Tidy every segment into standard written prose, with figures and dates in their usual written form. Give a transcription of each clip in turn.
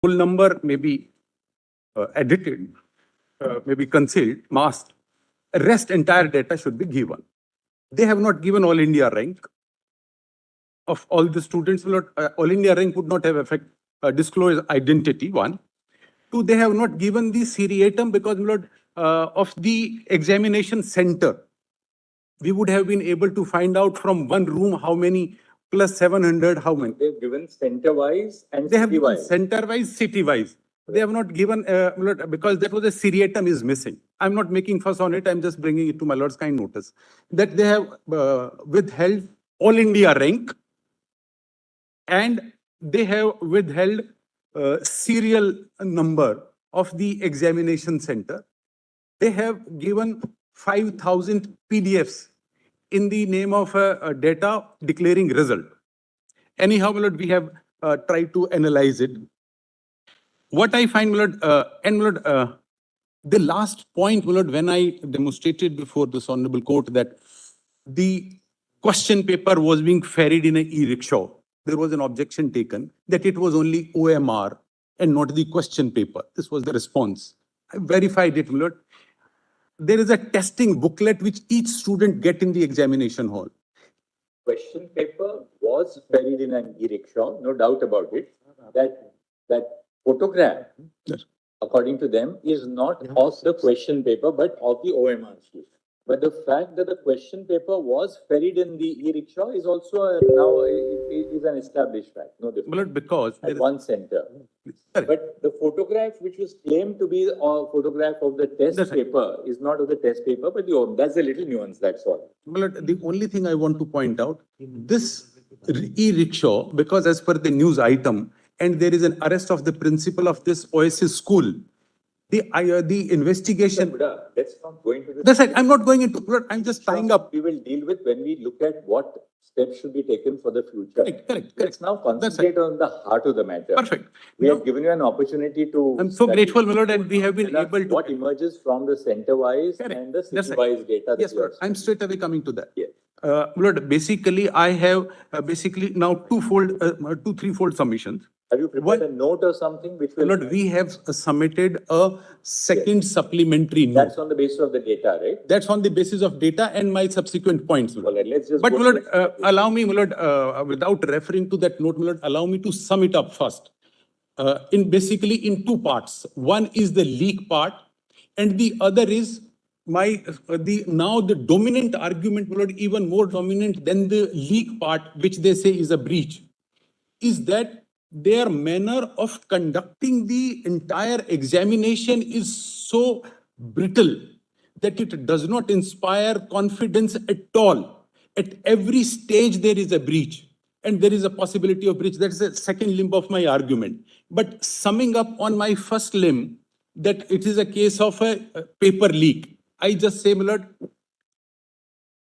full number may be edited, may be concealed, masked. Rest entire data should be given. They have not given all India rank of all the students. All India rank would not have disclosed identity, one. Two, they have not given the seriatim because of the examination center. We would have been able to find out from one room how many plus 700, how many. They've given center-wise and They have given city-wise. center-wise, city-wise. They have not given, because that was a seriatim is missing. I'm not making fuss on it. I'm just bringing it to my Lord's kind notice that they have withheld all India rank and they have withheld serial number of the examination center. They have given 5,000 PDFs in the name of data declaring result. Anyhow, my Lord, we have tried to analyze it. What I find, my Lord, the last point, my Lord, when I demonstrated before this honorable court that the question paper was being ferried in an e-rickshaw, there was an objection taken that it was only OMR and not the question paper. This was the response. I verified it, my Lord. There is a testing booklet which each student get in the examination hall. Question paper was buried in an e-rickshaw, no doubt about it. That photograph, Yes. according to them, is not of the question paper, but of the OMR sheet. But the fact that the question paper was buried in the e-rickshaw is also now is an established fact. No difference. Lord, because At one center. Correct. But the photograph, which was claimed to be a photograph of the test That's right. paper, is not of the test paper, but that's a little nuance, that's all. But the only thing I want to point out, this e-rickshaw, because as per the news item, and there is an arrest of the principal of this Oasis school, the investigation. Let's not go into this. That's right. I'm not going into. I'm just tying up. We will deal with when we look at what steps should be taken for the future. Correct. Let's now concentrate on the heart of the matter. Perfect. We have given you an opportunity to. I'm so grateful, my Lord, and we have been able to. What emerges from the center-wise and the city-wise data. Yes, Lord. I'm straight away coming to that. Yes. Lord, basically, I have basically now threefold submissions. Have you prepared a note or something which will... Lord, we have submitted a second supplementary note. That's on the basis of the data, right? That's on the basis of data and my subsequent points. Well, let's just but, Lord, allow me, Lord, without referring to that note, Lord, allow me to sum it up first. Basically in two parts. One is the leak part, and the other is the dominant argument, Lord, even more dominant than the leak part, which they say is a breach, is that their manner of conducting the entire examination is so brittle that it does not inspire confidence at all. At every stage, there is a breach and there is a possibility of breach. That is the second limb of my argument. But summing up on my first limb, that it is a case of a paper leak. I just say, my Lord,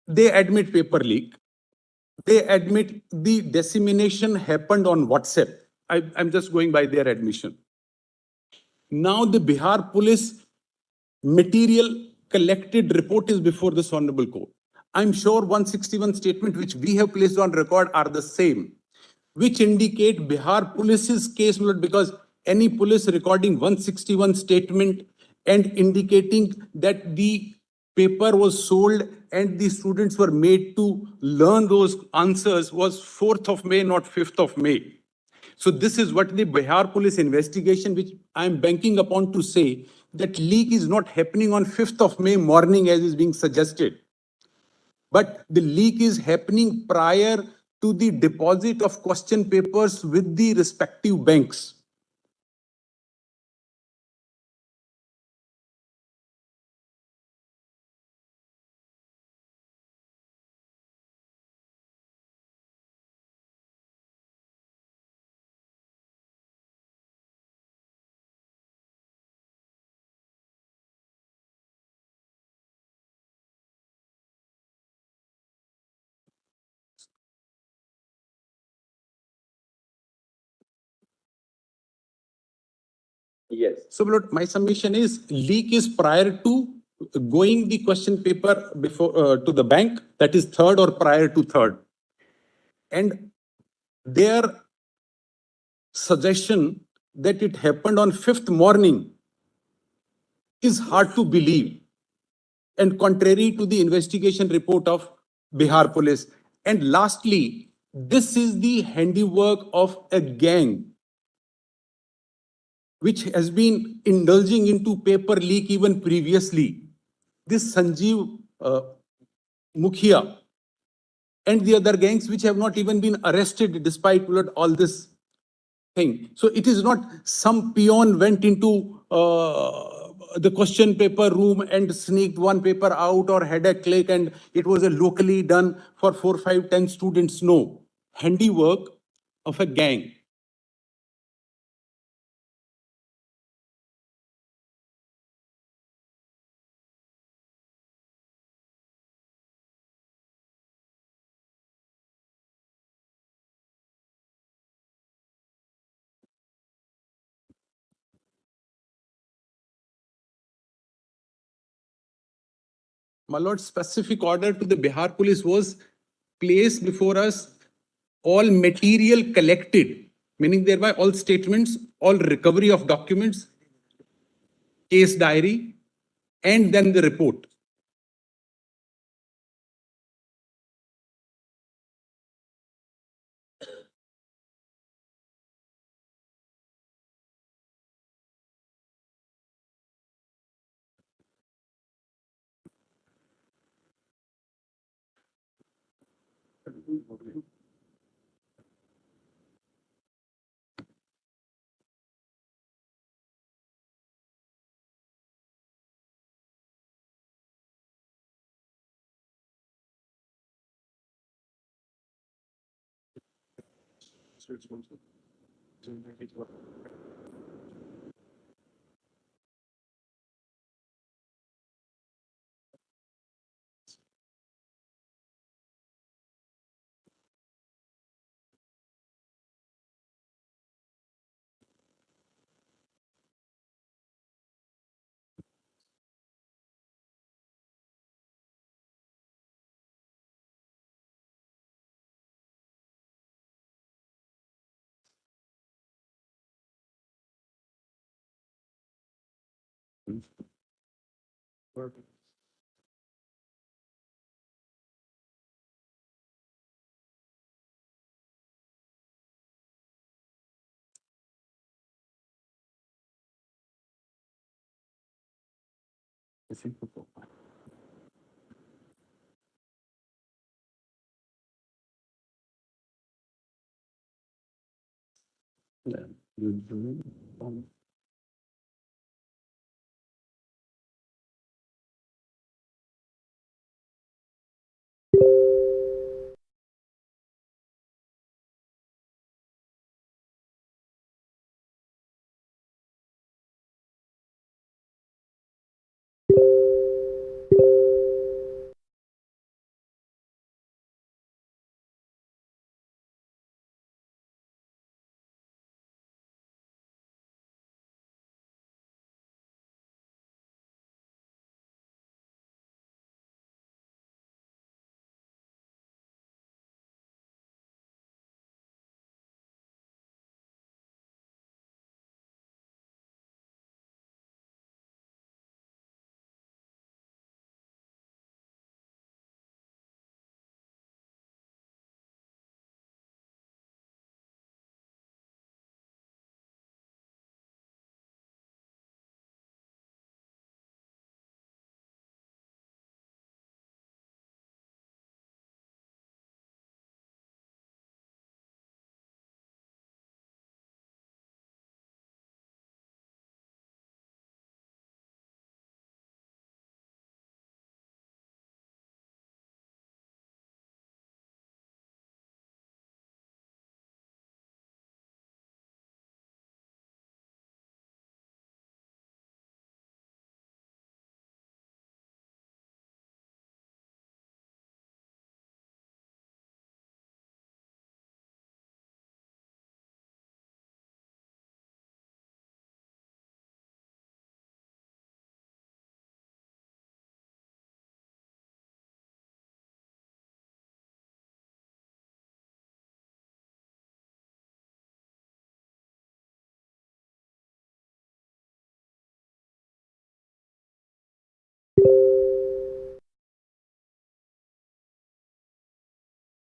they admit paper leak. They admit the dissemination happened on WhatsApp. I'm just going by their admission. Now the Bihar police material collected report is before this honorable court. I'm sure 161 statement which we have placed on record are the same, which indicate Bihar police's case, because any police recording 161 statement and indicating that the paper was sold and the students were made to learn those answers was 4th of May, not 5th of May. So this is what the Bihar police investigation, which I'm banking upon to say, that leak is not happening on 5th of May morning as is being suggested. But the leak is happening prior to the deposit of question papers with the respective banks. Yes. So, Lord, my submission is leak is prior to going the question paper before to the bank, that is 3rd or prior to 3rd. And their suggestion that it happened on fifth morning is hard to believe, and contrary to the investigation report of Bihar police. And lastly, this is the handiwork of a gang which has been indulging into paper leak even previously. This Sanjeev Mukhia and the other gangs which have not even been arrested despite all this thing. So it is not some peon went into the question paper room and sneaked one paper out or had a click and it was a locally done for 4, 5, 10 students. No, handiwork of a gang. My lord, specific order to the Bihar police was placed before us, all material collected, meaning thereby all statements, all recovery of documents, case diary, and then the report.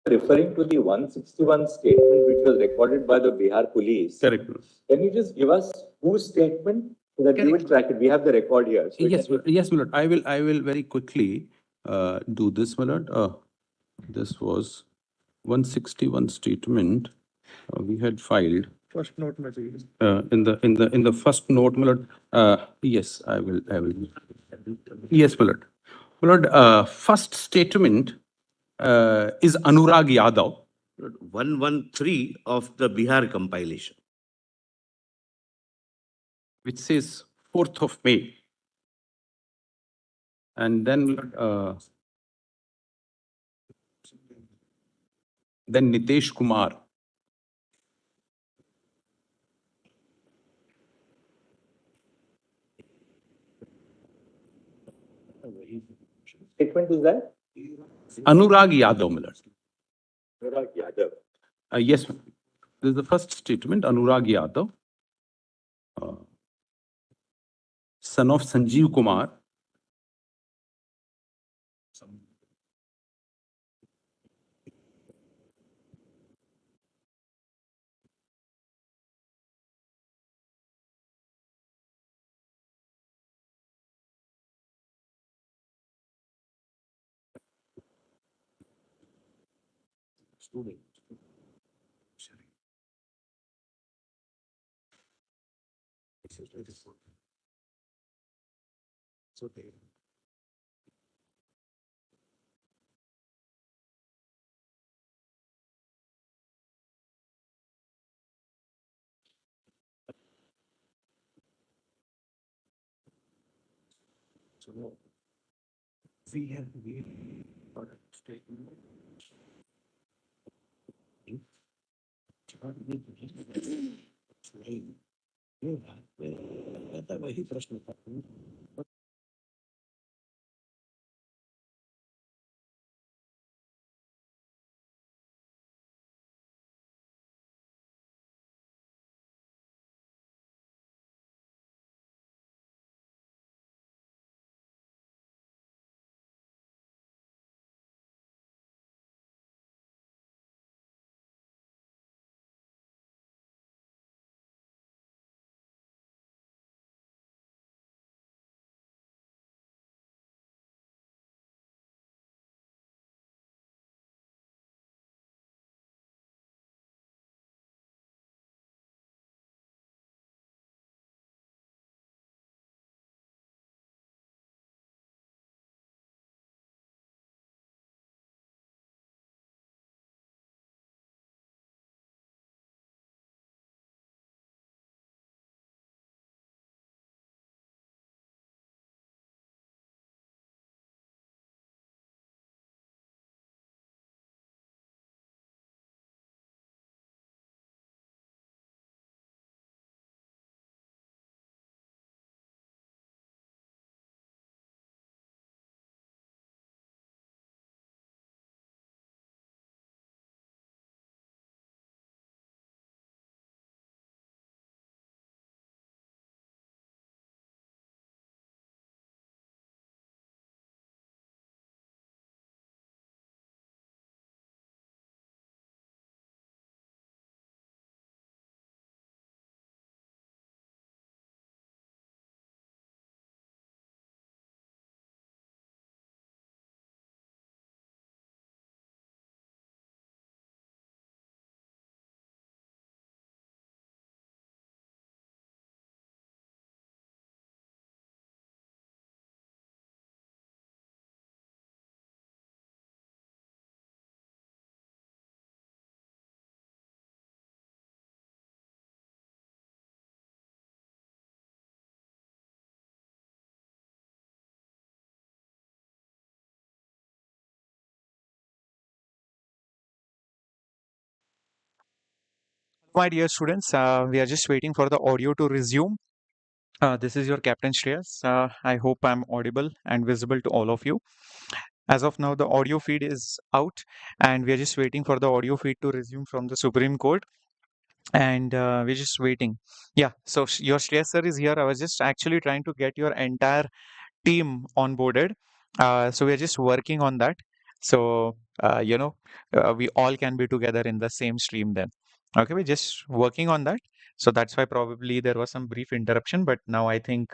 referring to the 161 statement which was recorded by the Bihar police. Correct. Can you just give us whose statement so that we will track it? We have the record here. So Yes, yes, my lord. I will very quickly do this, my lord. This was 161 statement we had filed. First note material. In the first note, my lord. Yes, I will. Yes, my lord. My lord, first statement is Anurag Yadav. 113 of the Bihar compilation. Which says 4th of May. And then Nitesh Kumar. statement is that? Anurag Yadav, my lord. Anurag Yadav. Yes, this is the first statement, Anurag Yadav, son of Sanjeev Kumar. My dear students, we are just waiting for the audio to resume. This is your Captain Shreyas. I hope I'm audible and visible to all of you. As of now, the audio feed is out, and we are just waiting for the audio feed to resume from the Supreme Court. And we're just waiting. Yeah, so your Shreyas sir is here. I was just actually trying to get your entire team onboarded. So we are just working on that. So we all can be together in the same stream then. Okay, we're just working on that. So that's why probably there was some brief interruption, but now I think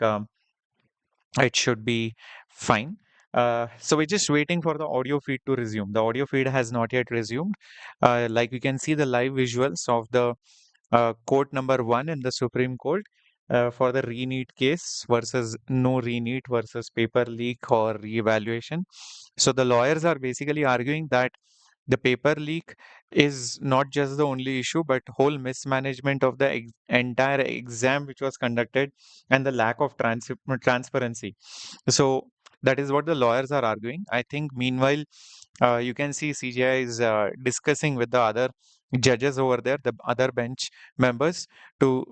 it should be fine. So we're just waiting for the audio feed to resume. The audio feed has not yet resumed. Like we can see the live visuals of the court number 1 in the Supreme Court for the Re-NEET case versus no Re-NEET versus paper leak or reevaluation. So the lawyers are basically arguing that the paper leak is not just the only issue, but whole mismanagement of the entire exam which was conducted and the lack of transparency. So that is what the lawyers are arguing. I think meanwhile, you can see CGI is discussing with the other judges over there, the other bench members, to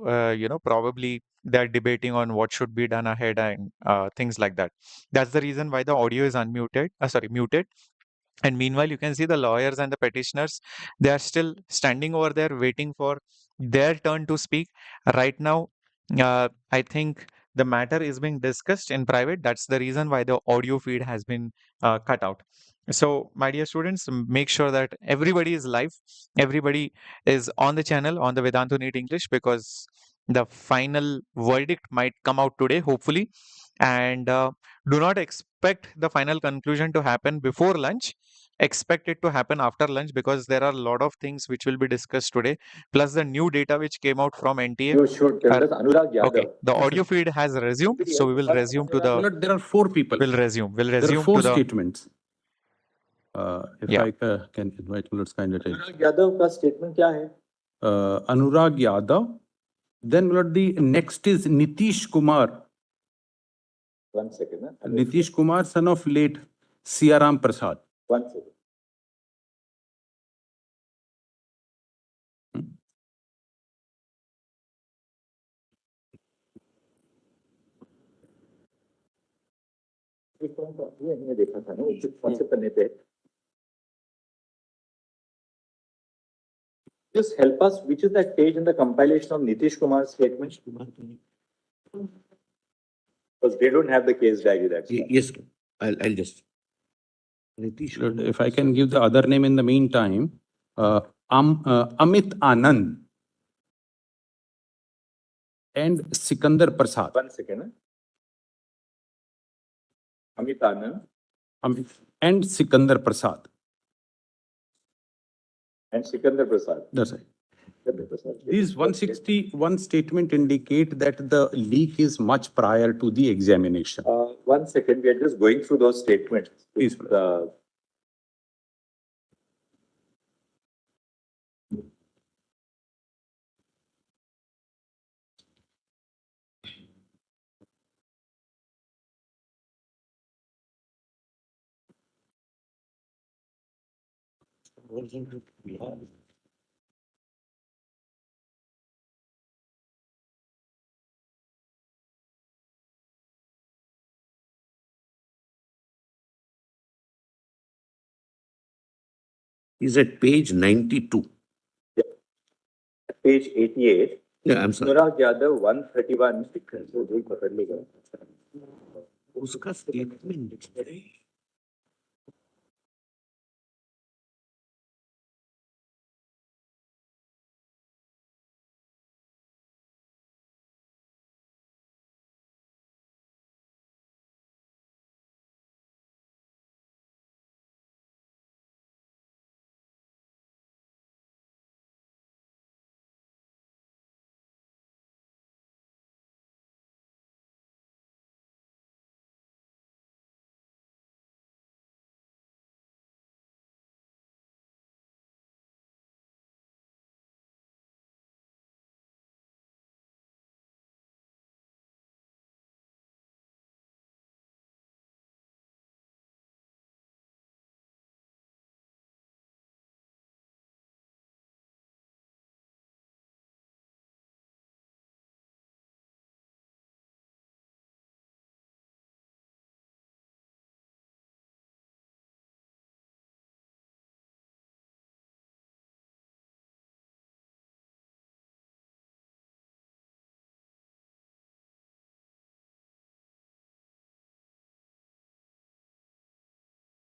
probably they're debating on what should be done ahead and things like that. That's the reason why the audio is unmuted. Sorry, muted. And meanwhile, you can see the lawyers and the petitioners, they are still standing over there waiting for their turn to speak. Right now, I think the matter is being discussed in private. That's the reason why the audio feed has been cut out. So, my dear students, make sure that everybody is live, everybody is on the channel, on the Vedantu NEET English, because the final verdict might come out today, hopefully. And do not expect the final conclusion to happen before lunch. Expect it to happen after lunch, because there are a lot of things which will be discussed today, plus the new data which came out from NTA. You should tell us Anurag Yadav. Okay, the audio feed has resumed, so we will resume to the. Milord, there are 4 people. We'll resume. We'll There are resume 4 to the. statements. If Yeah. I can invite Milord's kind attention. Anurag Yadav का statement क्या है? Anurag Yadav. Then Milord, the next is Nitish Kumar. 1 second. Huh? Nitish Kumar, son of late Siaram Prasad. 1 second. ये देखा था ना उचित कौन से पन्ने पे. Just help us, which is that page in the compilation of Nitish Kumar's statement? Because they don't have the case diary. That's why. Yes, I'll just. Nitish, Milord, if I can give the other name in the meantime, Amit Anand and Sikandar Prasad. 1 second. Huh? Amit Anand And Sikandar Prasad. and Sikandar Prasad. That's right. Sikandar Prasad. These 161 statement indicate that the leak is much prior to the examination. 1 second, we are just going through those statements. Please. is at page 92. Page 88. Yeah, I'm sorry. Anurag Yadav 131. उसका statement है.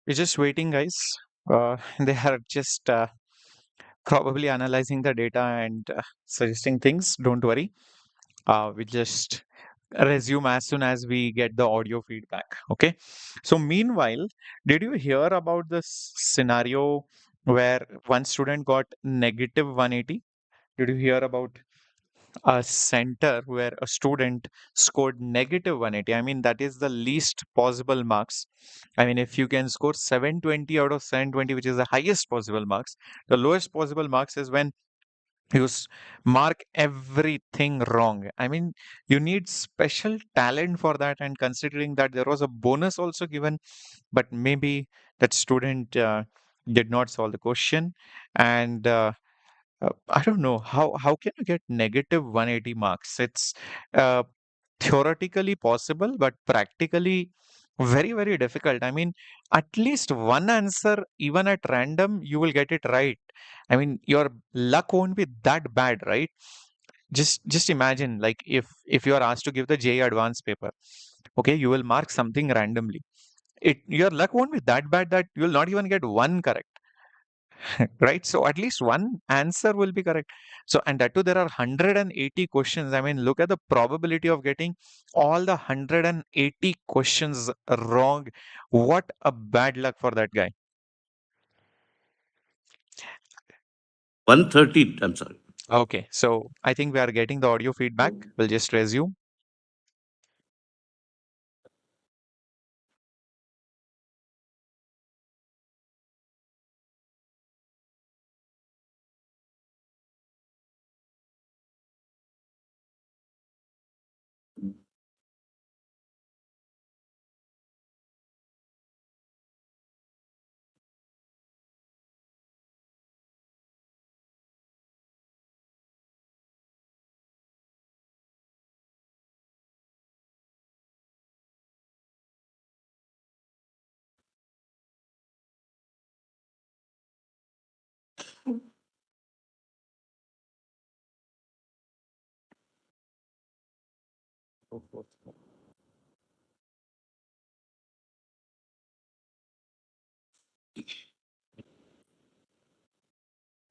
We're just waiting, guys. They are just probably analyzing the data and suggesting things. Don't worry. We just resume as soon as we get the audio feedback. Okay. So meanwhile, did you hear about this scenario where one student got negative 180? Did you hear about a center where a student scored negative 180? I mean, that is the least possible marks. I mean, if you can score 720 out of 720, which is the highest possible marks, the lowest possible marks is when you mark everything wrong. I mean, you need special talent for that. And considering that there was a bonus also given, but maybe that student did not solve the question. And I don't know how can you get negative 180 marks? It's uh, theoretically possible, but practically very difficult. I mean, at least one answer, even at random, you will get it right. I mean, your luck won't be that bad, right? Just imagine, like if you are asked to give the JEE advanced paper, okay, you will mark something randomly. Your luck won't be that bad that you will not even get one correct. Right? So at least one answer will be correct. So, and that too, there are 180 questions. I mean, look at the probability of getting all the 180 questions wrong. What a bad luck for that guy. 130, I'm sorry. Okay, so I think we are getting the audio feedback. We'll just resume.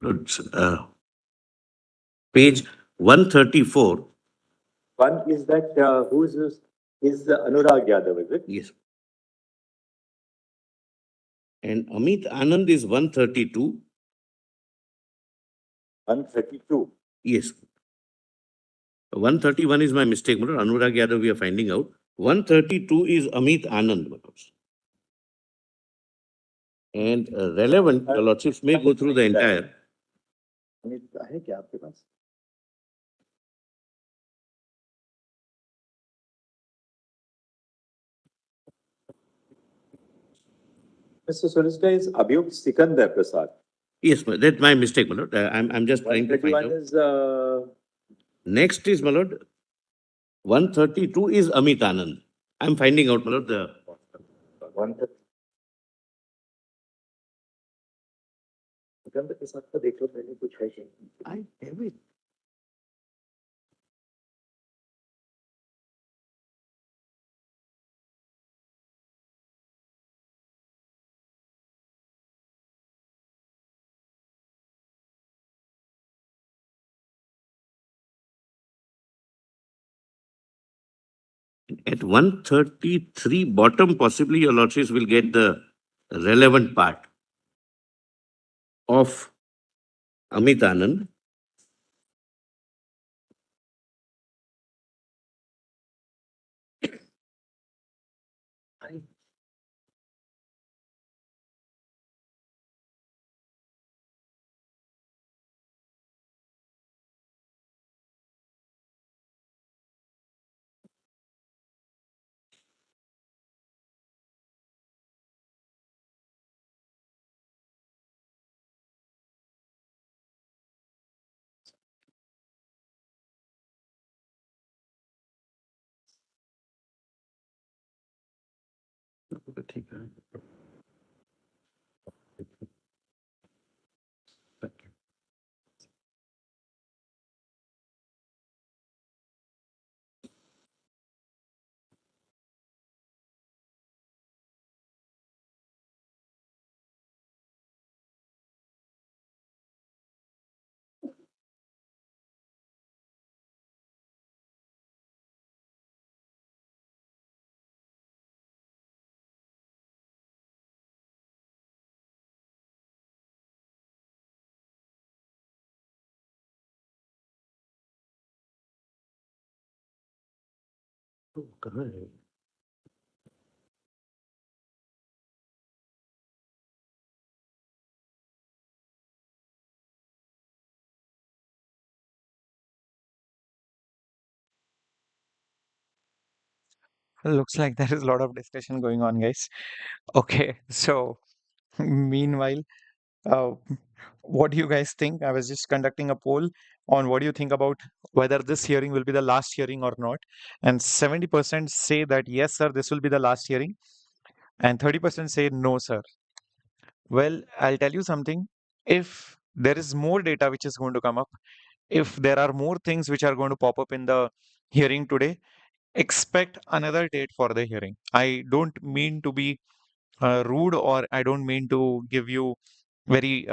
It's, page 134. One is that, who's this? Is Anurag Yadav, is it? Yes. And Amit Anand is 132. 132. Yes. 131 is my mistake, my lord. Anurag Yadav, we are finding out. 132 is Amit Anand, my lords. And relevant, the lordships may go through the entire. है क्या आपके पास? Mr. Solicitor, is Abhyug Sikandar Prasad. Yes, that's my mistake, my lord. I'm just trying to find 131 out. is, Next is, my lord, 132 is Amit Anand. I'm finding out, my lord, the 130. Sikandar के साथ तो देख लो पहले कुछ है कि I have it. At 133 bottom, possibly your lordships will get the relevant part of Amit Anand. ठीक है कहाँ है? Looks like there is a lot of discussion going on, guys. Okay, so meanwhile, uh, what do you guys think? I was just conducting a poll on what do you think about whether this hearing will be the last hearing or not. And 70% say that yes, sir, this will be the last hearing. And 30% say no, sir. Well, I'll tell you something. If there is more data which is going to come up, if there are more things which are going to pop up in the hearing today, expect another date for the hearing. I don't mean to be rude, or I don't mean to give you very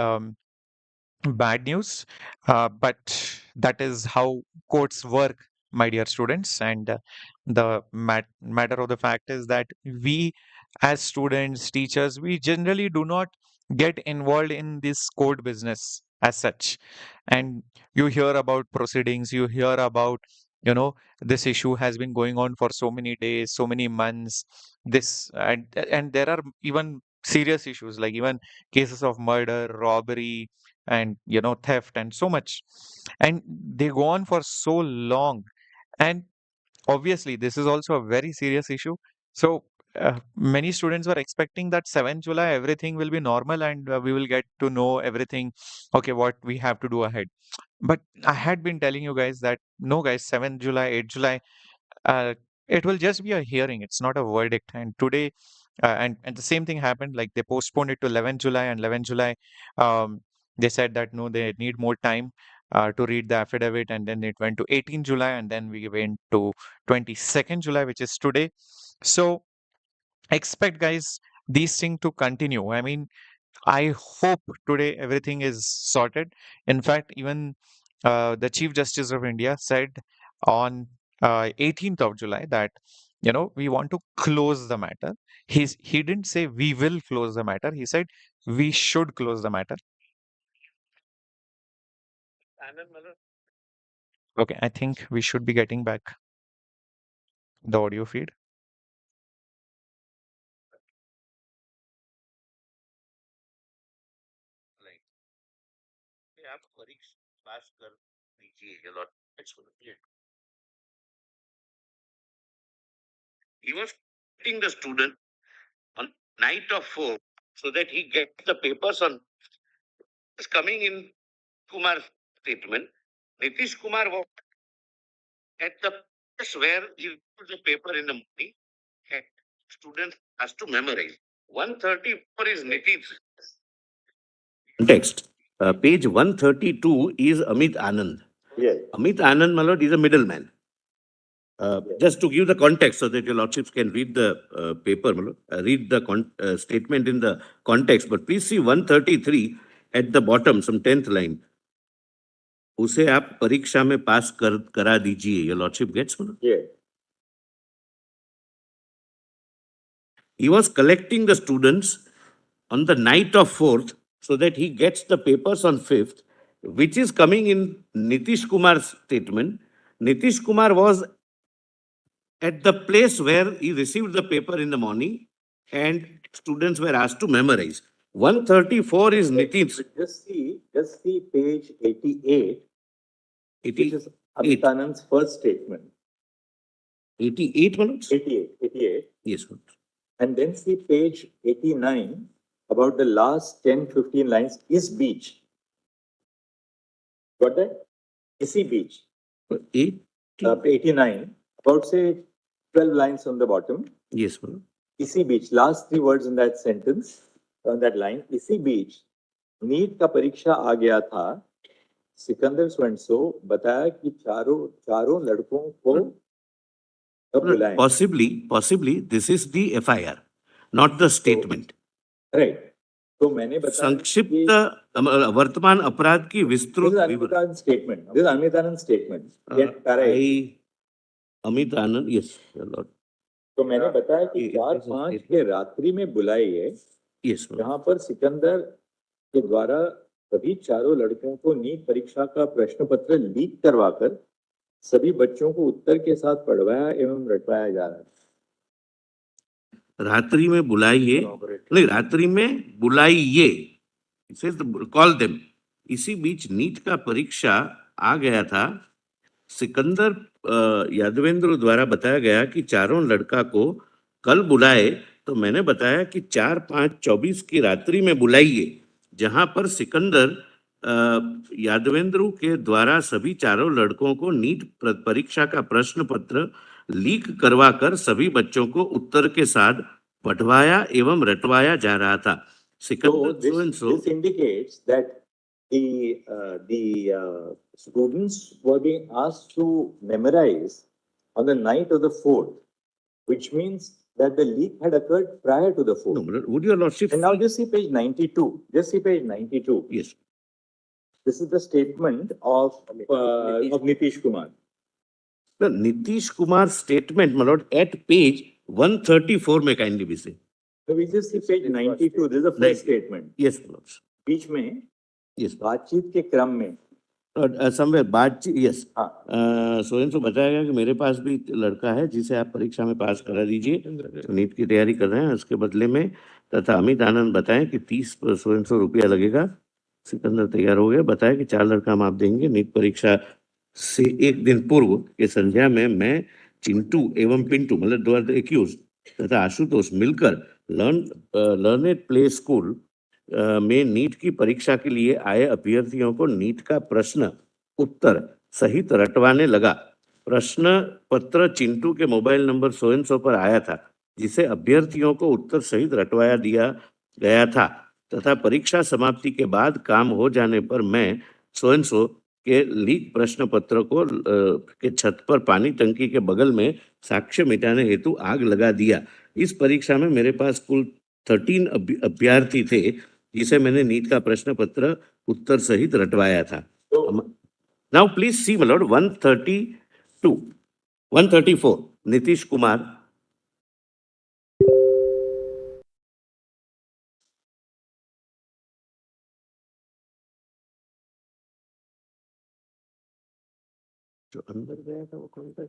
bad news, but that is how courts work, my dear students. And the matter of the fact is that we, as students, teachers, we generally do not get involved in this court business as such. And you hear about proceedings, you hear about, this issue has been going on for so many days, so many months. This and there are even serious issues like even cases of murder, robbery, and theft and so much, and they go on for so long. And obviously this is also a very serious issue. So many students were expecting that 7th July everything will be normal, and we will get to know everything, okay, what we have to do ahead. But I had been telling you guys that no, guys, 7th July, 8th July, uh, it will just be a hearing. It's not a verdict. And today, and the same thing happened. Like they postponed it to 11th July, and 11th July, they said that no, they need more time to read the affidavit, and then it went to 18th July, and then we went to 22nd July, which is today. So expect, guys, these things to continue. I mean, I hope today everything is sorted. In fact, even the Chief Justice of India said on 18th of July that we want to close the matter. He didn't say we will close the matter. He said we should close the matter. Okay, I think we should be getting back the audio feed. आप परीक्षा पास कर दीजिए ये lot. It's complete. He was getting the student on night of 4 so that he gets the papers on. It's coming in Kumar's statement. Nitish Kumar was at the place where he put the paper in the morning, and students has to memorize. 134 is Nitish. Context. Page 132 is Amit Anand. Yes. Amit Anand, my lord, is a middleman. Just to give the context so that your lordships can read the paper, my lord, read the statement in the context. But please see 133 at the bottom, some 10th line. उसे आप परीक्षा में पास करा दीजिए. Your lordship gets, my lord? Yeah. He was collecting the students on the night of 4th so that he gets the papers on 5th, which is coming in Nitish Kumar's statement. Nitish Kumar was at the place where he received the paper in the morning and students were asked to memorize. 134 is Nitish. Just see page 88, which 88. is Amit Anand's first statement. 88, my lords? 88. Yes, my lord. And then see page 89 about the last 10-15 lines is beach. Got that? Isi beach. 89, about say 12 lines on the bottom. Yes, my lord. Isi beach, last 3 words in that sentence, on that line. Isi beach, NEET का परीक्षा आ गया था. सिकंदर स्वयंसो बताया कि चारों लड़कों को बुलाएं. Possibly, this is the FIR, not the statement. Right. तो मैंने बताया संक्षिप्त वर्तमान अपराध की विस्तृत विवरण statement. This is Amit Anand's statement. Amit Anand, yes, Lord. तो मैंने बताया कि 4-5 के रात्रि में बुलाई है. Yes, जहां पर सिकंदर के द्वारा सभी चारों लड़कों को नीट परीक्षा का प्रश्न पत्र लीक करवाकर सभी बच्चों को उत्तर के साथ पढ़वाया एवं रटवाया जा रहा है। रात्रि में बुलाइए, नहीं रात्रि में बुलाइए, इसे कॉल देम। इसी बीच नीट का परीक्षा आ गया था। सिकंदर यादवेंद्र द्वारा बताया गया कि चारों लड़का को कल बुलाए, तो मैंने बताया कि 4-5-24 की रात्रि में बुलाइए, जहां पर सिकंदर यादवेंद्र के द्वारा सभी चारों लड़कों को नीट परीक्षा का प्रश्न पत्र लीक करवाकर सभी बच्चों को उत्तर के साथ पढ़वाया एवं रटवाया जा रहा था। Sikandar this indicates that the students were being asked to memorize on the night of the 4th, which means that the leak had occurred prior to the 4th. No, would your lordship? And now just see page 92. Just see page 92. Yes. This is the statement of Nitish Kumar. The Nitish Kumar statement, my lord, at page 134 may kindly be said. So we just see page 92. This is the first statement. Yes, my lord. बीच में Yes. बातचीत के क्रम में somewhere बातचीत, yes, Soren से बताया गया कि मेरे पास भी लड़का है जिसे आप परीक्षा में पास करा दीजिए, तो नीट की तैयारी कर रहे हैं, उसके बदले में तथा अमित आनंद बताएं कि 30 रुपया लगेगा। सिकंदर तैयार हो गया, बताया कि 4 लड़का हम आप देंगे। नीट परीक्षा से एक दिन पूर्व के संध्या में मैं, चिंटू एवं पिंटू, मतलब 2 एक्यूज, तथा आशुतोष मिलकर लर्नेड प्ले स्कूल में नीट की परीक्षा के लिए आए अभ्यर्थियों को नीट का प्रश्न उत्तर सहित रटवाने लगा। प्रश्न पत्र चिंटू के मोबाइल नंबर 100 पर आया था, जिसे अभ्यर्थियों को उत्तर सहित रटवाया दिया गया था, तथा परीक्षा समाप्ति के बाद काम हो जाने पर मैं 100 के लीक प्रश्न पत्र को के छत पर पानी टंकी के बगल में साक्ष्य मिटाने हेतु आग लगा दिया। इस परीक्षा में मेरे पास कुल 13 अभ्यर्थी थे, जिसे मैंने नीट का प्रश्न पत्र उत्तर सहित रटवाया था। Now please see my Lord 132, 134 Nitish Kumar. जो अंदर गया था वो कौन था?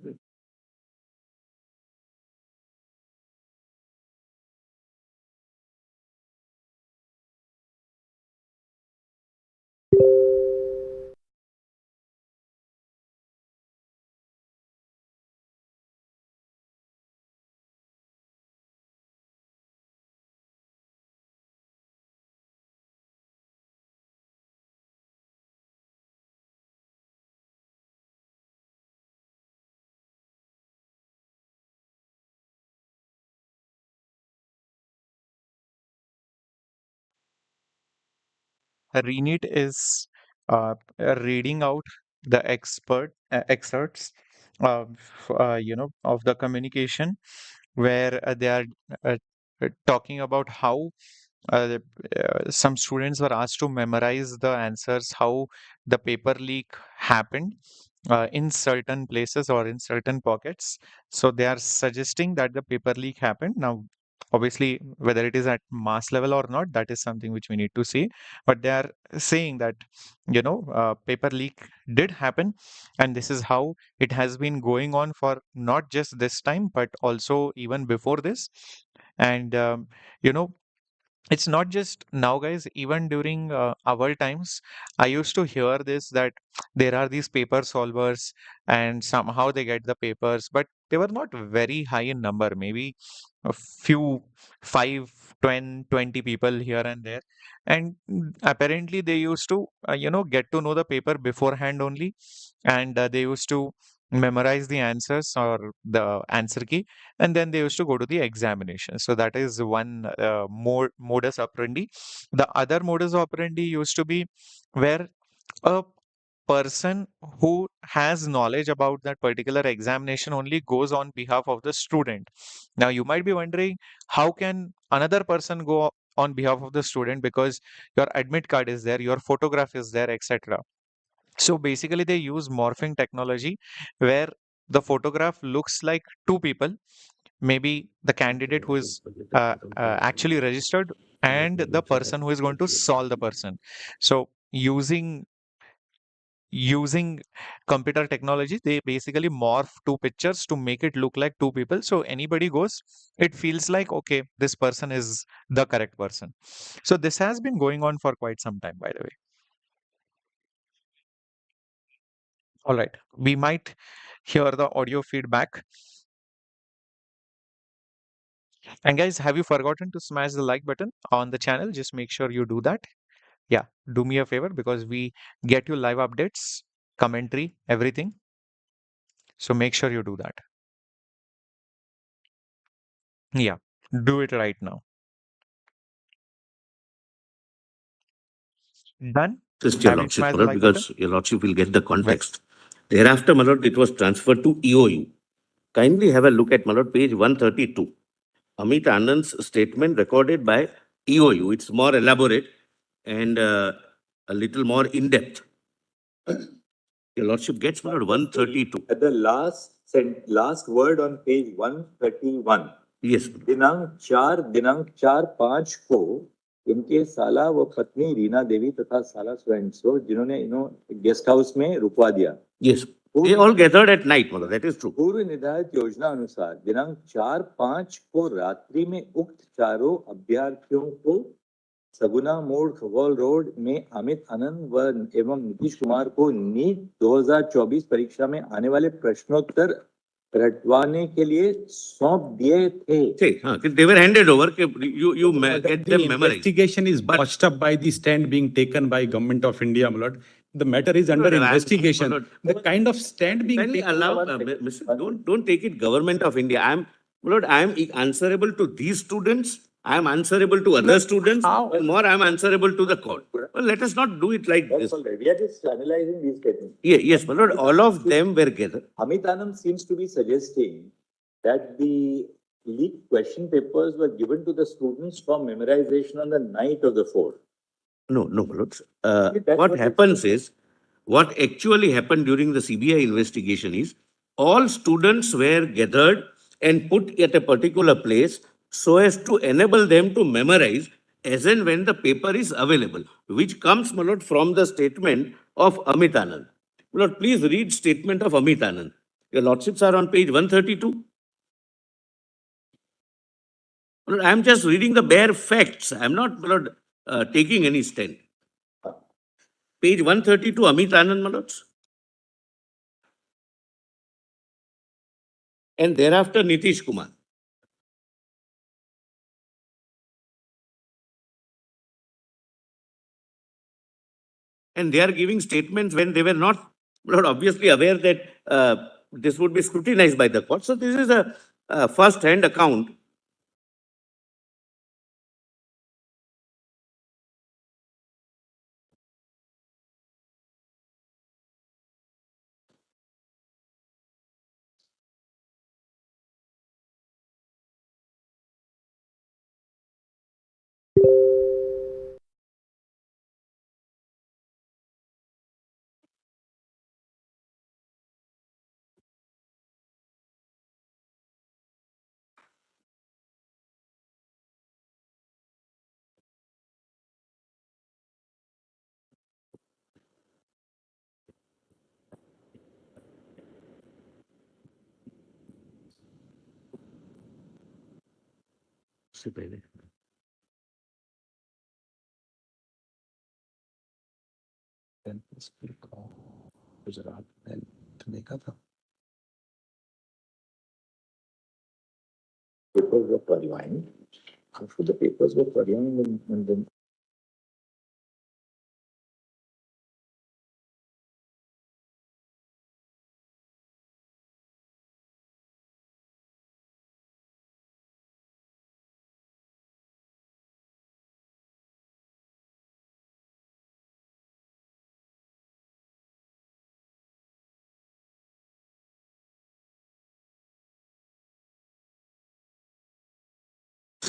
Re-NEET is reading out the excerpts of the communication where they are uh, talking about how some students were asked to memorize the answers, how the paper leak happened in certain places or in certain pockets. So they are suggesting that the paper leak happened. Now, obviously, whether it is at mass level or not, that is something which we need to see. But they are saying that, paper leak did happen, and this is how it has been going on for not just this time, but also even before this. And, you know, it's not just now, guys. Even during our times, I used to hear this that there are these paper solvers and somehow they get the papers, but they were not very high in number, maybe a few, 5, 10, 20 people here and there. And apparently they used to, get to know the paper beforehand only. And they used to memorize the answers or the answer key, and then they used to go to the examination. So that is one modus operandi. The other modus operandi used to be where a person who has knowledge about that particular examination only goes on behalf of the student. Now you might be wondering, how can another person go on behalf of the student, because your admit card is there, your photograph is there, etc. So basically, they use morphing technology where the photograph looks like two people, maybe the candidate who is actually registered and the person who is going to solve the person. So using using computer technology, they basically morph two pictures to make it look like two people. So anybody goes, it feels like, okay, this person is the correct person. So this has been going on for quite some time, by the way. All right, we might hear the audio feedback. And guys, have you forgotten to smash the like button on the channel? Just make sure you do that. Yeah, do me a favor because we get you live updates, commentary, everything. So make sure you do that. Yeah, do it right now. Done? Just your Have you lordship, smashed my the lord, like button? because your lordship will get the context. Thereafter, my lord, it was transferred to EOU. Kindly have a look at, my lord, page 132. Amit Anand's statement recorded by EOU. It's more elaborate and a little more in-depth. Your lordship gets, my lord, 132. At the last word on page 131. Yes. दिनांक 4/5 को इनके साला व पत्नी रीना देवी तथा साला सो जिन्होंने guest house में रुकवा दिया. Yes. They all gathered at night, my lord. That is true. पूर्व निर्धारित योजना अनुसार दिनांक 4/5 को रात्रि में उक्त चारों अभ्यर्थियों को सगुना मोड़ खगोल रोड में अमित आनंद व एवं नीतीश कुमार को नीट 2024 परीक्षा में आने वाले प्रश्नोत्तर रटवाने के लिए सौंप दिए थे. They were handed over. You get The them memorized. investigation is botched up by the stand being taken by Government of India, my lord. The matter is under No, no, investigation. my lord. The kind of stand being Kindly taken. allow, don't take it government of India. I am answerable to these students. I am answerable to other students. how? And more, I am answerable to the court. Well, let us not do it like That's this. all right. We are just analyzing these statements. Yes, my lord, all of them were gathered. Amit Anand seems to be suggesting that the leaked question papers were given to the students for memorization on the night of the 4th. No, my lords. That's What what happens is, what actually happened during the CBI investigation is, all students were gathered and put at a particular place so as to enable them to memorize as and when the paper is available, which comes, my lord, from the statement of Amit Anand. My lord, please read statement of Amit Anand. Your lordships are on page 132. My lord, I am just reading the bare facts. I am not, my lord, taking any stand. Page 132, Amit Anand, my lords. And thereafter, Nitish Kumar. And they are giving statements when they were not obviously aware that this would be scrutinized by the court. So this is a first-hand account. Papers were purloined. After the papers were purloined, and then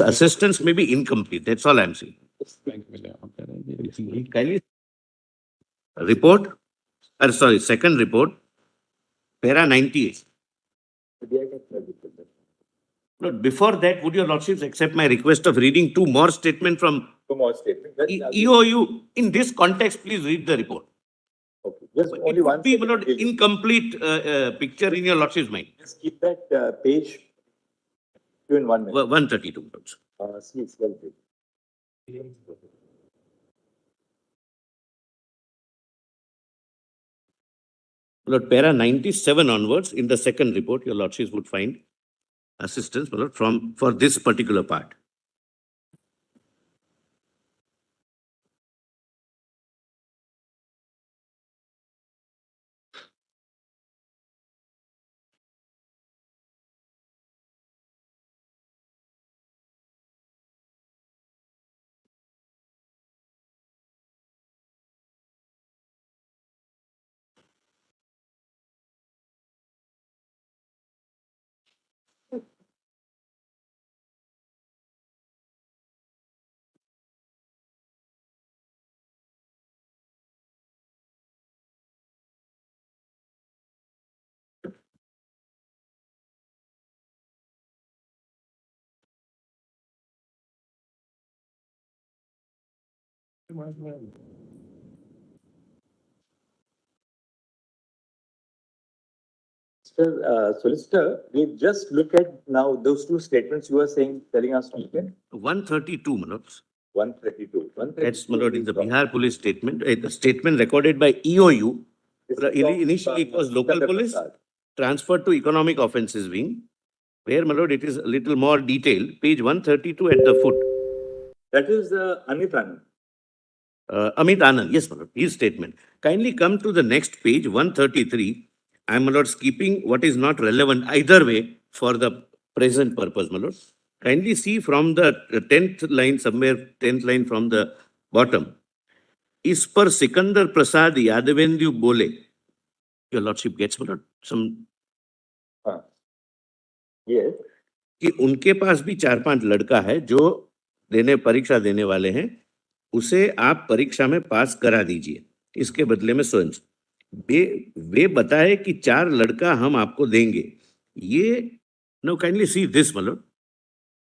Assistance may be incomplete. That's all I'm saying. Kindly report. Sorry, second report. Para 98. No, before that, would your lordships accept my request of reading two more statements from two more statements. EOU? In this context, please read the report. Okay, just It only would one be, second. my lord, incomplete picture in your lordship's mind. Just keep that page to in 1 minute. 132. Please, well, please. Lord, para 97 onwards, in the second report, your lordships would find assistance, my lord, for this particular part. Mr. Solicitor, we just look at now those two statements you were saying, telling us to look at. 132, my lords. 132. That's, my lord, in the Bihar police statement, the statement recorded by EOU. Initially, it was local police, transferred to economic offences wing, where, my lord, it is a little more detailed. Page 132 at the foot. That is Amit Anand. Amit Anand, yes, my lord, his statement. Kindly come to the next page, 133. I am, my lord, skipping what is not relevant either way for the present purpose, my lord. Kindly see from the 10th line, somewhere 10th line from the bottom. इस पर सिकंदर प्रसाद यादवेंद्र बोले, your lordship gets, my lord, some Yes. कि उनके पास भी 4-5 लड़का है जो परीक्षा देने वाले हैं, उसे आप परीक्षा में पास करा दीजिए, इसके बदले में स्वयं वे बताए कि 4 लड़का हम आपको देंगे। ये नो काइंडली सी दिस, मतलब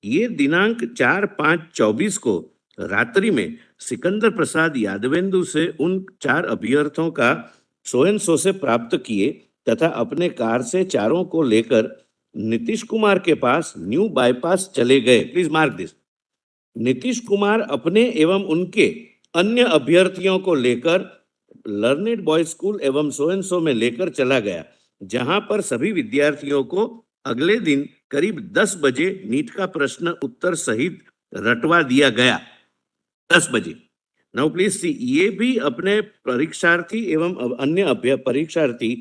ये दिनांक 4/5/24 को रात्रि में सिकंदर प्रसाद यादवेंदु से उन 4 अभ्यर्थियों का सो से प्राप्त किए तथा अपने कार से चारों को लेकर नीतीश कुमार के पास न्यू बाईपास चले गए। Please mark this. Nitish Kumar अपने एवं उनके अन्य अभ्यर्थियों को लेकर लर्नेड बॉयज स्कूल एवं सो में लेकर चला गया, जहां पर सभी विद्यार्थियों को अगले दिन करीब 10 बजे नीट का प्रश्न उत्तर सहित रटवा दिया गया। 10 बजे। नाउ प्लीज सी, ये भी अपने परीक्षार्थी एवं अन्य परीक्षार्थी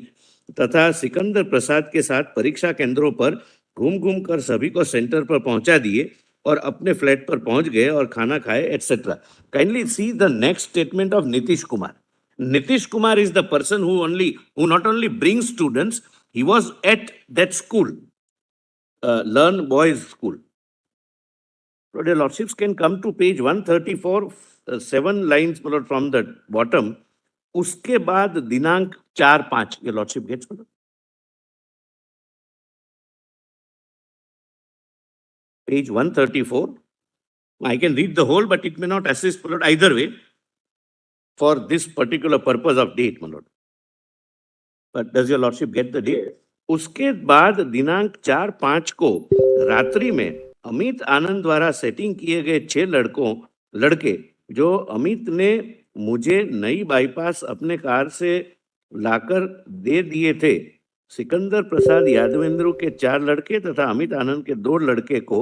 तथा सिकंदर प्रसाद के साथ परीक्षा केंद्रों पर घूम घूम कर सभी को सेंटर पर पहुंचा दिए और अपने फ्लैट पर पहुंच गए और खाना खाए etcetera. Kindly see the next statement of Nitish Kumar. Nitish Kumar is the person who not only brings students, he was at that school, Learn Boys School. So the lordships can come to page 134, 7 lines from the bottom. उसके बाद दिनांक 4/5, your lordship gets. Page 134. I can read the whole, but it may not assist either way for this particular purpose of date, my lord. But does your lordship get the date? उसके बाद दिनांक 4/5 को रात्रि में अमित आनंद द्वारा setting किए गए 6 लड़के जो अमित ने मुझे नई बाईपास अपने कार से लाकर दे दिए थे, सिकंदर प्रसाद यादवेंद्र के 4 लड़के तथा अमित आनंद के 2 लड़के को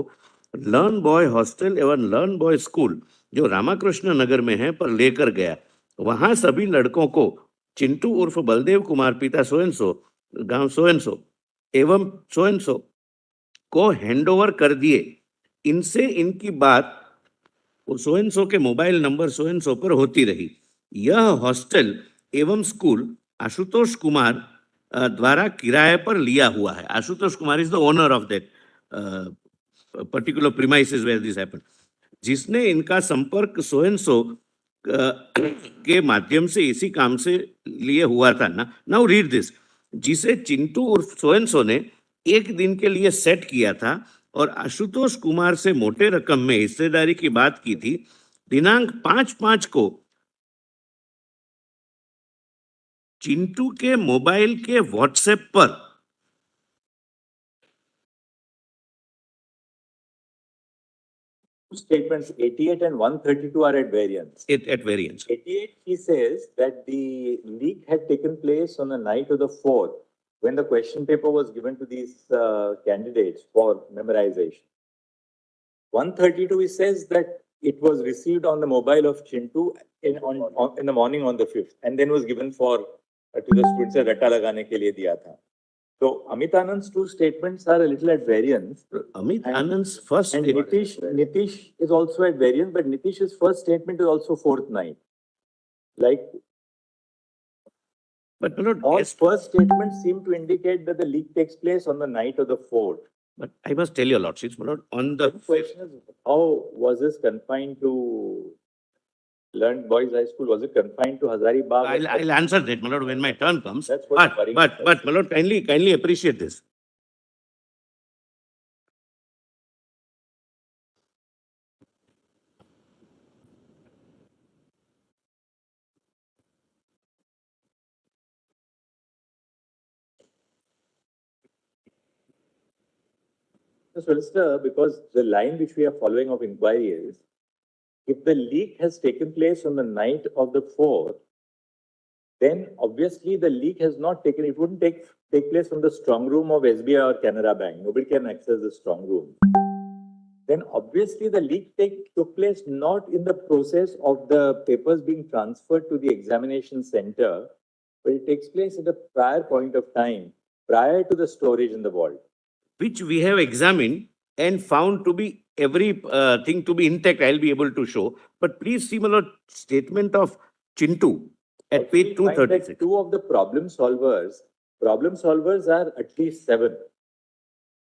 लर्न बॉय हॉस्टल एवं लर्न बॉय स्कूल जो रामाकृष्ण नगर में है पर लेकर गया। वहां सभी लड़कों को चिंटू उर्फ बलदेव कुमार पिता सो गांव सो एवं सो को हैंडओवर कर दिए। इनसे इनकी बात सो के मोबाइल नंबर सो पर होती रही। यह हॉस्टल एवं स्कूल आशुतोष कुमार द्वारा किराए पर लिया हुआ है। Ashutosh Kumar is the owner of that particular premises where this happened, जिसने इनका संपर्क सो के माध्यम से इसी काम से लिए हुआ था ना। नाउ रीड दिस, जिसे चिंटू उर्फ सो ने एक दिन के लिए सेट किया था और आशुतोष कुमार से मोटे रकम में हिस्सेदारी की बात की थी। दिनांक 5/5 को चिंटू के मोबाइल के व्हाट्सएप पर Statements 88 and 132 are at variance. at variance. 88, he says that the leak had taken place on the night of the 4th, when the question paper was given to these candidates for memorization. 132, he says that it was received on the mobile of Chintu in the morning on the 5th, and then was given for to the students ratta lagane ke liye diya tha. So Amit Anand's two statements are a little at variance. Amit Anand's first And statement. Nitish is also at variance, but Nitish's first statement is also 4th night. Like But my lord, all yes, first statements seem to indicate that the leak takes place on the night of the 4th. but I must tell your lordships, my lord, on the The question is, how was this confined to Learned Boys High School? Was it confined to Hazari Bagh? I'll answer that, my lord, when my turn comes. That's what worrying is. But, my lord, kindly appreciate this. So, Solicitor, because the line which we are following of inquiry is, if the leak has taken place on the night of the 4th, then obviously the leak has not taken, it wouldn't take place from the strong room of SBI or Canara Bank. Nobody can access the strong room. Then obviously the leak took place not in the process of the papers being transferred to the examination center, but it takes place at a prior point of time, prior to the storage in the vault. Which we have examined and found to be every thing to be intact, I'll be able to show. But please see, my lord, statement of Chintu at page We find that 236. two of the problem solvers are at least 7.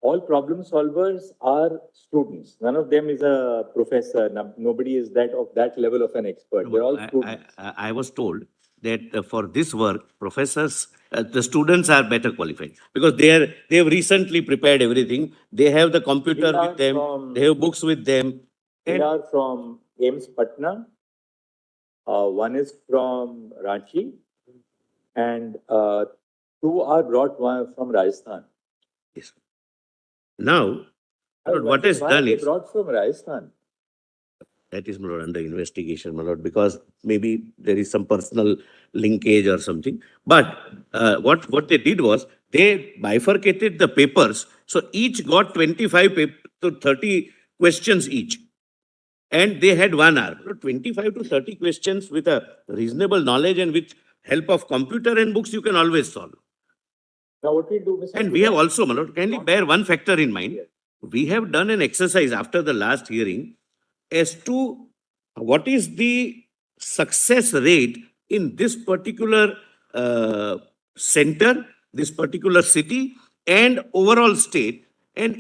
All problem solvers are students. None of them is a professor. Nobody is of that level of an expert. They're all students. I was told that for this work, professors, the students are better qualified because they have recently prepared everything. They have the computer with them. They have books with them. They are from 𝐂𝐴MS Patna. One is from Ranchi, and 2 are brought from Rajasthan. Yes. Now, what is done is brought from Rajasthan. that is, my lord, under investigation, my lord, because maybe there is some personal linkage or something. But what they did was they bifurcated the papers, so each got 25 to 30 questions each, and they had 1 hour. 25 to 30 questions with a reasonable knowledge and with help of computer and books, you can always solve. Now, what we do, Mr. And we have also, my lord, kindly bear one factor in mind. We have done an exercise after the last hearing as to what is the success rate in this particular center, this particular city, and overall state, and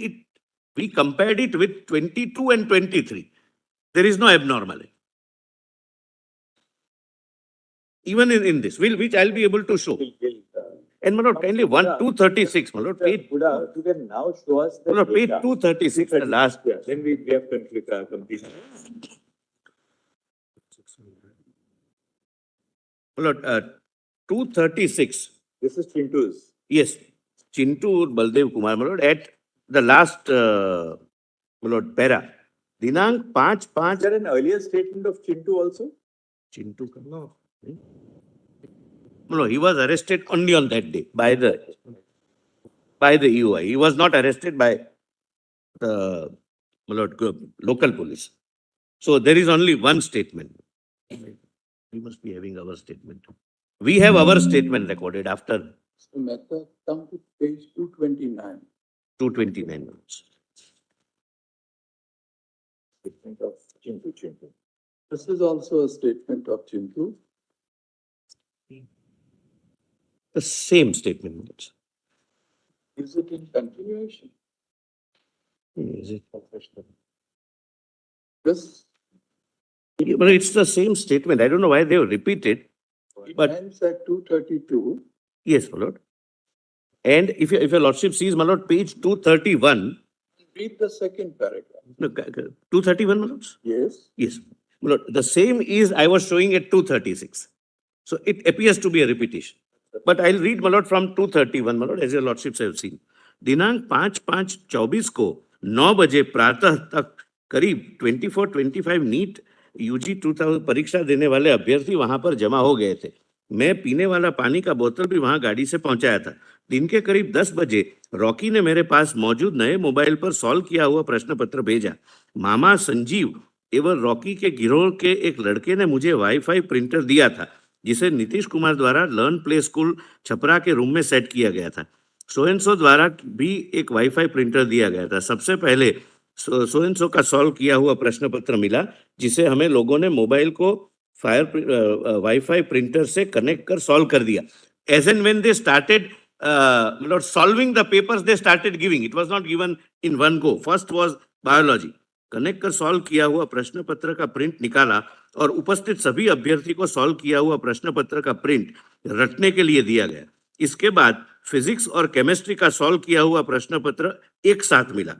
we compared it with 22 and 23. There is no abnormality. Even in this, which I'll be able to show. And my lord, kindly 236, my lord, page. Buddha, you can now show us the Page data. 236, the last. Yeah, then we have completed. My lord, 236. This is Chintu's. Yes, Chintu Baldev Kumar, my lord, at the last, my lord, para. Dinank 5/5. Is there an earlier statement of Chintu also? Chintu, no. No, he was arrested only on that day by the EOI. He was not arrested by the, my lord, local police. So there is only one statement. We must be having our statement. We have our statement recorded after So Mehta, come to page 229. 229 minutes. Statement of Chintu. This is also a statement of Chintu. The same statement minutes. Is it in continuation? Is it professional? This, But it's the same statement. I don't know why they have repeated. it But- ends at 232. Yes, my lord. And if your lordship sees, my lord, page 231. Read the second paragraph. No, 231, my lords? Yes. Yes. My lord, the same is I was showing at 236. So it appears to be a repetition. But I'll read, my lord, from 231, my lord, as your lordships have seen. दिनांक 5/5/24 को 9 बजे प्रातः तक करीब 24-25 NEET UG 2000 परीक्षा देने वाले अभ्यर्थी वहां पर जमा हो गए थे। मैं पीने वाला पानी का बोतल भी वहां गाड़ी से पहुंचाया था। दिन के करीब 10 बजे रॉकी ने मेरे पास मौजूद नए मोबाइल पर सॉल्व किया हुआ प्रश्न पत्र भेजा। मामा संजीव एवं रॉकी के गिरोह के एक लड़के ने मुझे वाईफाई प्रिंटर दिया था, जिसे नीतीश कुमार द्वारा लर्न प्ले स्कूल छपरा के रूम में सेट किया गया था। सो द्वारा भी एक वाईफाई प्रिंटर दिया गया था। सबसे पहले सो का सॉल्व किया हुआ प्रश्न पत्र मिला, जिसे हमें लोगों ने मोबाइल को वाईफाई प्रिंटर से कनेक्ट कर सॉल्व कर दिया। As and when they started solving the papers, they started giving. It was not given in one go. First was biology. Connect कर सॉल्व किया हुआ प्रश्न पत्र का प्रिंट निकाला और उपस्थित सभी अभ्यर्थी को सॉल्व किया हुआ प्रश्न पत्र का प्रिंट रटने के लिए दिया गया। इसके बाद फिजिक्स और केमिस्ट्री का सॉल्व किया हुआ प्रश्न पत्र एक साथ मिला।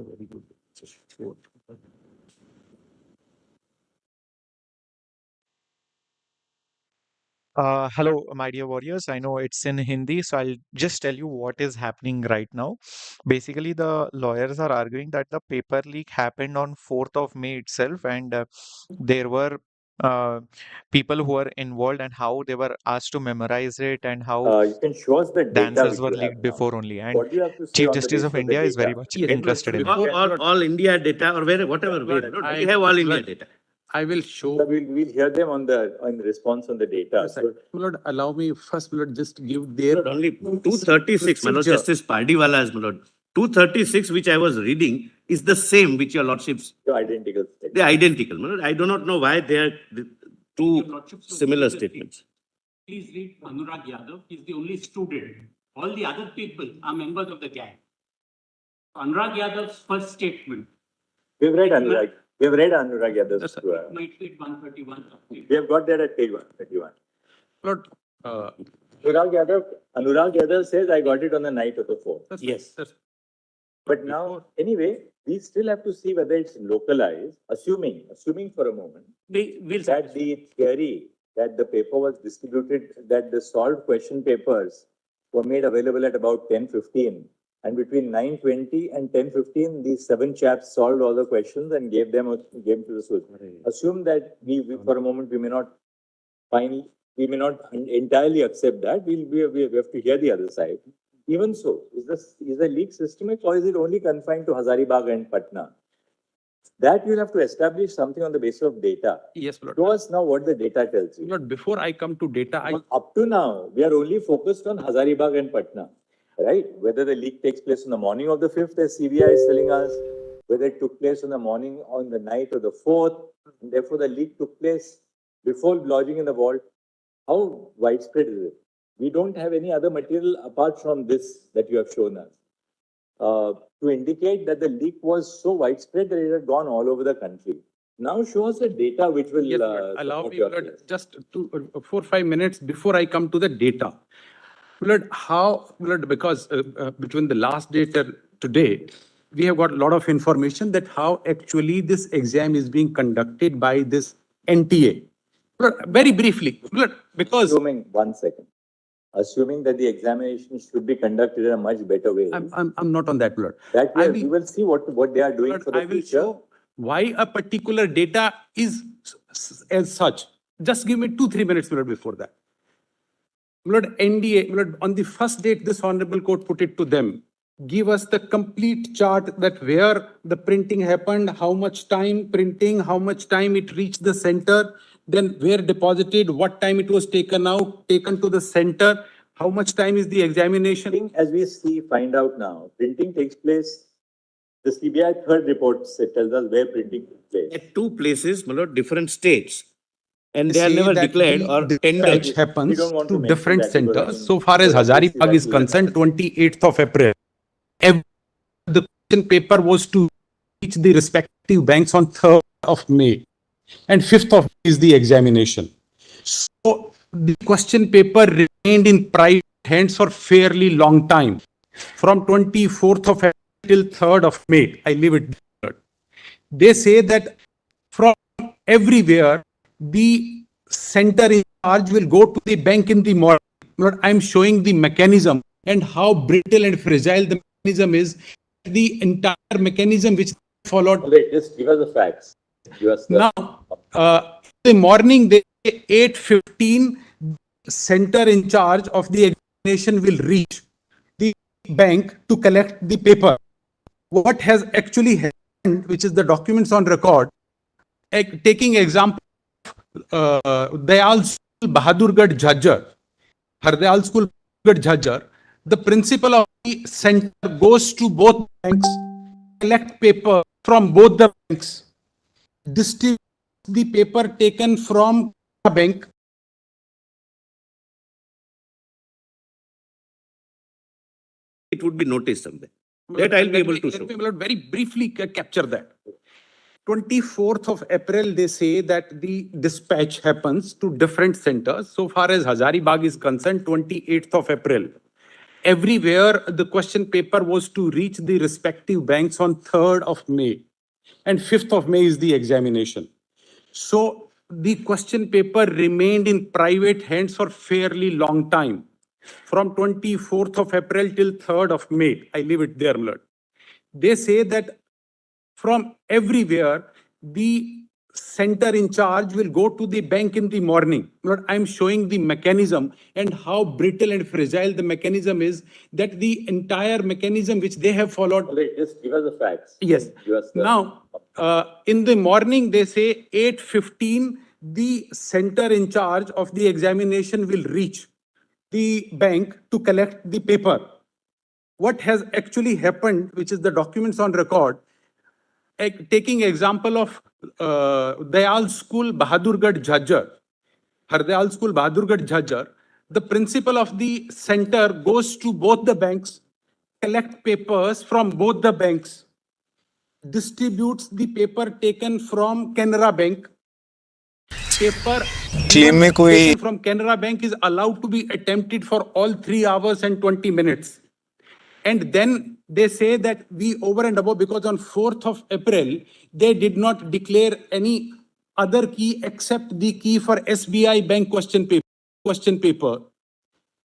Very good. Hello, my dear warriors. I know it's in Hindi, so I'll just tell you what is happening right now. Basically, the lawyers are arguing that the paper leak happened on 4th of May itself, and there were people who were involved and how they were asked to memorize it and how You can show us the the data answers which were you have leaked now. before only. And What do you have to say Chief on the Justice basis of of the India is very data? much Yes, interested in before- that. all India data or whatever way. We have all India data. I will show. So we'll hear them on the response on the data. Yes, sir. My lord, allow me first, my lord, just give their. Lord, only 236, my lord, procedure. Justice Pardiwala's, my lord. 236, which I was reading, is the same which your lordships. So identical. They're identical, my lord. I do not know why they are two similar statements. Please read Anurag Yadav. He's the only student. All the other people are members of the gang. Anurag Yadav's first statement. We've read Anurag. We've read Anurag Yadav's. Yes, sir. Might read 131. We have got that at page 131. Lord, Anurag Yadav says, I got it on the night of the 4th. Yes. sir. But now, anyway, we still have to see whether it's localized, assuming for a moment, We'll that the theory that the paper was distributed, that the solved question papers were made available at about 10:15, and between 9:20 and 10:15, these 7 chaps solved all the questions and gave to the school. Assume that we for a moment, we may not entirely accept that. We have to hear the other side. Even so, is the leak systemic or is it only confined to Hazaribagh and Patna? That you'll have to establish something on the basis of data. Yes, Lord. Show us now what the data tells you. Lord, before I come to data, Up to now, we are only focused on Hazaribagh and Patna, right? Whether the leak takes place on the morning of the 5th, as CBI is telling us, whether it took place on the night of the 4th, and therefore the leak took place before lodging in the vault. How widespread is it? We don't have any other material apart from this that you have shown us to indicate that the leak was so widespread that it had gone all over the country. Now show us the data which will yes, Lord, allow support me, your Lord, case. just 4-5 minutes before I come to the data. Lord, because between the last date and today, we have got a lot of information that how actually this exam is being conducted by this NTA. Lord, very briefly, Lord, because Assuming that the examination should be conducted in a much better way. I'm not on that, Lord. That we will see what they are doing Lord, for the I will future. show why a particular data is as such. Just give me 2-3 minutes, Lord, before that. Lord, NDA, Lord, on the first date, this Honorable Court put it to them. Give us the complete chart that where the printing happened, how much time printing, how much time it reached the center, then where deposited, what time it was taken out, taken to the center, how much time is the examination. As we find out now, printing takes place. The CBI third report tells us where printing takes place. At 2 places, my lord, different states. and they are say never that declared the or dispatch tendered. happens We don't want to to mention different that because, I centers. mean, So far as because obviously Hazaribagh that is will concerned, happen. 28th of April, the question paper was to reach the respective banks on 3rd of May, and 5th of May is the examination. So the question paper remained in private hands for fairly long time, from 24th of April till 3rd of May. I leave it there. They say that from everywhere, the center in charge will go to the bank in the morning. I'm showing the mechanism and how brittle and fragile the mechanism is. The entire mechanism which followed. Wait, just give us the facts. Give us the. Now, in the morning, they 8:15, center in charge of the examination will reach the bank to collect the paper. What has actually happened, which is the documents on record, taking example, Dayal School, Bahadurgarh, Jhajjar, Hardayal School, Bahadurgarh, Jhajjar, the principal of the center goes to both banks, collect paper from both the banks, distribute the paper taken from a bank. It would be noticed somewhere. That I'll be able to show. Let me very briefly capture that. 24th of April, they say that the dispatch happens to different centers. So far as Hazaribagh is concerned, 28th of April. Everywhere, the question paper was to reach the respective banks on 3rd of May. And 5th of May is the examination. So the question paper remained in private hands for fairly long time, from 24th of April till 3rd of May. I leave it there, Lord. They say that from everywhere, the center in charge will go to the bank in the morning. Lord, I'm showing the mechanism and how brittle and fragile the mechanism is, that the entire mechanism which they have followed. Wait, just give us the facts. Yes. Give us the. Now, in the morning, they say 8:15, the center in charge of the examination will reach the bank to collect the paper. What has actually happened, which is the documents on record, taking example of Dayal School, Bahadurgarh, Jhajjar, Hardayal School, Bahadurgarh, Jhajjar, the principal of the center goes to both the banks, collect papers from both the banks, distributes the paper taken from Canara Bank. Paper taken from Canara Bank is allowed to be attempted for all 3 hours and 20 minutes. And then they say that we over and above, because on 4th of April, they did not declare any other key except the key for SBI bank question paper.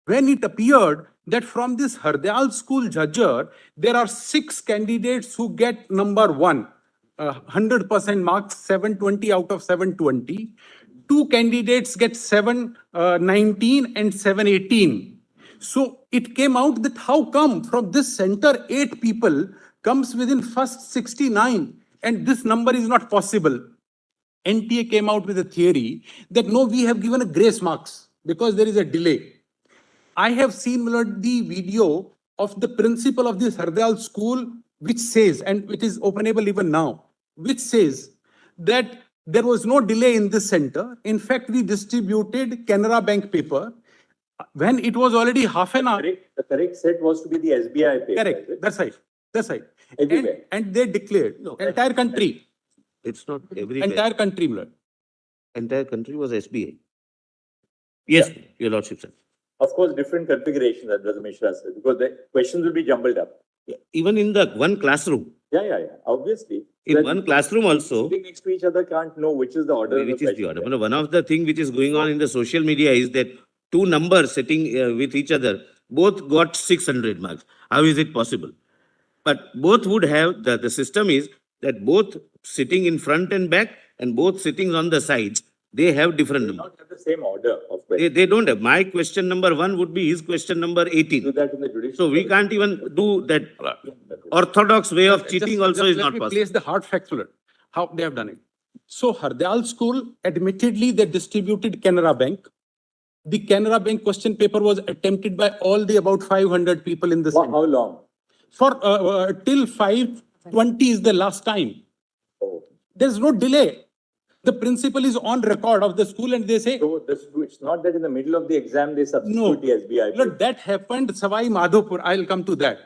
When it appeared that from this Hardayal School, Jhajjar, there are 6 candidates who get number 1, 100% marks, 720 out of 720. 2 candidates get 719 and 718. So it came out that how come from this center 8 people comes within first 69 and this number is not possible. NTA came out with a theory that no, we have given a grace marks because there is a delay. I have seen the video of the principal of this Hardayal school, which says, and it is openable even now, which says that there was no delay in this center. In fact, we distributed Canara Bank paper when it was already half an hour. The correct set was to be the SBI paper. Correct. That's right. That's right. Everywhere. And they declared entire country. It's not everywhere. Entire country, Lord. Entire country was SBA. Yes, Yeah. Your Lordship, sir. Of course, different configurations, as Brother Mishra said, because the questions will be jumbled up. Even in the one classroom, Yeah. Obviously. in That one classroom also, sitting next to each other can't know which is the order. which of is the order. question. One of the things which is going on in the social media is that 2 numbers sitting with each other, both got 600 marks. How is it possible? But both would have, the system is that both sitting in front and back and both sitting on the sides, they have different They numbers. not have the same order of questions. They don't have. My question number 1 would be his question number Do 18. that in the judicial. So we can't even do that. Orthodox way of cheating also is not Let me possible. place the hard facts, Lord, how they have done it. So Hardayal school, admittedly, they distributed Canara Bank. The Canara Bank question paper was attempted by all the about 500 people in the For center. how long? For till 5:20 is the last time. Oh. There's no delay. The principal is on record of the school and they say, So it's not that in the middle of the exam they no, substitute the SBI. look, that happened Savai Madhopur. I'll come to that.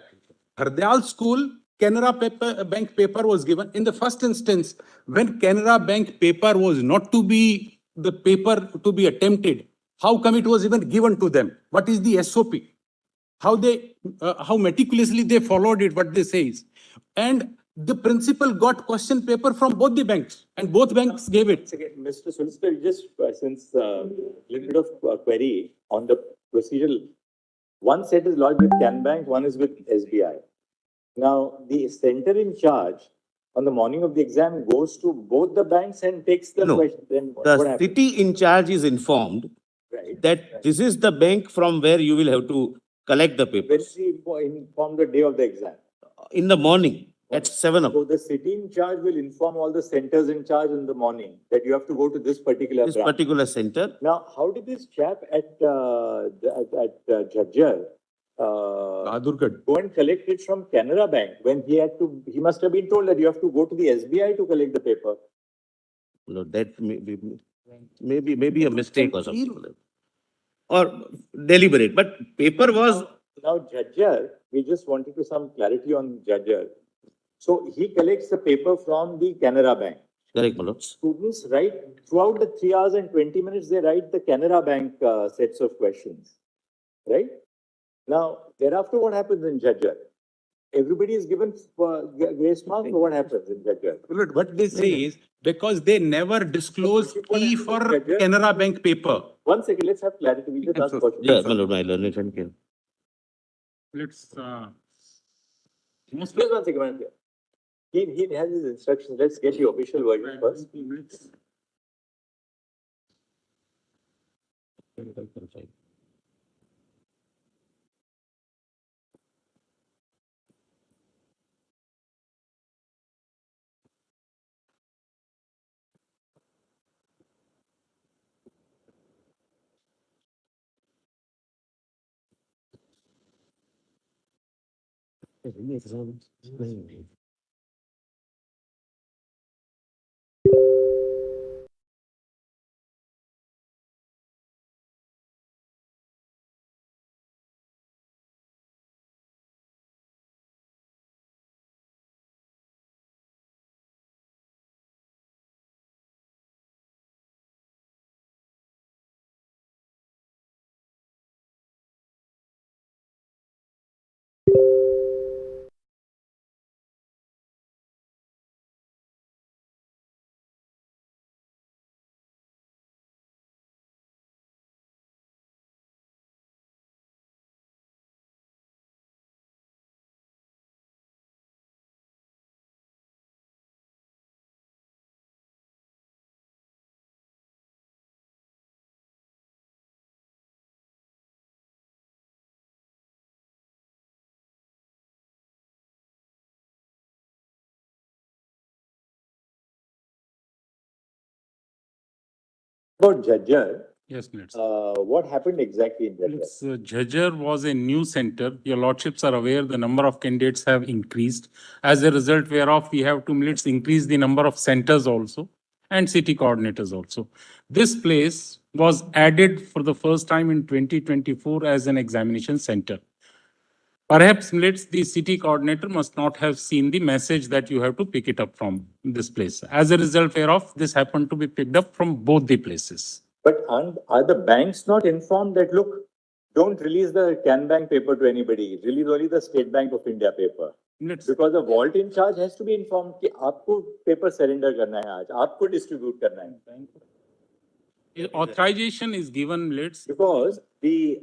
Hardyal school, Canara Bank paper was given. In the first instance, when Canara Bank paper was not to be the paper to be attempted, how come it was even given to them? What is the SOP? How meticulously they followed it, what they say is. And the principal got question paper from both the banks and both banks gave it. Mr. Solicitor, just since a little bit of query on the procedural. One set is lodged with Can Bank, one is with SBI. Now, the center in charge on the morning of the exam goes to both the banks and takes the No. question. Then what The happens? city in charge is informed Right. that this is the bank from where you will have to collect the When papers. is he informed the day of the exam? In the morning at 7 So o'clock. the city in charge will inform all the centers in charge in the morning that you have to go to this particular This branch. particular center. Now, how did this chap at Jhajjar Badurgarh. go and collect it from Canara Bank when he must have been told that you have to go to the SBI to collect the paper. No, that may be a mistake or something. Or deliberate, but paper was, Now, Jhajjar, we just wanted to some clarity on Jhajjar. So he collects the paper from the Canara Bank. correct, my lord. Students write throughout the 3 hours and 20 minutes, they write the Canara Bank sets of questions, right? Now, thereafter, what happens in Jhajjar? Everybody is given grace mark, or what happens in Jhajjar? Look, what they say is because they never disclose E for Canara Bank paper. 1 second, let's have clarity. We just ask questions. Yeah, my lord, my learned friend can. Let's, Just 1 second, 1 second. He has his instructions. Let's get the official version first. About Jhajjar, yes, let's. what happened exactly in Jhajjar? It's, Jhajjar was a new center. Your lordships are aware the number of candidates have increased. As a result whereof we have to let's increase the number of centers also and city coordinators also. This place was added for the first time in 2024 as an examination center. Perhaps the city coordinator must not have seen the message that you have to pick it up from this place. As a result whereof this happened to be picked up from both the places. But are the banks not informed that, look, don't release the Can Bank paper to anybody, release only the State Bank of India paper? Because the vault in charge has to be informed कि आपको paper surrender करना है आज, आपको distribute करना है. Authorization is given, Because the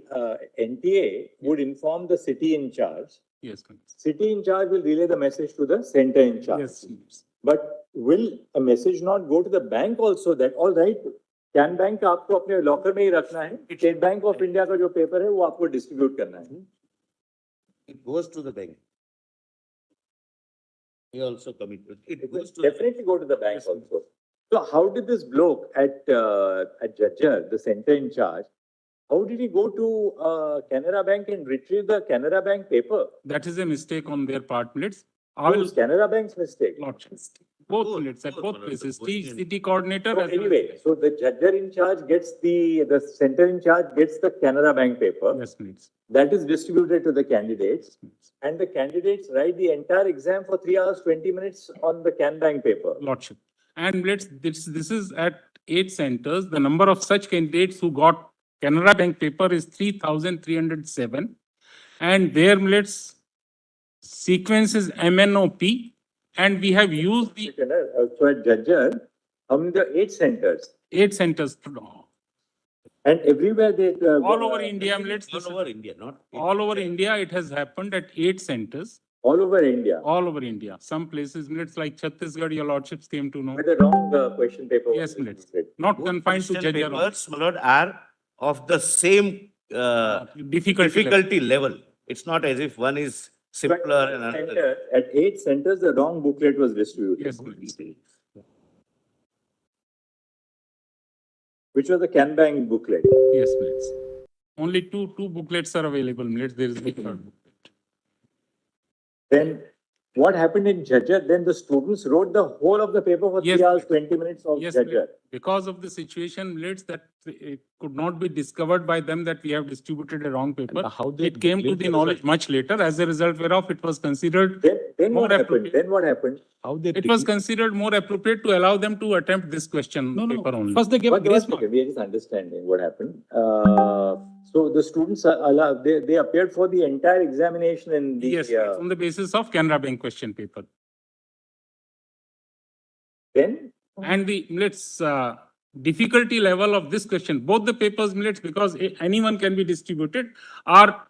NTA would inform the city in charge. Yes. City in charge will relay the message to the center in charge. Yes. But will a message not go to the bank also that, all right, Can Bank का आपको अपने locker में ही रखना है, State Bank of India का जो paper है वो आपको distribute करना है. It goes to the bank. He also committed. It goes to Definitely go to the bank also. So how did this bloke at Jhajjar, the center in charge, how did he go to Canara Bank and retrieve the Canara Bank paper? That is a mistake on their part, Who's Canara Bank's mistake? both Both, minutes, at both, both Manoj, places, both T in- city coordinator. So as well as- anyway, so the judge in charge gets the center in charge gets the Canara Bank paper. Yes, minutes. That is distributed to the candidates. And the candidates write the entire exam for 3 hours, 20 minutes on the Can Bank paper. Lordship. And this is at 8 centers. The number of such candidates who got Canara Bank paper is 3,307. And their minutes sequence is MNOP. And we have used the So at Judger, how many the 8 centers? 8 centers. And everywhere they. All over India, minutes. All over India, not. All over India, it has happened at 8 centers. All over India. All over India. Some places, minutes like Chhattisgarh, your lordships came to know. Where the wrong question paper. Yes, was minutes. distributed. Not Both confined to question judge alone. papers, my lord, are of the same difficulty level. It's not as if one is simpler and another. At 8 centers, the wrong booklet was distributed. Yes, minutes. Which was the Can Bank booklet. Yes, minutes. Only two booklets are available, minutes. There is no third booklet. Then what happened in Judger? Then the students wrote the whole of the paper for Yes, 3 hours, 20 minutes of Yes, Judger. because of the situation, minutes, that it could not be discovered by them that we have distributed a wrong paper. It came to the knowledge much later. As a result whereof, it was considered Then More what happened? appropriate. Then what happened? it was considered more appropriate to allow them to attempt this question paper only. First, they gave But grace one mark. second, we are just understanding what happened. So the students are allowed, they appeared for the entire examination in the. Yes, on the basis of Canara Bank question paper. Then, And the minutes difficulty level of this question, both the papers minutes, because anyone can be distributed, are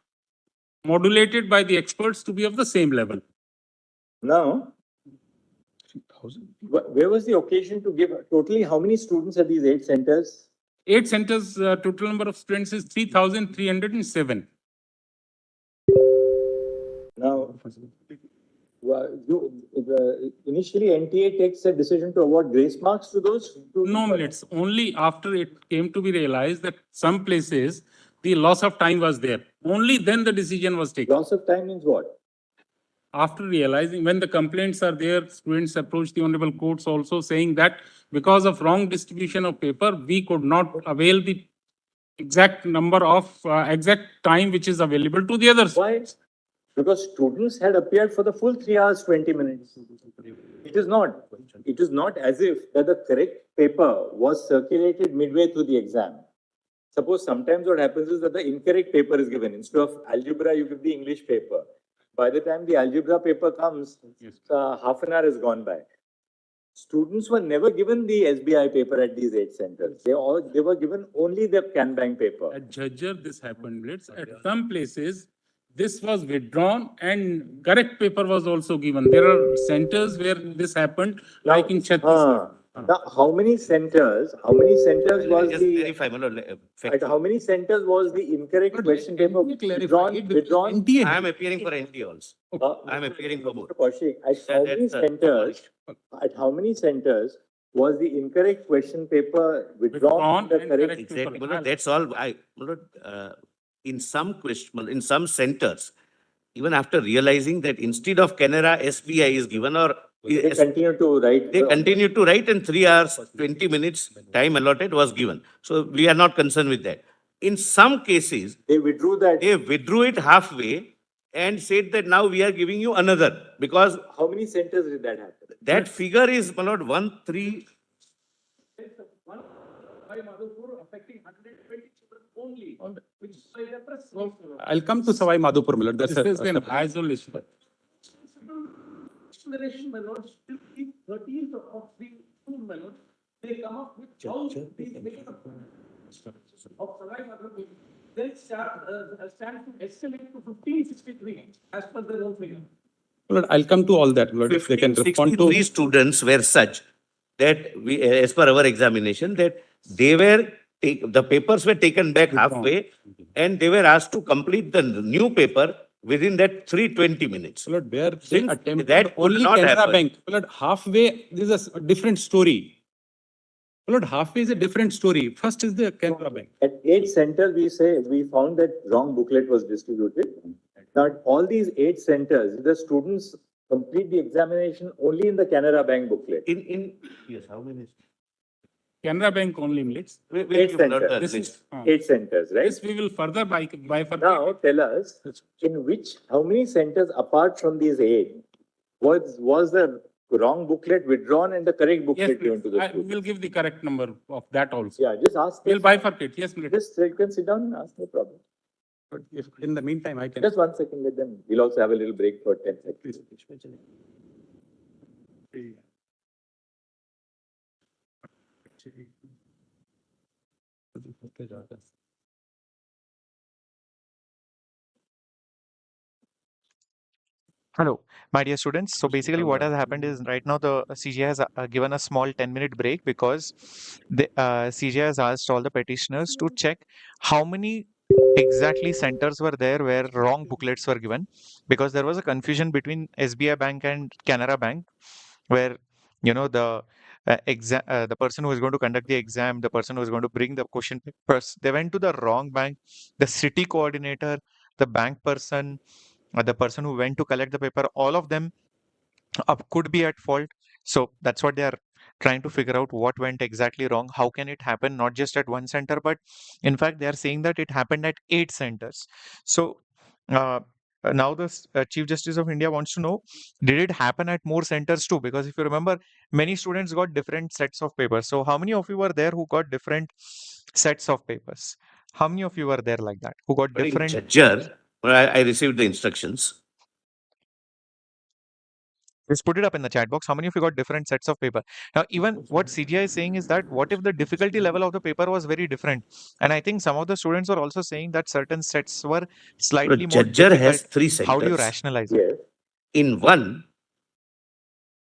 modulated by the experts to be of the same level. now, where was the occasion to give, totally how many students at these 8 centers? 8 centers, total number of students is 3,307. Now, initially NTA takes a decision to award grace marks to those students? No minutes, only after it came to be realized that some places the loss of time was there. Only then the decision was taken. Loss of time means what? After realizing, when the complaints are there, students approach the honorable courts also saying that because of wrong distribution of paper, we could not avail the exact number of exact time which is available to the others. Why? Because students had appeared for the full 3 hours, 20 minutes. It is not as if that the correct paper was circulated midway through the exam. Suppose sometimes what happens is that the incorrect paper is given. Instead of algebra, you give the English paper. By the time the algebra paper comes, half an hour has gone by. Students were never given the SBI paper at these 8 centers. They were given only the Can Bank paper. At Judger, this happened. At some places, this was withdrawn and correct paper was also given. There are centers where this happened, like in Chhattisgarh. Now, how many centers was Just the, verify, my lord, at fact. how many centers was the incorrect question paper withdrawn? I am appearing for NT also. I am appearing for both. Mr. Kaushik, at how many centers was the incorrect question paper withdrawn? Withdrawn The and correct, correct Exactly, paper. my lord, that's all. In some centers, even after realizing that instead of Canara, SBI is given or they continue to write. they continued to write and 3 hours, 20 minutes time allotted was given. So we are not concerned with that. In some cases, They withdrew that. they withdrew it halfway and said that now we are giving you another because How many centers did that happen? that figure is, my lord, 1, 3. I'll come to Savai Madhopur, my lord. This is an isolation. Consideration, my lord, still in 13th of the June, my lord, they come up with how these makeup of Savai Madhopur, they stand to escalate to 1563 as per their own figure. Lord, I'll come to all that, Lord, if they can respond to. 63 students were such that we, as per our examination, that they were, the papers were taken back halfway and they were asked to complete the new paper within that 320 minutes. Lord, where they Since attempted that could only not Canara happen. Bank. Lord, halfway, this is a different story. Lord, halfway is a different story. First is the Canara Bank. At 8 centers, we found that wrong booklet was distributed. Now, at all these 8 centers, the students complete the examination only in the Canara Bank booklet. Yes, how many? Canara Bank only millets. Eight centers. This is, 8 centers, right? this we will further bifurcate. Now tell us, in how many centers apart from these 8 was the wrong booklet withdrawn and the correct Yes, booklet given to the we student? will give the correct number of that also. Yeah, just ask. We'll this. bifurcate, yes, millet. Just you can sit down and ask, no problem. But if in the meantime, I can. Just 1 second, let them. We'll also have a little break for 10 seconds. Hello, my dear students. So basically what has happened is right now the CJ has given a small 10-minute break because the CJ has asked all the petitioners to check how many exactly centers were there where wrong booklets were given, because there was a confusion between SBI Bank and Canara Bank where the person who is going to conduct the exam, the person who is going to bring the question papers, they went to the wrong bank. The city coordinator, the bank person, the person who went to collect the paper, all of them could be at fault. So that's what they are trying to figure out, what went exactly wrong. How can it happen not just at one center, but in fact they are saying that it happened at 8 centers. So now the Chief Justice of India wants to know, did it happen at more centers too? Because if you remember, many students got different sets of papers. So how many of you were there who got different sets of papers? How many of you were there like that, who got different? Judger, I received the instructions. Just put it up in the chat box. How many of you got different sets of paper? Now, even what CGI is saying is that what if the difficulty level of the paper was very different? And I think some of the students are also saying that certain sets were slightly more Judger has difficult. 3 centers. How do you rationalize it? Yes. In one,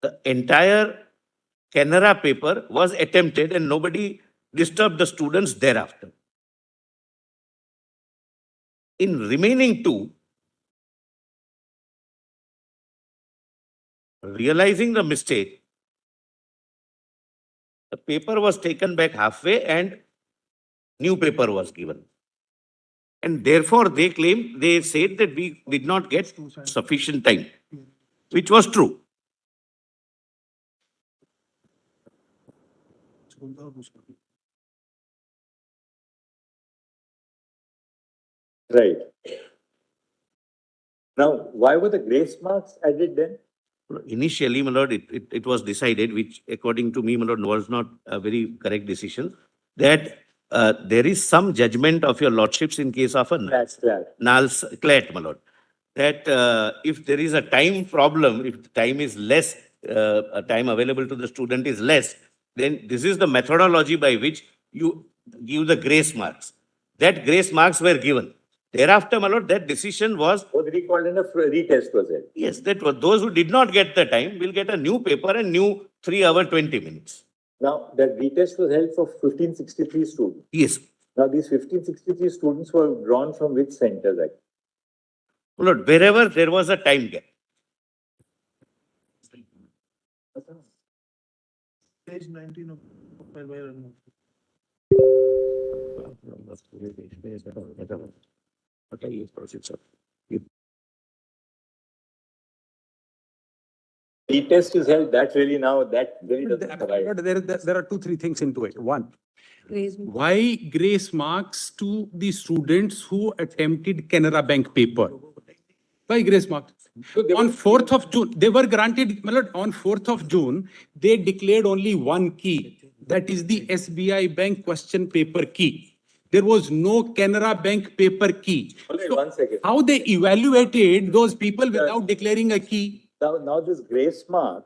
the entire Canara paper was attempted and nobody disturbed the students thereafter. In remaining 2, realizing the mistake, the paper was taken back halfway and new paper was given. And therefore, they said that we did not get sufficient time, which was true. Right. Now, why were the grace marks added then? Initially, my lord, it was decided, which according to me, my lord, was not a very correct decision, that there is some judgment of your lordships in case of a null clat, my lord. That if there is a time problem, if the time is less, time available to the student is less, then this is the methodology by which you give the grace marks. That grace marks were given. Thereafter, my lord, that decision was recalled and a retest was it? Yes, that was those who did not get the time will get a new paper and new 3 hour 20 minutes. Now, that retest was held for 1563 students. Yes. Now, these 1563 students were drawn from which centers? Lord, wherever there was a time gap. Page 19 of Retest is held, that really now, that really doesn't provide. There are 2-3 things into it. One, why grace marks to the students who attempted Canara Bank paper? Why grace marks? On 4th of June, they were granted, my lord, on 4th of June, they declared only one key. That is the SBI Bank question paper key. There was no Canara Bank paper key. So 1 second. How they evaluated those people without declaring a key? Now this grace mark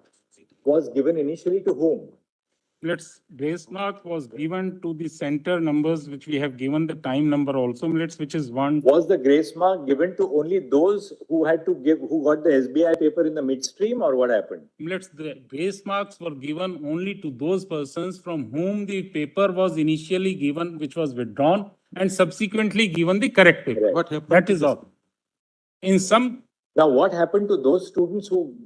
was given initially to whom? Grace mark was given to the center numbers, which we have given the time number also, which is 1. Was the grace mark given to only those who had to give, who got the SBI paper in the midstream, or what happened? The grace marks were given only to those persons from whom the paper was initially given, which was withdrawn, and subsequently given the correct paper. Right. What happened? That is all. In some. Now, what happened to those students who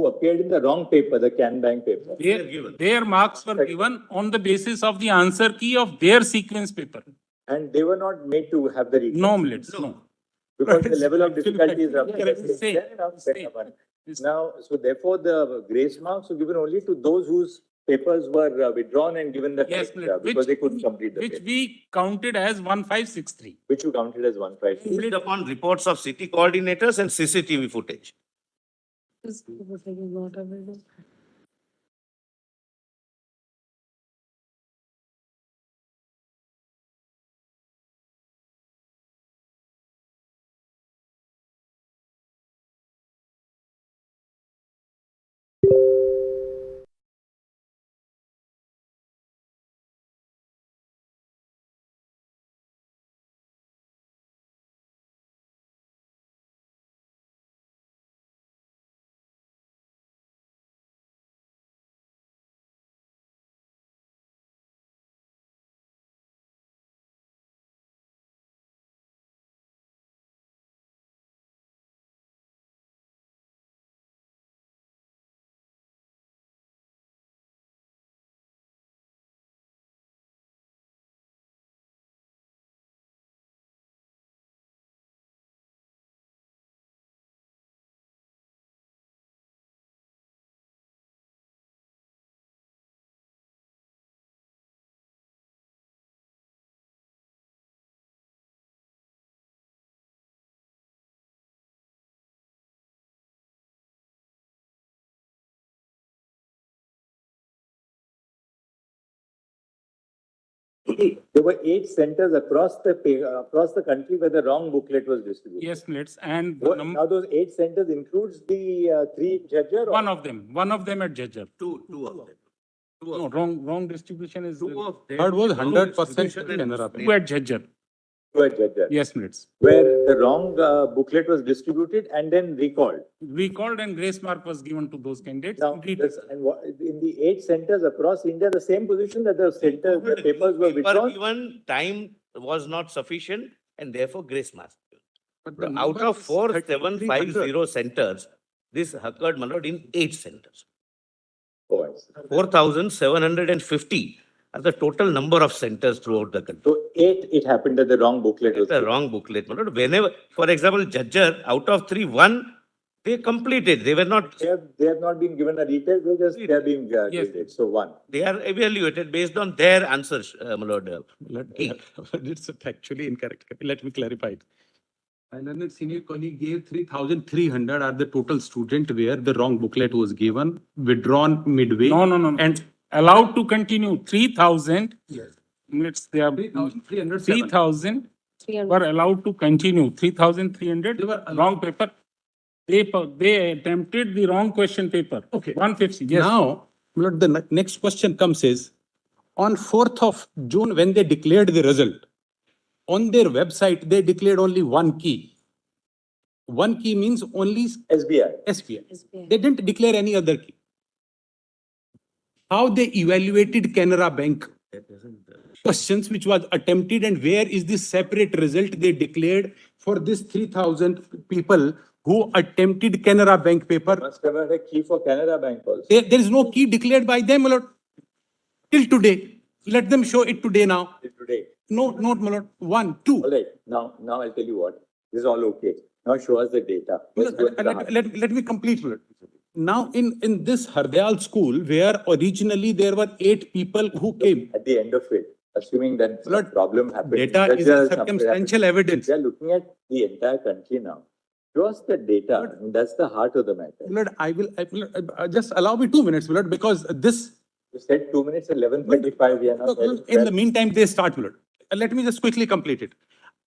appeared in the wrong paper, the Can Bank paper? Their marks were given on the basis of the answer key of their sequence paper. And they were not made to have the retest? No, no. Because the It's level of actually difficulty is up. correct. Fair Same. enough, fair Same. enough. It's- Now, so therefore, the grace marks were given only to those whose papers were withdrawn and given the Yes, correct, because they couldn't complete the which paper, we counted as 1563. which you counted as 1.5. Based upon reports of city coordinators and CCTV footage. There were 8 centers across the country where the wrong booklet was distributed. Yes, minutes, and Now those 8 centers includes the 3 Jhajjar? or- one of them at Jhajjar. Two of them. No, wrong distribution is. Two of them. Third was 100% Distribution and- Canara Bank. Two at Jhajjar. 2 at Jhajjar. Yes, minutes. Where the wrong booklet was distributed and then recalled. Recalled and grace mark was given to those candidates. Now, in the 8 centers across India, the same position that the centers, the papers were Paper withdrawn. given time was not sufficient and therefore grace mark. But the Out number of is 4,750 centers, this occurred, my lord, in 8 centers. Oh, I see. 4,750 are the total number of centers throughout the country. So 8, it happened that the wrong booklet was. It's a wrong booklet, my lord. Whenever, for example, Jhajjar, out of 3, 1, they completed. They were not, They have not been given a retest, they are being Yes. graded. So 1. they are evaluated based on their answers, my lord. It's actually incorrect. Let me clarify it. My learned senior colleague gave 3,300 are the total student where the wrong booklet was given, withdrawn midway. No. And Allowed to continue 3,000. yes, Minutes, they are 3,307. 3,000 were allowed to continue, 3,300 They were wrong paper. They attempted the wrong question paper. Okay. 150, yes. Now, my lord, the next question comes is, on 4th of June, when they declared the result, on their website, they declared only one key. One key means only SBI. SBI. They didn't declare any other key. How they evaluated Canara Bank questions which was attempted, and where is this separate result they declared for this 3,000 people who attempted Canara Bank paper? Must have had a key for Canara Bank also. There is no key declared by them, my lord, till today. Let them show it today now. Today. No, my lord. 1, 2. All right, now I'll tell you what. This is all okay. Now show us the data. Let's go into the heart. Let me complete. my lord. Now, in this Hardyal school, where originally there were 8 people who came, At the end of it, assuming that some Lord, problem happened. data is a circumstantial evidence. They are looking at the entire country now. Show us the data. I mean, that's the heart of the matter. Lord, I will just allow me 2 minutes, Lord, because this, You said 2 minutes, 11:25. We are not. in the meantime, they start, Lord. Let me just quickly complete it.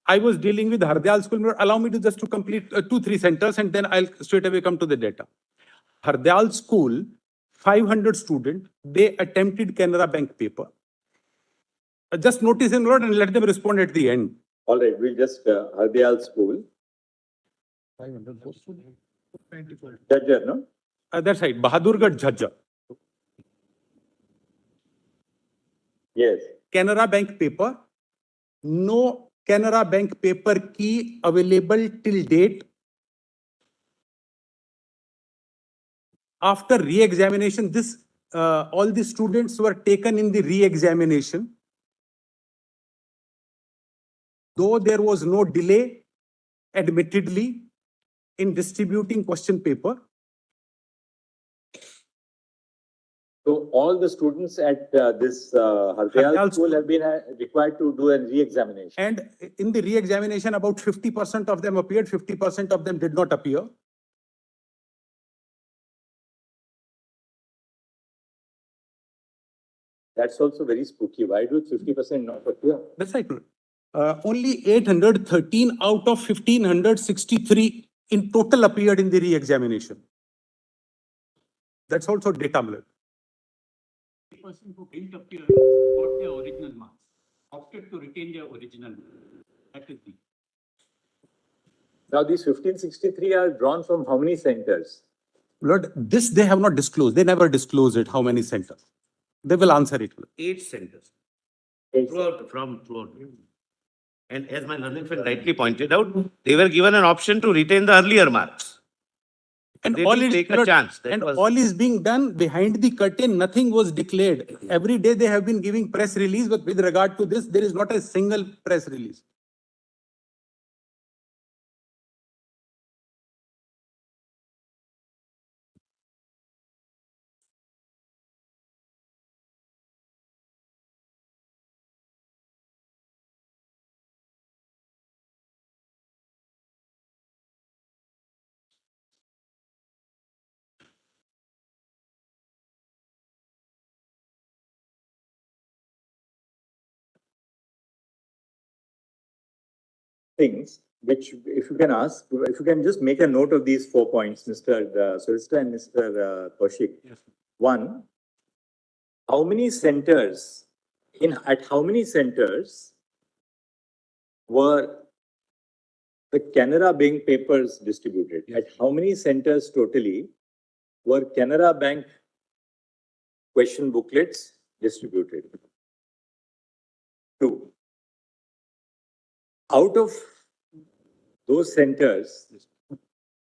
I was dealing with Hardyal school, Lord. Allow me to just to complete 2-3 sentences, and then I'll straight away come to the data. Hardyal school, 500 students, they attempted Canara Bank paper. Just notice him, Lord, and let them respond at the end. All right, we'll just, Hardyal School. 500. Judger, no? That's right, Bahadurgarh Jhajjar. Yes. Canara Bank paper, no Canara Bank paper key available till date. After re-examination, all the students were taken in the re-examination. Though there was no delay, admittedly, in distributing question paper, So all the students at this Hardayal Hardayal school school have been required to do a re-examination. and in the re-examination, about 50% of them appeared, 50% of them did not appear. That's also very spooky. Why do 50% not appear? That's right. Only 813 out of 1563 in total appeared in the re-examination. That's also data. Person who didn't appear got their original marks, opted to retain their original marks. That is the. Now these 1563 are drawn from how many centers? Lord, this they have not disclosed. They never disclose it, how many centers. They will answer it. 8 centers. Eight Throughout. And as my learned friend rightly pointed out, they were given an option to retain the earlier marks. And They all didn't is take a Lord, chance. That and was- all is being done behind the curtain. Nothing was declared. Every day they have been giving press release, but with regard to this, there is not a single press release. things, which if you can ask, if you can just make a note of these 4 points, Mr. Solicitor and Mr. 𝐂𝐿𝐤. Yes. One, how many centers, at how many centers were the Canara Bank papers distributed? Yes. At how many centers totally were Canara Bank question booklets distributed? 2, out of those centers,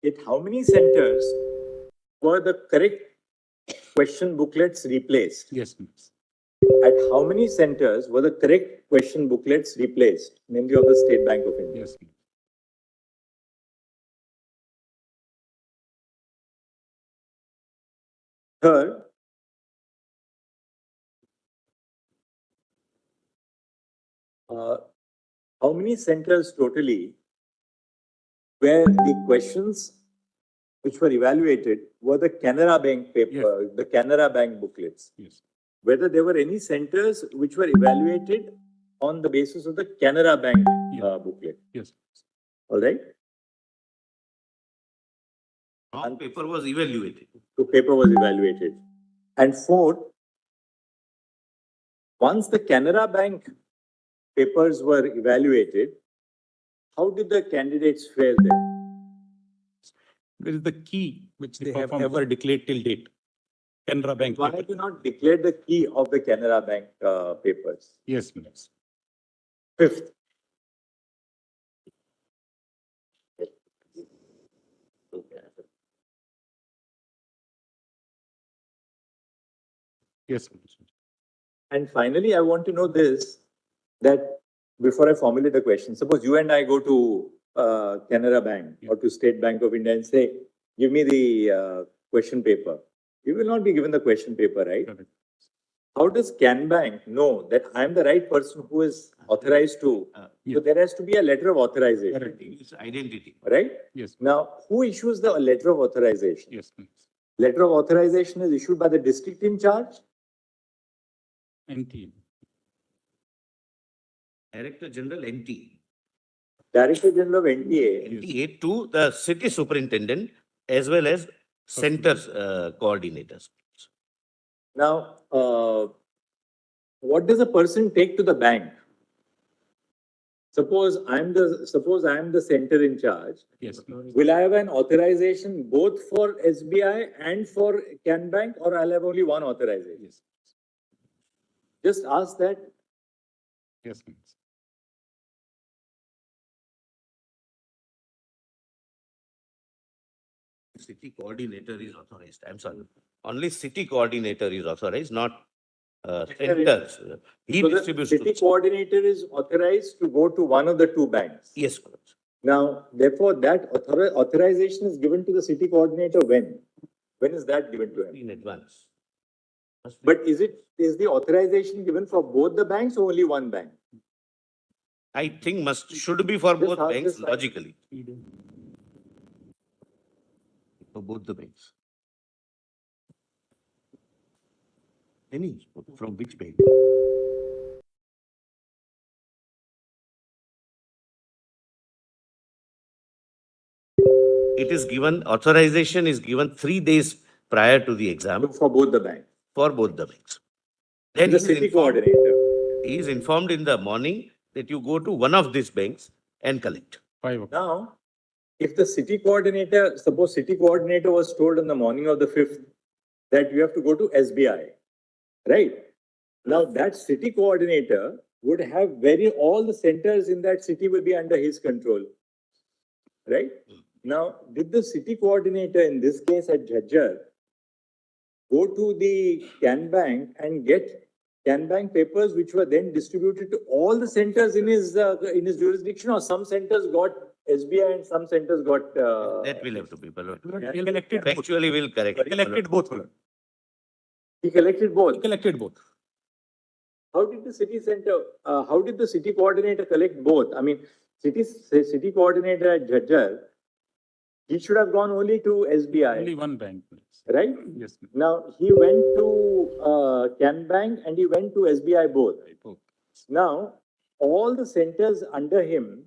at how many centers were the correct question booklets replaced? Yes. At how many centers were the correct question booklets replaced, namely of the State Bank of India? Yes. Third, how many centers totally where the questions which were evaluated were the Canara Bank paper, the Canara Bank booklets? Yes. Whether there were any centers which were evaluated on the basis of the Canara Bank booklet. Yes. All right? Wrong paper was evaluated. The paper was evaluated. And fourth, once the Canara Bank papers were evaluated, how did the candidates fare there? This is the key which they have ever declared till date. Canara Bank. Why paper. have you not declared the key of the Canara Bank papers? Yes, yes. Fifth, Yes. and finally, I want to know this, that before I formulate the question, suppose you and I go to Canara Bank or to State Bank of India and say, give me the question paper. You will not be given the question paper, right? Correct. How does Can Bank know that I'm the right person who is authorized to? So there has to be a letter of authorization, Correct. It's identity. right? Yes. Now, who issues the letter of authorization? Yes. Letter of authorization is issued by the district in charge. NTA. Director General NTA. Director General of NTA. NTA to the city superintendent as well as centers coordinators. Now, what does a person take to the bank? Suppose I'm the center in charge. Yes. Will I have an authorization both for SBI and for Can Bank, or I'll have only one authorization? Yes. Just ask that. Yes. City coordinator is authorized. I'm sorry. Only city coordinator is authorized, not centers. He So the distributes city to. coordinator is authorized to go to one of the two banks. Yes, correct. Now, therefore, that authorization is given to the city coordinator when? When is that given to him? In advance. But is the authorization given for both the banks or only one bank? I think should be for both ask banks this side. logically. For both the banks. Any, from which bank? It is given, authorization is given 3 days prior to the exam For both the banks? for both the banks. Then The city coordinator. he is informed in the morning that you go to one of these banks and collect. 5 o'clock. Now, if the city coordinator, suppose city coordinator was told on the morning of the 5th that you have to go to SBI, right? Now, that city coordinator would have all the centers in that city will be under his control, right? Now, did the city coordinator in this case at Jhajjar go to the Can Bank and get Can Bank papers which were then distributed to all the centers in his jurisdiction, or some centers got SBI and some centers got That will have to be. He collected both. Actually, will correct. He collected both. He collected both. He collected both. How did the city coordinator collect both? I mean, city coordinator at Jhajjar, he should have gone only to SBI. Only one bank. Right? Yes. Now, he went to Can Bank and he went to SBI both. Both. Now, all the centers under him,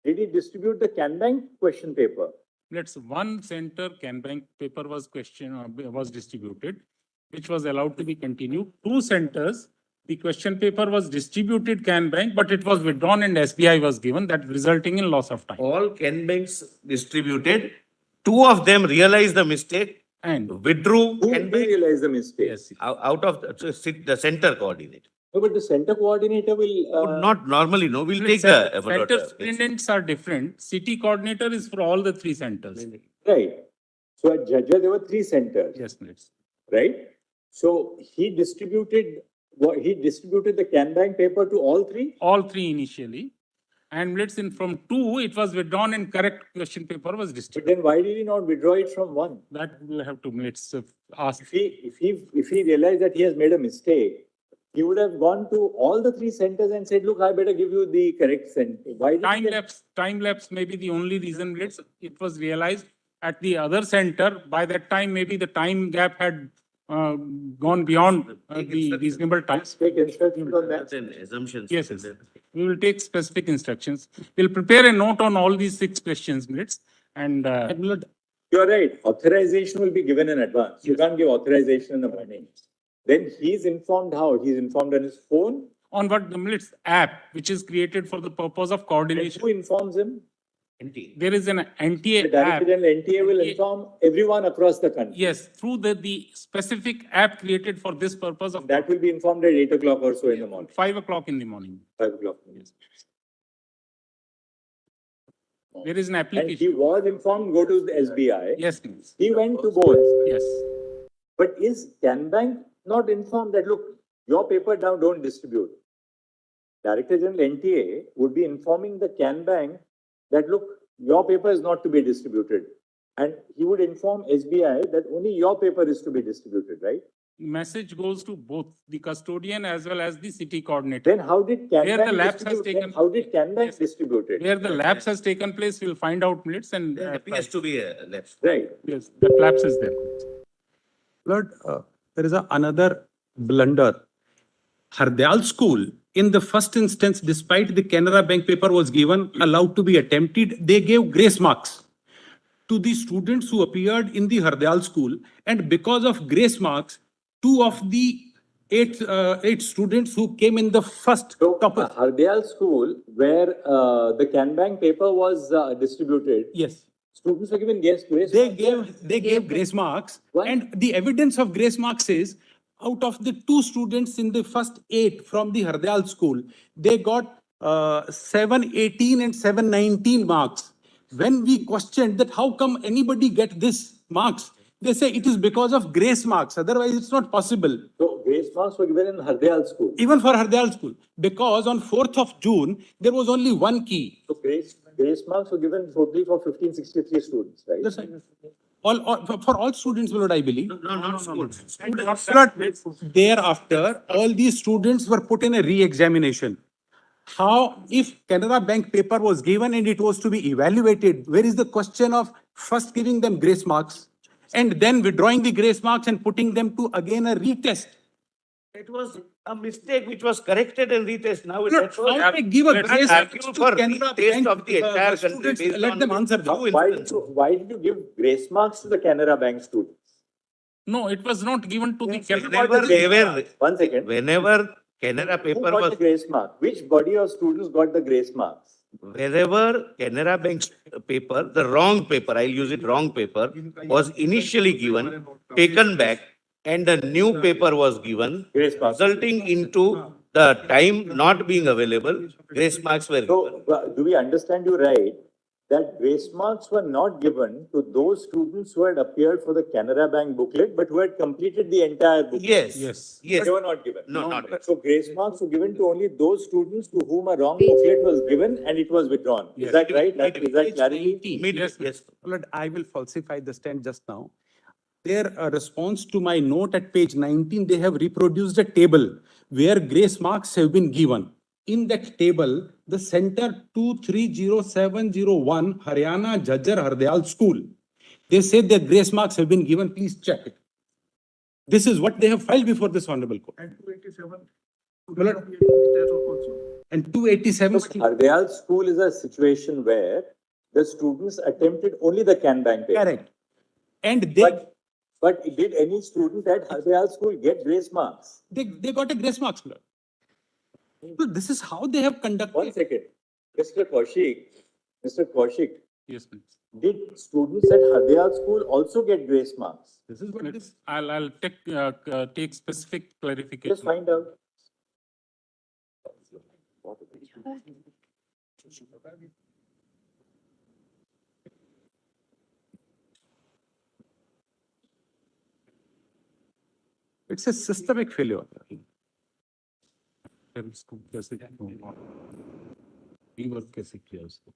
did he distribute the Can Bank question paper? Let's one center Can Bank paper was distributed, which was allowed to be continued. 2 centers, the question paper was distributed Can Bank, but it was withdrawn and SBI was given, that resulting in loss of time. All Can banks distributed, 2 of them realized the mistake And withdrew Who Can did Bank realize the mistake? yes, out of the center coordinator. No, but the center coordinator will. Would not normally know. We'll take center the. superintendents are different. City coordinator is for all the 3 centers. Right. So at Jhajjar, there were 3 centers. Yes, let's. Right? So he distributed the Can Bank paper to all 3? All 3 initially. And let's in from 2, it was withdrawn and correct question paper was But distributed. then why did he not withdraw it from 1? That we'll have to, let's ask. If he realized that he has made a mistake, he would have gone to all the 3 centers and said, look, I better give you the correct center. Why did Time lapse may be the only reason. It was realized at the other center. By that time, maybe the time gap had gone beyond the reasonable time. take instructions on that? Assumptions. Yes, yes. We will take specific instructions. We'll prepare a note on all these 6 questions, and You're right. Authorization will be given in advance. You can't give authorization in the morning. Then he's informed how? He's informed on his phone. on what the app, which is created for the purpose of And coordination. who informs him? NTA. There is an The NTA app. Director General NTA will inform everyone across the country. Yes, through the specific app created for this purpose of That will be informed at 8 o'clock or so in the morning. 5 o'clock in the morning. 5 o'clock. There is an And he application. was informed, go to the SBI. Yes, please. He went to both. Yes. But is Can Bank not informed that, look, your paper now don't distribute? Director General NTA would be informing the Can Bank that, look, your paper is not to be distributed. And he would inform SBI that only your paper is to be distributed, right? Message goes to both the custodian as well as the city coordinator. Then how did Can Where the Bank lapse has distribute? taken- Then how did Can Bank Yes. distribute it? Where the lapse has taken place, we'll find out minutes and There appears to be a lapse. Right. yes, the lapse is there. Lord, there is another blunder. Hardyal school, in the first instance, despite the Canara Bank paper was given, allowed to be attempted, they gave grace marks to the students who appeared in the Hardyal school. And because of grace marks, 2 of the 8 students who came in the first So, topper. Hardyal school, where the Can Bank paper was distributed, Yes. students were given grace. They gave grace marks. Why? And the evidence of grace marks is, out of the 2 students in the first 8 from the Hardyal school, they got 718 and 719 marks. When we questioned that how come anybody get this marks, they say it is because of grace marks. Otherwise, it's not possible. So grace marks were given in Hardyal school. Even for Hardyal school, because on 4th of June, there was only one key. So grace grace marks were given totally for 1563 students, right? That's right. For all students, my lord, I believe. No, not schools. Thereafter, all these students were put in a re-examination. How, if Canara Bank paper was given and it was to be evaluated, where is the question of first giving them grace marks and then withdrawing the grace marks and putting them to again a retest? It was a mistake which was corrected and retest. Now Look, that's what how they give a let's grace argue to for Canara retest Bank of the entire country students? based Let on them answer two that. incidents. Why did you give grace marks to the Canara Bank students? No, it was not given to the. Whenever they were, One second. whenever Canara Who paper got was, the grace mark? Which body of students got the grace marks? wherever Canara Bank's paper, the wrong paper, I'll use it, wrong paper, was initially given, taken back, and the new paper was given, Grace marks. resulting into the time not being available, grace marks were given. So, do we understand you right? That grace marks were not given to those students who had appeared for the Canara Bank booklet, but who had completed the entire booklet. Yes, Yes. yes. They were not given. No, not. So grace marks were given to only those students to whom a wrong booklet was given and it was withdrawn. Is that right? Is that clarity? Yes. Lord, I will falsify the stand just now. Their response to my note at page 19, they have reproduced a table where grace marks have been given. In that table, the center 230701 Haryana Jhajjar Hardyal School, they say their grace marks have been given. Please check it. This is what they have filed before this honorable court. And 287. And 287. Hardyal school is a situation where the students attempted only the Can Bank paper. Correct. And they But did any student at Hardyal school get grace marks? they got a grace marks. Lord. So this is how they have conducted. 1 second. Mr. Kaushik, Yes, please. did students at Hardyal school also get grace marks? This is what it is. I'll take specific clarification. Just find out. It's a systemic failure. उसको कैसे rework कैसे किया उसको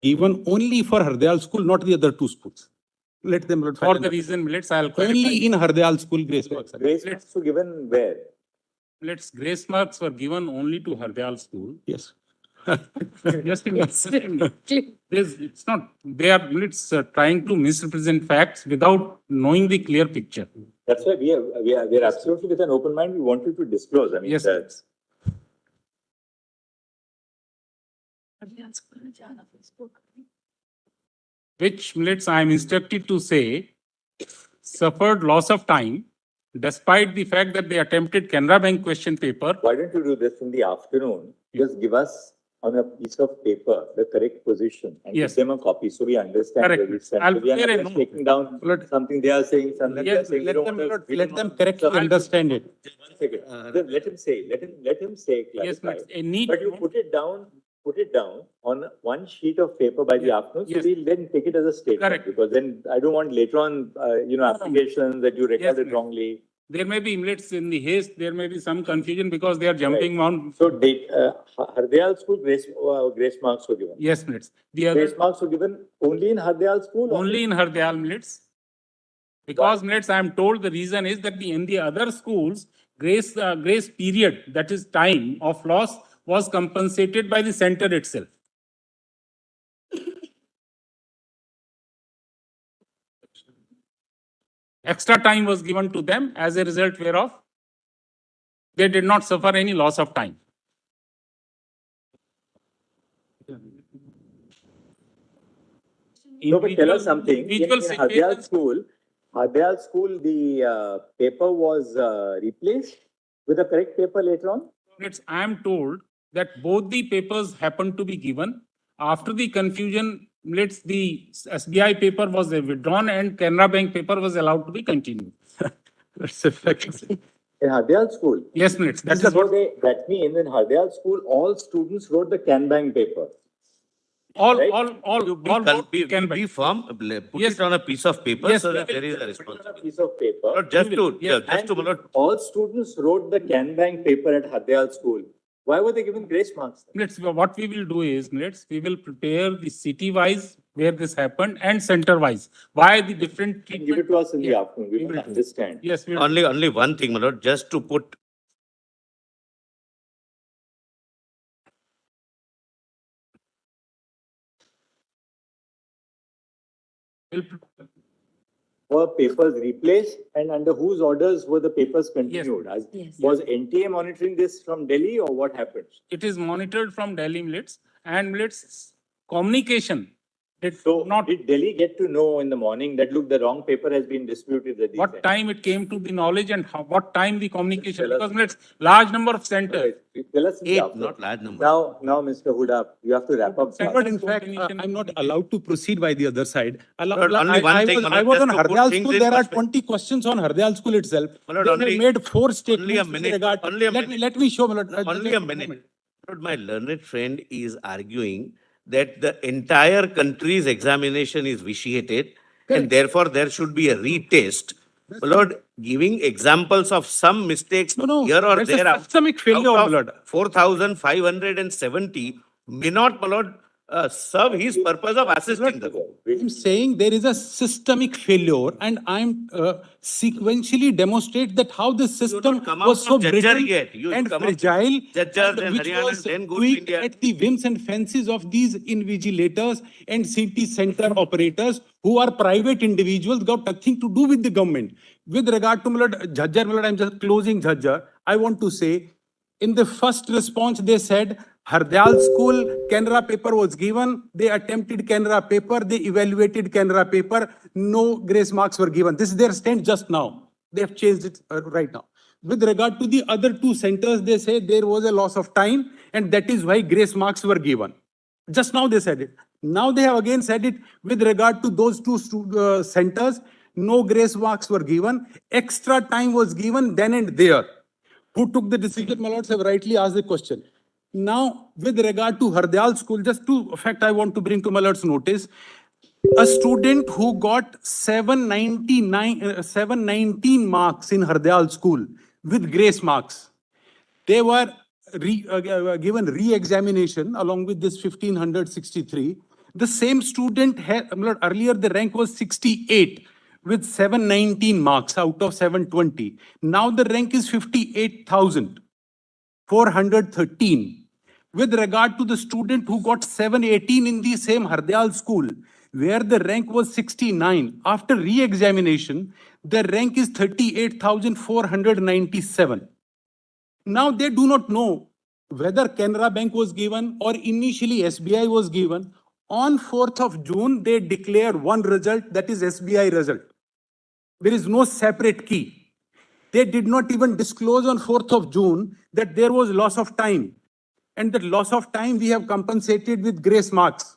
Given only for Hardyal school, not the other two schools. Let them not for the reason I'll clarify. only in Hardyal school grace marks. Grace marks were given where? Grace marks were given only to Hardyal school. Yes. Just in it's not, they are trying to misrepresent facts without knowing the clear picture. That's why we are absolutely with an open mind. We wanted to disclose. I mean, Yes, that's. Which I am instructed to say suffered loss of time despite the fact that they attempted Canara Bank question paper. Why don't you do this in the afternoon? Just give us on a piece of paper the correct position and Yes. give them a copy so we understand Correct. where we stand. I'll So we are prepare a not just note. taking down something they are saying, something they are saying. We don't want to- we Let don't them want- correctly understand it. One second. Let him say, let him say, Yes, clarify. a NEET But you put it down put it down on one sheet of paper by the afternoon, so Yes. we'll then take it as a statement. Correct. Because then I don't want later on, applications that you recorded ma'am. wrongly. There may be millets in the haste, there may be some confusion because they are jumping on. So Hardayal school grace marks were given. Yes, millets. The Grace other, marks were given only in Hardayal school? or- only in Hardayal millets. Because millets, I am told the reason is that in the other schools, grace period, that is time of loss, was compensated by the center itself. Extra time was given to them, as a result whereof they did not suffer any loss of time. No, but tell us something. In Individual Hardayal situations- school, the paper was replaced with a correct paper later on? I am told that both the papers happened to be given. After the confusion, the SBI paper was withdrawn and Canara Bank paper was allowed to be continued. That's a fact. In Hardayal school? Yes, millets. That is So what that means in Hardayal school, all students wrote the Can Bank paper. all Can be firm, put Yes. it on a piece of paper Yes, so that we there will. is a On a responsibility. piece of paper. Not just to, Yes. just to, my lord, All students wrote the Can Bank paper at Hardayal school. Why were they given grace marks? what we will do is, we will prepare the city-wise where this happened and center-wise. Why the different Give treatment? it to us in the Yeah. afternoon. We will will do. understand. Yes, we will. only one thing, my lord, just to put Were papers replaced and under whose orders were the papers continued? Yes. Was NTA monitoring this from Delhi or what happened? It is monitored from Delhi millets and millets communication. Did So not, did Delhi get to know in the morning that, look, the wrong paper has been disputed at these what ends? time it came to the knowledge and what time the communication, Tell us. because millets, large number of centers. Tell us in the 8, afternoon. not large number. Now, Mr. Huda, you have to wrap up. fast. But in fact, I'm not allowed to proceed by the other side. Lord, only one thing, I was just on to put Hardayal things school, in there are perspective. 20 questions on Hardayal school itself. My lord, They have only- made 4 only a statements with minute, regard. only a minute. Let me show, my lord. Only a minute. Lord, my learned friend is arguing that the entire country's examination is vitiated and therefore there should be a retest. My lord, giving examples of some mistakes No, here or that's a there. systemic failure, my lord. 4,570 may not, my lord, serve his purpose of assisting the court. I'm saying there is a systemic failure and I'm sequentially demonstrate that how the system come out was so of Jajjar brittle yet. You and come out fragile, Jajjar, and then which Haryana, was then go to tweaked India. at the whims and fancies of these invigilators and city center operators who are private individuals, got nothing to do with the government. With regard to Jajjar, I'm just closing Jajjar. I want to say, in the first response, they said, Hardayal school, Canara paper was given. They attempted Canara paper. They evaluated Canara paper. No grace marks were given. This is their stand just now. They have changed it right now. With regard to the other 2 centers, they say there was a loss of time and that is why grace marks were given. Just now they said it. Now they have again said it with regard to those 2 centers. No grace marks were given. Extra time was given then and there. Who took the decision? My lords have rightly asked the question. Now, with regard to Hardayal school, just 2 facts I want to bring to my lord's notice. A student who got 719 marks in Hardayal school with grace marks, they were given re-examination along with this 1563. The same student had, earlier the rank was 68 with 719 marks out of 720. Now the rank is 58,413. With regard to the student who got 718 in the same Hardayal school, where the rank was 69, after re-examination, the rank is 38,497. Now they do not know whether Canara Bank was given or initially SBI was given. On 4th of June, they declare one result, that is SBI result. There is no separate key. They did not even disclose on 4th of June that there was loss of time. And that loss of time we have compensated with grace marks.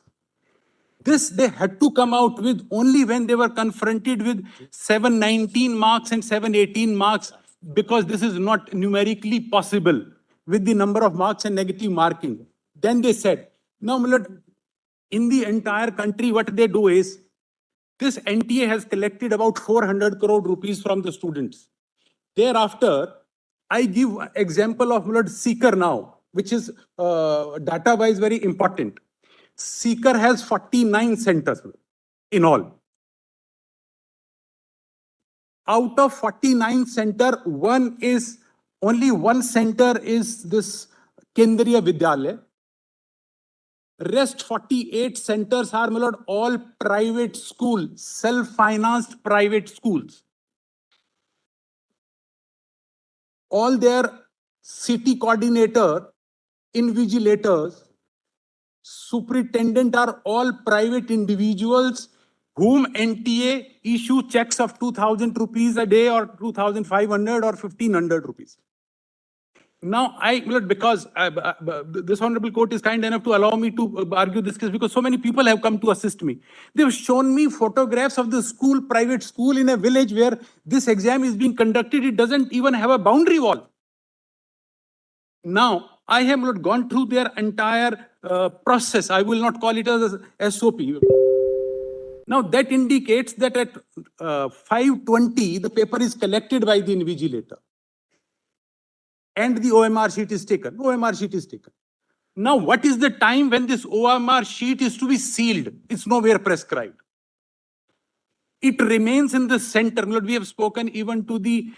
This they had to come out with only when they were confronted with 719 marks and 718 marks, because this is not numerically possible with the number of marks and negative marking. Then they said, Now, my lord, in the entire country, what they do is, this NTA has collected about 400 crore rupees from the students. Thereafter, I give example of, my lord, Seeker now, which is data-wise very important. Seeker has 49 centers in all. Out of 49 center, only one center is this Kendriya Vidyalaya. Rest 48 centers are, my lord, all private schools, self-financed private schools. All their city coordinator, invigilators, superintendent are all private individuals whom NTA issue checks of 2,000 rupees a day or 2,500 or 1,500 rupees. Now, because this honorable court is kind enough to allow me to argue this case, because so many people have come to assist me. They've shown me photographs of the school, private school in a village where this exam is being conducted. It doesn't even have a boundary wall. Now, I have not gone through their entire process. I will not call it as a SOP. Now, that indicates that at 5:20, the paper is collected by the invigilator. And the OMR sheet is taken. OMR sheet is taken. Now, what is the time when this OMR sheet is to be sealed? It's nowhere prescribed. It remains in the center. We have spoken even to the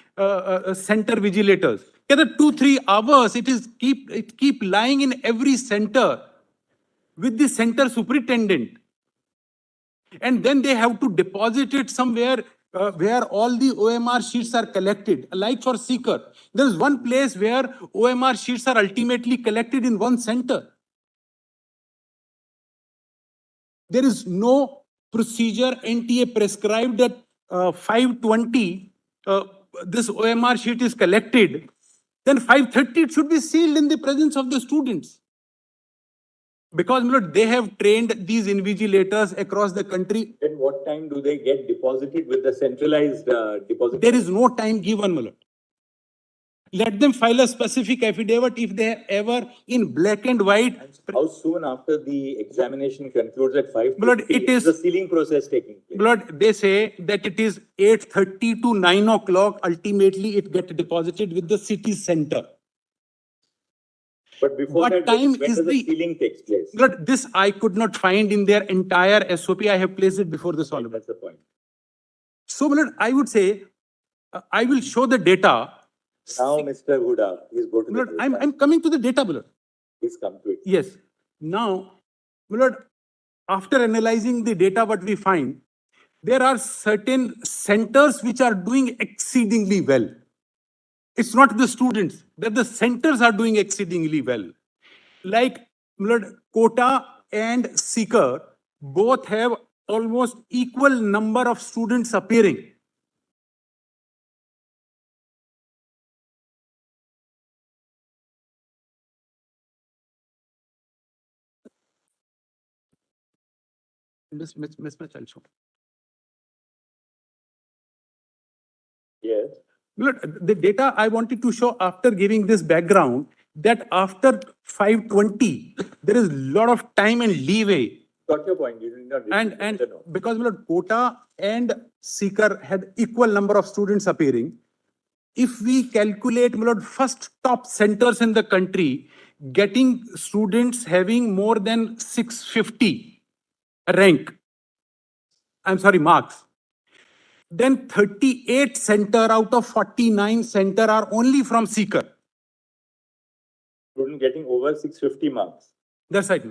center vigilators. Either 2-3 hours, it keep lying in every center with the center superintendent. And then they have to deposit it somewhere where all the OMR sheets are collected. Like for Seeker, there is one place where OMR sheets are ultimately collected in one center. There is no procedure NTA prescribed that 5:20 this OMR sheet is collected. Then 5:30 it should be sealed in the presence of the students. Because they have trained these invigilators across the country. Then what time do they get deposited with the centralized deposit? There is no time given, my lord. Let them file a specific affidavit if they have ever in black and white. How soon after the examination concludes at 5:30? My lord, it is the sealing process taking place? My lord, they say that it is 8:30 to 9 o'clock. Ultimately, it gets deposited with the city center. But before What that, time when is does the sealing takes place? But this I could not find in their entire SOP. I have placed it before this honorable. That's the point. So, my lord, I would say I will show the data. Now, Mr. Huda, please go to My the lord, data. I'm coming to the data, my lord. Please come to it. Yes. Now, my lord, after analyzing the data, what we find, there are certain centers which are doing exceedingly well. It's not the students, that the centers are doing exceedingly well. Like Kota and Seeker both have almost equal number of students appearing. Mismatch also. Yes. The data I wanted to show after giving this background, that after 5:20, there is a lot of time and leeway. Got your point. You did not And because Kota and Seeker had equal number of students appearing, if we calculate first top centers in the country, getting students having more than 650 marks, then 38 center out of 49 center are only from Seeker. Student getting over 650 marks. That's right.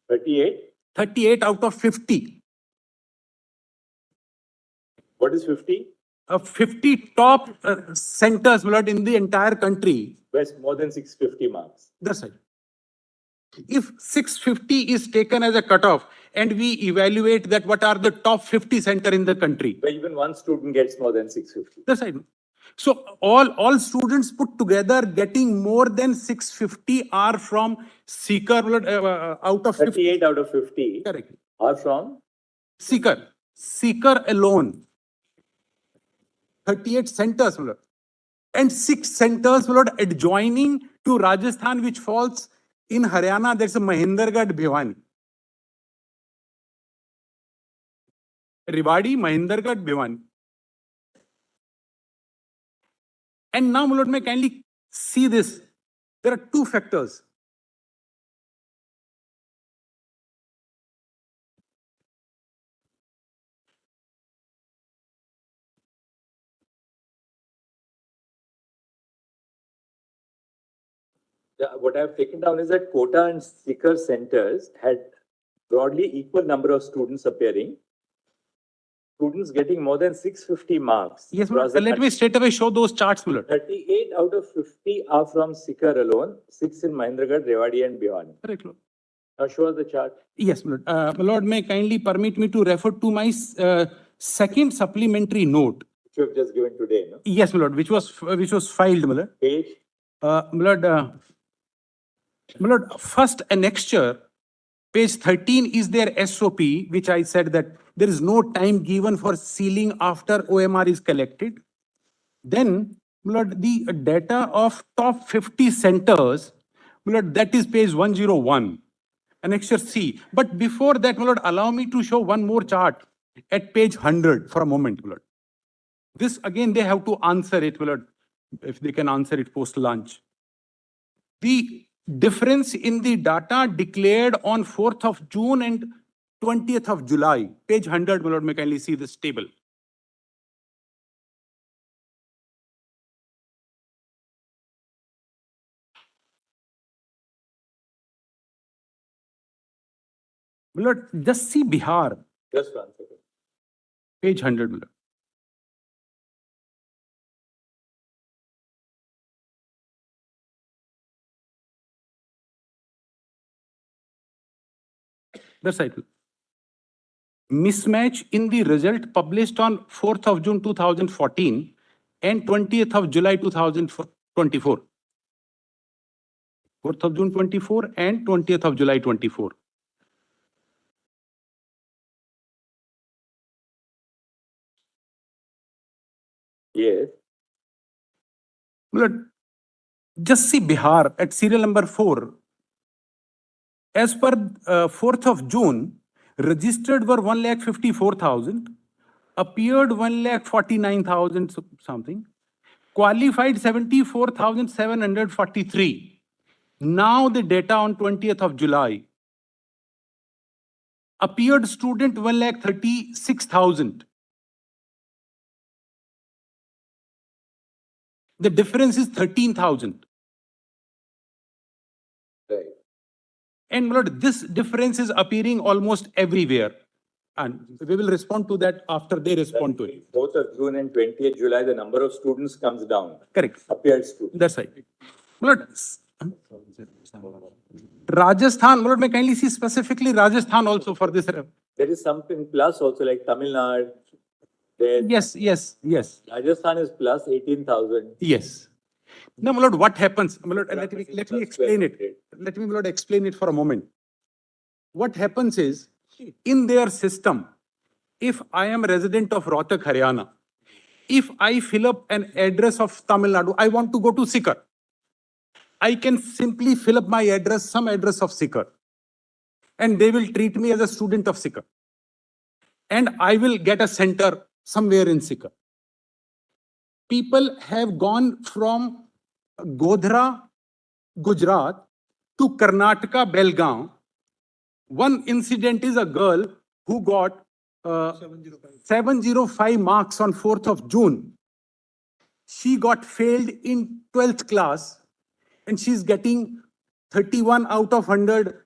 38? 38 out of 50. What is 50? 50 top centers in the entire country. Where's more than 650 marks? That's right. If 650 is taken as a cutoff and we evaluate that what are the top 50 center in the country. Where even one student gets more than 650. That's right. So all students put together getting more than 650 are from Seeker out of 50. 38 out of 50 Correct. are from Seeker. Seeker alone. 38 centers. And 6 centers adjoining to Rajasthan, which falls In Haryana, there's a Mahendragarh, Bhiwani. Rewari, Mahendragarh, Bhiwani. And now, my lord, may kindly see this. There are two factors. What I've taken down is that quota and sticker centers had broadly equal number of students appearing. Students getting more than 650 marks. Yes, my lord. Let me straight away show those charts, my lord. 38 out of 50 are from Sikar alone, 6 in Mahendragarh, Rewari and Bhiwani. Correct, Lord. Now show us the chart. Yes, my lord. My lord, may kindly permit me to refer to my second supplementary note. Which you have just given today, no? Yes, my lord, which was filed, my lord. Page? My lord, first annexure, page 13 is their SOP, which I said that there is no time given for sealing after OMR is collected. Then, my lord, the data of top 50 centers, my lord, that is page 101, annexure C. But before that, my lord, allow me to show one more chart at page 100 for a moment, my lord. This again, they have to answer it, my lord, if they can answer it post lunch. The difference in the data declared on 4th of June and 20th of July, page 100, my lord, may kindly see this table. My lord, just see Bihar, Just one second. page 100, my lord. That's right. Mismatch in the result published on 4th of June 2014 and 20th of July 2024. 4th of June 24 and 20th of July 24. Yes. Lord, just see Bihar at serial number 4. As per 4th of June, registered were 1,54,000, appeared 1,49,000 something, qualified 74,743. Now the data on 20th of July. Appeared student 1,36,000. The difference is 13,000. Right. And my lord, this difference is appearing almost everywhere. And we will respond to that after they respond to it. 4th of June and 20th July, the number of students comes down. Correct. Appeared students. That's right. My lord, Rajasthan, my lord, may kindly see specifically Rajasthan also for this. There is something plus also like Tamil Nadu. There. Yes. Rajasthan is plus 18,000. Yes. Now, my lord, what happens? My lord, let me explain it. Let me, my lord, explain it for a moment. What happens is, in their system, if I am a resident of Rohtak, Haryana, if I fill up an address of Tamil Nadu, I want to go to Sikar. I can simply fill up my address, some address of Sikar, and they will treat me as a student of Sikar. And I will get a center somewhere in Sikar. People have gone from Godhra, Gujarat, to Karnataka, Belgaum. One incident is a girl who got 705 marks on 4th of June. She got failed in 12th class and she's getting 31 out of 100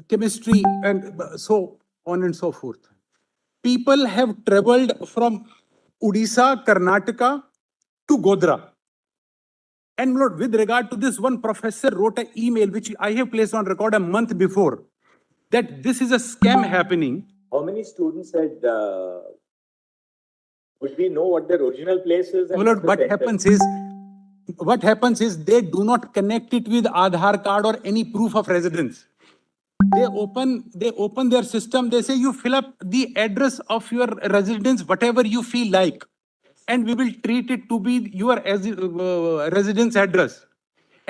chemistry and so on and so forth. People have traveled from Odisha, Karnataka to Godhra. And Lord, with regard to this, one professor wrote an email which I have placed on record a month before, that this is a scam happening. How many students had, would we know what their original place is? Well, Lord, what happens is they do not connect it with Aadhaar card or any proof of residence. They open their system. They say you fill up the address of your residence, whatever you feel like, and we will treat it to be your residence address.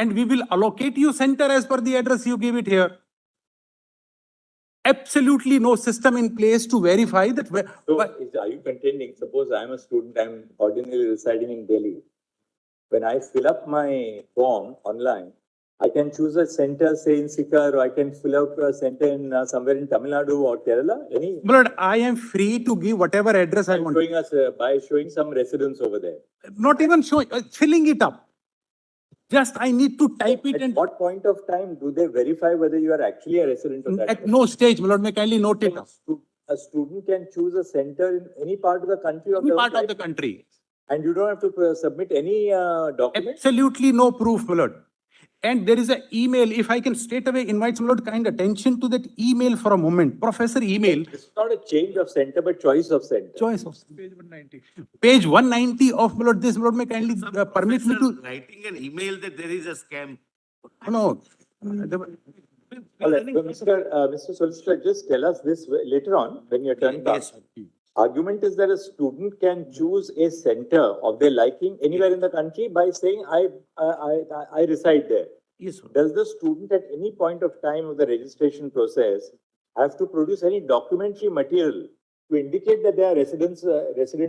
and we will allocate you center as per the address you give it here. Absolutely no system in place to verify that. So, are you contending, suppose I'm a student, I'm ordinarily residing in Delhi. When I fill up my form online, I can choose a center, say in Sikar, or I can fill up a center in somewhere in Tamil Nadu or Kerala. Any? But I am free to give whatever address I want. Showing us by showing some residence over there. Not even showing, filling it up. Just I need to type it. At And what point of time do they verify whether you are actually a resident of that? At no stage, my lord, may kindly note it. A student can choose a center in any part of the country. Any part of the country. And you don't have to submit any document? Absolutely no proof, my lord. And there is an email, if I can straight away invite my lord kind attention to that email for a moment. Professor email. It's not a change of center, but choice of center. Choice of page 190. Page 190 of my lord, this my lord may kindly permit me to. Writing an email that there is a scam. No. Mr. Solicitor, just tell us this later on when your turn comes. Argument is that a student can choose a center of their liking anywhere in the country by saying, I reside there. Yes, sir. Does the student at any point of time of the registration process have to produce any documentary material to indicate that they are residents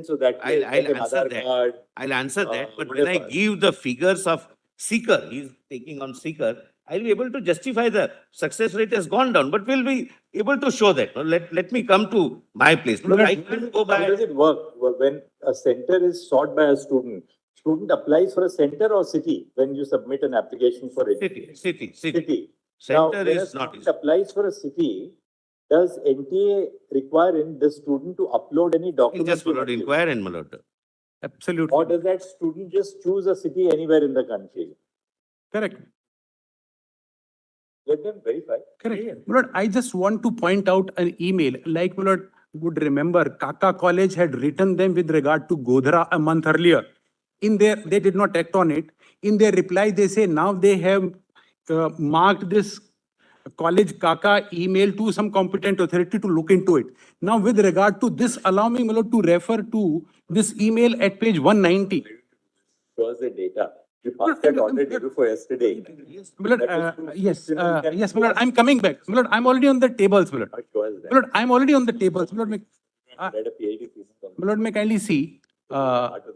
of that place? I'll answer that. I'll answer that. But when I give the figures of seeker, he's taking on seeker, I'll be able to justify the success rate has gone down, but we'll be able to show that. Let me come to my place. Look, I can't go by. How does it work when a center is sought by a student? Student applies for a center or city when you submit an application for it? City. Now, Center when a is not. student applies for a city, does NTA require in the student to upload any document? Just inquire and malord. Absolutely. Or does that student just choose a city anywhere in the country? Correct. Let them verify. Correct. Lord, I just want to point out an email, like Lord would remember, Kaka College had written them with regard to Godhra a month earlier. In their, they did not act on it. In their reply, they say now they have marked this college Kaka email to some competent authority to look into it. Now, with regard to this, allow me, my lord, to refer to this email at page 190. Show us the data. You passed that order day before yesterday. My lord, yes, my lord, I'm coming back. My lord, I'm already on the tables, my lord. Show us that. My lord, I'm already on the tables. My lord, Read a PhD thesis on my lord, may kindly see.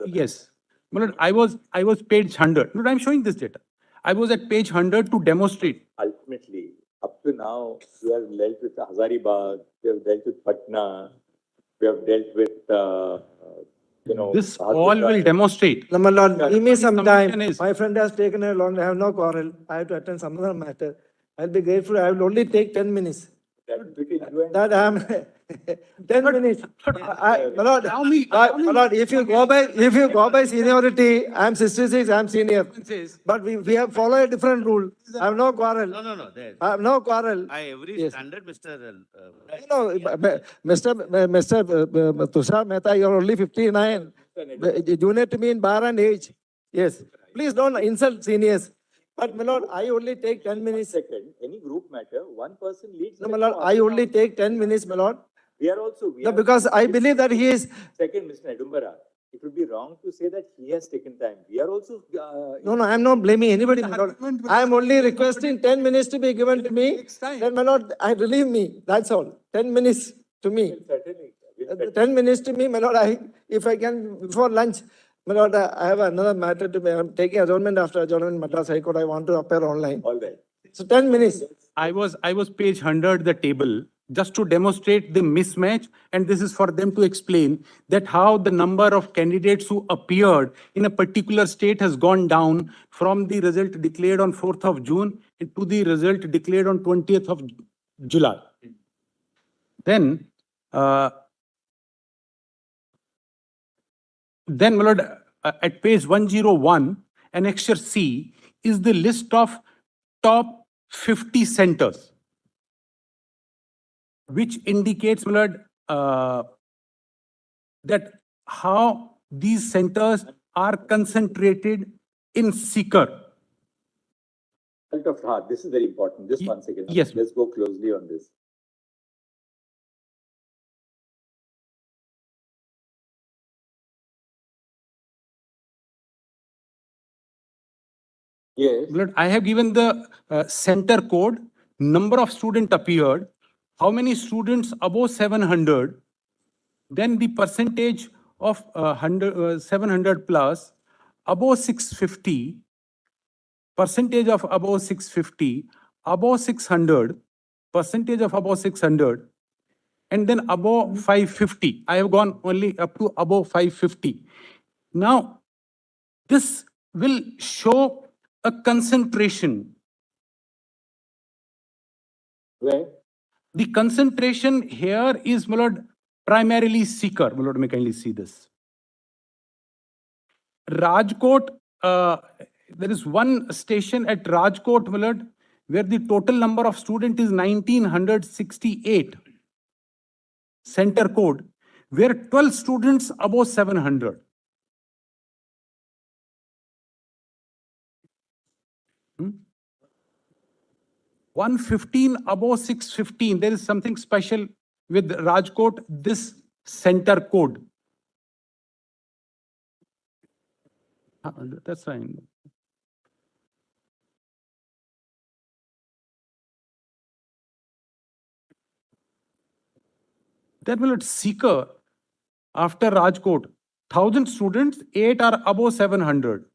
Yes. My lord, I was page 100. My lord, I'm showing this data. I was at page 100 to demonstrate. Ultimately, up to now, we have dealt with Hazaribagh, we have dealt with Patna, we have dealt with, This all will demonstrate. No, my lord, give me some time. Submission is- My friend has taken a long, I have no quarrel. I have to attend some other matter. I'll be grateful. I will only take 10 minutes. that between you and That I am 10 minutes. My lord, Allow me- my lord, if you go by seniority, I am 66, I am senior. But we have followed a different rule. I have no quarrel. No. I have no quarrel. By every Yes. standard, Mr. No, Mr. Tushar Mehta, you are only 59. Junior to me in bar and age. Yes. Please don't insult seniors. But my lord, I only take 10 minutes. second, any group matter, one person leads. No, my lord, I only take 10 minutes, my lord. We are also. No, because I believe that he is. Second, Mr. Nedumbara, it would be wrong to say that he has taken time. We are also. No, I am not blaming anybody, my lord. I am only requesting 10 minutes to be given to me. Then, my lord, I relieve me. That's all. 10 minutes to me. Certainly. 10 minutes to me, my lord. If I can, before lunch, my lord, I have another matter to be. I'm taking adjournment after adjournment, Madras High Court. I want to appear online. All right. So 10 minutes. I was page 100 the table just to demonstrate the mismatch, and this is for them to explain that how the number of candidates who appeared in a particular state has gone down from the result declared on 4th of June to the result declared on 20th of July. Then, my lord, at page 101, annexure C is the list of top 50 centers, which indicates, my lord, that how these centers are concentrated in Sikar. This is very important. Just 1 second. Yes. Let's go closely on this. Yes. Lord, I have given the center code, number of student appeared, how many students above 700, then the percentage of 700 plus, above 650, percentage of above 650, above 600, percentage of above 600, and then above 550. I have gone only up to above 550. Now, this will show a concentration. Where? The concentration here is, my lord, primarily seeker. My lord, may kindly see this. Rajkot, there is one station at Rajkot, my lord, where the total number of student is 1968. Center code, where 12 students above 700. 115 above 615. There is something special with Rajkot, this center code. That's fine. Then will it seeker after Rajkot, 1,000 students, 8 are above 700.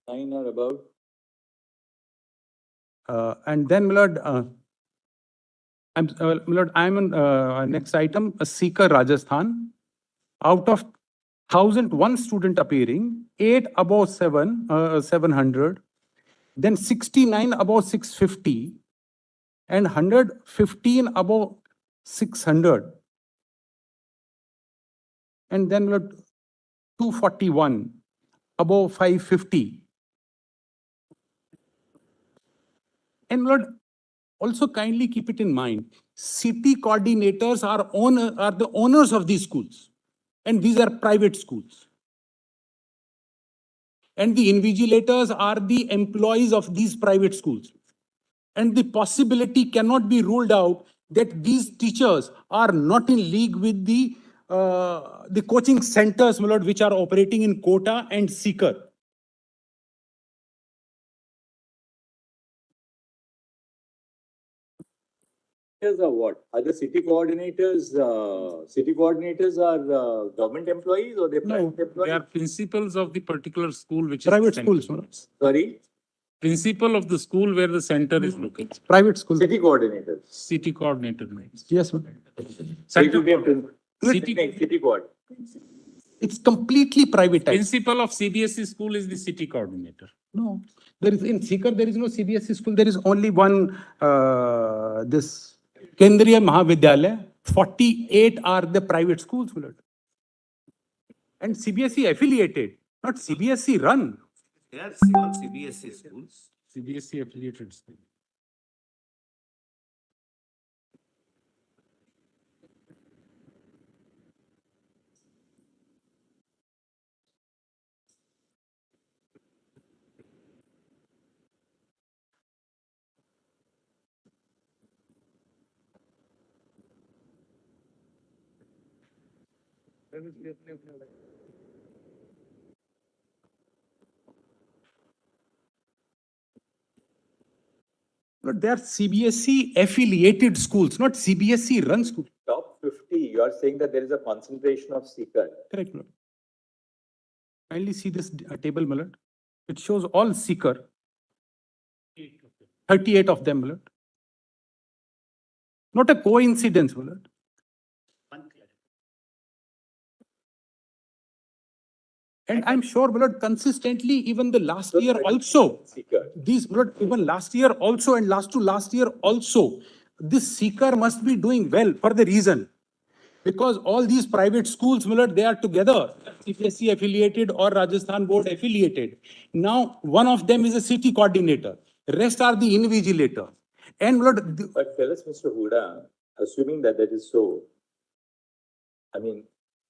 9 or above? And then, my lord, I'm on next item, a seeker Rajasthan. Out of 1,001 student appearing, 8 above 700, then 69 above 650, and 115 above 600. And then 241 above 550. And Lord, also kindly keep it in mind, city coordinators are the owners of these schools, and these are private schools. And the invigilators are the employees of these private schools. And the possibility cannot be ruled out that these teachers are not in league with the coaching centers, my lord, which are operating in Kota and Sikar. Are what? Are the city coordinators? City coordinators are government employees or they No, private employees? They are principals of the particular school which Private is the center. schools, my lord. Sorry, Principal of the school where the center is located. Private schools. city coordinators. City coordinator names. Yes, ma'am. Center City coord. It's completely privatized. principal of CBSE school is the city coordinator. No, there is in Sikar there is no CBSE school. There is only one this Kendriya Mahavidyalaya. 48 are the private schools, my lord. And CBSE affiliated, not CBSE run. They are small CBSE schools. CBSE affiliated school. But they are CBSE affiliated schools, not CBSE run schools. Top 50, you are saying that there is a concentration of seeker. Correct, my lord. Kindly see this table, my lord. It shows all seeker. 38 of them, my lord. Not a coincidence, my lord. And I'm sure, my lord, consistently, even the last year also, Seeker. these, my lord, even last year also and last to last year also, this seeker must be doing well for the reason. Because all these private schools, my lord, they are together, CBSE affiliated or Rajasthan board affiliated. Now, one of them is a city coordinator. Rest are the invigilator. And my lord, But tell us, Mr. Huda, assuming that that is so, I mean,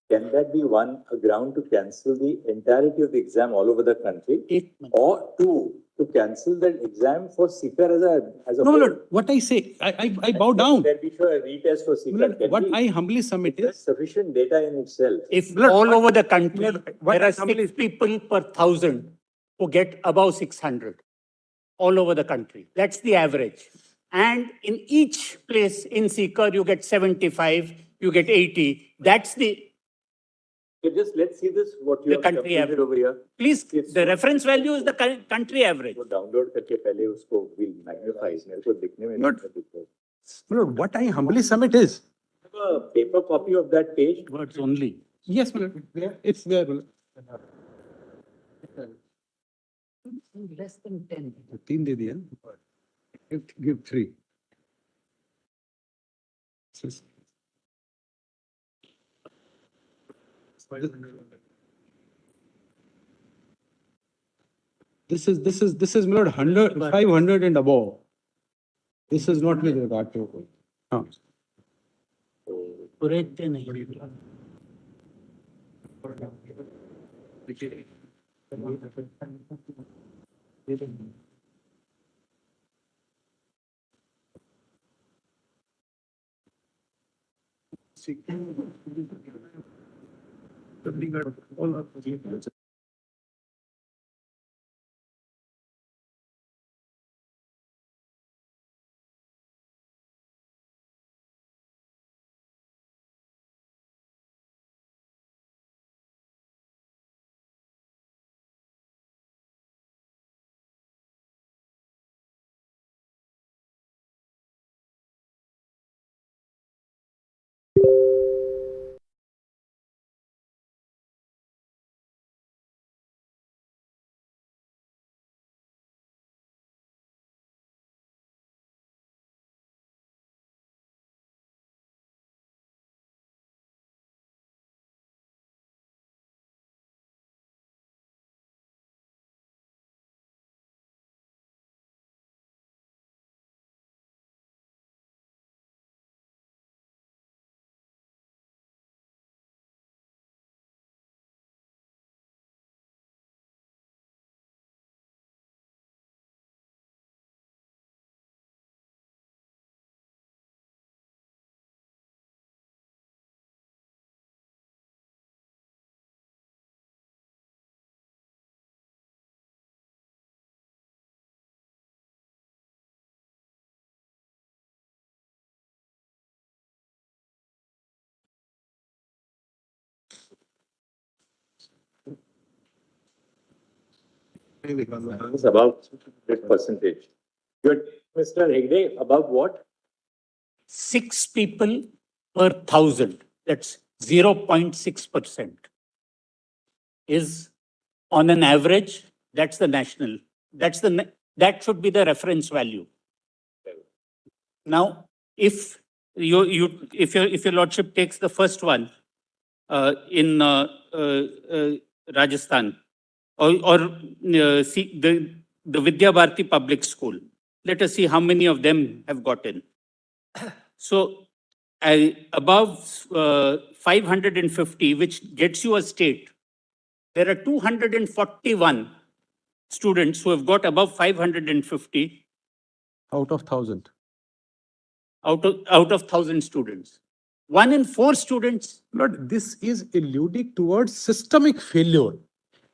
can that be a ground to cancel the entirety of the exam all over the country? Or two, to cancel that exam for seeker as a no, my whole? lord, what I say, I bow down. Can we show a retest for My seeker? lord, Can what we? I humbly submit There's is, sufficient data in itself. If Lord, all what- over the country, Lord, what there are somebody- 6 people per 1,000, who get above 600 all over the country. That's the average. And in each place in Seeker, you get 75, you get 80. That's the So just let's see this, what you The have country computed average. over here. Please, Yes, the sir. reference value is the country average. तो download करके पहले उसको will magnify, मेरे को दिखने में Not- नहीं दिखता। My lord, what I humbly submit is, Have a paper copy of that page. Words only. yes, my lord, it's there. My lord. Less than 10. 15 दे दिया. Give 3. This is my lord 100, 500 and above. This is not with regard to. Correct नहीं. It's about this percentage. Good, Mr. Hegde, about what? 6 people per 1,000. That's 0.6%. Is on an average. That's the national. That should be the reference value. Now, if your lordship takes the first one in Rajasthan, or see the Vidya Bharati Public School, let us see how many of them have got in. So above 550, which gets you a state, there are 241 students who have got above 550 Out of 1,000. out of 1,000 students. 1 in 4 students. Lord, this is alluding towards systemic failure.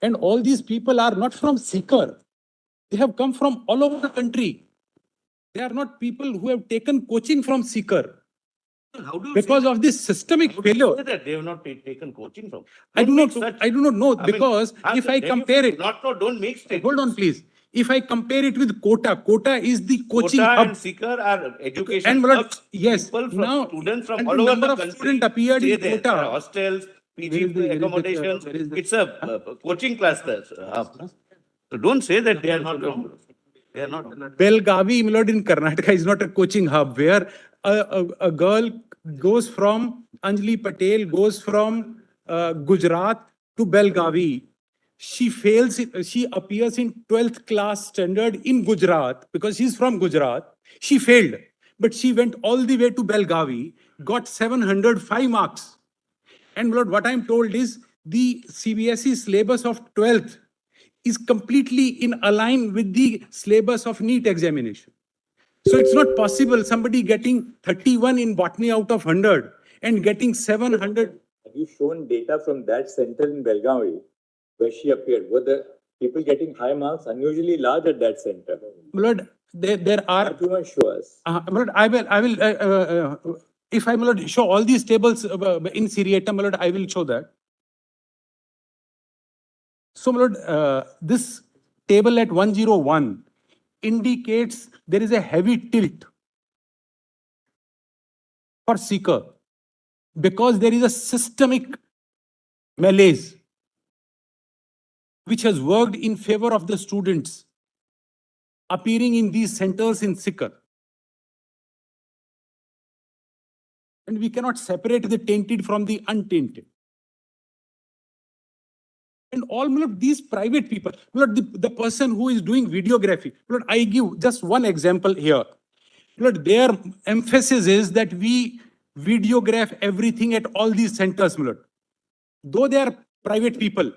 And all these people are not from Seeker. They have come from all over the country. They are not people who have taken coaching from Seeker. How do you Because say of this systemic that? How do you failure. say that they have not taken coaching from? I do Don't not make such- I do not know, I mean, because if I then you compare it, Not know, don't make statements. hold on please. If I compare it with Kota is the coaching Kota hub. and Seeker are education And Lord, hubs. yes, People from now, students from and all the over number the of country students appeared stay in there. There are Kota. hostels, PG Where is the- accommodations. where is the- It's a coaching cluster. So don't say that they are not. They are not. Belgavi, my lord, in Karnataka is not a coaching hub where a girl goes from Anjali Patel, goes from Gujarat to Belgavi. She fails, she appears in 12th class standard in Gujarat because she's from Gujarat. She failed, but she went all the way to Belgavi, got 705 marks. And Lord, what I'm told is the CBSE syllabus of 12th is completely in align with the syllabus of NEET examination. So it's not possible somebody getting 31 in botany out of 100 and getting 700. Have you shown data from that center in Belgavi where she appeared? Were the people getting high marks unusually large at that center. My lord, there are. Not even show us. My lord, I will, if I, my lord, show all these tables in seriatim, my lord, I will show that. So, my lord, this table at 101 indicates there is a heavy tilt for seeker because there is a systemic malaise which has worked in favor of the students appearing in these centers in seeker. And we cannot separate the tainted from the untainted. And all, my lord, these private people, my lord, the person who is doing videography, my lord, I give just one example here. My lord, their emphasis is that we videograph everything at all these centers, my lord. Though they are private people,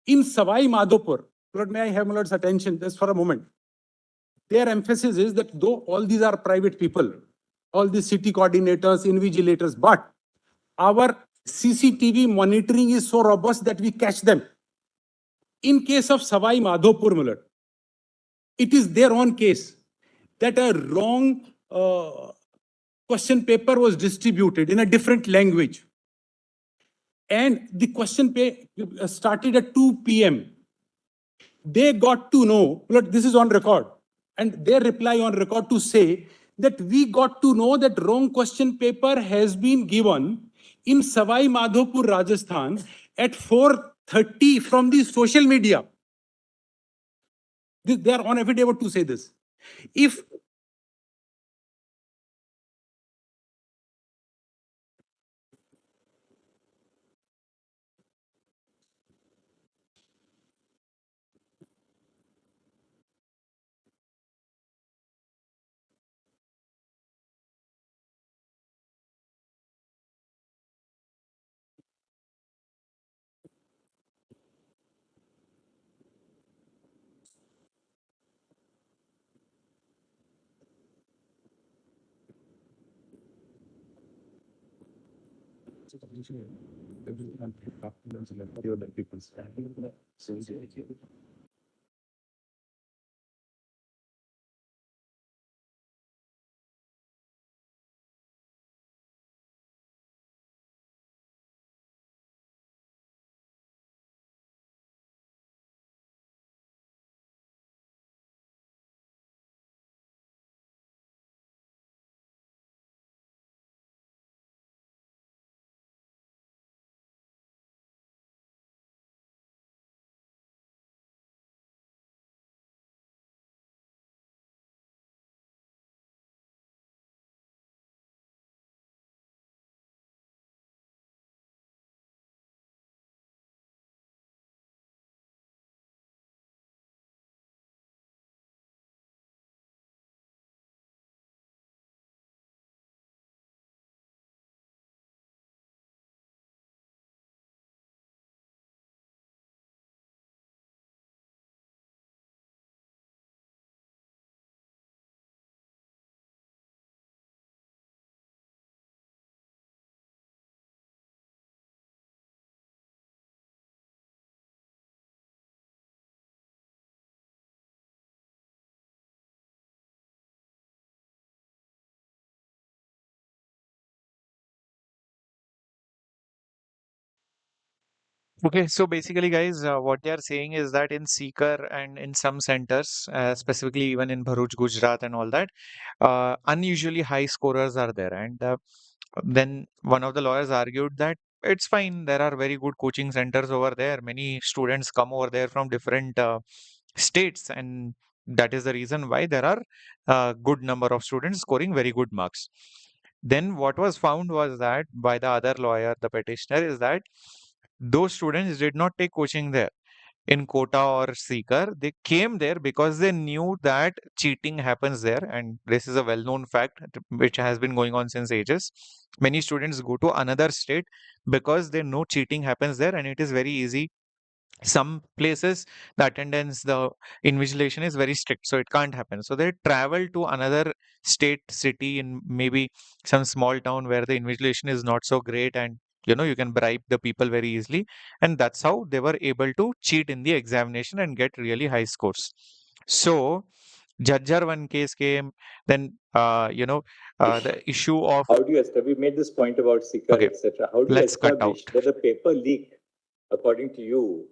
in Savai Madhopur, my lord, may I have my lord's attention just for a moment? Their emphasis is that though all these are private people, all the city coordinators, invigilators, but our CCTV monitoring is so robust that we catch them. In case of Savai Madhopur, my lord, it is their own case that a wrong question paper was distributed in a different language. And the question paper started at 2 p.m. They got to know, look, this is on record, and their reply on record to say that we got to know that wrong question paper has been given in Savai Madhopur, Rajasthan at 4:30 from the social media. They are on affidavit to say this. If Okay, so basically, guys, what they are saying is that in Seeker and in some centers, specifically even in Bharuch, Gujarat, and all that, unusually high scorers are there. And then one of the lawyers argued that it's fine, there are very good coaching centers over there. Many students come over there from different states, and that is the reason why there are a good number of students scoring very good marks. Then what was found was that by the other lawyer, the petitioner, is that those students did not take coaching there in Kota or Seeker. They came there because they knew that cheating happens there, and this is a well-known fact which has been going on since ages. Many students go to another state because they know cheating happens there, and it is very easy. Some places the attendance, the invigilation is very strict, so it can't happen. So they travel to another state, city, in maybe some small town where the invigilation is not so great, and you can bribe the people very easily, and that's how they were able to cheat in the examination and get really high scores. So Jhajjar one case came, then the issue of How do you establish, we made this point about Sikar, Okay, etc. How do you let's cut establish out. that the paper leak, according to you,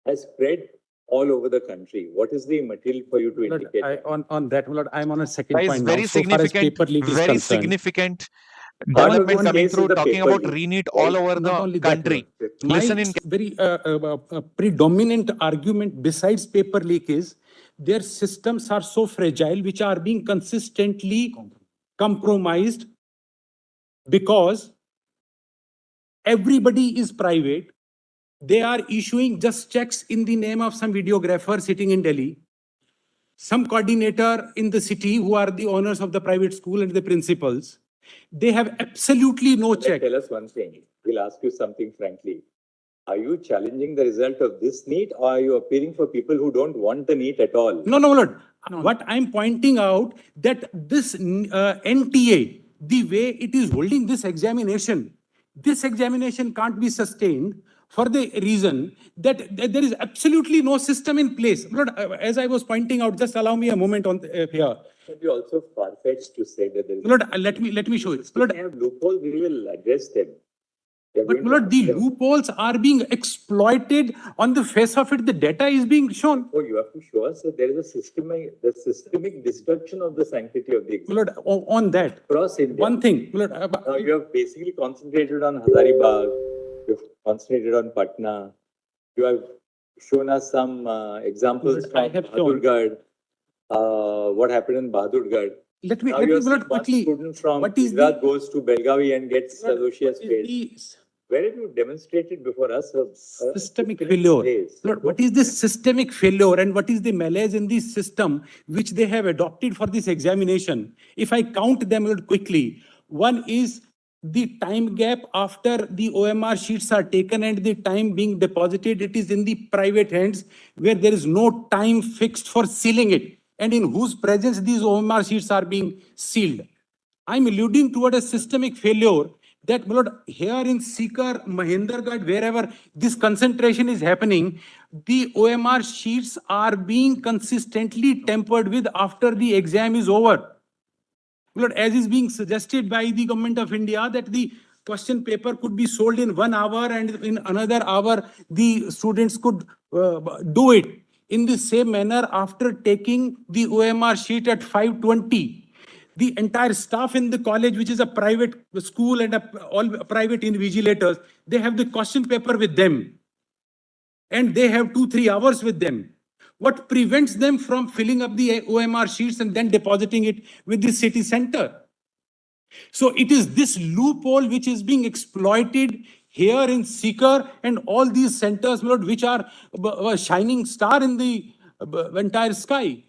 has spread all over the country? What is the material for you to Lord, indicate? on that, Lord, I'm on a second Guys, point now. very So far as significant, paper leak is very concerned. significant Part of development this coming case is through, the talking paper about leak, Re-NEET right? all over Not the only that, country. Lord. Listen My in. very predominant argument besides paper leak is their systems are so fragile, which are being consistently compromised because everybody is private. They are issuing just checks in the name of some videographer sitting in Delhi, some coordinator in the city who are the owners of the private school and the principals. They have absolutely no check. Tell us one thing. We'll ask you something frankly. Are you challenging the result of this NEET, or are you appealing for people who don't want the NEET at all? No, Lord. What I'm pointing out that this NTA, the way it is holding this examination can't be sustained for the reason that there is absolutely no system in place. Lord, as I was pointing out, just allow me a moment on here. It be also far-fetched to say that there is. Lord, let me show you. If Lord, they have loopholes, we will address them. but Lord, the loopholes are being exploited on the face of it. The data is being shown. Oh, you have to show us that there is a systemic destruction of the sanctity of the exam. Lord, on that, Across India. one thing, Lord, Now you have basically concentrated on Hazaribagh, you have concentrated on Patna, you have shown us some examples I from have shown. Bahadurgarh, what happened in Bahadurgarh. let me, Now let you me are Lord, seeing one quickly. student from What is Gujarat the, goes to Belgavi and gets Lord, associate's what grade. is Where have you demonstrated before us a systemic systemic failure? place? Lord, what is this systemic failure and what is the malaise in this system which they have adopted for this examination? If I count them Lord, quickly, one is the time gap after the OMR sheets are taken and the time being deposited, it is in the private hands where there is no time fixed for sealing it and in whose presence these OMR sheets are being sealed. I'm alluding toward a systemic failure that Lord, here in Sikar, Mahendragarh, wherever this concentration is happening, the OMR sheets are being consistently tampered with after the exam is over. Lord, as is being suggested by the government of India that the question paper could be sold in 1 hour and in another hour the students could do it. In the same manner, after taking the OMR sheet at 5:20, the entire staff in the college, which is a private school and all private invigilators, they have the question paper with them. And they have 2-3 hours with them. What prevents them from filling up the OMR sheets and then depositing it with the city center? So it is this loophole which is being exploited here in Sikar and all these centers, Lord, which are a shining star in the entire sky.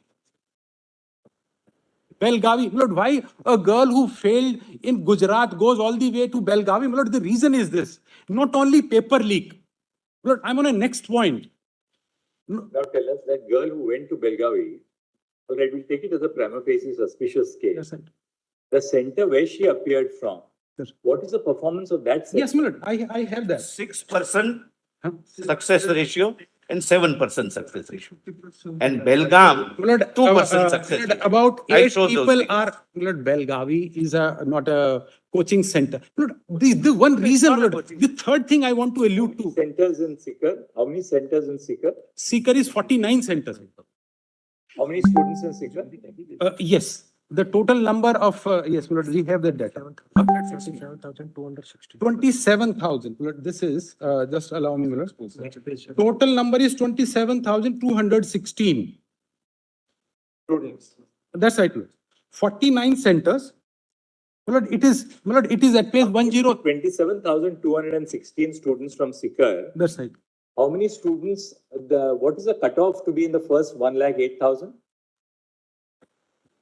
Belgavi, Lord, why a girl who failed in Gujarat goes all the way to Belgavi? Lord, the reason is this, not only paper leak. Lord, I'm on a next point. Now tell us that girl who went to Belgavi, all right, we'll take it as a prima facie suspicious case. Yes, sir. The center where she appeared from, Yes. what is the performance of that center? Yes, Lord, I have that. 6% success ratio and 7% success ratio. And Belgaum, Lord, 2% success Lord, ratio. about I 8 showed those people things. are, Lord, Belgavi is not a coaching center. Lord, the one reason, not a Lord, coaching the third thing I want to allude to, Centers in Sikar? How many centers in Sikar? Sikar is 49 centers. How many students in Sikar? Yes, the total number of, yes, Lord, we have the data. 27,000. Lord, this is, just allow me, Lord. Total number is 27,216. Students. That's right, Lord. 49 centers. Lord, it is at page 10. 27,216 students from Sikar. That's right. How many students, what is the cutoff to be in the first 108,000?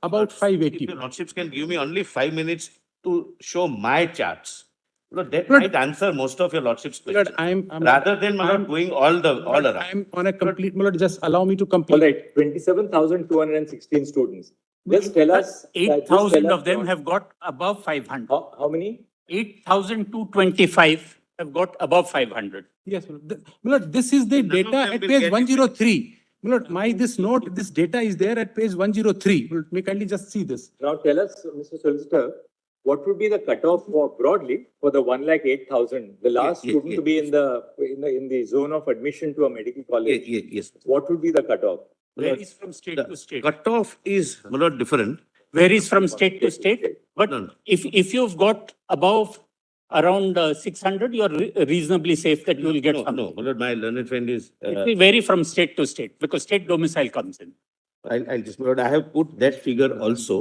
About If 580. your lordships can give me only 5 minutes to show my charts, that Lord, might answer most of your lordships' Lord, questions. I'm Rather than going all around. I'm on a complete, Lord, just allow me to All complete. right, 27,216 students. Just tell us. 8,000 of them have got above 500. How many? 8,225 have got above 500. Yes, my lord. My lord, this is the None of data them at will page get it. 103. My lord, this note, this data is there at page 103. My lord, may kindly just see this. Now tell us, Mr. Solicitor, what would be the cutoff for broadly for the 1,08,000, the last Yes, student yes. to be in the zone of admission to a medical college? Yes. What would be the cutoff? Varies from state to state. Cutoff is, my lord, different. Varies from state to state. But No, no. if you've got above around 600, you're reasonably safe that you will get No, something. my lord, my learned friend is, It will vary from state to state because state domicile comes in. I'll just, my lord, I have put that figure also.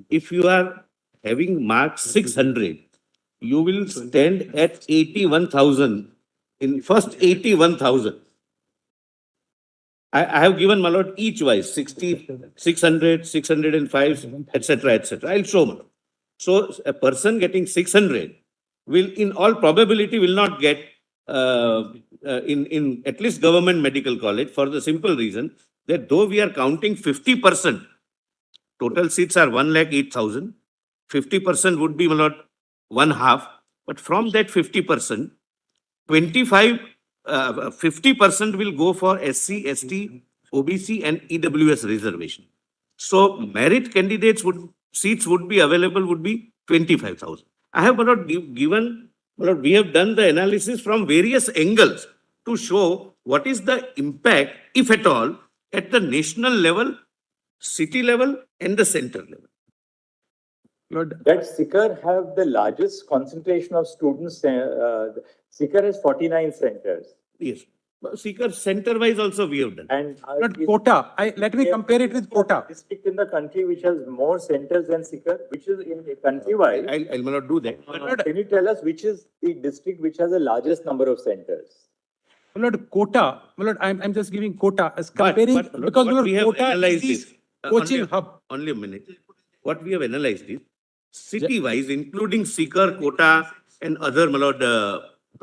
If you are having marked 600, you will stand at 81,000 in first 81,000. I have given, my lord, each wise 60, 600, 605, etc. I'll show, my lord. So a person getting 600 will, in all probability, will not get in at least government medical college for the simple reason that though we are counting 50%, total seats are 1,08,000. 50% would be, my lord, one half. But from that 50%, 50% will go for SC, ST, OBC and EWS reservation. So merit candidates seats would be available would be 25,000. I have not given, but we have done the analysis from various angles to show what is the impact, if at all, at the national level, city level and the center level. Lord, That Sikar have the largest concentration of students. Sikar has 49 centers. Yes. Seeker center-wise also we have done. And Lord, Kota, let me compare it with Kota. District in the country which has more centers than Sikar, which is in country-wise. I'll not do that. Can you tell us which is the district which has the largest number of centers? My lord, Kota, my lord, I'm just giving Kota as But, comparing, my lord, because my what lord, we have Kota is analyzed the is, coaching only- hub. Only a minute. What we have analyzed is, city-wise, including Seeker, Kota, and other, my lord,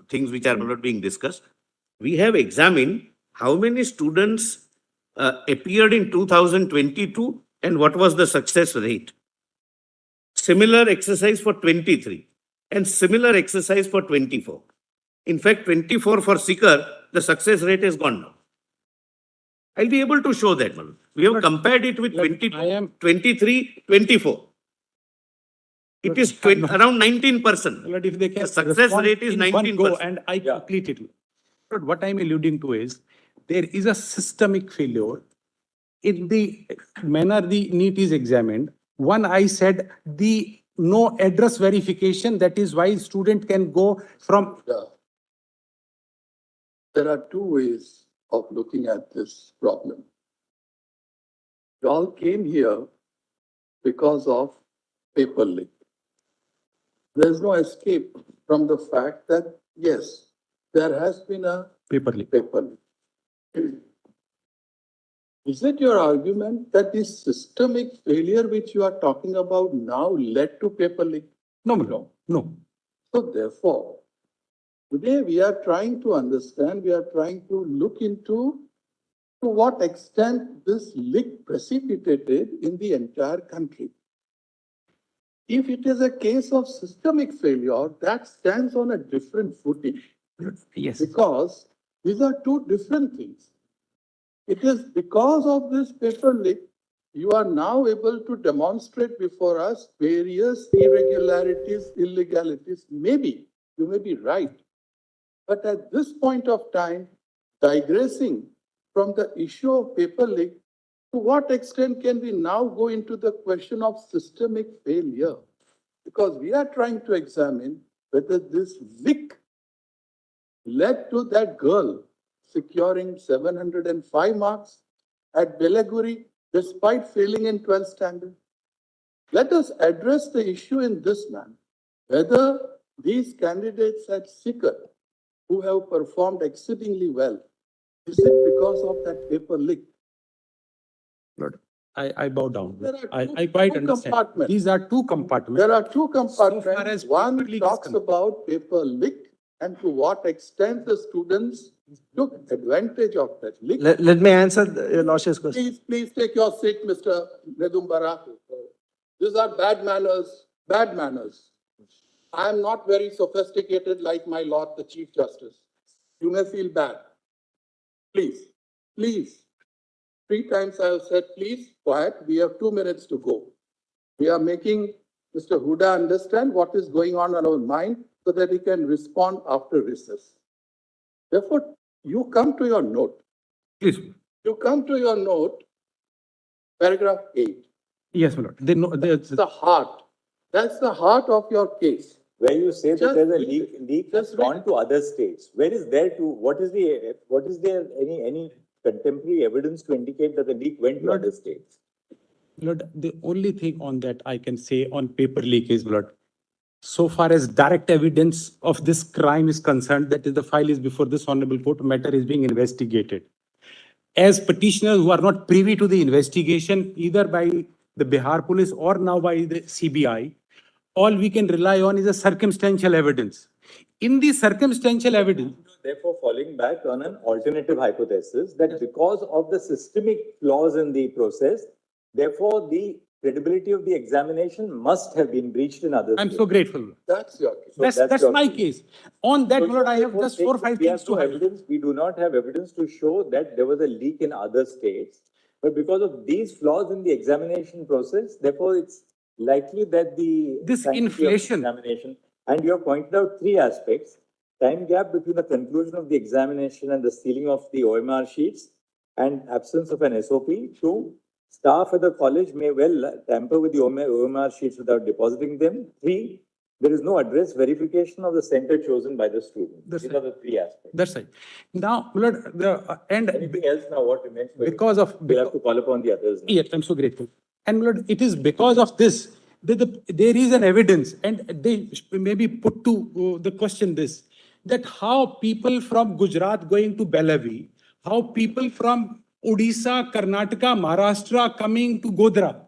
things which are, my lord, being discussed, we have examined how many students appeared in 2022 and what was the success rate. Similar exercise for 23 and similar exercise for 24. In fact, 24 for Seeker, the success rate has gone down. I'll be able to show that, my lord. We have compared it with 22, 23, 24. It is around 19%. Lord, if they can The success respond rate is in one go 19%. and I complete it. Lord, what I'm alluding to is, there is a systemic failure in the manner the NEET is examined. One, I said the no address verification, that is why student can go from, Yeah. There are two ways of looking at this problem. You all came here because of paper leak. There's no escape from the fact that, yes, there has been a paper leak. paper leak. Is it your argument that this systemic failure which you are talking about now led to paper leak? No. So therefore, today we are trying to understand, we are trying to look into to what extent this leak precipitated in the entire country. If it is a case of systemic failure, that stands on a different footing. Yes. Because these are two different things. It is because of this paper leak, you are now able to demonstrate before us various irregularities, illegalities. Maybe, you may be right. But at this point of time, digressing from the issue of paper leak, to what extent can we now go into the question of systemic failure? Because we are trying to examine whether this leak led to that girl securing 705 marks at Belaguri despite failing in 12th standard. Let us address the issue in this manner, whether these candidates at Sikar who have performed exceedingly well, is it because of that paper leak? Lord, I bow down. There are I quite two understand. compartments. These are two compartments. There are two So far as compartments. paper One leak is talks concerned. about paper leak and to what extent the students took advantage of that leak. Let me answer your Lordship's question. Please take your seat, Mr. Nedumbara. These are bad manners, bad manners. I am not very sophisticated like my Lord, the Chief Justice. You may feel bad. Please, please. 3 times I have said, please, quiet. We have 2 minutes to go. We are making Mr. Huda understand what is going on in our mind so that he can respond after recess. Therefore, you come to your note. Please. You come to your note, paragraph 8. Yes, my lord. That's the heart. That's the heart of your case. Where you say that Just there's a read leak has Just gone read to other states. Where is there to, what is there any contemporary evidence to indicate that the leak went to other states? Lord, the only thing on that I can say on paper leak is, Lord, so far as direct evidence of this crime is concerned, that is the file is before this honorable court, matter is being investigated. As petitioners who are not privy to the investigation, either by the Bihar police or now by the CBI, all we can rely on is a circumstantial evidence. In the circumstantial evidence, Therefore, falling back on an alternative hypothesis that because of the systemic flaws in the process, therefore the credibility of the examination must have been breached in other I'm states. so grateful. That's your case. That's your my case. case. On that, So Lord, I have therefore just saying 4 or 5 we have things to no highlight. evidence. We do not have evidence to show that there was a leak in other states. But because of these flaws in the examination process, therefore it's likely that the This sanctity of inflation. examination, and you have pointed out 3 aspects: time gap between the conclusion of the examination and the sealing of the OMR sheets, and absence of an SOP. 2, staff at the college may well tamper with the OMR sheets without depositing them. 3, there is no address verification of the center chosen by the student. That's These right. are the 3 aspects. That's right. Now, Lord, Anything else now? What remains? because of We'll have to call upon the others now. yes, I'm so grateful. And Lord, it is because of this that there is an evidence, and they maybe put to the question this, that how people from Gujarat going to Bellary, how people from Odisha, Karnataka, Maharashtra coming to Godhra,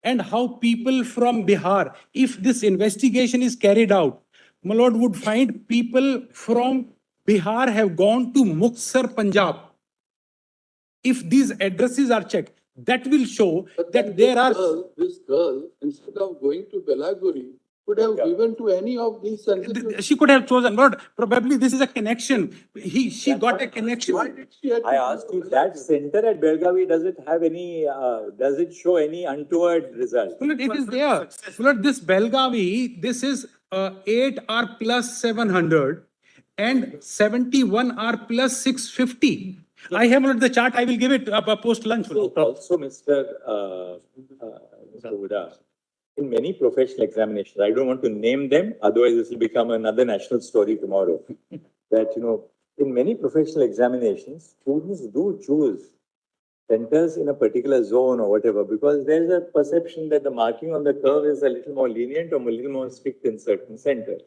and how people from Bihar, if this investigation is carried out, my lord, would find people from Bihar have gone to Muktsar, Punjab. If these addresses are checked, that will show But that then there are. this girl, instead of going to Belaguri, could have given to any of these sensitive. She could have chosen, Lord, probably this is a connection. She got a connection. Why did she have to I go asked to you, Belaguri? that center at Belgavi, does it have any, does it show any untoward result? Lord, it is there. Lord, this Belgavi, this is 8R plus 700 and 71R plus 650. I have not the chart. I will give it post lunch. Also, Mr. Huda, in many professional examinations, I don't want to name them, otherwise this will become another national story tomorrow. That, in many professional examinations, students do choose centers in a particular zone or whatever, because there is a perception that the marking on the curve is a little more lenient or a little more strict in certain centers.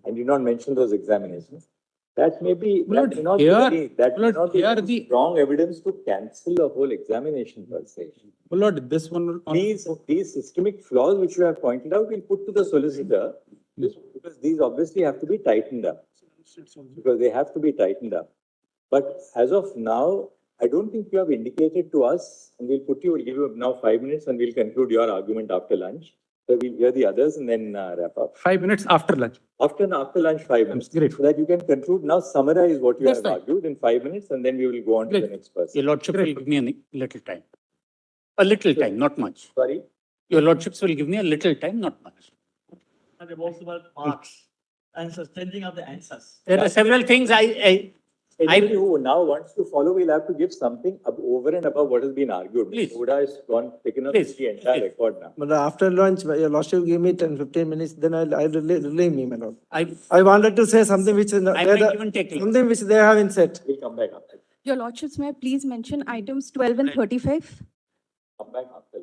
And you not mention those examinations. That may be, that may not be strong evidence to cancel the whole examination per se. Well, Lord, this one. These systemic flaws which you have pointed out, we'll put to the solicitor, because these obviously have to be tightened up. Because they have to be tightened up. But as of now, I don't think you have indicated to us, and we'll give you now 5 minutes and we'll conclude your argument after lunch. So we'll hear the others and then wrap up. 5 minutes after lunch. After lunch, 5 minutes. Great. So that you can conclude. Now summarize what you have argued in 5 minutes, and then we will go on to the next person. Your Lordship will give me a little time. A little time, not much. Sorry? Your Lordships will give me a little time, not much. And about marks, answers, changing of the answers. There are several things Anybody who now wants to follow will have to give something over and above what has been argued. Please. Huda has taken up Please. the entire record now. But after lunch, your lordship give me 10-15 minutes, then I'll relay me, my lord. I I wanted to say something which is might even take less. something which they haven't said. We'll come back after. Your Lordships, may I please mention items 12 and 35? Come back after.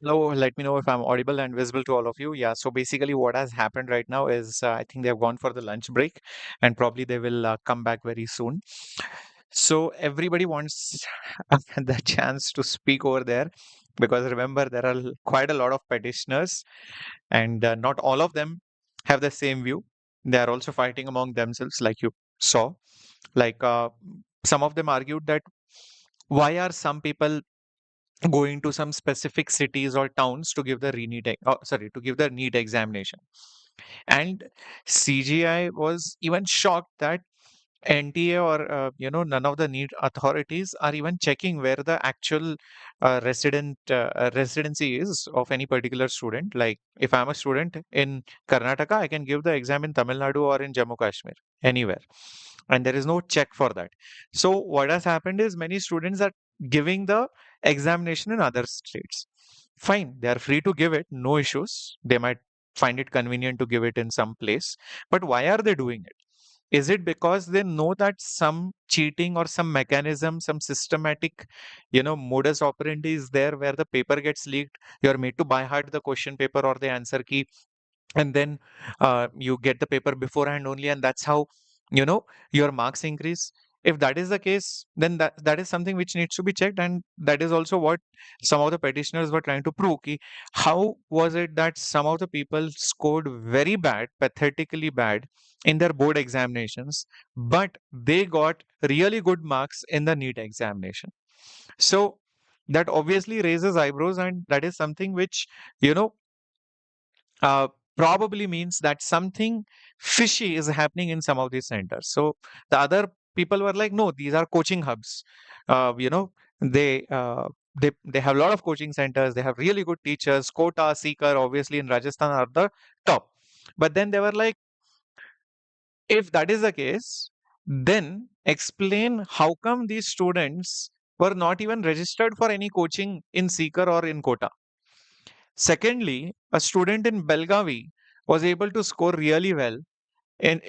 Hello, let me know if I'm audible and visible to all of you. Yeah, so basically what has happened right now is I think they've gone for the lunch break and probably they will come back very soon. So everybody wants the chance to speak over there because remember there are quite a lot of petitioners and not all of them have the same view. They are also fighting among themselves like you saw. Like some of them argued that why are some people going to some specific cities or towns to give the to give the NEET examination. And CGI was even shocked that NTA or none of the NEET authorities are even checking where the actual residency is of any particular student. Like if I'm a student in Karnataka, I can give the exam in Tamil Nadu or in Jammu Kashmir, anywhere, and there is no check for that. So what has happened is many students are giving the examination in other states. Fine, they are free to give it, no issues. They might find it convenient to give it in some place, but why are they doing it? Is it because they know that some cheating or some mechanism, some systematic, modus operandi is there where the paper gets leaked? You're made to by heart the question paper or the answer key, and then you get the paper beforehand only, and that's how your marks increase. If that is the case, then that is something which needs to be checked, and that is also what some of the petitioners were trying to prove. How was it that some of the people scored very bad, pathetically bad in their board examinations, but they got really good marks in the NEET examination? So that obviously raises eyebrows, and that is something which you know uh, probably means that something fishy is happening in some of these centers. So the other people were like, no, these are coaching hubs. They they have a lot of coaching centers. They have really good teachers. Kota, Seeker, obviously in Rajasthan are the top. But then they were like, if that is the case, then explain how come these students were not even registered for any coaching in Seeker or in Kota. Secondly, a student in Belgavi was able to score really well. In,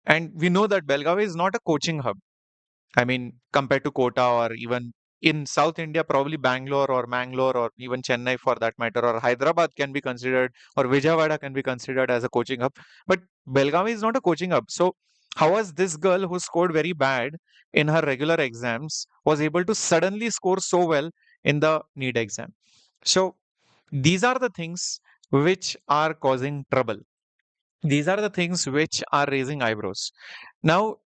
and we know that Belgavi is not a coaching hub. I mean, compared to Kota or even in South India, probably Bangalore or Mangalore or even Chennai for that matter, or Hyderabad can be considered, or Vijayawada can be considered as a coaching hub. But Belgavi is not a coaching hub. So, how was this girl who scored very bad in her regular exams was able to suddenly score so well in the NEET exam? So, these are the things which are causing trouble. These are the things which are raising eyebrows. Now,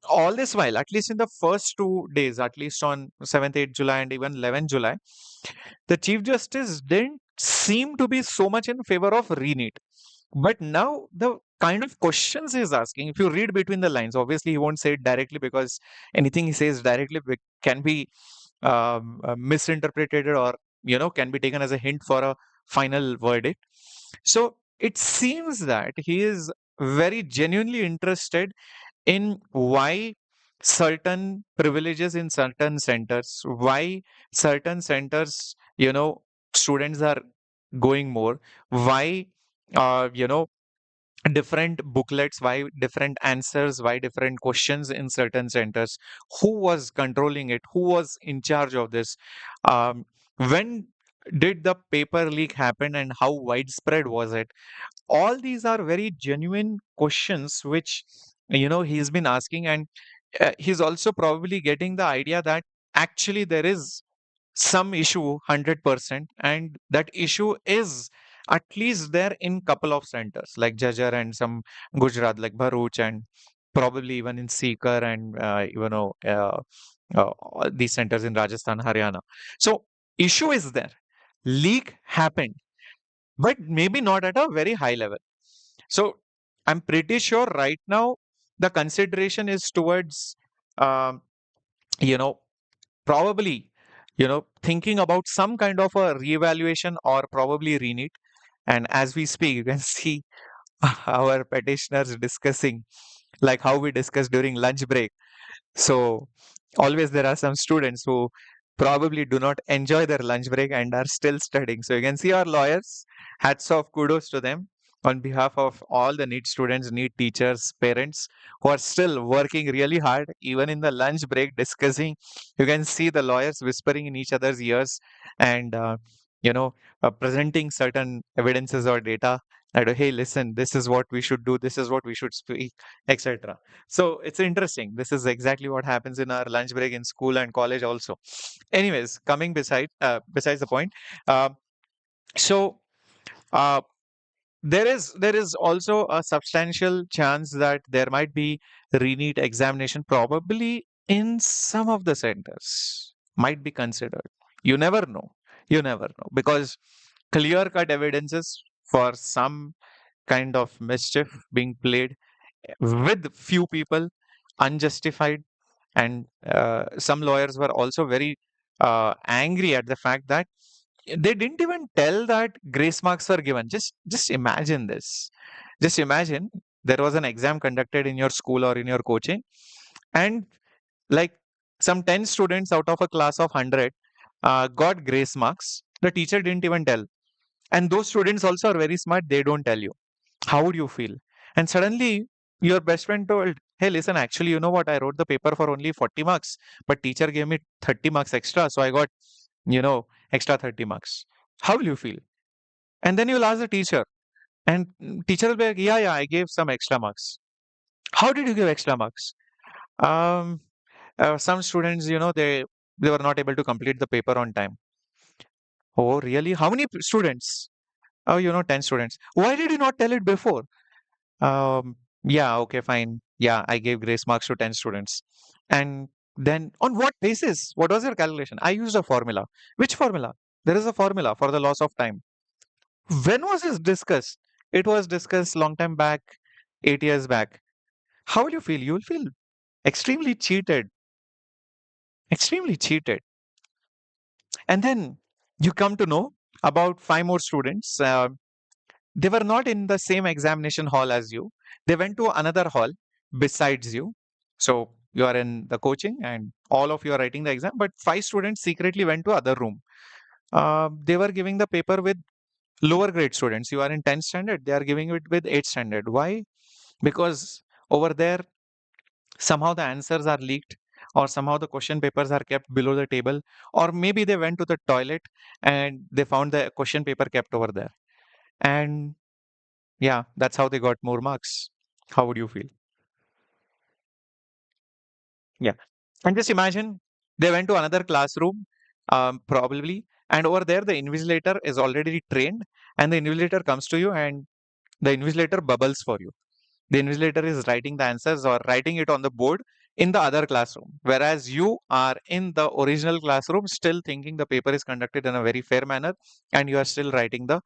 all this while, at least in the first 2 days, at least on 7th, 8th July and even 11th July, the Chief Justice didn't seem to be so much in favor of Re-NEET. But now the kind of questions he's asking, if you read between the lines, obviously he won't say it directly because anything he says directly can be misinterpreted or can be taken as a hint for a final verdict. So it seems that he is very genuinely interested in why certain privileges in certain centers, why certain centers, students are going more, why, different booklets, why different answers, why different questions in certain centers, who was controlling it, who was in charge of this, when did the paper leak happen and how widespread was it? All these are very genuine questions which he's been asking, and he's also probably getting the idea that actually there is some issue 100%, and that issue is at least there in couple of centers like Jajjar and some Gujarat like Bharuch, and probably even in Sikar and these centers in Rajasthan, Haryana. So issue is there, leak happened, but maybe not at a very high level. So I'm pretty sure right now the consideration is towards, um, you know, probably, thinking about some kind of a reevaluation or probably Re-NEET. And as we speak, you can see our petitioners discussing like how we discussed during lunch break. So always there are some students who probably do not enjoy their lunch break and are still studying. So you can see our lawyers, hats off, kudos to them on behalf of all the NEET students, NEET teachers, parents who are still working really hard, even in the lunch break discussing. You can see the lawyers whispering in each other's ears and presenting certain evidences or data that, hey, listen, this is what we should do, this is what we should speak, etc. So it's interesting. This is exactly what happens in our lunch break in school and college also. Anyways, coming besides the point, uh, so uh, there is also a substantial chance that there might be re-NEET examination probably in some of the centers might be considered. You never know. You never know, because clear-cut evidences for some kind of mischief being played with few people, unjustified, and some lawyers were also very angry at the fact that they didn't even tell that grace marks were given. Just imagine this. Just imagine there was an exam conducted in your school or in your coaching, and like some 10 students out of a class of 100 got grace marks. The teacher didn't even tell. And those students also are very smart, they don't tell you. How would you feel? And suddenly your best friend told, hey, listen, actually, you know what? I wrote the paper for only 40 marks, but teacher gave me 30 marks extra. So I got, extra 30 marks. How will you feel? And then you'll ask the teacher, and teacher will be like, yeah, I gave some extra marks. How did you give extra marks? Um, some students, they were not able to complete the paper on time. Oh, really? How many students? Oh, 10 students. Why did you not tell it before? Yeah, okay, fine. Yeah, I gave grace marks to 10 students. And then on what basis? What was your calculation? I used a formula. Which formula? There is a formula for the loss of time. When was this discussed? It was discussed long time back, 8 years back. How will you feel? You will feel extremely cheated. Extremely cheated. And then you come to know about 5 more students. They were not in the same examination hall as you. They went to another hall besides you. So you are in the coaching and all of you are writing the exam, but 5 students secretly went to other room. They were giving the paper with lower grade students. You are in 10th standard. They are giving it with 8th standard. Why? Because over there, somehow the answers are leaked, or somehow the question papers are kept below the table, or maybe they went to the toilet and they found the question paper kept over there. And yeah, that's how they got more marks. How would you feel? Yeah. And just imagine they went to another classroom, probably, and over there the invigilator is already trained, and the invigilator comes to you and the invigilator bubbles for you. The invigilator is writing the answers or writing it on the board in the other classroom, whereas you are in the original classroom still thinking the paper is conducted in a very fair manner and you are still writing the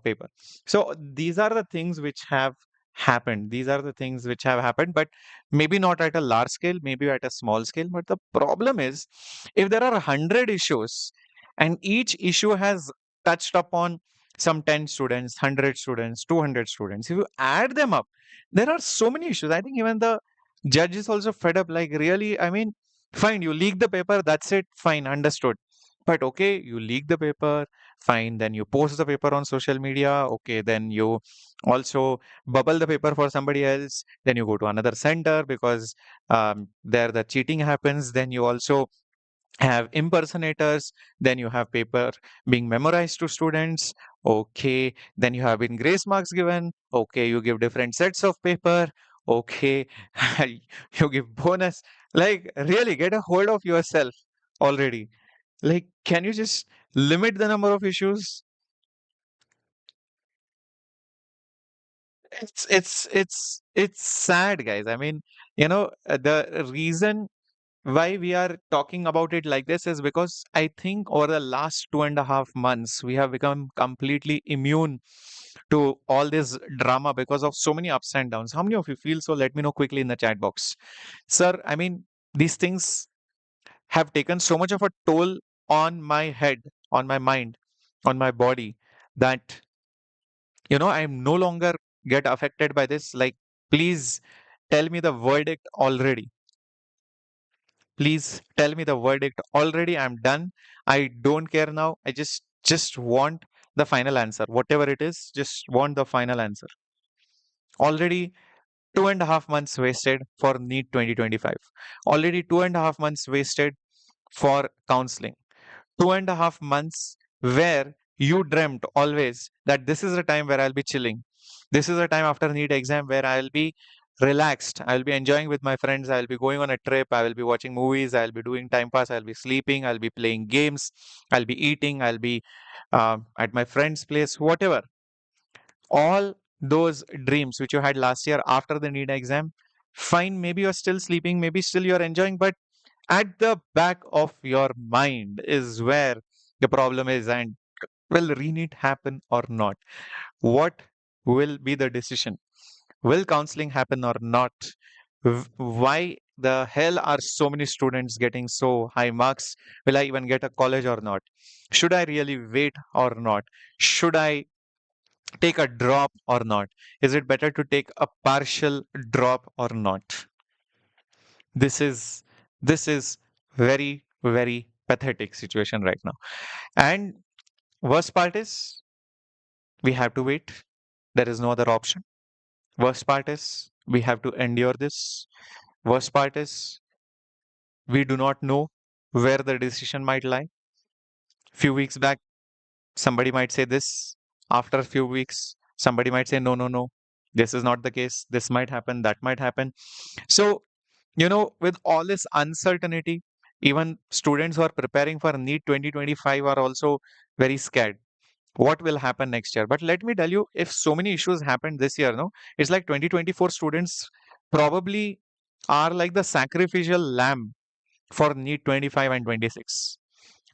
paper. So these are the things which have happened. These are the things which have happened, but maybe not at a large scale, maybe at a small scale. But the problem is, if there are 100 issues and each issue has touched upon some 10 students, 100 students, 200 students, if you add them up, there are so many issues. I think even the judge is also fed up. Like, really, I mean, fine, you leak the paper, that's it, fine, understood. But okay, you leak the paper, fine, then you post the paper on social media, okay, then you also bubble the paper for somebody else, then you go to another center because there the cheating happens, then you also have impersonators, then you have paper being memorized to students, okay, then you have been grace marks given, okay, you give different sets of paper, okay, you give bonus. Like, really get a hold of yourself already. Like, can you just limit the number of issues? It's sad, guys. I mean, the reason why we are talking about it like this is because I think over the last 2.5 months, we have become completely immune to all this drama because of so many ups and downs. How many of you feel so? Let me know quickly in the chat box. Sir, I mean, these things have taken so much of a toll on my head, on my mind, on my body that, I'm no longer get affected by this. Like, please tell me the verdict already. Please tell me the verdict already. I'm done. I don't care now. I just want the final answer. Whatever it is, just want the final answer. Already 2.5 months wasted for NEET 2025. Already 2.5 months wasted for counseling. 2.5 months where you dreamt always that this is a time where I'll be chilling. This is a time after NEET exam where I'll be relaxed. I'll be enjoying with my friends. I'll be going on a trip. I will be watching movies. I'll be doing time pass. I'll be sleeping. I'll be playing games. I'll be eating. I'll be at my friend's place, whatever. All those dreams which you had last year after the NEET exam, fine, maybe you're still sleeping, maybe still you're enjoying, but at the back of your mind is where the problem is. And will Re-NEET happen or not? What will be the decision? Will counseling happen or not? Why the hell are so many students getting so high marks? Will I even get a college or not? Should I really wait or not? Should I take a drop or not? Is it better to take a partial drop or not? This is very, very pathetic situation right now. And worst part is we have to wait. There is no other option. Worst part is we have to endure this. Worst part is we do not know where the decision might lie. Few weeks back, somebody might say this. After a few weeks, somebody might say, no, no, no, this is not the case. This might happen, that might happen. So, with all this uncertainty, even students who are preparing for NEET 2025 are also very scared. What will happen next year? But let me tell you, if so many issues happened this year, no, it's like 2024 students probably are like the sacrificial lamb for NEET 25 and 26.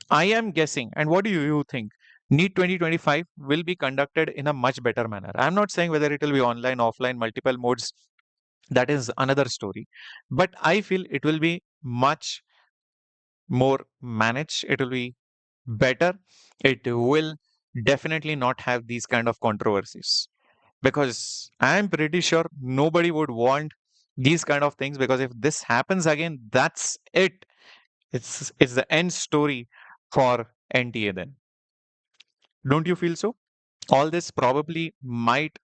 I am guessing, and what do you think? NEET 2025 will be conducted in a much better manner. I'm not saying whether it will be online, offline, multiple modes. That is another story. But I feel it will be much more managed. It will be better. It will definitely not have these kind of controversies, because I'm pretty sure nobody would want these kind of things, because if this happens again, that's it. It's the end story for NTA then. Don't you feel so? All this probably might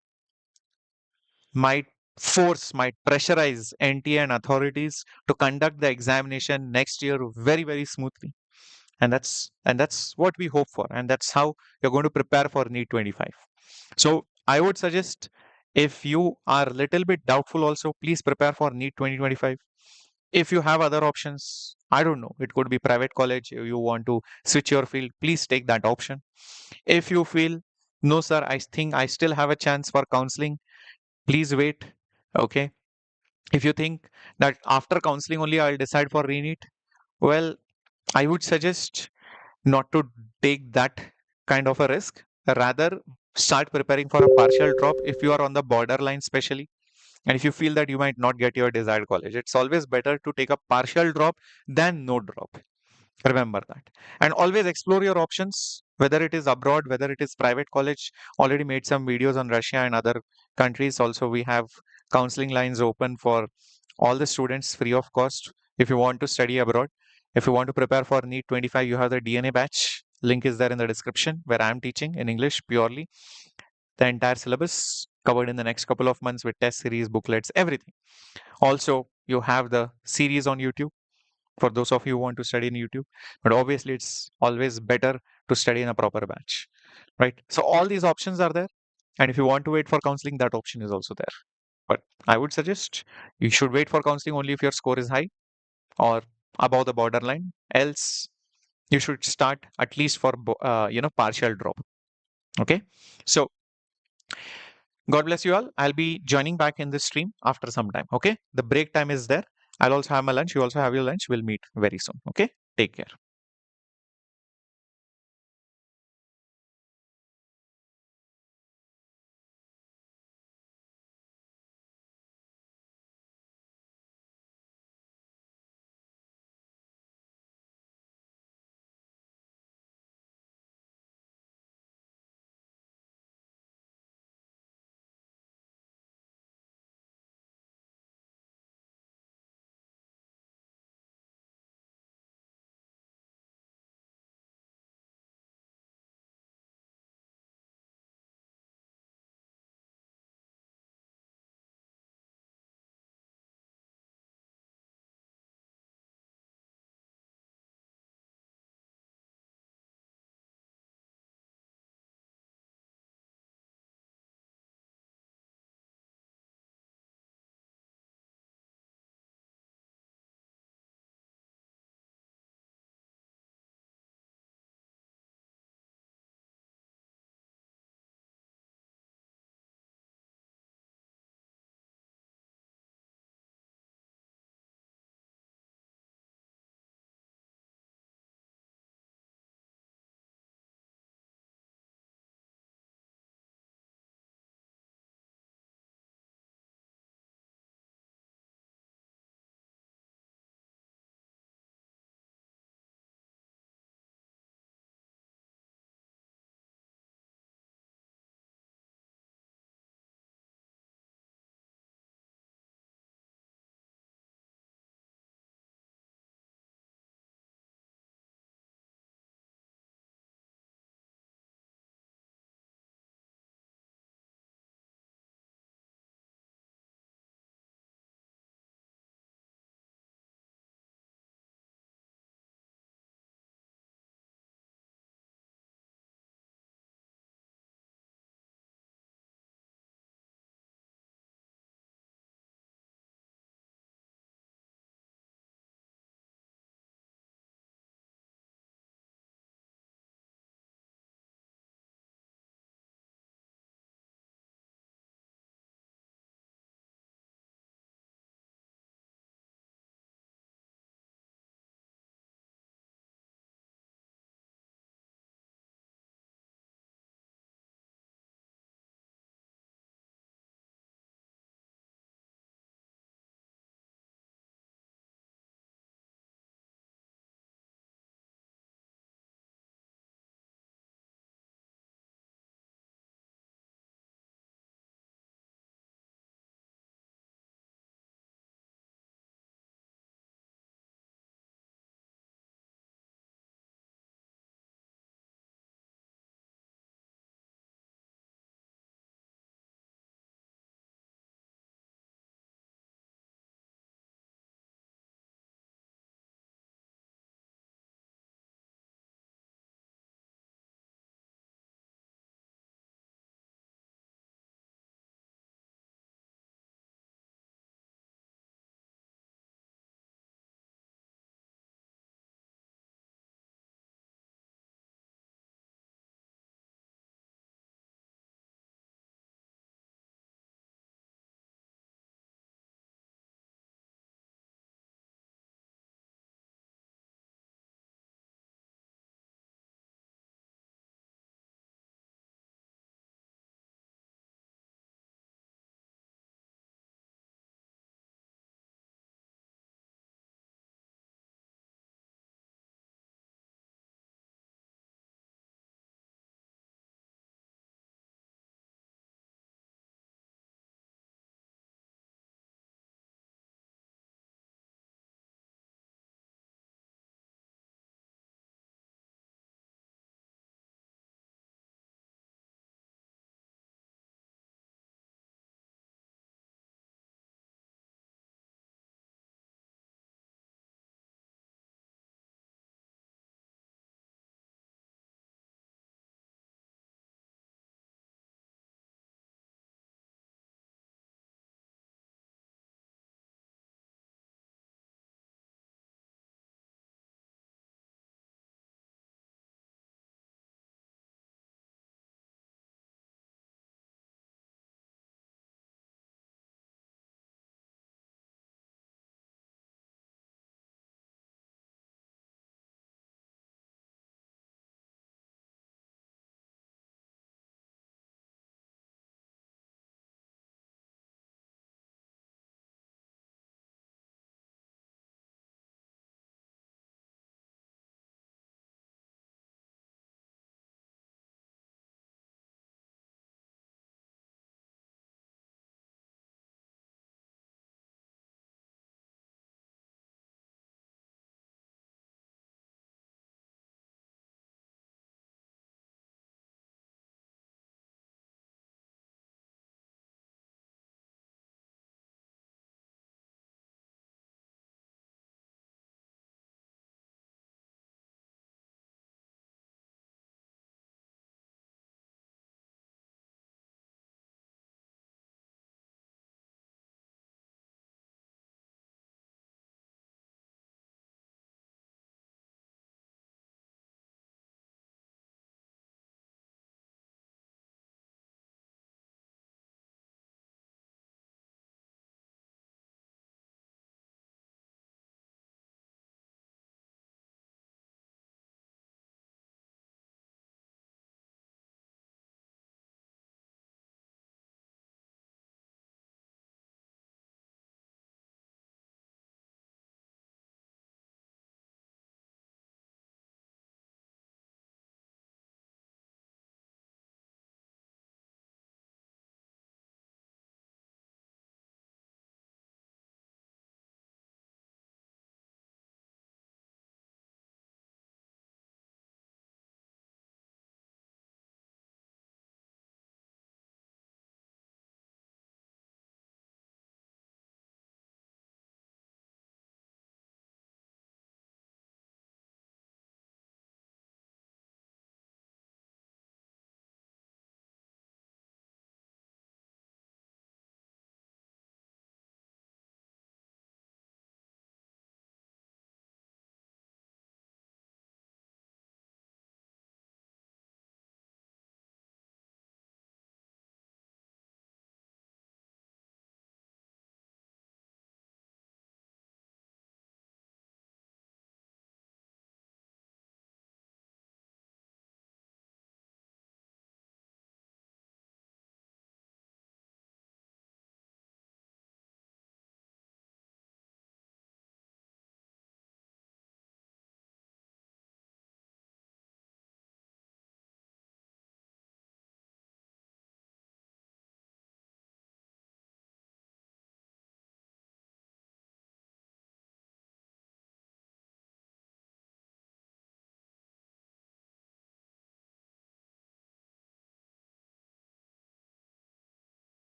might pressurize NTA and authorities to conduct the examination next year very, very smoothly. And that's what we hope for. And that's how you're going to prepare for NEET 25. So I would suggest, if you are a little bit doubtful also, please prepare for NEET 2025. If you have other options, I don't know, it could be private college, you want to switch your field, please take that option. If you feel, no, sir, I think I still have a chance for counseling, please wait. Okay. If you think that after counseling only I'll decide for Re-NEET, well, I would suggest not to take that kind of a risk. Rather, start preparing for a partial drop if you are on the borderline, especially. And if you feel that you might not get your desired college, it's always better to take a partial drop than no drop. Remember that. And always explore your options, whether it is abroad, whether it is private college. Already made some videos on Russia and other countries. Also, we have counseling lines open for all the students free of cost if you want to study abroad. If you want to prepare for NEET 25, you have the DNA batch. Link is there in the description, where I'm teaching in English purely. The entire syllabus covered in the next couple of months with test series, booklets, everything. Also, you have the series on YouTube for those of you who want to study in YouTube. But obviously, it's always better to study in a proper batch, right? So all these options are there. And if you want to wait for counseling, that option is also there. But I would suggest you should wait for counseling only if your score is high or above the borderline. Else, you should start at least for partial drop. Okay. So God bless you all. I'll be joining back in this stream after some time. Okay. The break time is there. I'll also have my lunch. You also have your lunch. We'll meet very soon. Okay. Take care.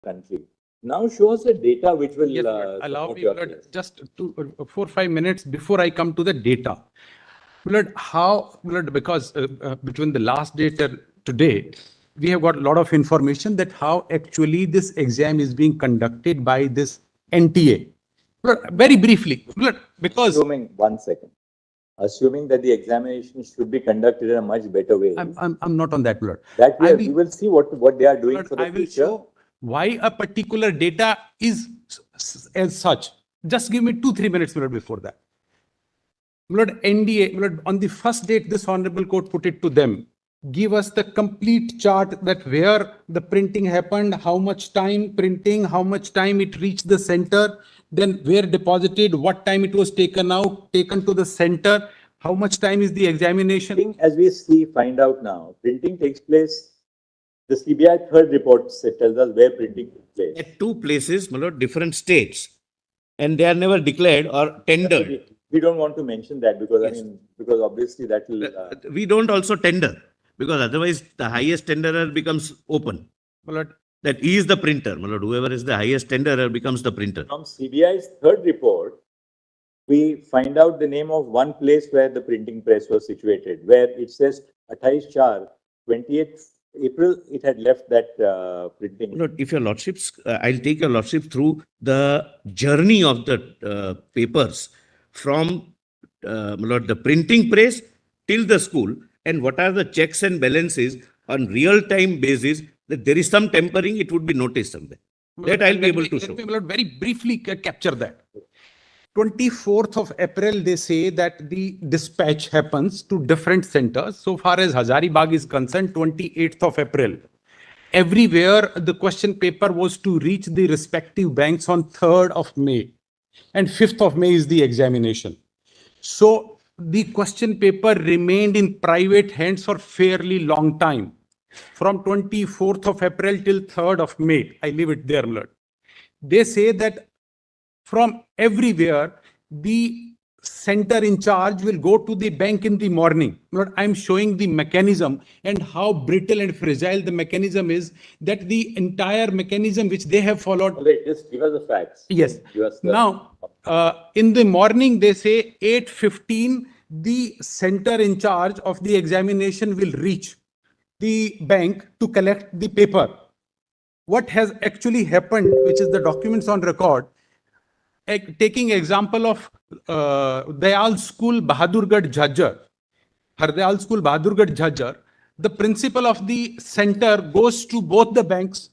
country. Now show us the data which will Yes, Lord. Allow support me, your Lord, case. just 4 or 5 minutes before I come to the data. Lord, how, Lord, because between the last date and today, we have got a lot of information that how actually this exam is being conducted by this NTA. Lord, very briefly, Lord, because Assuming, one second, assuming that the examination should be conducted in a much better way. I'm not on that, Lord. That I we will see what they are doing Lord, for the I will future. show why a particular data is as such. Just give me 2-3 minutes, Lord, before that. Lord, NDA, Lord, on the first date, this Honorable Court put it to them. Give us the complete chart that where the printing happened, how much time printing, how much time it reached the center, then where deposited, what time it was taken out, taken to the center, how much time is the examination. As we see, find out now, printing takes place. The CBI third report tells us where printing took place. At two places, my lord, different states, and they are never declared or tendered. We don't want to mention that because Yes. I mean, because obviously that will. We don't also tender, because otherwise the highest tenderer becomes open. My Lord, That he is the printer. My lord, whoever is the highest tenderer becomes the printer. From CBI's third report, we find out the name of one place where the printing press was situated, where it says 28 28th April, it had left that printing. Lord, if your lordships, I'll take your lordship through the journey of the papers from my lord, the printing press till the school, and what are the checks and balances on real-time basis. That there is some tempering, it would be noticed somewhere. That I'll be able to show. Let me, my Lord, very briefly capture that. 24th of April, they say that the dispatch happens to different centers. So far as Hazaribagh is concerned, 28th of April. Everywhere, the question paper was to reach the respective banks on 3rd of May. And 5th of May is the examination. So the question paper remained in private hands for fairly long time. From 24th of April till 3rd of May. I leave it there, Lord. They say that from everywhere, the center in charge will go to the bank in the morning. Lord, I'm showing the mechanism and how brittle and fragile the mechanism is, that the entire mechanism which they have followed. Wait, just give us the facts. Yes. Give us the- Now, in the morning, they say 8:15, the center in charge of the examination will reach the bank to collect the paper. What has actually happened, which is the documents on record, taking example of Dayal School, Bahadurgarh Jhajjar, Hardayal School, Bahadurgarh Jhajjar, the principal of the center goes to both the banks,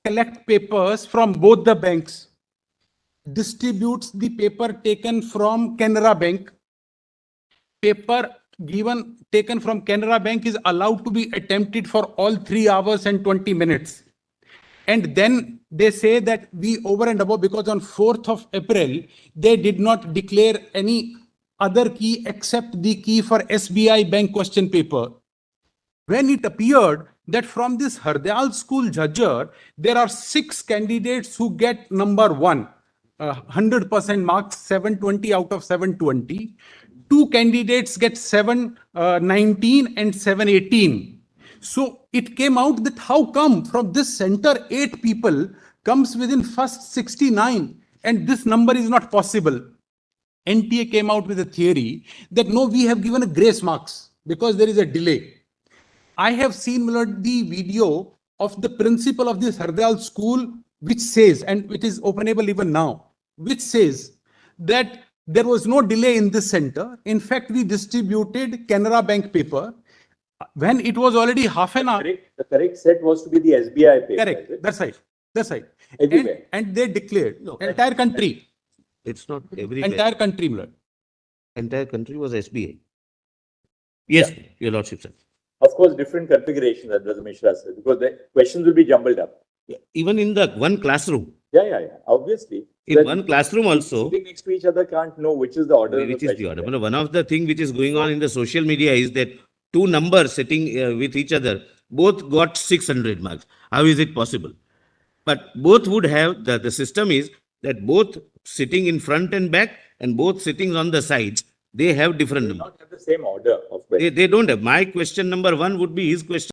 collect papers from both the banks, distributes the paper taken from Canara Bank. Paper taken from Canara Bank is allowed to be attempted for all 3 hours and 20 minutes. And then they say that we over and above, because on 4th of April, they did not declare any other key except the key for SBI bank question paper. When it appeared that from this Hardayal School Jhajjar, there are 6 candidates who get number 1, 100% marks, 720 out of 720. 2 candidates get 719 and 718. So it came out that how come from this center 8 people comes within first 69 and this number is not possible. NTA came out with a theory that no, we have given a grace marks because there is a delay. I have seen the video of the principal of this Hardayal school, which says, and it is openable even now, which says that there was no delay in this center. In fact, we distributed Canara Bank paper when it was already half an hour. The correct set was to be the SBI paper. Correct. That's right. That's right. Everywhere. And they declared entire country. It's not everywhere. Entire country, Lord. Entire country was SBI. Yes, Yeah. your lordship, sir. Of course, different configurations, as Brother Mishra said, because the questions will be jumbled up. Yeah, even in the one classroom. Yeah. Obviously. In one classroom also, Sitting next to each other can't know which is the order. of which is the question. order. One of the things which is going on in the social media is that 2 numbers sitting with each other, both got 600 marks. How is it possible? But both would have, the system is that both sitting in front and back and both sitting on the sides, they have different They numbers. not have the same order of questions. They don't have. My question number 1 would be his question.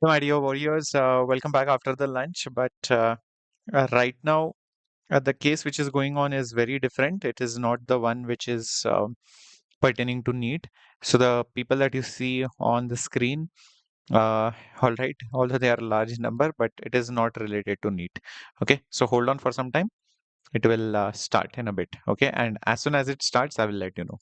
My dear warriors, welcome back after the lunch. But right now, the case which is going on is very different. It is not the one which is pertaining to NEET. So the people that you see on the screen, all right, although they are a large number, but it is not related to NEET. Okay, so hold on for some time. It will start in a bit. Okay, and as soon as it starts, I will let you know.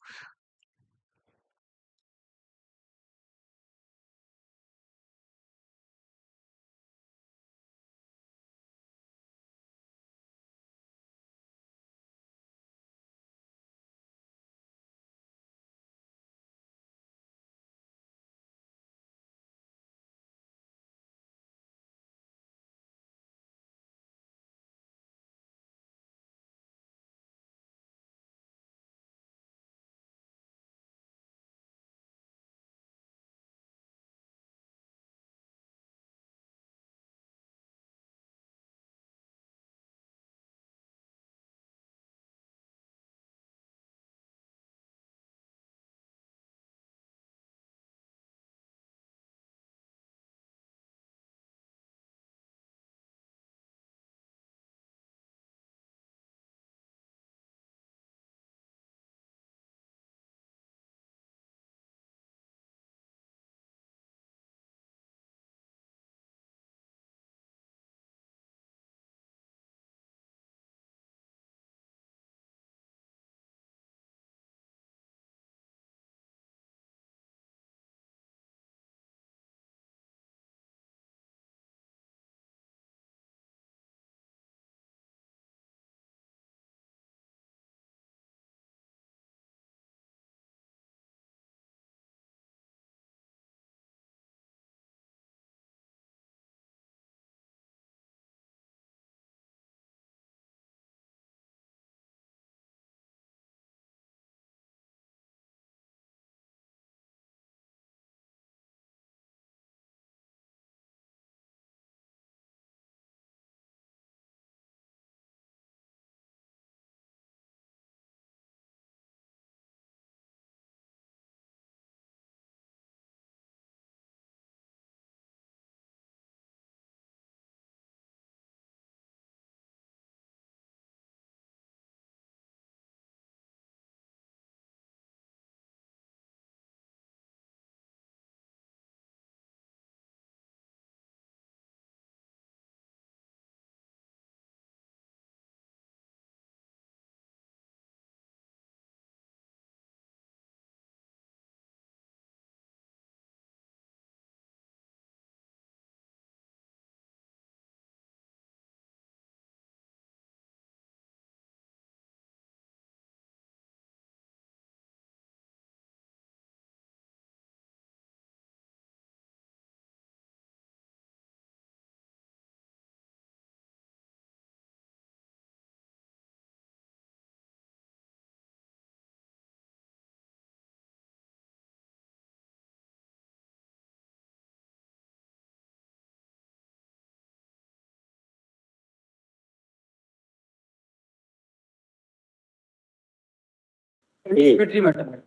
Anticipatory matter.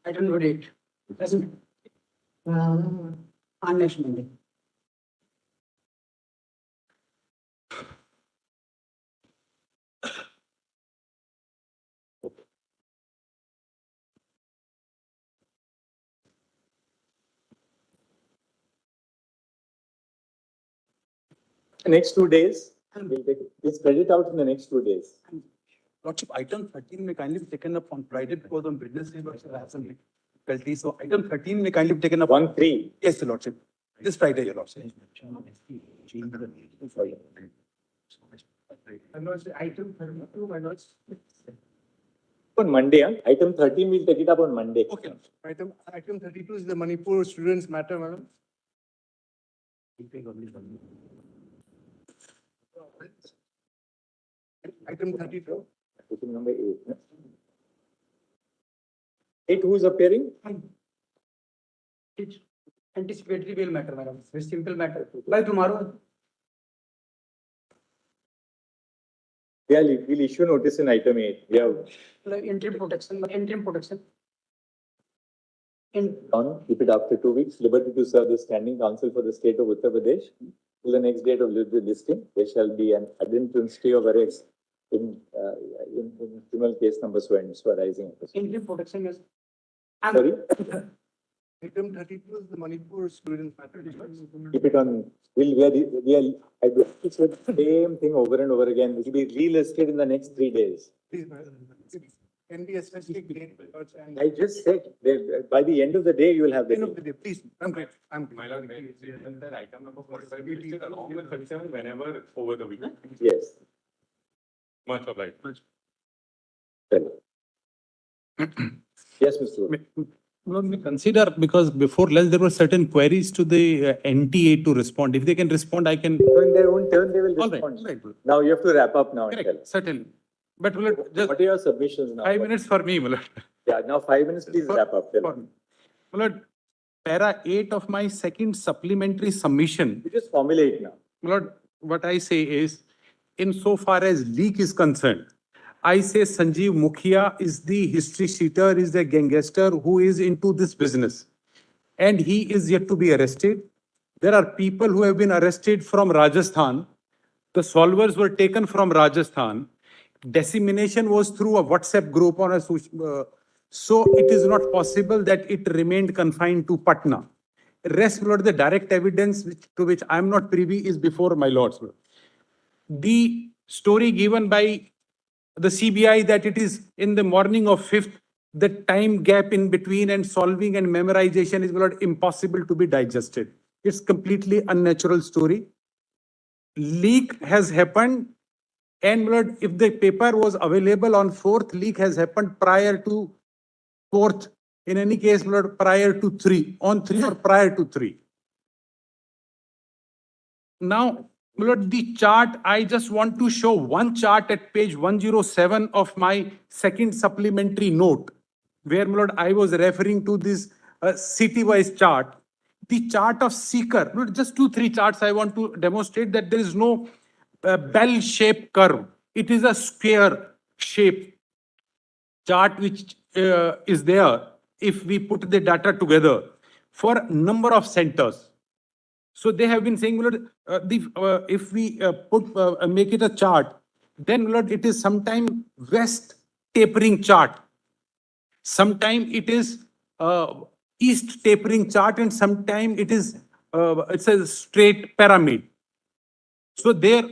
Item number 8. On next Monday. Next 2 days, we'll take it. It's credit out in the next 2 days. Lordship, item 13 may kindly be taken up on Friday because on Wednesday, Lordship, I have some difficulty. So item 13 may kindly be taken up. 1-3. Yes, Your Lordship. This Friday, Your Lordship. Item 32, my lords. On Monday, huh? Item 13, we'll take it up on Monday. Okay. Item 32 is the Manipur students matter, madam. Item 32. Item number 8. Huh? 8, who is appearing? It's anticipatory bail matter, madam. Very simple matter. By tomorrow. Yeah, we'll issue notice in item 8. Yeah. Interim protection. Interim protection. On, keep it after 2 weeks, liberty to serve the standing counsel for the state of Uttar Pradesh till the next date of the listing. There shall be an addendum stay of arrest in criminal case number so and so arising. Interim protection is. Sorry? Item 32 is the Manipur student matter. Keep it on. I do it's the same thing over and over again. It will be relisted in the next 3 days. Please, can be especially great because and I just said, by the end of the day, you will have the. end of the day, please, I'm great. My lord, that item number 45 will be along with 37 whenever over the weekend. Yes. Much obliged. Yes, Mr. Wood. Well, we consider, because before lunch, there were certain queries to the NTA to respond. If they can respond, I can. So in their own turn, they will All right, respond. right. Now you have to wrap up now. And tell. Correct, certainly. But will it just What are your submissions now? 5 minutes for me, Mulad. Yeah, now 5 minutes, please wrap up. Tell. For me. Mulad, para 8 of my second supplementary submission, You just formulate now. Lord, what I say is, insofar as leak is concerned, I say Sanjeev Mukhia is the history cheater, is the gangster who is into this business. And he is yet to be arrested. There are people who have been arrested from Rajasthan. The solvers were taken from Rajasthan. Dissemination was through a WhatsApp group on a so it is not possible that it remained confined to Patna. Rest, Lord, the direct evidence to which I am not privy is before my lords. The story given by the CBI that it is in the morning of 5th, the time gap in between and solving and memorization is not impossible to be digested. It's completely unnatural story. Leak has happened, and Lord, if the paper was available on 4th, leak has happened prior to 4th. In any case, Lord, prior to 3, on 3 or prior to 3. Now, Lord, the chart, I just want to show one chart at page 107 of my second supplementary note, where, Lord, I was referring to this city-wise chart. The chart of seeker, Lord, just 2-3 charts I want to demonstrate that there is no bell-shaped curve. It is a square-shaped chart which is there if we put the data together for number of centers. So they have been saying, Lord, if we make it a chart, then Lord, it is sometime west tapering chart. Sometime it is east tapering chart, and sometime it is it's a straight pyramid. So there,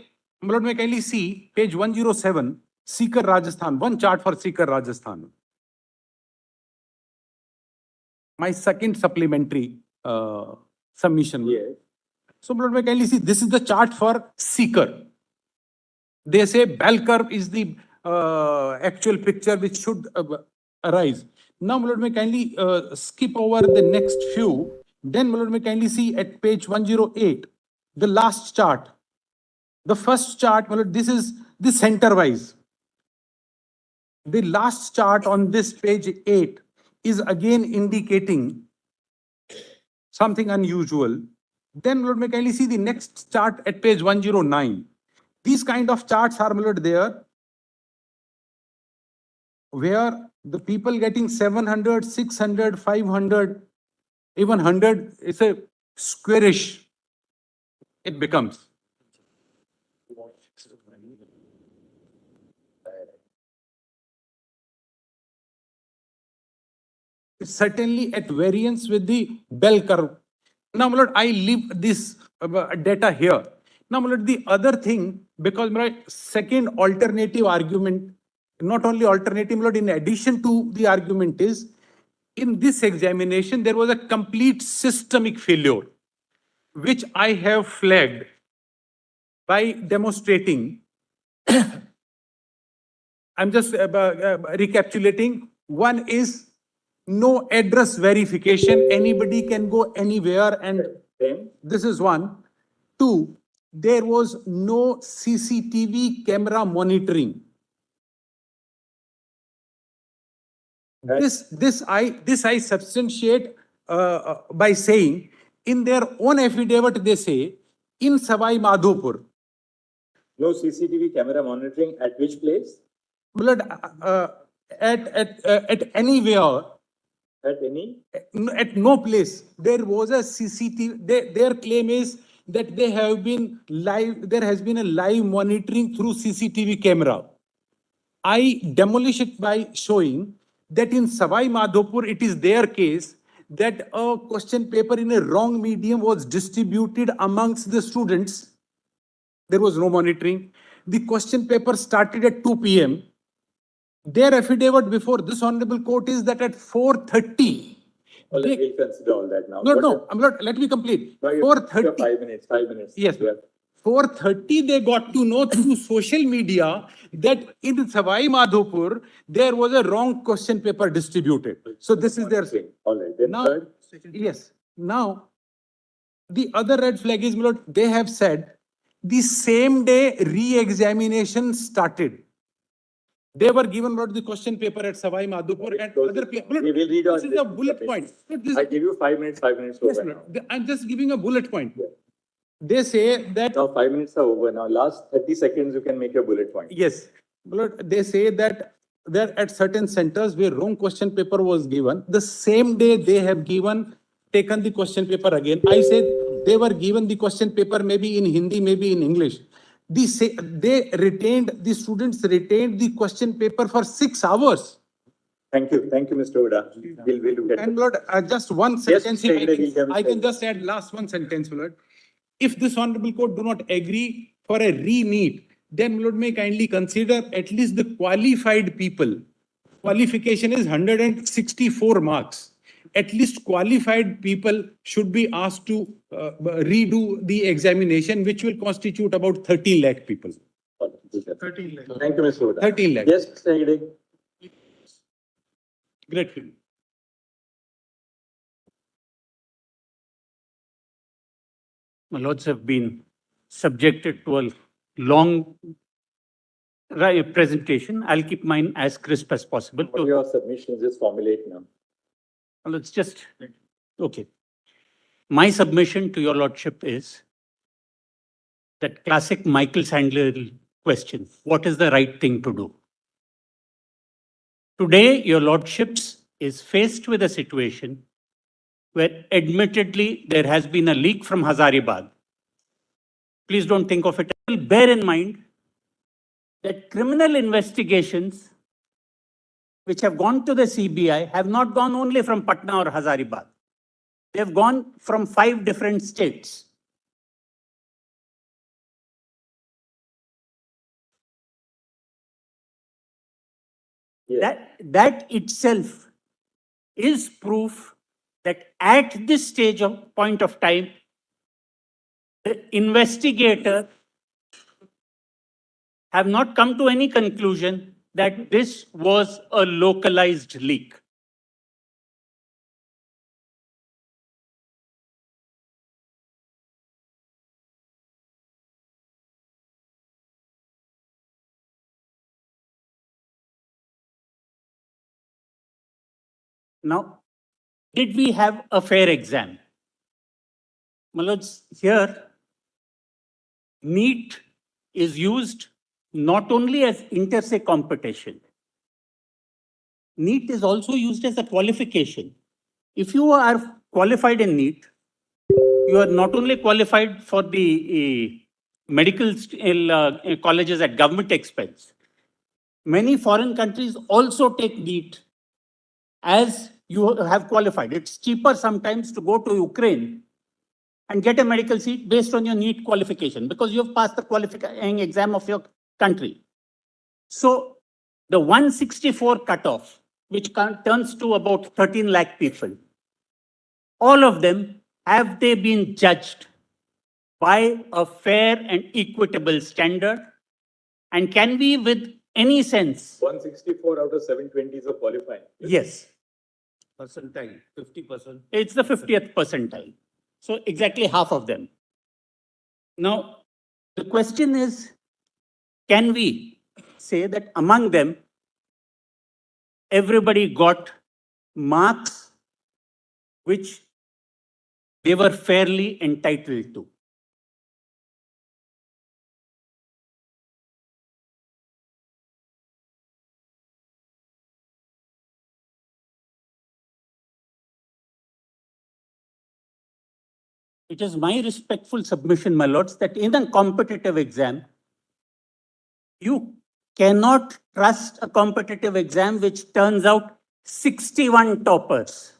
Lord, may kindly see page 107, Seeker Rajasthan, one chart for Seeker Rajasthan. My second supplementary submission. Yes. So, Lord, may kindly see, this is the chart for seeker. They say bell curve is the actual picture which should arise. Now, Lord, may kindly skip over the next few. Then, Lord, may kindly see at page 108, the last chart. The first chart, Lord, this is the center-wise. The last chart on this page 8 is again indicating something unusual. Then, Lord, may kindly see the next chart at page 109. These kind of charts are, Lord, there, where the people getting 700, 600, 500, even 100, it's a squarish, it becomes. It's certainly at variance with the bell curve. Now, my Lord, I leave this data here. Now, my Lord, the other thing, because my second alternative argument, not only alternative, my Lord, in addition to the argument is, in this examination, there was a complete systemic failure, which I have flagged by demonstrating. I'm just recapitulating. One is no address verification. Anybody can go anywhere, and this is one. 2, there was no CCTV camera monitoring. This I substantiate by saying, in their own affidavit, they say, in Savai Madhopur. No CCTV camera monitoring at which place? Blood, at anywhere At any? At no place. There was a CCTV. Their claim is that they have been live, there has been a live monitoring through CCTV camera. I demolish it by showing that in Savai Madhopur, it is their case that a question paper in a wrong medium was distributed amongst the students. There was no monitoring. The question paper started at 2 p.m. Their affidavit before this honorable court is that at 4:30. Well, we'll consider all that now. No, I'm not, let me complete. No, 4:30. 5 minutes. Yes. 4:30, they got to know through social media that in Savai Madhopur, there was a wrong question paper distributed. So this is their thing. All right. Then Now, third. yes. Now, the other red flag is, my lord, they have said the same day re-examination started. They were given about the question paper at Savai Madhopur and other places. We will read on This is a bullet point. I give you 5 minutes, 5 minutes Yes, over. my lord. I'm just giving a bullet point. They say that. Now 5 minutes are over. Now last 30 seconds, you can make your bullet point. Yes, but they say that there at certain centers where wrong question paper was given, the same day they have taken the question paper again. I said they were given the question paper maybe in Hindi, maybe in English. The students retained the question paper for 6 hours. Thank you, Mr. Oda. We'll look at And it. Lord, just one sentence, Mr. I can just add last one sentence, Lord. If this honorable court do not agree for a re-NEET, then Lord may kindly consider at least the qualified people. Qualification is 164 marks. At least qualified people should be asked to redo the examination, which will constitute about 13 lakh people. 13 lakhs. Thank you, Mr. Oda. 13 lakh. Yes, Mr. Hegde. Grateful. My lords have been subjected to a long presentation. I'll keep mine as crisp as possible. What are your submissions? Just formulate now. Let's just, okay. My submission to your lordship is that classic Michael Sandler question, what is the right thing to do? Today, your lordships is faced with a situation where admittedly there has been a leak from Hazaribagh. Please don't think of it. Bear in mind that criminal investigations which have gone to the CBI have not gone only from Patna or Hazaribagh. They have gone from 5 different states. Yeah. That itself is proof that at this point of time, the investigator have not come to any conclusion that this was a localized leak. Now, did we have a fair exam? My lords, here, NEET is used not only as inter-se competition. NEET is also used as a qualification. If you are qualified in NEET, you are not only qualified for the medical colleges at government expense. Many foreign countries also take NEET as you have qualified. It's cheaper sometimes to go to Ukraine and get a medical seat based on your NEET qualification because you have passed the qualifying exam of your country. So the 164 cutoff, which turns to about 13 lakh people, all of them, have they been judged by a fair and equitable standard? And can we, with any sense? 164 out of 720 is a qualifying. Yes. Percentile, 50%. It's the 50th percentile. So exactly half of them. Now, the question is, can we say that among them, everybody got marks which they were fairly entitled to? it is my respectful submission, my lords, that in a competitive exam, you cannot trust a competitive exam which turns out 61 toppers.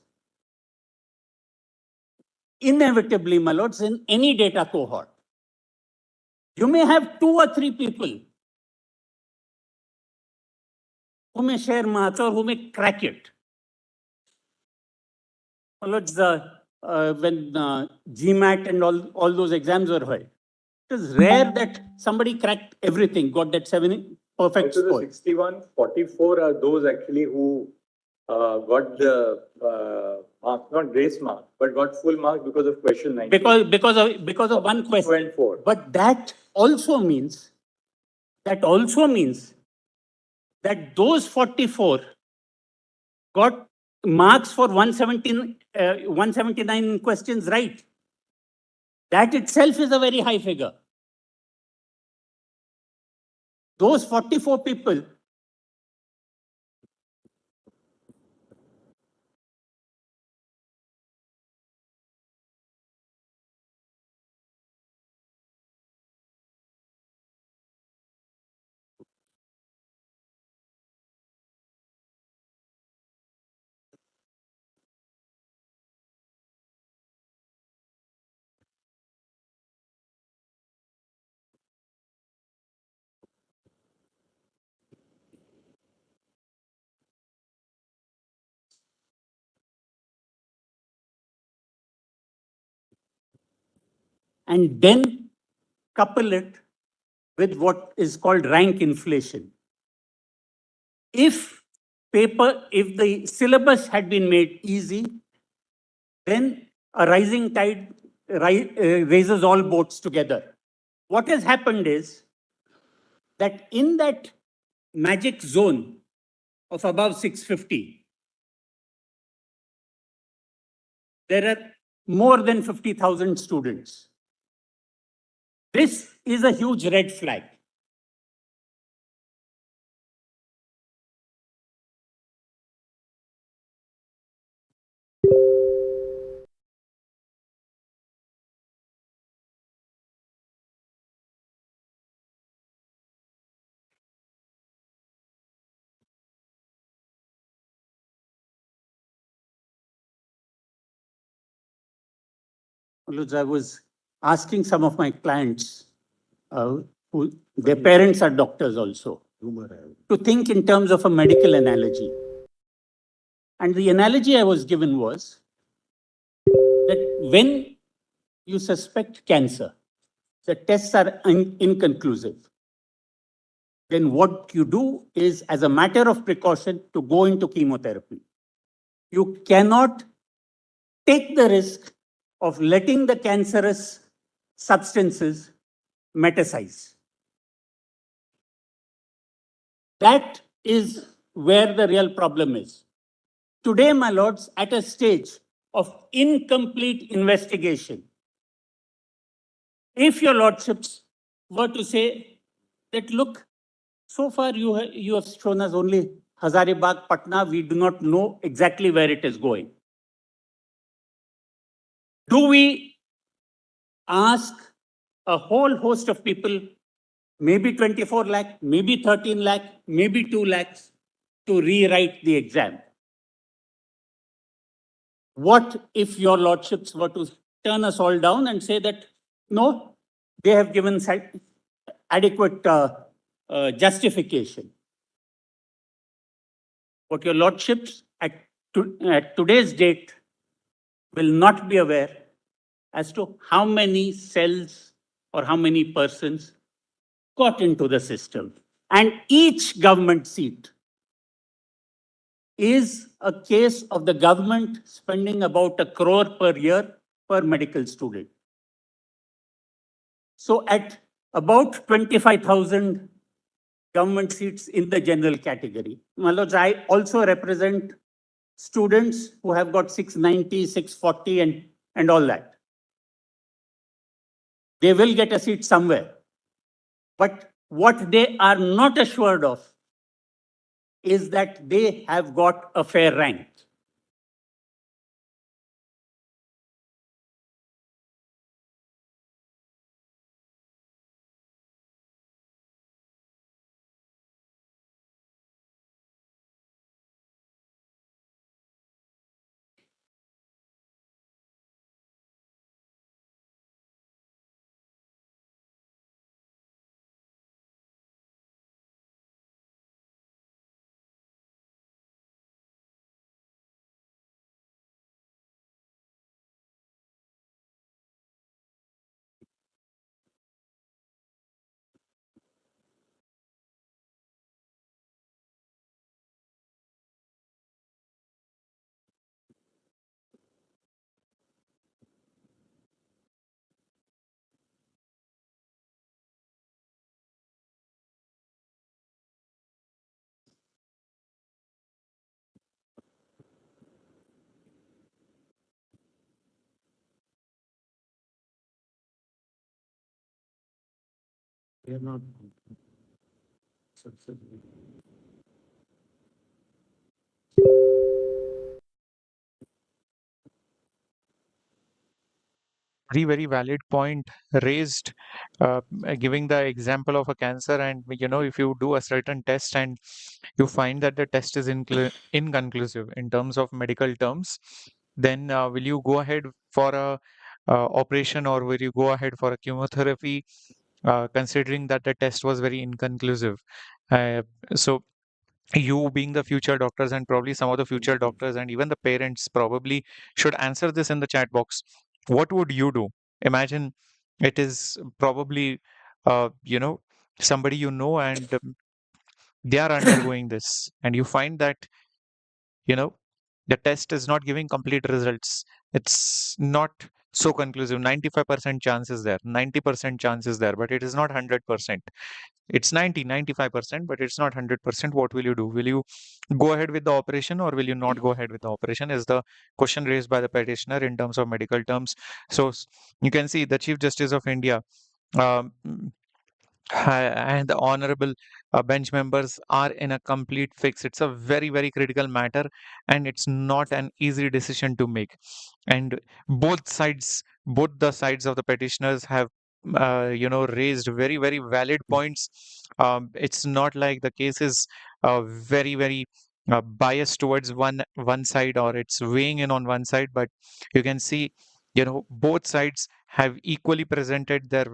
Inevitably, my lords, in any data cohort, you may have 2 or 3 people who may share marks or who may crack it. My lords, when GMAT and all those exams were held, it is rare that somebody cracked everything, got that 7 perfect Also, the score. 61, 44 are those actually who got the mark, not grace mark, but got full mark because of question 9. Because of one 2 question. and 4. But that also means that those 44 got marks for 179 questions right. That itself is a very high figure. Those 44 people and then couple it with what is called rank inflation. If the syllabus had been made easy, then a rising tide raises all boats together. What has happened is that in that magic zone of above 650, there are more than 50,000 students. This is a huge red flag. I was asking some of my clients, who their parents are doctors also, to think in terms of a medical analogy. And the analogy I was given was that when you suspect cancer, the tests are inconclusive. Then what you do is, as a matter of precaution, to go into chemotherapy. You cannot take the risk of letting the cancerous substances metastasize. That is where the real problem is. Today, my lords, at a stage of incomplete investigation, if your lordships were to say that, look, so far you have shown us only Hazaribagh, Patna, we do not know exactly where it is going. Do we ask a whole host of people, maybe 24 lakh, maybe 13 lakh, maybe 2 lakhs, to rewrite the exam? What if your lordships were to turn us all down and say that, no, they have given adequate justification? What your lordships at today's date will not be aware as to how many cells or how many persons got into the system. And each government seat is a case of the government spending about 1 crore per year per medical student. So at about 25,000 government seats in the general category, my lords, I also represent students who have got 690, 640 and all that. They will get a seat somewhere. But what they are not assured of is that they have got a fair rank. They are not. Very valid point raised, giving the example of a cancer. And if you do a certain test and you find that the test is inconclusive in terms of medical terms, then will you go ahead for a operation, or will you go ahead for a chemotherapy, considering that the test was very inconclusive? So you, being the future doctors, and probably some of the future doctors and even the parents, probably should answer this in the chat box. What would you do? Imagine it is probably somebody and they are undergoing this, and you find that you know the test is not giving complete results. It's not so conclusive. 95% chance is there, 90% chance is there, but it is not 100%. It's 95%, but it's not 100%. What will you do? Will you go ahead with the operation, or will you not go ahead with the operation, is the question raised by the petitioner in terms of medical terms. So you can see the Chief Justice of India, um, and the honorable bench members are in a complete fix. It's a very, very critical matter, and it's not an easy decision to make. And both the sides of the petitioners have, raised very, very valid points. It's not like the case is very, very biased towards one side, or it's weighing in on one side, but you can see, both sides have equally presented their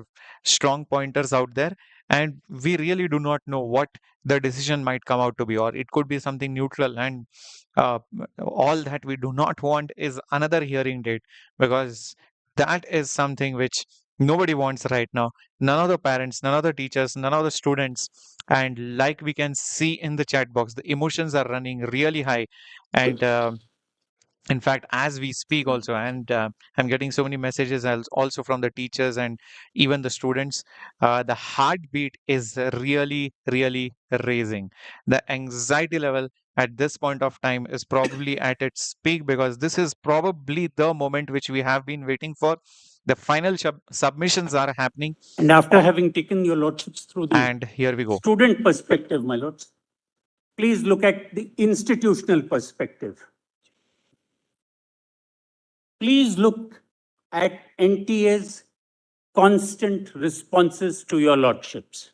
strong pointers out there, and we really do not know what the decision might come out to be, or it could be something neutral. And uh, all that we do not want is another hearing date, because that is something which nobody wants right now. None of the parents, none of the teachers, none of the students. And like we can see in the chat box, the emotions are running really high. And in fact, as we speak also, and I'm getting so many messages also from the teachers and even the students, the heartbeat is really, really raising. The anxiety level at this point of time is probably at its peak, because this is probably the moment which we have been waiting for. The final submissions are happening, And after having taken your lordships through the and here we go. student perspective, my lords, please look at the institutional perspective. Please look at NTA's constant responses to your lordships.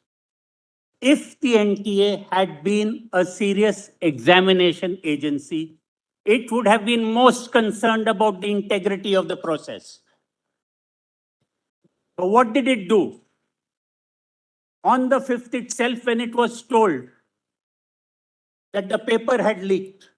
If the NTA had been a serious examination agency, it would have been most concerned about the integrity of the process. But what did it do? On the 5th itself, when it was told that the paper had leaked,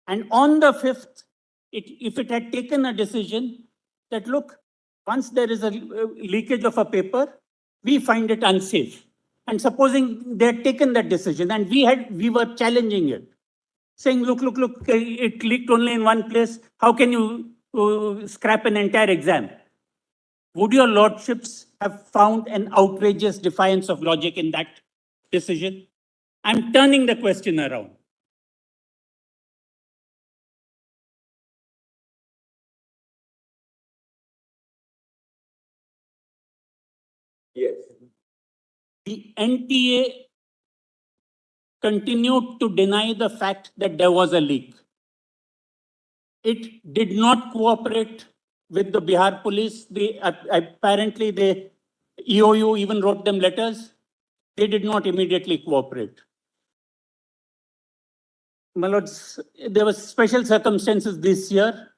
and on the 5th, if it had taken a decision that, look, once there is a leakage of a paper, we find it unsafe. And supposing they had taken that decision and we were challenging it, saying, look, it leaked only in one place. How can you scrap an entire exam? Would your lordships have found an outrageous defiance of logic in that decision? I'm turning the question around. Yes. The NTA continued to deny the fact that there was a leak. It did not cooperate with the Bihar police. Apparently, the EOU even wrote them letters. They did not immediately cooperate. My lords, there were special circumstances this year.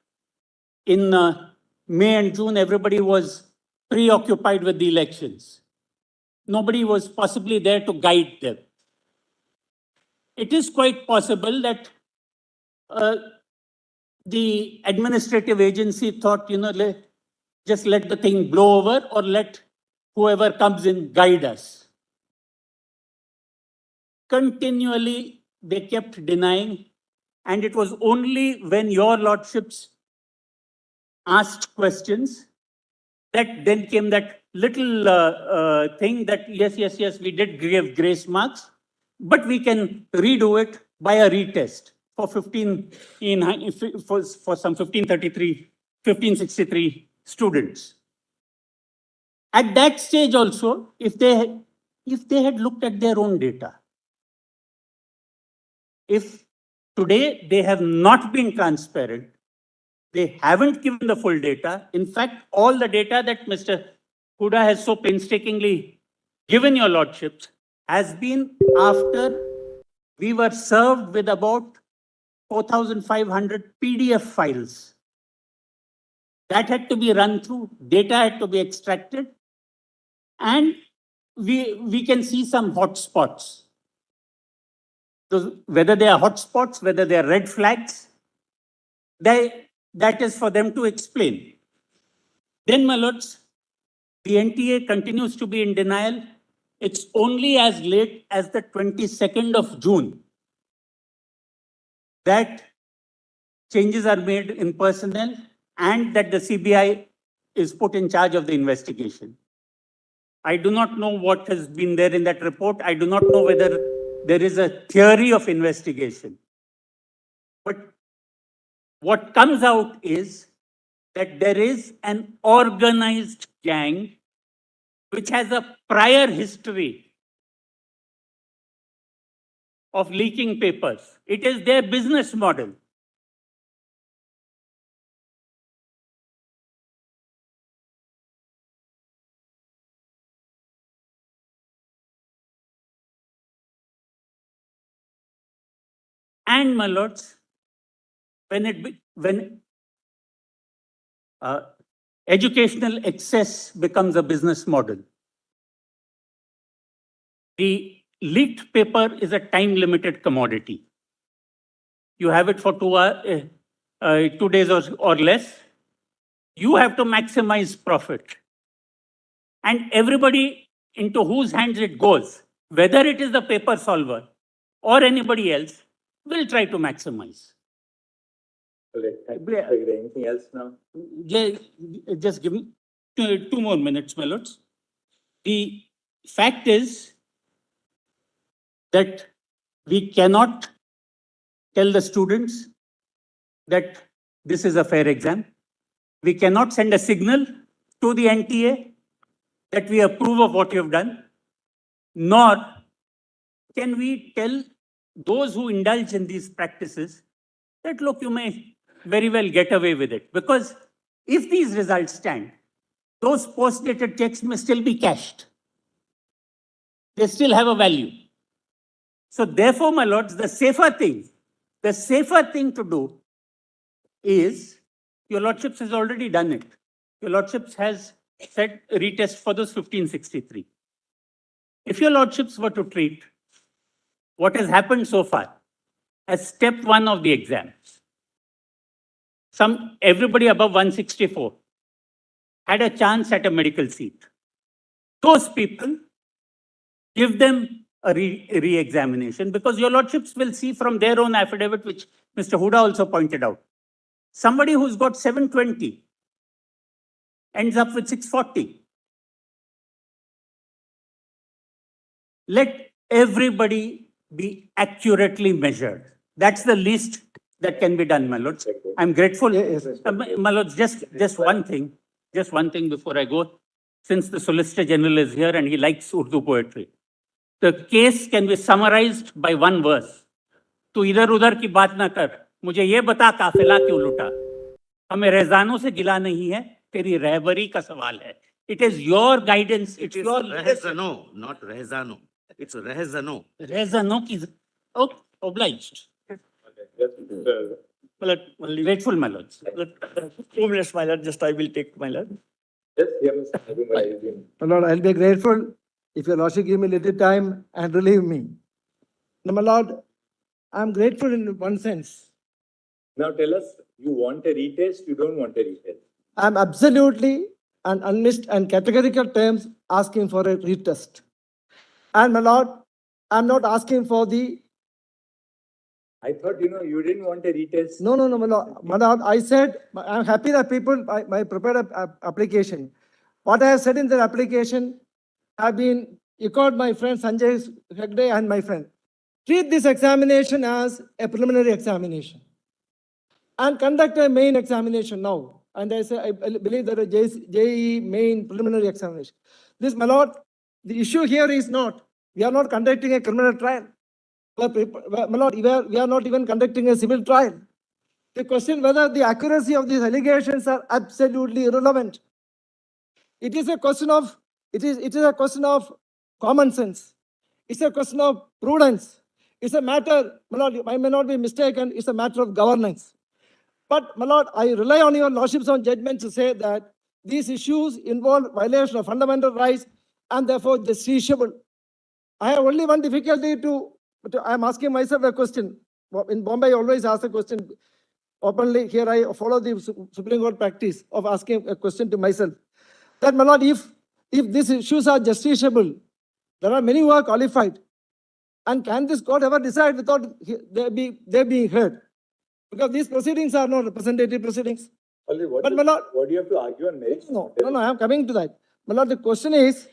In May and June, everybody was preoccupied with the elections. Nobody was possibly there to guide them. It is quite possible that the administrative agency thought, just let the thing blow over, or let whoever comes in guide us. Continually, they kept denying, and it was only when your lordships asked questions that then came that little thing that, yes, we did give grace marks, but we can redo it by a retest for some 1563 students. At that stage also, if they if they had looked at their own data. If today they have not been transparent, they haven't given the full data. In fact, all the data that Mr. 𝐂𝐤𝐤 has so painstakingly given your lordships has been after we were served with about 4,500 PDF files. That had to be run through, data had to be extracted, and we can see some hotspots. Whether they are hotspots, whether they are red flags, that is for them to explain. Then, my lords, the NTA continues to be in denial. It's only as late as the 22nd of June that changes are made in personnel and that the CBI is put in charge of the investigation. I do not know what has been there in that report. I do not know whether there is a theory of investigation. But what comes out is that there is an organized gang which has a prior history of leaking papers. It is their business model. And, my lords, when educational excess becomes a business model, the leaked paper is a time-limited commodity. You have it for 2 days or less. You have to maximize profit. And everybody into whose hands it goes, whether it is the paper solver or anybody else, will try to maximize. Anything else now? Just give me 2 more minutes, my lords. The fact is that we cannot tell the students that this is a fair exam. We cannot send a signal to the NTA that we approve of what you have done, nor can we tell those who indulge in these practices that, look, you may very well get away with it. Because if these results stand, those post-dated checks may still be cashed. They still have a value. So therefore, my lords, the safer thing to do is, your lordships has already done it. Your lordships has said retest for those 1563. If your lordships were to treat what has happened so far as step 1 of the exams, everybody above 164 had a chance at a medical seat. Those people, give them a re-examination, because your lordships will see from their own affidavit, which Mr. 𝐂𝐤𝐤 also pointed out. Somebody who's got 720 ends up with 640. Let everybody be accurately measured. That's the least that can be done, my lords. I'm grateful. Yes. My lords, just one thing before I go. Since the Solicitor General is here and he likes Urdu poetry, the case can be summarized by one verse. तू इधर उधर की बात ना कर, मुझे ये बता काफिला क्यों लुटा, हमें रहजानों से गिला नहीं है, तेरी रहबरी का सवाल है. It is your guidance. It's your Rehzano, not Rehzano. It's Rehzano. Rehzano ki. Oh, obliged. Grateful, my lords. 2 minutes, my lord, just I will take, my lord. Yes, yes. My lord, I'll be grateful if your lordship give me little time and relieve me. Now, my lord, I'm grateful in one sense. Now tell us, you want a retest, you don't want a retest. I'm absolutely and unmixed and categorical terms asking for a retest. And my lord, I'm not asking for the. I thought, you didn't want a retest. No, my lord. My lord, I said, I'm happy that people, my prepared application. What I have said in the application, have been echoed my friend Sanjay 𝐂𝐤𝐤 and my friend. Treat this examination as a preliminary examination and conduct a main examination now. And I say, I believe that a JEE main preliminary examination. This, my lord, The issue here is not, we are not conducting a criminal trial. My lord, we are not even conducting a civil trial. The question whether the accuracy of these allegations are absolutely irrelevant. It is a question of, it is a question of common sense. It's a question of prudence. It's a matter, my lord, I may not be mistaken, it's a matter of governance. But, my lord, I rely on your lordship's own judgment to say that these issues involve violation of fundamental rights and therefore justiciable. I have only one difficulty I am asking myself a question. In Bombay, I always ask a question openly. Here I follow the Supreme Court practice of asking a question to myself. That, my lord, if these issues are justiciable, there are many who are qualified. And can this court ever decide without they being heard? Because these proceedings are not representative proceedings. But my lord, what do you have to argue on merits? No, I am coming to that. My lord, the question is,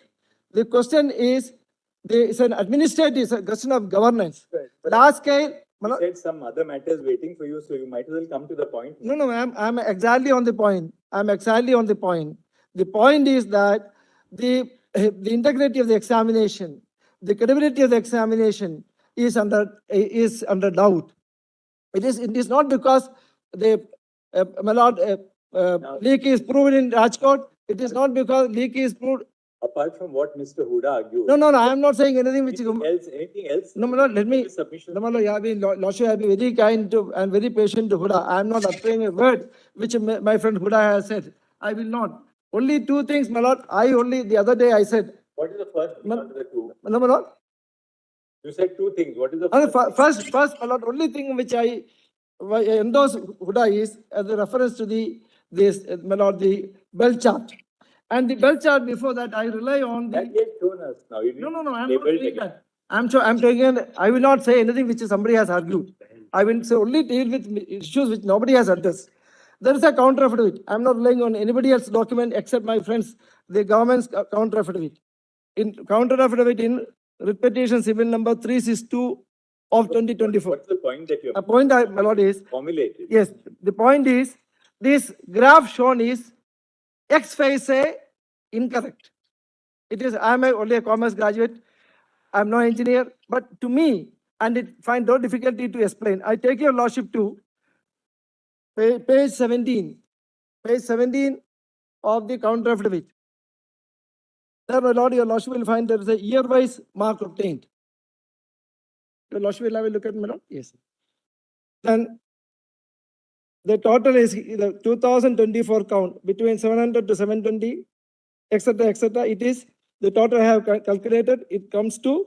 it's an administrative, it's a question of governance. Right. Large scale. You said some other matters waiting for you, so you might as well come to the point. No, I'm exactly on the point. The point is that the integrity of the examination, the credibility of the examination is under doubt. It is not because my lord, leak is proven in Rajkot. It is not because leak is proved. Apart from what Mr. Huda argued. No, I am not saying anything which anything else? No, my lord, let me. No, my lord, lordship, have been very kind to and very patient to Huda. I am not uttering a word which my friend Huda has said. I will not. Only two things, my lord. The other day I said. What is the first thing out of the two? No, my lord. You said two things. What is the first, my lord, only thing which I endorse Huda is as a reference to the bell chart. And the bell chart before that, I rely on the. That you have shown us now. No, I'm not doing that. I'm taking. I will not say anything which somebody has argued. I will say only deal with issues which nobody has addressed. There is a counter affidavit. I'm not relying on anybody else's document except my friends, the government's counter affidavit. In counter affidavit in repetition civil number 362 of 2024. What's the point that you have? A point, my lord, is formulated? Yes, the point is this graph shown is ex face incorrect. It is, I am only a commerce graduate. I am no engineer, but to me, and it find no difficulty to explain. I take your lordship to page 17. Page 17 of the counter affidavit. There, my lord, your lordship will find there is a year-wise mark obtained. Your lordship will have a look at, my lord? Yes. Then the total is the 2024 count between 700 to 720, etc., etc. It is the total I have calculated. It comes to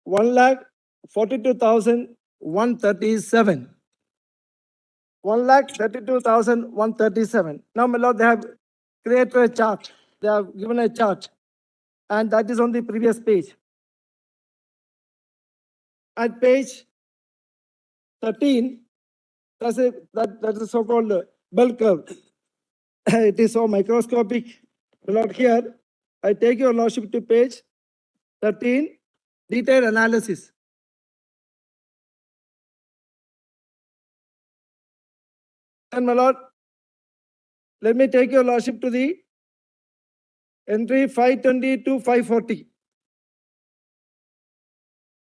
1,42,137. 1,32,137. Now, my lord, they have created a chart. They have given a chart, and that is on the previous page. At page 13, that is a so-called bell curve. It is so microscopic. My lord, here, I take your lordship to page 13, detailed analysis. And my lord, let me take your lordship to the entry 520 to 540.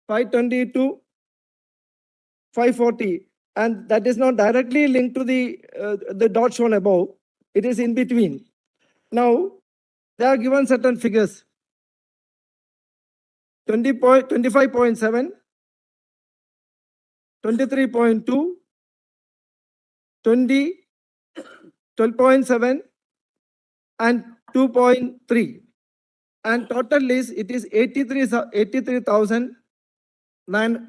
520 to 540. And that is not directly linked to the dot shown above. It is in between. Now, they are given certain figures. 25.7, 23.2, 20, 12.7, and 2.3. And total is, it is 83,009.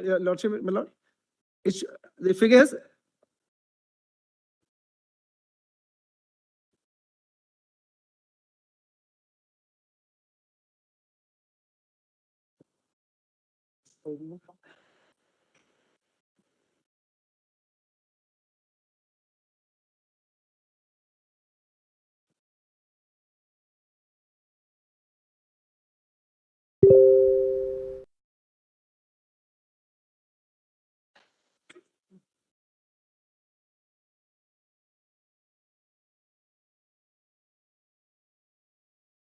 Your lordship, my lord, the figures.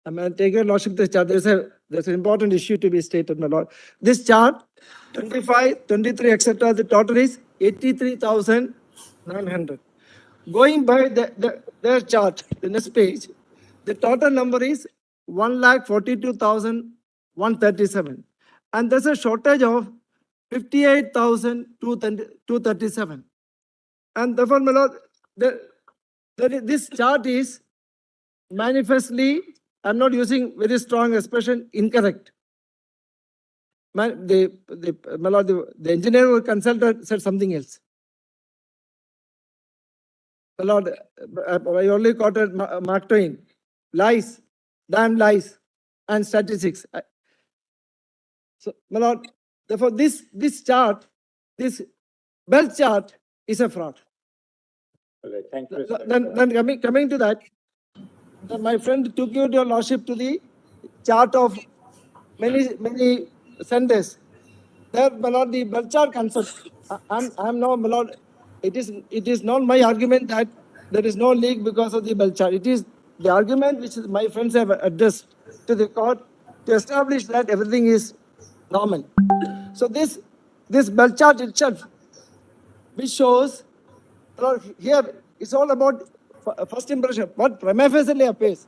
I'm going to take your lordship this chart. There's an important issue to be stated, my lord. This chart, 25, 23, etc. The total is 83,900. Going by their chart, the next page, the total number is 1,42,137. And there's a shortage of 58,237. And therefore, my lord, this chart is manifestly, I'm not using very strong expression, incorrect. My lord, the engineer who consulted said something else. My lord, I only quoted Mark Twain. Lies, damn lies, and statistics. So, my lord, therefore, this chart, this bell chart is a fraud. Okay, thank you. Then coming to that, my friend took you, your lordship, to the chart of many centers. There, my lord, the bell chart concept. I'm no, my lord. It is not my argument that there is no leak because of the bell chart. It is the argument which my friends have addressed to the court to establish that everything is normal. So this bell chart itself, which shows, here it's all about first impression. What prima facie appears.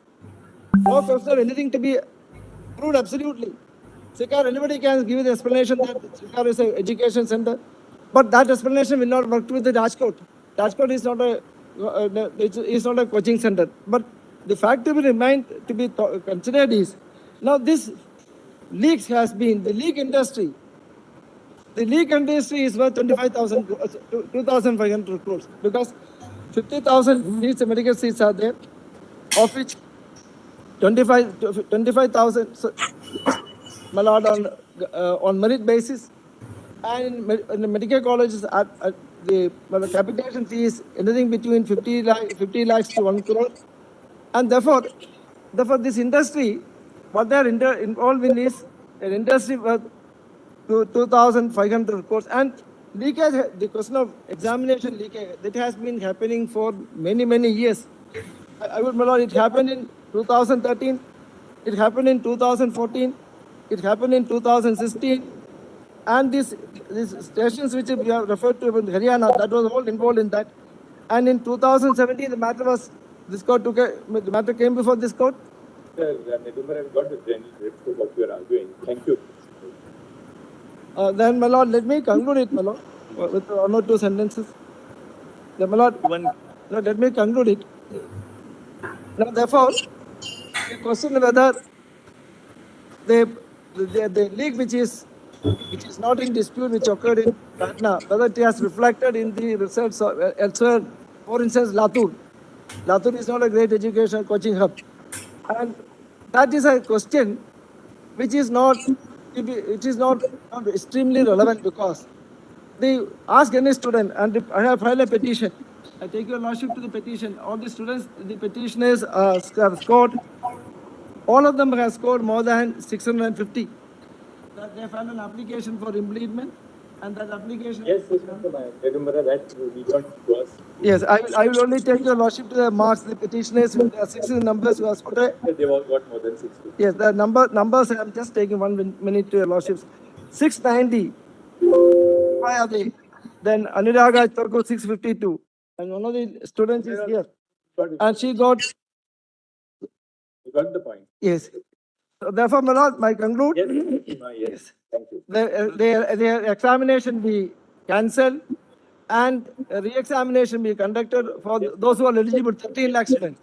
No question of anything to be proved absolutely. Sikar, anybody can give you the explanation that Sikar is an education center, but that explanation will not work with the Rajkot. Rajkot is not a coaching center. But the fact to be considered is, now this leaks has been, the leak industry is worth 2,500 crores because 50,000 medical seats are there, of which 25,000 my lord, on merit basis, and in the medical colleges the capitation fee is anything between 50 lakhs to 1 crore, and therefore this industry, what they are involved in is an industry worth 2,500 crores. And leakage, the question of examination leakage, that has been happening for many years. I would, my lord, it happened in 2013, it happened in 2014, it happened in 2016, and these stations which we have referred to in Haryana, that was all involved in that. And in 2017, the matter came before this court. Sir, Nedumar, I've got the general drift of what you are arguing. Thank you. Then, my lord, let me conclude it, my lord, with one or two sentences. Then, my lord, let me conclude it. Now, therefore, the question whether the leak which is not in dispute, which occurred in Patna, whether it has reflected in the results elsewhere. For instance, Latur. Latur is not a great educational coaching hub. And that is a question which is not extremely relevant because they ask any student, and I have filed a petition. I take your lordship to the petition. All the students, the petitioners have scored, all of them have scored more than 650. That they filed an application for impleadment, and that application. Yes, Nedumar, that we don't to us. Yes, I will only take your lordship to the marks. The petitioners with the 60 numbers who have scored. They've all got more than 60. Yes, the numbers. I'm just taking 1 minute to your lordships. 690. Why are they? Then Anuraga got 652, and one of the students is here, and she got. You got the point. Yes. So therefore, my lord, my conclude. Yes. Thank you. Their examination be cancelled, and re-examination be conducted for those who are eligible. 13 lakh students.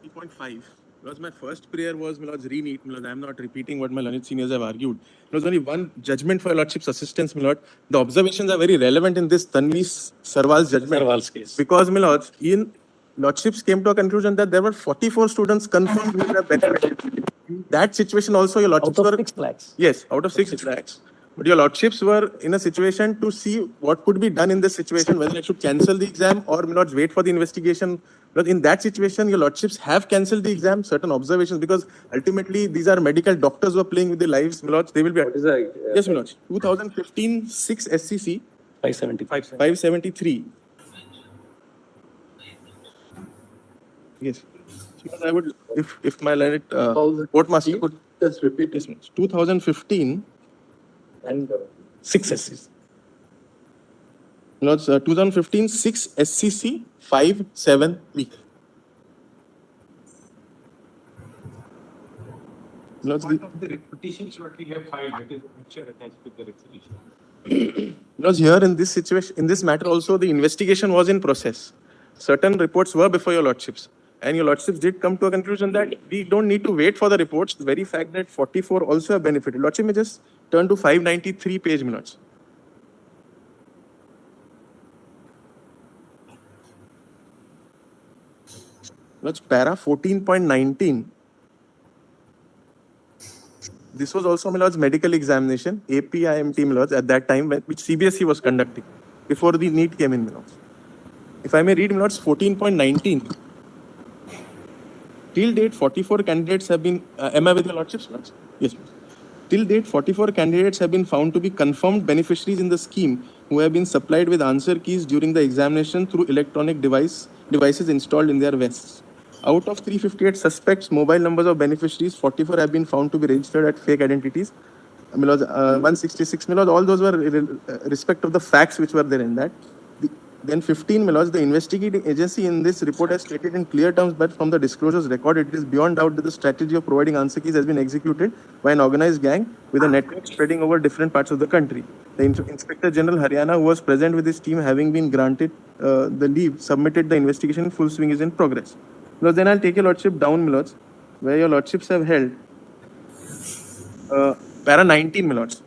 3.5. Because my first prayer was, my lords, re-NEET. My lords, I am not repeating what my learned seniors have argued. There was only one judgment for your lordship's assistance, my lord. The observations are very relevant in this Tanvi Sarwal's judgment. Sarwal's case. Because, my lords, in lordships came to a conclusion that there were 44 students confirmed with the benefit. In that situation also, your lordships were... 6 lakhs. Yes, out of 6 lakhs. But your lordships were in a situation to see what could be done in this situation, whether I should cancel the exam or, my lords, wait for the investigation. But in that situation, your lordships have cancelled the exam, certain observations, because ultimately these are medical doctors who are playing with their lives, my lords. They will be... What is that? Yes, my lords. 2015, 6 SCC. 573. Yes. I would, if my court master could Just repeat this much. 2015 And 6 SCC. Lords, 2015 6 SCC 5-7B. Lords, Part of the petitions what we have filed, that is the picture attached with the resolution. Because here in this situation, in this matter also, the investigation was in process. Certain reports were before your lordships. And your lordships did come to a conclusion that we don't need to wait for the reports. The very fact that 44 also have benefited. Lordship may just turn to 593 page, my lords. Lords, para 14.19. This was also, my lords, medical examination, APIMT, my lords, at that time, which CBSE was conducting, before the NEET came in, my lords. If I may read, my lords, 14.19. Till date, 44 candidates have been, am I with your lordships, lords? Yes, please. Till date, 44 candidates have been found to be confirmed beneficiaries in the scheme who have been supplied with answer keys during the examination through electronic devices installed in their vests. Out of 358 suspects, mobile numbers of beneficiaries, 44 have been found to be registered at fake identities. 166 Milos, all those were respect of the facts which were there in that. Then 15 Milos, the investigating agency in this report has stated in clear terms, but from the disclosures recorded, it is beyond doubt that the strategy of providing answer keys has been executed by an organized gang with a network spreading over different parts of the country. The Inspector General Haryana, who was present with his team, having been granted the leave, submitted the investigation in full swing is in progress. Milos, then I'll take your lordship down, Milos, where your lordships have held para 19, Milos.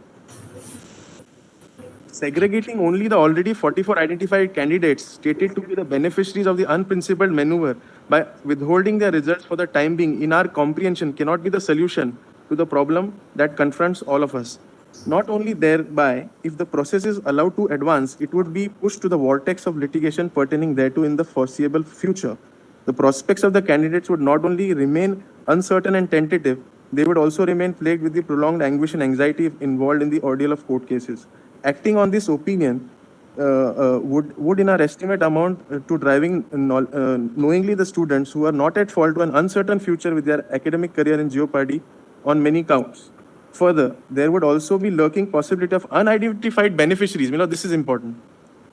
Segregating only the already 44 identified candidates stated to be the beneficiaries of the unprincipled maneuver by withholding their results for the time being, in our comprehension, cannot be the solution to the problem that confronts all of us. Not only thereby, if the process is allowed to advance, it would be pushed to the vortex of litigation pertaining thereto in the foreseeable future. The prospects of the candidates would not only remain uncertain and tentative, they would also remain plagued with the prolonged anguish and anxiety involved in the ordeal of court cases. Acting on this opinion would in our estimate amount to driving knowingly the students who are not at fault to an uncertain future with their academic career in jeopardy on many counts. Further, there would also be lurking possibility of unidentified beneficiaries. This is important.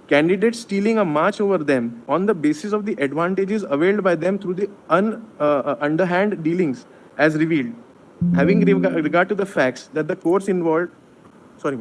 Candidates stealing a march over them on the basis of the advantages availed by them through the underhand dealings as revealed. Having regard to the facts that the courts involved, sorry,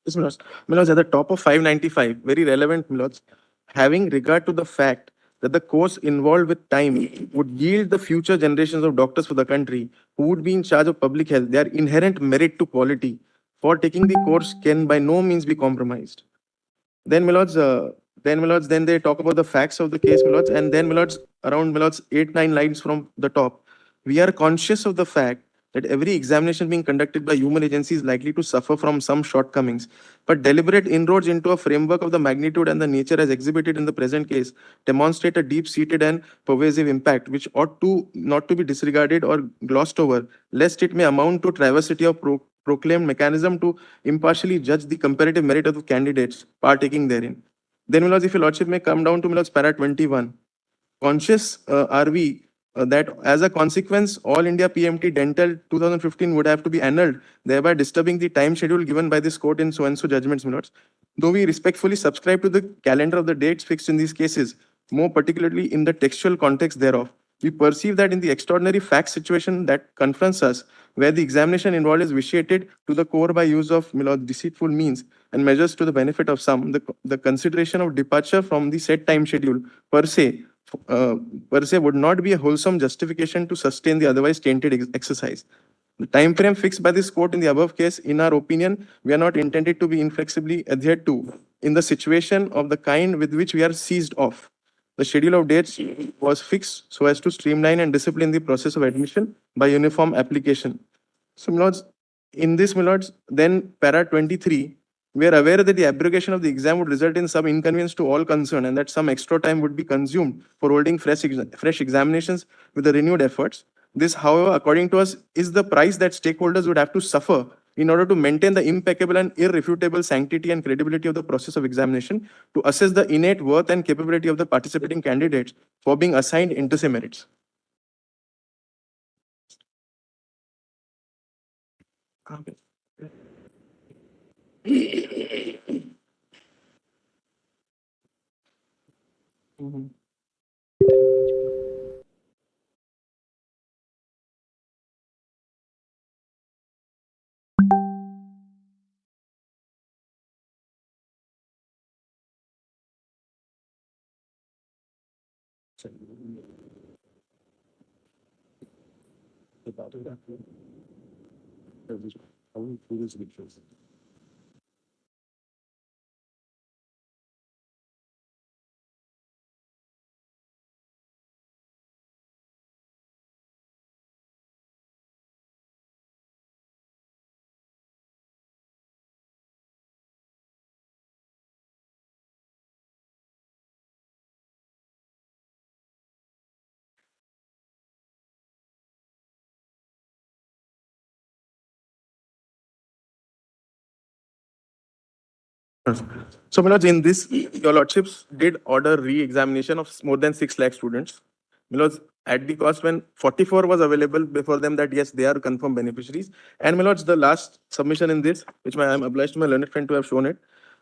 Yes, Milords. Milords, at the top of 595, very relevant, Milords, having regard to the fact that the course involved with time would yield the future generations of doctors for the country who would be in charge of public health, their inherent merit to quality for taking the course can by no means be compromised. Then, Milords, then they talk about the facts of the case, Milords, and then, Milords, around, Milords, 8, 9 lines from the top. We are conscious of the fact that every examination being conducted by human agency is likely to suffer from some shortcomings, but deliberate inroads into a framework of the magnitude and the nature as exhibited in the present case demonstrate a deep-seated and pervasive impact, which ought to not to be disregarded or glossed over, lest it may amount to travesty of proclaimed mechanism to impartially judge the comparative merit of the candidates partaking therein. Then, Milords, if your Lordship may come down to Milords, para 21. Conscious are we that as a consequence, All India PMT Dental 2015 would have to be annulled, thereby disturbing the time schedule given by this court in so-and-so judgments, Milords. Though we respectfully subscribe to the calendar of the dates fixed in these cases, more particularly in the textual context thereof, we perceive that in the extraordinary fact situation that confronts us, where the examination involved is vitiated to the core by use of deceitful means and measures to the benefit of some, the consideration of departure from the set time schedule per se would not be a wholesome justification to sustain the otherwise tainted exercise. The time frame fixed by this court in the above case, in our opinion, we are not intended to be inflexibly adhered to in the situation of the kind with which we are seized off. The schedule of dates was fixed so as to streamline and discipline the process of admission by uniform application. So, Milords, in this, Milords, then para 23, we are aware that the abrogation of the exam would result in some inconvenience to all concerned and that some extra time would be consumed for holding fresh examinations with the renewed efforts. This, however, according to us, is the price that stakeholders would have to suffer in order to maintain the impeccable and irrefutable sanctity and credibility of the process of examination, to assess the innate worth and capability of the participating candidates for being assigned inter se merits. So, Milords, in this, your Lordships did order re-examination of more than 6 lakh students. Milords, at the cost when 44 was available before them that yes, they are confirmed beneficiaries. And Milords, the last submission in this, which I am obliged to my learned friend to have shown it,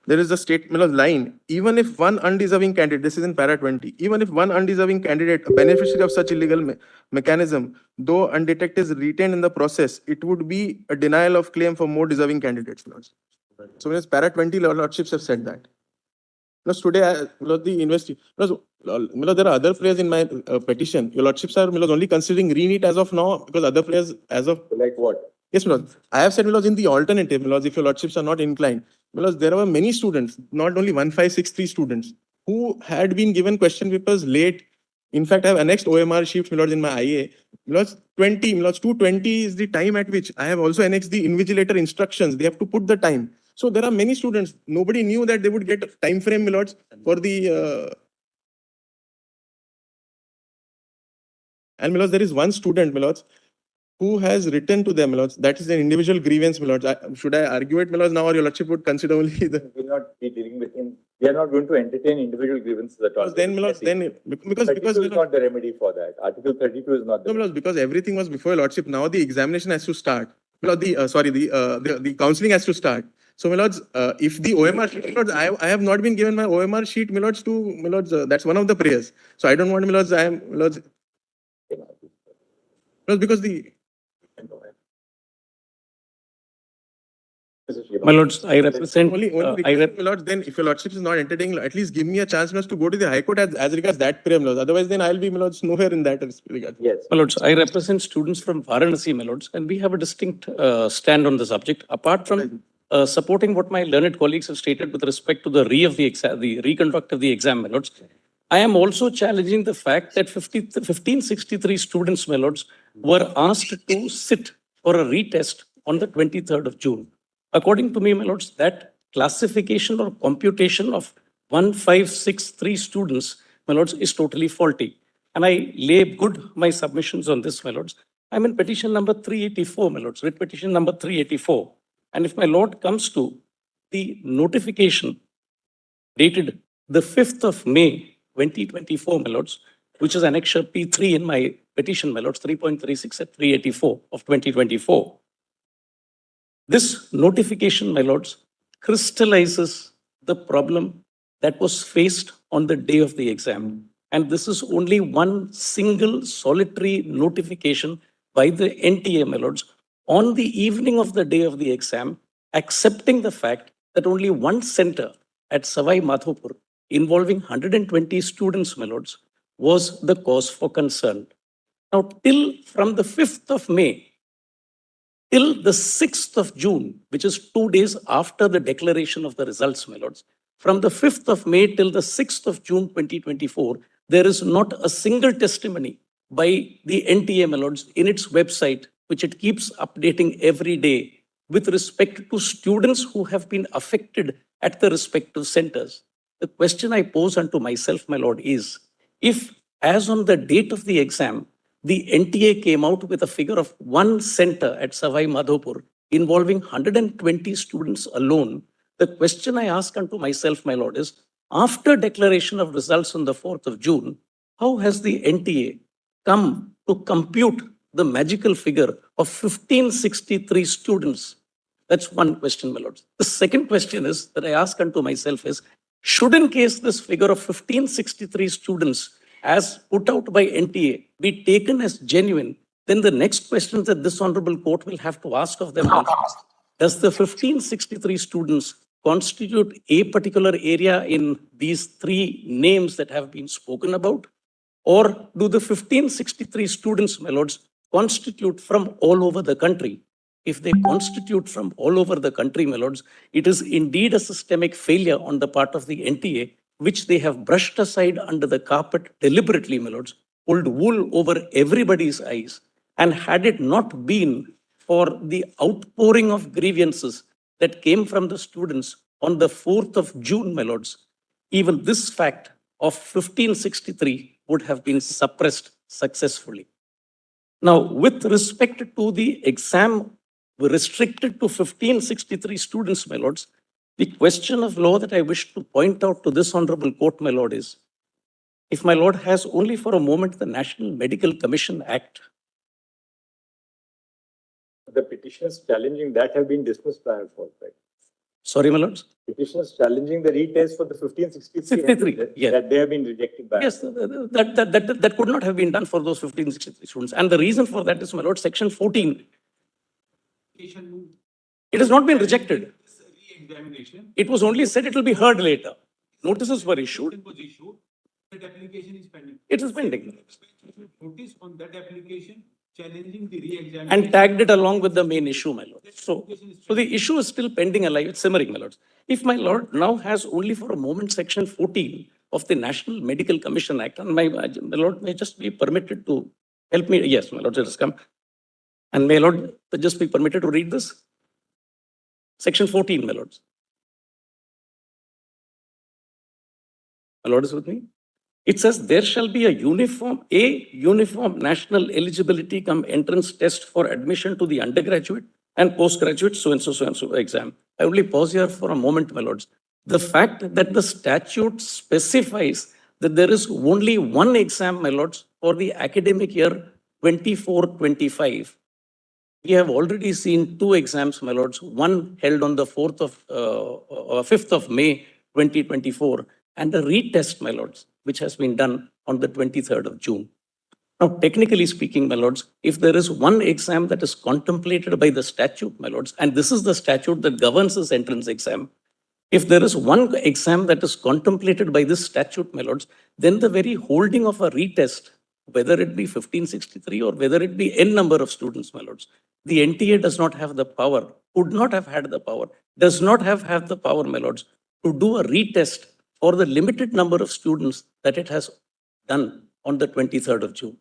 there is a statement of line, even if one undeserving candidate, this is in para 20, even if one undeserving candidate, a beneficiary of such illegal mechanism, though undetected, is retained in the process, it would be a denial of claim for more deserving candidates, Milords. So, when para 20 Lordships have said that. Because today, the investing, because there are other players in my petition. Your Lordships are only considering Re-NEET as of now, because other players as of. Like what? Yes, Milord. I have said, in the alternative, if your Lordships are not inclined, there were many students, not only 1563 students, who had been given question papers late. In fact, I have annexed OMR sheets, in my IA. 220 is the time at which I have also annexed the invigilator instructions. They have to put the time. So there are many students. Nobody knew that they would get time frame, Milords, for the. And Milords, there is one student, Milords, who has written to them, Milords. That is an individual grievance, Milords. Should I argue it, Milords, now, or your Lordship would consider only the. We will not be dealing with him. We are not going to entertain individual grievances at all. Then, Milords, then because is not the remedy for that. Article 32 is not. No, Milords, because everything was before your Lordship. Now the examination has to start. Milords, the counselling has to start. So, Milords, if the OMR sheet, Milords, I have not been given my OMR sheet, Milords, to Milords. That's one of the prayers. So I don't want Milords. Milords, because the. My lords, I represent, Only request, my lords, then if your lordship is not entertaining, at least give me a chance, my lords, to go to the High Court as regards that prayer, my lords. Otherwise, then I'll be, my lords, nowhere in that regard. Yes. my lords, I represent students from Varanasi, my lords, and we have a distinct stand on the subject. Apart from supporting what my learned colleagues have stated with respect to the the reconduct of the exam, my lords, I am also challenging the fact that 1563 students, my lords, were asked to sit for a retest on the 23rd of June. According to me, my lords, that classification or computation of 1563 students, my lords, is totally faulty. And I lay good my submissions on this, my lords. I'm in petition number 384, my lords, writ petition number 384. And if my lord comes to the notification dated the 5th of May, 2024, my lords, which is annexure P3 in my petition, my lords, 3.36 at 384 of 2024. This notification, my lords, crystallizes the problem that was faced on the day of the exam. And this is only one single solitary notification by the NTA, my lords, on the evening of the day of the exam, accepting the fact that only one center at Savai Madhopur, involving 120 students, my lords, was the cause for concern. Now, from the 5th of May, till the 6th of June, which is 2 days after the declaration of the results, my lords, from the 5th of May till the 6th of June 2024, there is not a single testimony by the NTA, my lords, in its website, which it keeps updating every day with respect to students who have been affected at the respective centers. The question I pose unto myself, my lord, is if, as on the date of the exam, the NTA came out with a figure of one center at Savai Madhopur involving 120 students alone, the question I ask unto myself, my lord, is after declaration of results on the 4th of June, how has the NTA come to compute the magical figure of 1563 students? That's one question, my lords. The second question is that I ask unto myself is, should in case this figure of 1563 students as put out by NTA be taken as genuine, then the next question that this honorable court will have to ask of them is, does the 1563 students constitute a particular area in these three names that have been spoken about? Or do the 1563 students, my lords, constitute from all over the country? If they constitute from all over the country, my lords, it is indeed a systemic failure on the part of the NTA, which they have brushed aside under the carpet deliberately, my lords, pulled wool over everybody's eyes. And had it not been for the outpouring of grievances that came from the students on the 4th of June, my lords, even this fact of 1563 would have been suppressed successfully. Now, with respect to the exam restricted to 1563 students, my lords, the question of law that I wish to point out to this honorable court, my lord, is if my lord has only for a moment the National Medical Commission Act. The petitions challenging that have been dismissed by our court, right? Sorry, my lords? Petitions challenging the retest for the 1563 63, yes. that they have been rejected by. Yes, that could not have been done for those 1563 students. And the reason for that is, my lord, section 14. It has not been rejected. It was only said it will be heard later. Notices were issued. That application is pending. It is pending. Notice on that application challenging the re-examination. And tagged it along with the main issue, my lord. So the issue is still pending alive. It's simmering, my lord. If my lord now has only for a moment section 14 of the National Medical Commission Act, and my lord may just be permitted to help me. Yes, my lord, let us come. And may lord just be permitted to read this? Section 14, my lords. My lord is with me? It says there shall be a uniform national eligibility cum entrance test for admission to the undergraduate and postgraduate so-and-so exam. I only pause here for a moment, my lords. The fact that the statute specifies that there is only one exam, my lords, for the academic year 24-25. We have already seen two exams, my lords, one held on the 5th of May, 2024, and a retest, my lords, which has been done on the 23rd of June. Now, technically speaking, my lords, if there is one exam that is contemplated by the statute, my lords, and this is the statute that governs this entrance exam, if there is one exam that is contemplated by this statute, my lords, then the very holding of a retest, whether it be 1563 or whether it be n number of students, my lords, the NTA does not have the power, would not have had the power, does not have the power, my lords, to do a retest for the limited number of students that it has done on the 23rd of June.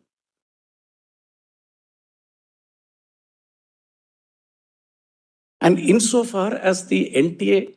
And insofar as the NTA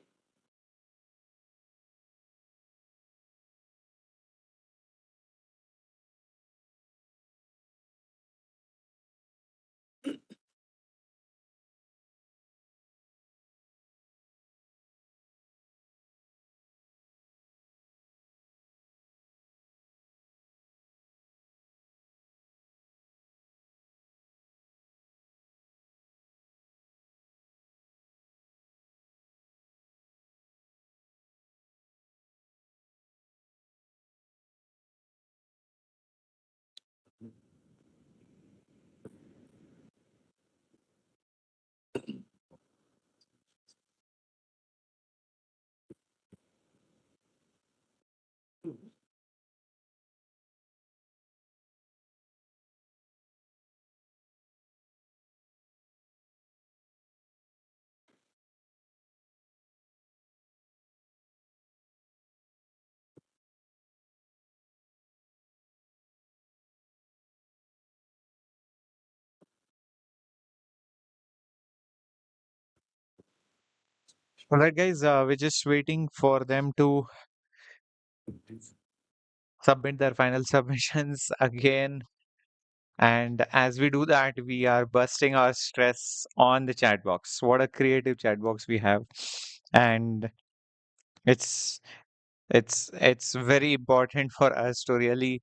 All right, guys, we're just waiting for them to submit their final submissions again. And as we do that, we are busting our stress on the chat box. What a creative chat box we have. And it's it's very important for us to really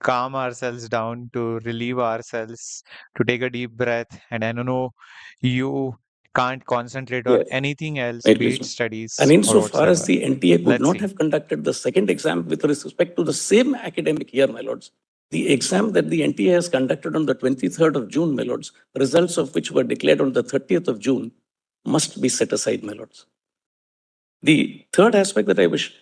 calm ourselves down, to relieve ourselves, to take a deep breath. And I don't know, you can't concentrate on Yes. anything else, Very be it useful. studies And or insofar as whatsoever. the NTA could Let's not see. have conducted the second exam with respect to the same academic year, my lords, the exam that the NTA has conducted on the 23rd of June, my lords, results of which were declared on the 30th of June, must be set aside, my lords. The third aspect that I wish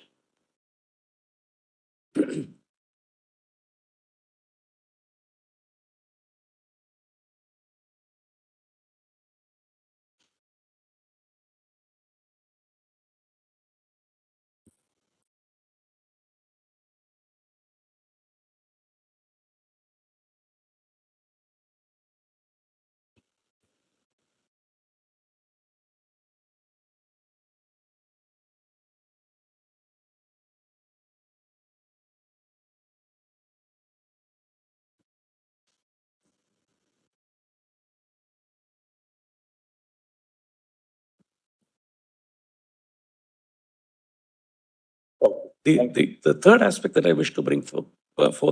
the third aspect that I wish to bring forth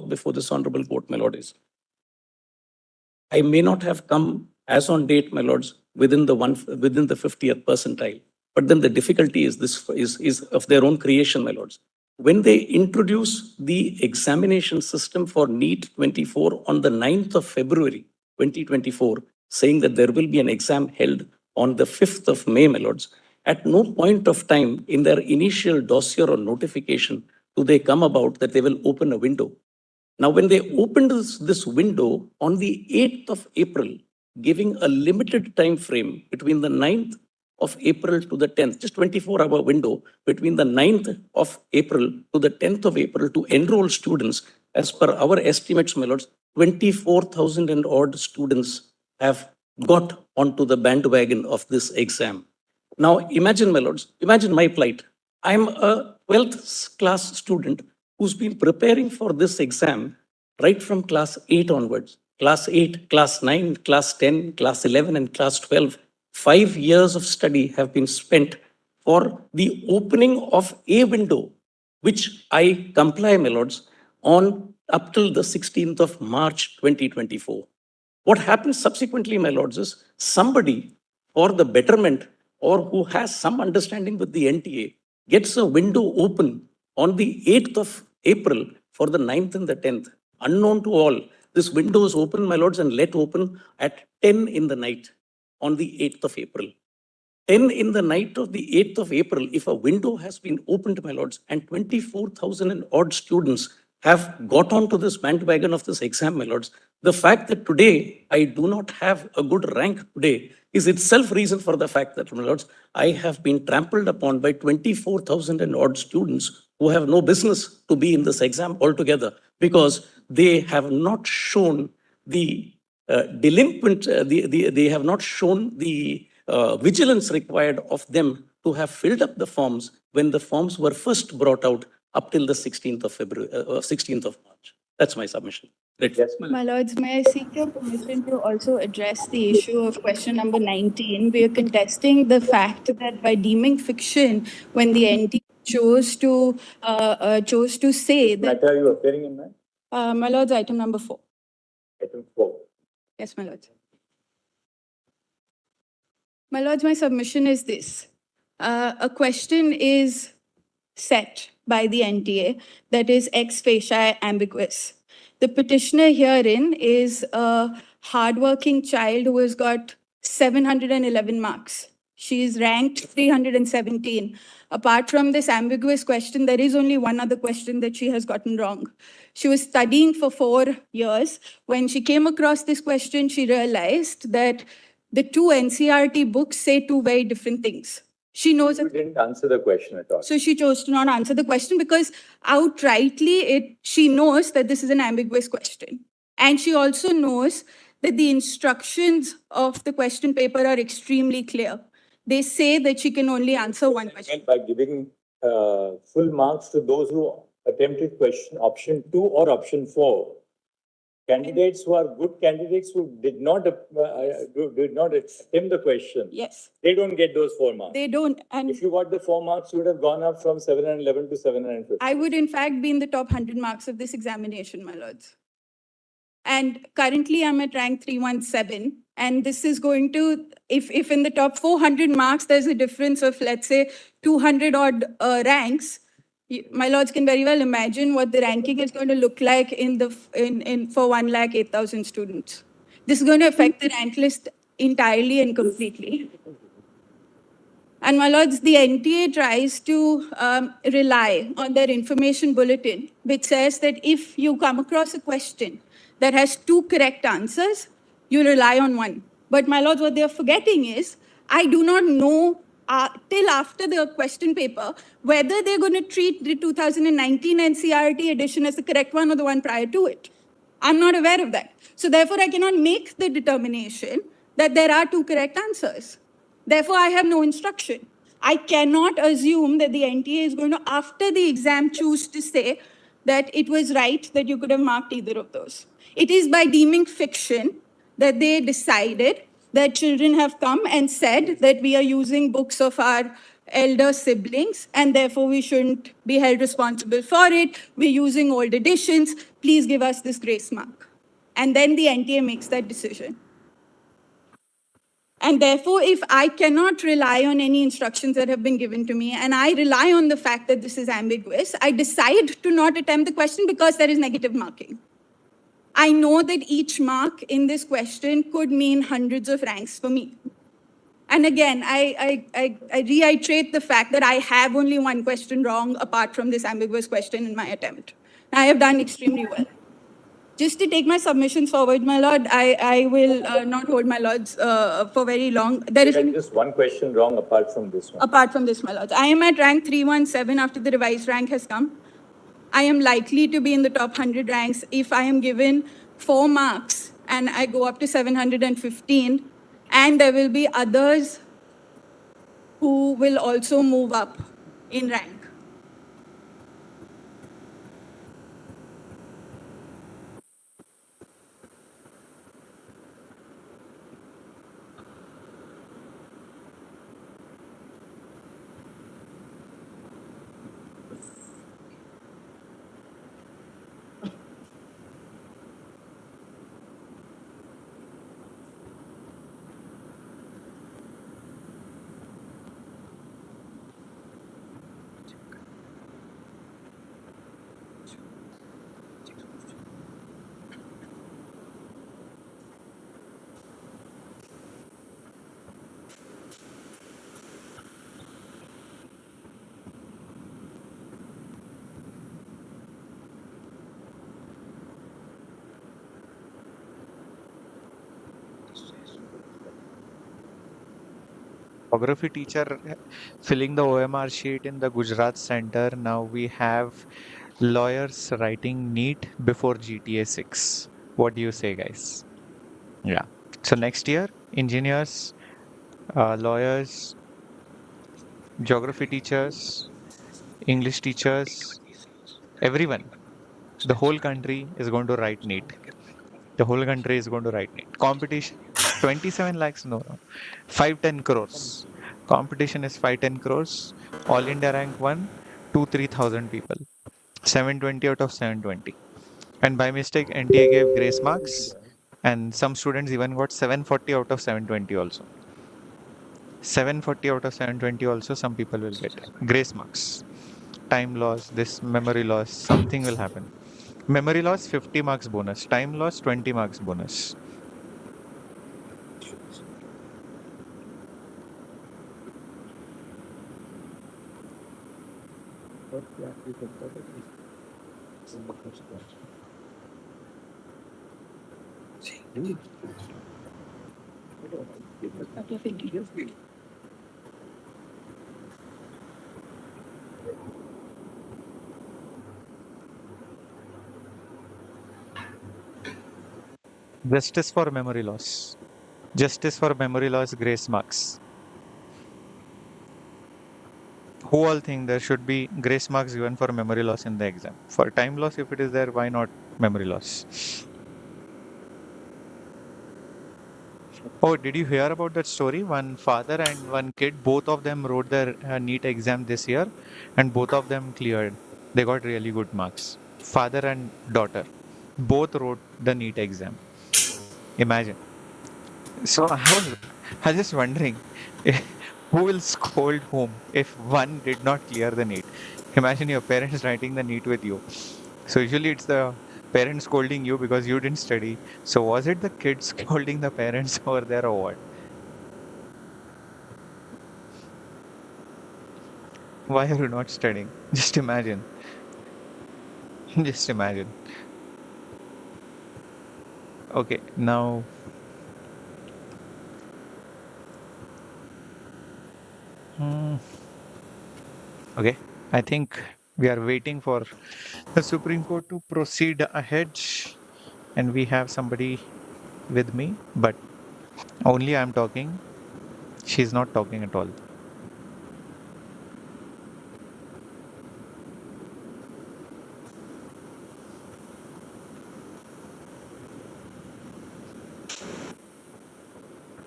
before this honorable court, my lord, is I may not have come as on date, my lords, within the 50th percentile. But then the difficulty is of their own creation, my lords. When they introduce the examination system for NEET 24 on the 9th of February 2024, saying that there will be an exam held on the 5th of May, my lords, at no point of time in their initial dossier or notification do they come about that they will open a window. Now, when they opened this window on the 8th of April, giving a limited time frame between the 9th of April to the 10th, just 24-hour window between the 9th of April to the 10th of April to enroll students, as per our estimates, my lords, 24,000 and odd students have got onto the bandwagon of this exam. Now, imagine, my lords, imagine my plight. I'm a 12th class student who's been preparing for this exam right from class 8 onwards. Class 8, class 9, class 10, class 11, and class 12. 5 years of study have been spent for the opening of a window, which I comply, my lords, on up till the 16th of March 2024. What happens subsequently, my lords, is somebody for the betterment or who has some understanding with the NTA gets a window open on the 8th of April for the 9th and the 10th. Unknown to all, This window was open, my lords, and let open at 10 in the night on the 8th of April. 10 in the night of the 8th of April, if a window has been opened, my lords, and 24,000 and odd students have got onto this bandwagon of this exam, my lords, the fact that today I do not have a good rank today is itself reason for the fact that, my lords, I have been trampled upon by 24,000 and odd students who have no business to be in this exam altogether because they have not shown the they have not shown the vigilance required of them to have filled up the forms when the forms were first brought out up till the 16th of February, 16th of March. That's my submission. Yes, My lords, may I seek your permission to also address the issue of question number 19? We are contesting the fact that by deeming fiction, when the NTA chose to say that. Matter you appearing in that? My lords, item number 4. Item 4. Yes, my lords. My lords, my submission is this. A question is set by the NTA that is ex facie ambiguous. The petitioner herein is a hardworking child who has got 711 marks. She is ranked 317. Apart from this ambiguous question, there is only one other question that she has gotten wrong. She was studying for 4 years. When she came across this question, she realized that the two NCERT books say two very different things. She knows You didn't answer the question at all. so she chose to not answer the question because outrightly she knows that this is an ambiguous question. And she also knows that the instructions of the question paper are extremely clear. They say that she can only answer one question. By giving full marks to those who attempted question option 2 or option 4. Candidates who are good candidates who did not attempt the question. Yes. They don't get those 4 marks. They don't. And If you got the 4 marks, you would have gone up from 711 to 750. I would in fact be in the top 100 marks of this examination, my lords. And currently I'm at rank 317. And this is going to, if in the top 400 marks, there's a difference of, let's say, 200 odd ranks, my lords can very well imagine what the ranking is going to look like for 108,000 students. This is going to affect the rank list entirely and completely. And my lords, the NTA tries to rely on their information bulletin, which says that if you come across a question that has 2 correct answers, you rely on one. But my lords, what they're forgetting is, I do not know till after the question paper whether they're going to treat the 2019 NCERT edition as the correct one or the one prior to it. I'm not aware of that. So therefore, I cannot make the determination that there are 2 correct answers. Therefore, I have no instruction. I cannot assume that the NTA is going to, after the exam, choose to say that it was right that you could have marked either of those. It is by deeming fiction that they decided that children have come and said that we are using books of our elder siblings and therefore we shouldn't be held responsible for it. We're using old editions. Please give us this grace mark. And then the NTA makes that decision. And therefore, if I cannot rely on any instructions that have been given to me, and I rely on the fact that this is ambiguous, I decide to not attempt the question because there is negative marking. I know that each mark in this question could mean hundreds of ranks for me. And again, I reiterate the fact that I have only one question wrong apart from this ambiguous question in my attempt. I have done extremely well. Just to take my submissions forward, my lord, I will not hold my lords for very long. There is just one question wrong apart from this one. Apart from this, my lords. I am at rank 317 after the revised rank has come. I am likely to be in the top 100 ranks if I am given 4 marks and I go up to 715, and there will be others who will also move up in rank. Geography teacher filling the OMR sheet in the Gujarat Center. Now we have lawyers writing NEET before GTA 6. What do you say, guys? Yeah. So next year, engineers, lawyers, geography teachers, English teachers, everyone, the whole country is going to write NEET. The whole country is going to write NEET. Competition, 27 lakhs, no. 510 crores. Competition is 510 crores. All India rank 1, 3,000 people. 720 out of 720. And by mistake, NTA gave grace marks. And some students even got 740 out of 720 also. 740 out of 720 also some people will get grace marks. Time loss, this memory loss, something will happen. Memory loss, 50 marks bonus. Time loss, 20 marks bonus. Justice for memory loss. Justice for memory loss, grace marks. Who all think there should be grace marks given for memory loss in the exam? For time loss, if it is there, why not memory loss? Oh, did you hear about that story? One father and one kid, both of them wrote their NEET exam this year and both of them cleared. They got really good marks. Father and daughter, both wrote the NEET exam. Imagine. So I was just wondering, who will scold whom if one did not clear the NEET? Imagine your parents writing the NEET with you. So usually it's the parents scolding you because you didn't study. So was it the kids scolding the parents over there or what? Why are you not studying? Just imagine. Just imagine. Okay, now. Okay, I think we are waiting for the Supreme Court to proceed ahead, and we have somebody with me, but only I'm talking. She's not talking at all.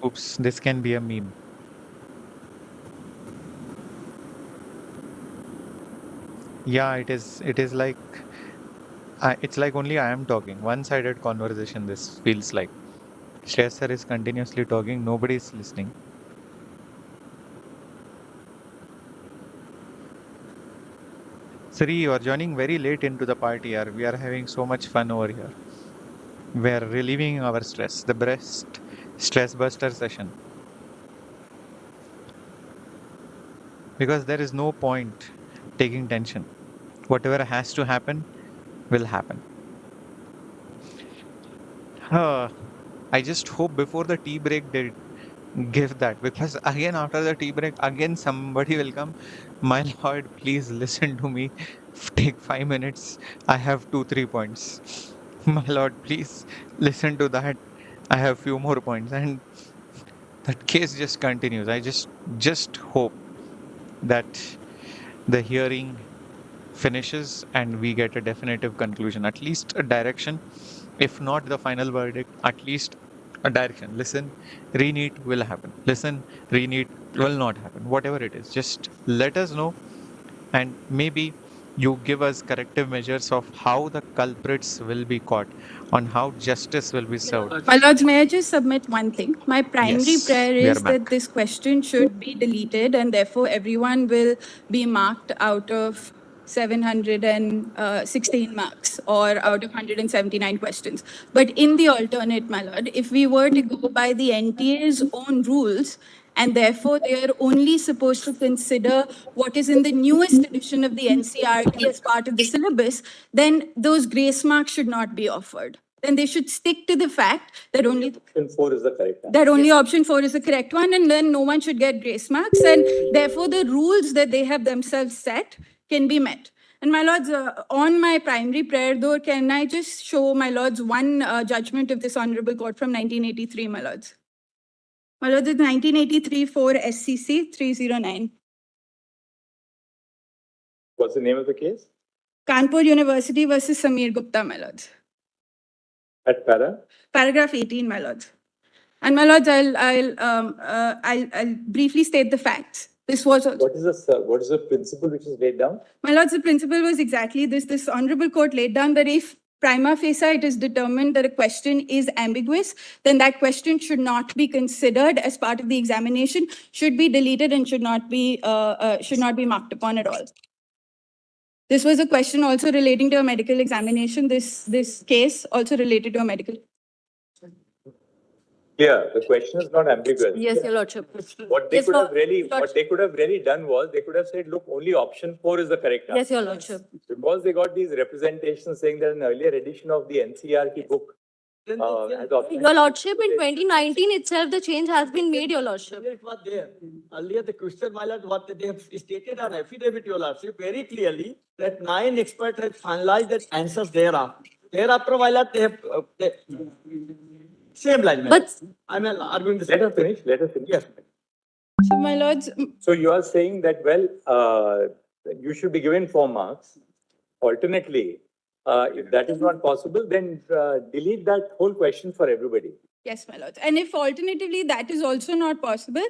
Oops, this can be a meme. Yeah, it is. It is like it's like only I am talking. One-sided conversation. This feels like Shreyas sir is continuously talking. Nobody is listening. Sri, you are joining very late into the party. Yaar. We are having so much fun over here. We are relieving our stress. The best stress buster session. Because there is no point taking tension. Whatever has to happen will happen. I just hope before the tea break they give that, because again after the tea break again somebody will come. My lord, please listen to me. Take 5 minutes. I have 2-3 points. My lord, please listen to that. I have few more points, and that case just continues. I just hope that the hearing finishes and we get a definitive conclusion, at least a direction. If not the final verdict, at least a direction. Listen, re-NEET will happen. Listen, re-NEET will not happen. Whatever it is, just let us know, and maybe you give us corrective measures of how the culprits will be caught, on how justice will be served. My lords, may I just submit one thing? My primary Yes, prayer we are is that back. this question should be deleted and therefore everyone will be marked out of 716 marks or out of 179 questions. But in the alternate, my lord, if we were to go by the NTA's own rules, and therefore they are only supposed to consider what is in the newest edition of the NCRT as part of the syllabus, then those grace marks should not be offered. then they should stick to the fact that only Option 4 is the correct answer. that only option 4 is the correct one, and then no one should get grace marks, and therefore the rules that they have themselves set can be met. And my lords, on my primary prayer though, can I just show my lords one judgment of this honorable court from 1983, my lords? My lords, it's 1983 for SCC 309. What's the name of the case? Kanpur University versus Samir Gupta, my lords. At Paragraph 18, my lords. And my lords, I'll briefly state the facts. This was what is the principle which is laid down? My lords, the principle was exactly this. This honorable court laid down that if prima facie it is determined that a question is ambiguous, then that question should not be considered as part of the examination, should be deleted, and should not be marked upon at all. This was a question also relating to a medical examination. This case also related to a medical. Yeah, the question is not ambiguous. Yes, Your Lordship. What they could have really done was they could have said, look, only option 4 is the correct answer. Yes, Your Lordship. Because they got these representations saying that an earlier edition of the NCERT book Your Lordship, in 2019 itself, the change has been made, Your Lordship. It was there. Earlier, the question, my lord, what they have stated on affidavit, Your Lordship, very clearly that 9 experts have finalized the answers thereafter. Thereafter, my lord, they have same line. But I'm arguing the Let us finish. Yes. So, my lords, So you are saying that, well, you should be given 4 marks. Alternately, if that is not possible, then delete that whole question for everybody. yes, my lords. And if alternatively that is also not possible,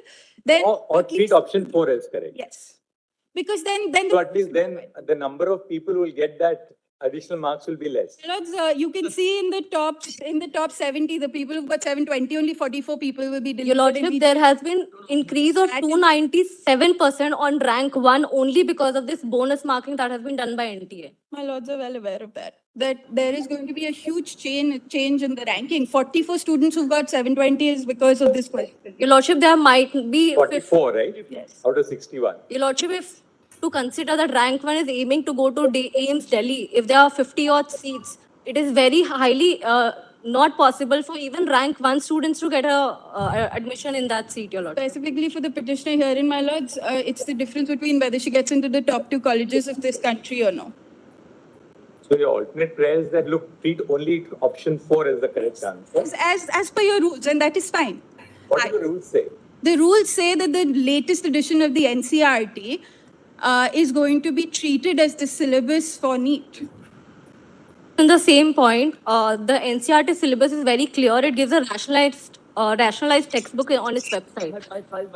then Or treat option 4 as correct. yes, because then So at least then the number of people who will get that additional marks will be less. my lords, you can see in the top 70, the people who've got 720, only 44 people will be deleted. Your Lordship, there has been increase of 297% on rank 1 only because of this bonus marking that has been done by NTA. My lords are well aware of that. That there is going to be a huge change in the ranking. 44 students who've got 720 is because of this question. Your Lordship, there might be 44, right? Yes. Out of 61. Your Lordship, if to consider that rank 1 is aiming to go to AIMS Delhi, if there are 50 odd seats, it is very highly not possible for even rank 1 students to get a admission in that seat, Your Lordship. Specifically for the petitioner herein, my lords, it's the difference between whether she gets into the top 2 colleges of this country or no. So your alternate prayer is that, look, treat only option 4 as the correct answer. As per your rules, and that is fine. What do the rules say? The rules say that the latest edition of the NCERT is going to be treated as the syllabus for NEET. On the same point, the NCERT syllabus is very clear. It gives a rationalized textbook on its website.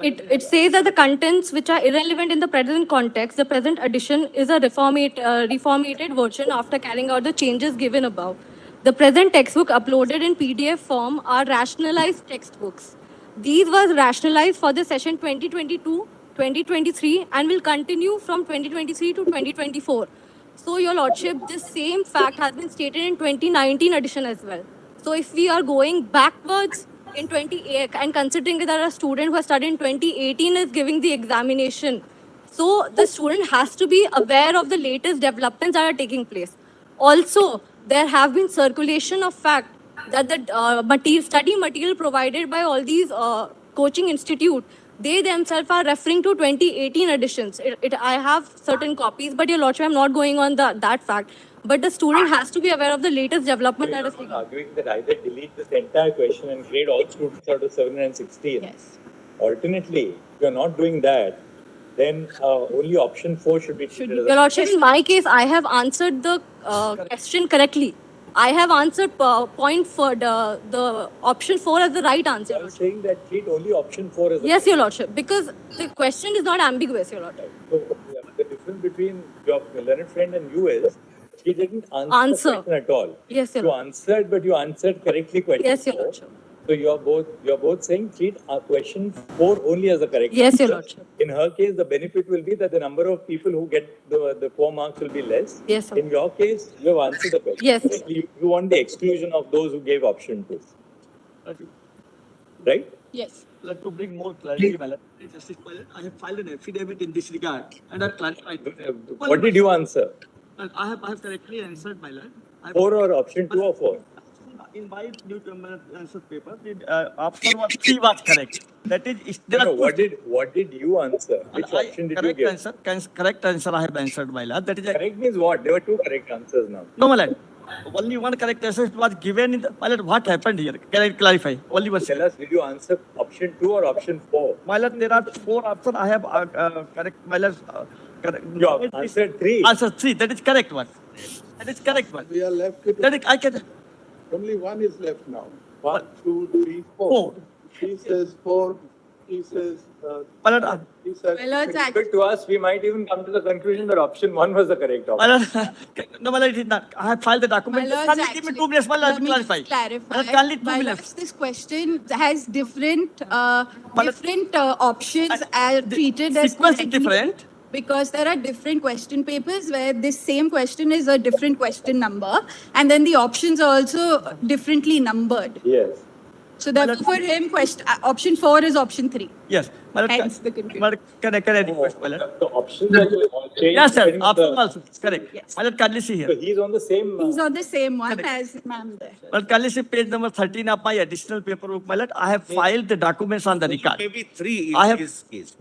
It says that the contents which are irrelevant in the present context, the present edition is a reformatted version after carrying out the changes given above. The present textbook uploaded in PDF form are rationalized textbooks. These were rationalized for the session 2022-2023 and will continue from 2023 to 2024. So, Your Lordship, this same fact has been stated in 2019 edition as well. So, if we are going backwards in 2018 and considering that a student who has studied in 2018 is giving the examination, so the student has to be aware of the latest developments that are taking place. Also, there have been circulation of fact that the study material provided by all these coaching institutes, they themselves are referring to 2018 editions. I have certain copies, but Your Lordship, I'm not going on that fact. But the student has to be aware of the latest development that is taking place. Arguing that either delete this entire question and grade all students out of 716. Yes. Alternately, if you're not doing that, then only option 4 should be treated as Your Lordship, in my case, I have answered the question correctly. I have answered point for the option 4 as the right answer. I'm saying that treat only option 4 as Yes, Your Lordship, because the question is not ambiguous, Your Lordship. So the difference between your learned friend and you is he didn't answer the question at all. Yes, Your You Lordship. answered, but you answered correctly question Yes, Your 4. Lordship. So you're both saying treat question 4 only as the correct Yes, answer. Your Lordship. In her case, the benefit will be that the number of people who get the 4 marks will be less. Yes, sir. In your case, you have answered the question. Yes. correctly. You want the exclusion of those who gave option 2. Right? Yes. To bring more clarity, my lord, Justice Pilot, I have filed an affidavit in this regard and I have clarified. What did you answer? I have correctly answered, my lord. 4 or option 2 or 4? in my new answer paper, the option 3 was correct. That is, there are what did you answer? Which option did you correct give? answer, correct answer I have answered, my lord. That is Correct means what? There were two correct answers now. no, my lord. Only one correct answer was given in the, my lord, what happened here? Can I clarify? Only one. Tell us, did you answer option 2 or option 4? My lord, there are 4 options. I have correct, my lord. Correct. You have answered 3. Answer 3. That is correct one. That is correct one. We are left with That is, I can. only one is left now. One, 2, 3, 4. She says 4. He says. My lord, He says. My lords, But to us, we might even come to the conclusion that option 1 was the correct option. my lord, no, my lord, it is not. I have filed the document. My lords, Kindly give me 2 minutes, my lord, let to me clarify. just clarify. My lord, kindly 2 My minutes. lords, this question has different options are The treated as sequence is correctly different. because there are different question papers where this same question is a different question number, and then the options are also differently numbered. Yes. So therefore, for him, option 4 is option 3. Yes. My lord, Hence the confusion. my lord, can I request, my lord? The options are all changed. Yes, sir. depending on the- Option also. Correct. Yes. My lord, kindly see here. So he's on the same. He's on the same one as ma'am there. Well, kindly see page number 13 of my additional paperwork, my lord. I have filed the documents on the record. Maybe 3 I in have- his case.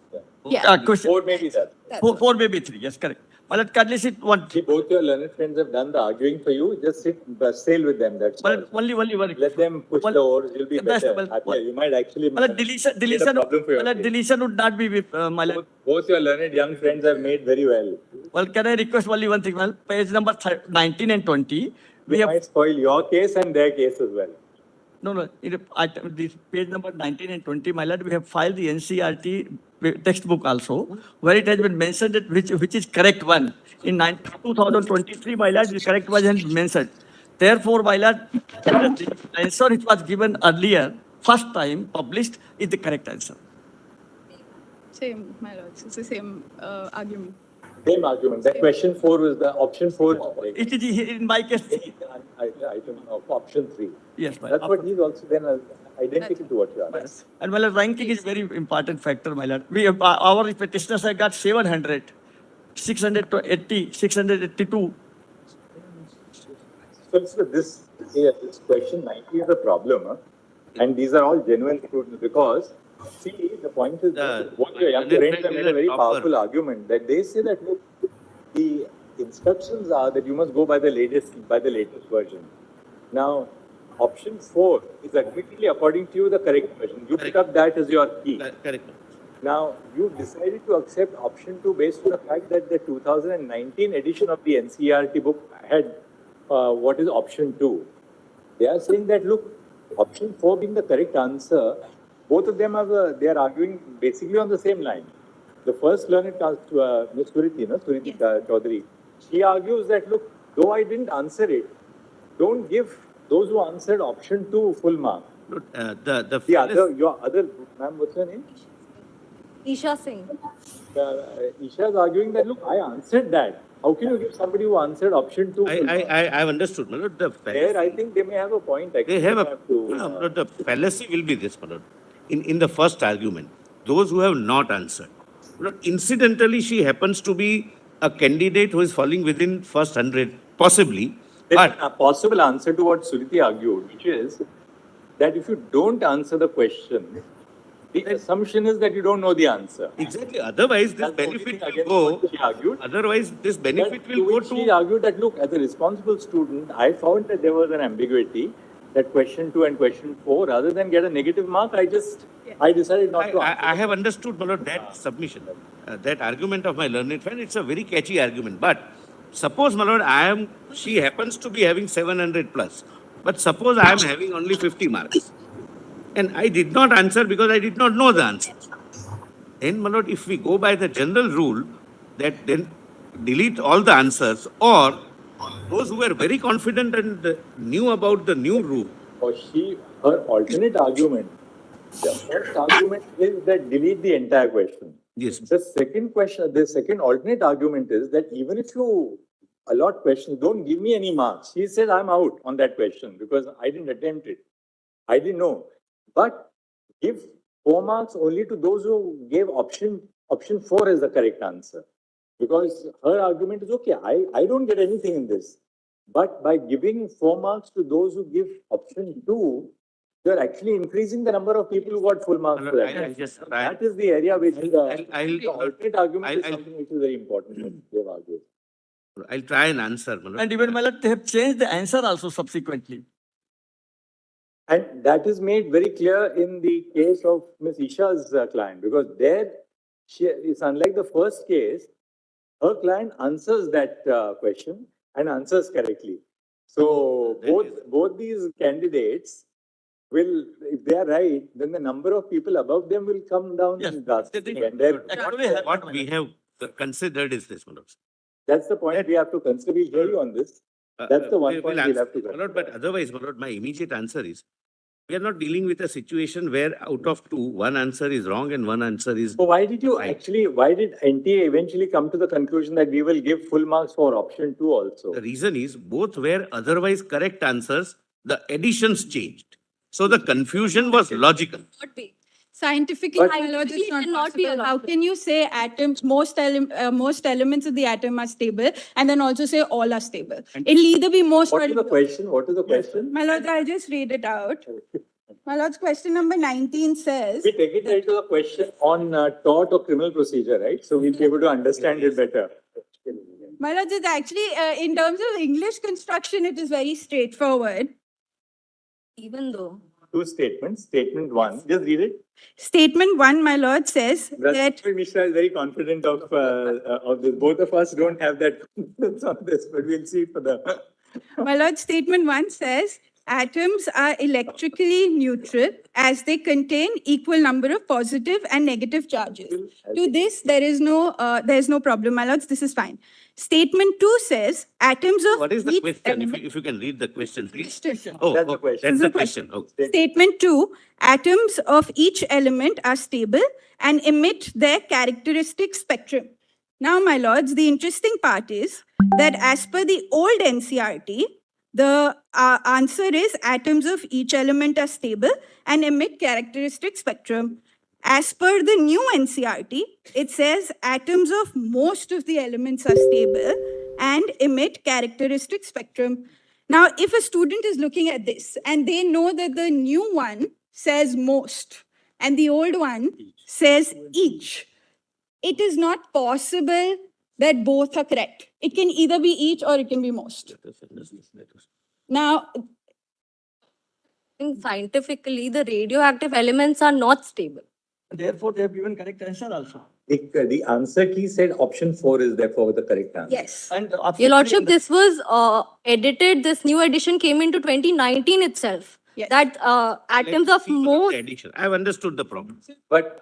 Yeah. Question. 4 maybe that. 4 maybe 3. Yes, correct. My lord, kindly see one. See, both your learned friends have done the arguing for you. Just sit, sail with them. That's My all. lord, only one. Let them push One- the oars. You'll be Best, better. well, Happier. You might actually. My lord, deletion, get a problem for your case. deletion would not be with, my lord. Both your learned young friends have made very well. Well, can I request only one thing, well, page number 19 and 20, we We have, might spoil your case and their case as well. no, this page number 19 and 20, my lord, we have filed the NCRT textbook also, where it has been mentioned that which is correct one. In 2023, my lord, the correct one has been mentioned. Therefore, my lord, the answer which was given earlier, first time published, is the correct answer. Same, my lords. It's the same argument. Same argument. That question 4 was the option 4. It is in my case, Item of option 3. yes, my That's lord. what he's also then identical to what you are. And my lord, ranking is very important factor, my lord. Our petitioners have got 700, 680, 682. So this question 90 is a problem, huh? And these are all genuine students because, see, the point is that what your young friends have made a very powerful argument that they say that look, the instructions are that you must go by the latest version. Now, option 4 is admittedly, according to you, the correct version. You pick up that as your key. Correct. Now, you've decided to accept option 2 based on the fact that the 2019 edition of the NCERT book had what is option 2. They are saying that, look, option 4 being the correct answer, both of them they are arguing basically on the same line. The first learned Ms. Suriti Chaudhary, she argues that, look, though I didn't answer it, don't give those who answered option 2 full mark. Your other, ma'am, what's your name? Isha Singh. Isha is arguing that, look, I answered that. How can you give somebody who answered option 2 full mark? I've understood, my lord. The There, I think they may have a point. They have the fallacy will be this, my lord. In the first argument, those who have not answered. But incidentally, she happens to be a candidate who is falling within first 100, possibly. There's But a possible answer to what Suriti argued, which is that if you don't answer the question, the assumption is that you don't know the answer. exactly, otherwise this That's the only benefit thing will against go. what she argued. Otherwise, this benefit But will go which she to. argued that, look, as a responsible student, I found that there was an ambiguity, that question 2 and question 4, rather than get a negative mark, I decided not to answer. I have understood, my lord, that submission, that argument of my learned friend. It's a very catchy argument. But suppose, my lord, she happens to be having 700 plus. But suppose I am having only 50 marks. And I did not answer because I did not know the answer. Then, my lord, if we go by the general rule, that then delete all the answers, or those who were very confident and knew about the new rule. Or her alternate argument, the first argument is that delete the entire question. Yes. The second alternate argument is that even if you allot questions, don't give me any marks. She said, I'm out on that question because I didn't attempt it. I didn't know. But give 4 marks only to those who gave option 4 as the correct answer. Because her argument is, okay, I don't get anything in this. But by giving 4 marks to those who give option 2, you're actually increasing the number of people who got full marks for that. I'll just try. That is the area which I'll- the alternate argument is I'll- something which is very important. They've argued. I'll try and answer. And even, my lord, they have changed the answer also subsequently. And that is made very clear in the case of Ms. Isha's client, because there, it's unlike the first case, her client answers that question and answers correctly. So both these candidates will, if they are right, then the number of people above them will come down drastically. And What we have considered is this, Manoj. that's the point we have to consider. We'll hear you on this. That's the one point we'll have to consider. But otherwise, Manoj, my immediate answer is, we are not dealing with a situation where out of 2, one answer is wrong and one answer is. So why did you right. actually, why did NTA eventually come to the conclusion that we will give full marks for option 2 also? The reason is both were otherwise correct answers, the additions changed. So the confusion was logical. Not be. Scientifically, But- my lord, it's not cannot be possible. How allowed. can you say atoms, most elements of the atom are stable and then also say all are stable? It'll either be most What or is the question? What is the question? My lord, I'll just read it out. My lord's question number 19 says, We take it right to the question on tort or criminal procedure, right? So we'll be able to understand it better. my lord, it's actually, in terms of English construction, it is very straightforward. Even though. 2 statements. Statement 1, just read it. Statement 1, my lord, says that Rashmi Mishra is very confident of this. Both of us don't have that confidence on this, but we'll see for the. My lord, statement 1 says atoms are electrically neutral as they contain equal number of positive and negative charges. To this, there is no problem, my lords. This is fine. Statement 2 says atoms of What is the each question? element. If you can read the question, please. Question. Oh, That's the question. That's the This is question. Okay. Statement 2, atoms of each element are stable and emit their characteristic spectrum. Now, my lords, the interesting part is that as per the old NCRT, the answer is atoms of each element are stable and emit characteristic spectrum. As per the new NCRT, it says atoms of most of the elements are stable and emit characteristic spectrum. Now, if a student is looking at this and they know that the new one says most and the old one says each, it is not possible that both are correct. It can either be each or it can be most. Now, Scientifically, the radioactive elements are not stable. Therefore, they have given correct answer also. The answer key said option 4 is therefore the correct answer. yes. And Your Lordship, this was edited, this new edition came into 2019 itself. Yes. That atoms of most. Addition. I have understood the problem. But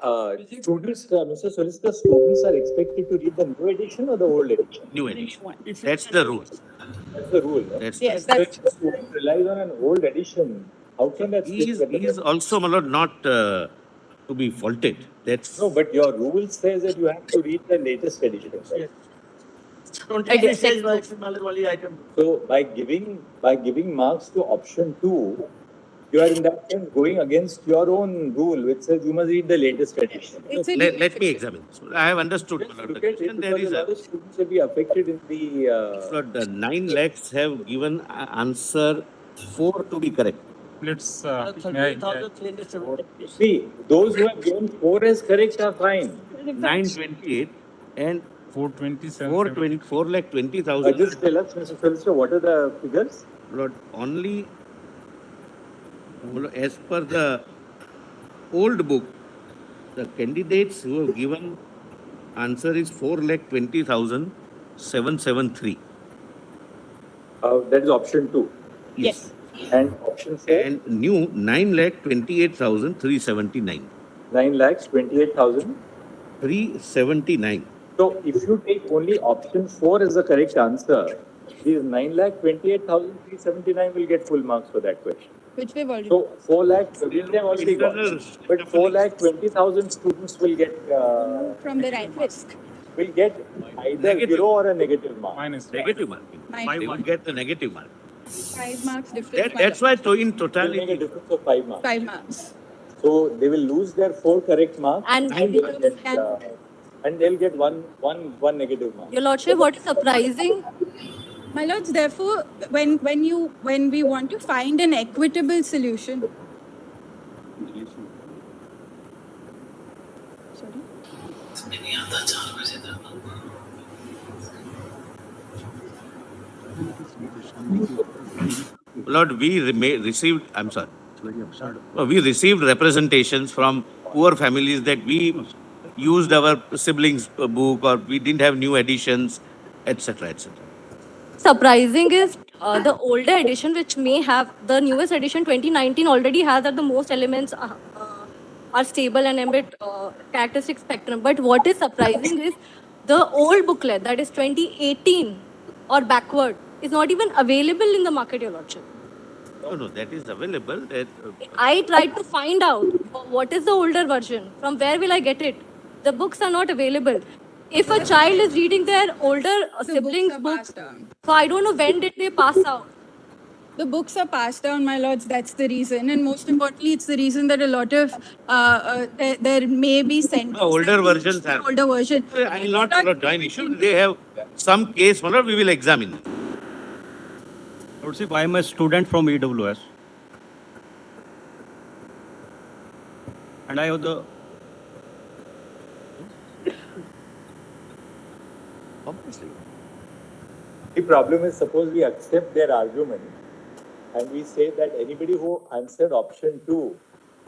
students, Mr. Solicitor, students are expected to read the new edition or the old edition? New edition. That's the rule. That's the rule. No? That's Yes, So that's if the student relies on an old edition, how can that He stick with is the- also, my lord, not to be faulted. That's No, but your rule says that you have to read the latest edition, right? don't I take did says check. only item. So by giving marks to option 2, you are in that sense going against your own rule, which says you must read the latest edition. it's a let me examine this. I have understood, my Just lord, the look at it, question. There because is a lot of students will be affected in the. Lord, the 9 lakhs have given answer 4 to be correct. Let's, 38,370. See, those who have given 4 as correct are fine. 928 and 427. 4 lakh 20,000. Just tell us, Mr. Solicitor, what are the figures? Lord, only as per the old book, the candidates who have given answer is 4,20,773. That is option 2. yes. And option 4, And new 9,28,379. 9,28,000. 379. So if you take only option 4 as the correct answer, these 9,28,379 will get full marks for that question. Which we've already. So 4 lakh, they've already got. But 4,20,000 students will get from the right risk. either Negative. 0 or a negative mark. Negative mark. They will get the negative mark. 5 marks difference. That's why in It will make a totality, difference of 5 marks. 5 marks. So they will lose their 4 correct marks And they will get, and they'll get one negative mark. Your Lordship, what is surprising My lords, therefore, when we want to find an equitable solution. Sorry? Lord, received, I'm sorry. We received representations from poor families that we used our siblings' book or we didn't have new editions, etc., etc. Surprising is the older edition, which may have the newest edition 2019 already has that the most elements are stable and emit characteristic spectrum. But what is surprising is the old booklet, that is 2018 or backward, is not even available in the market, Your Lordship. No, that is available. I tried to find out what is the older version. From where will I get it? The books are not available. If a child is reading their older siblings' books, so I don't know when did they pass out. The books are passed down, my lords. That's the reason, and most importantly, it's the reason that a lot of there may be Older versions are. Older version. I will not join issue. They have some case, we will examine. Lordship, I am a student from EWS. And I have the... Obviously. The problem is, suppose we accept their argument and we say that anybody who answered option 2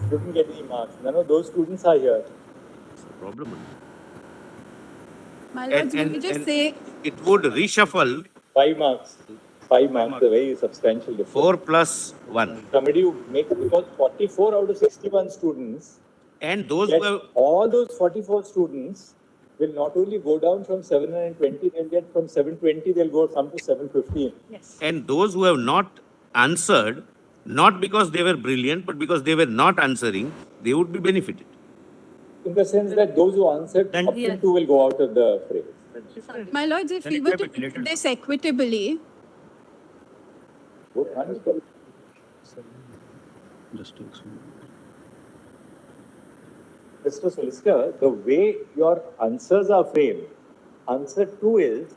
didn't get any marks. None of those students are here. It's a problem. My lords, let me just say... It would reshuffle. 5 marks. 5 marks, a very substantial difference. 4 plus 1. Somebody who makes, because 44 out of 61 students, and those who have... all those 44 students will not only go down from 720, they'll get from 720, they'll come to 715. Yes. And those who have not answered, not because they were brilliant, but because they were not answering, they would be benefited. In the sense that those who answered option 2 will go out of the phrase. My lords, if we were to do this equitably... Mr. Solicitor, the way your answers are framed, answer 2 is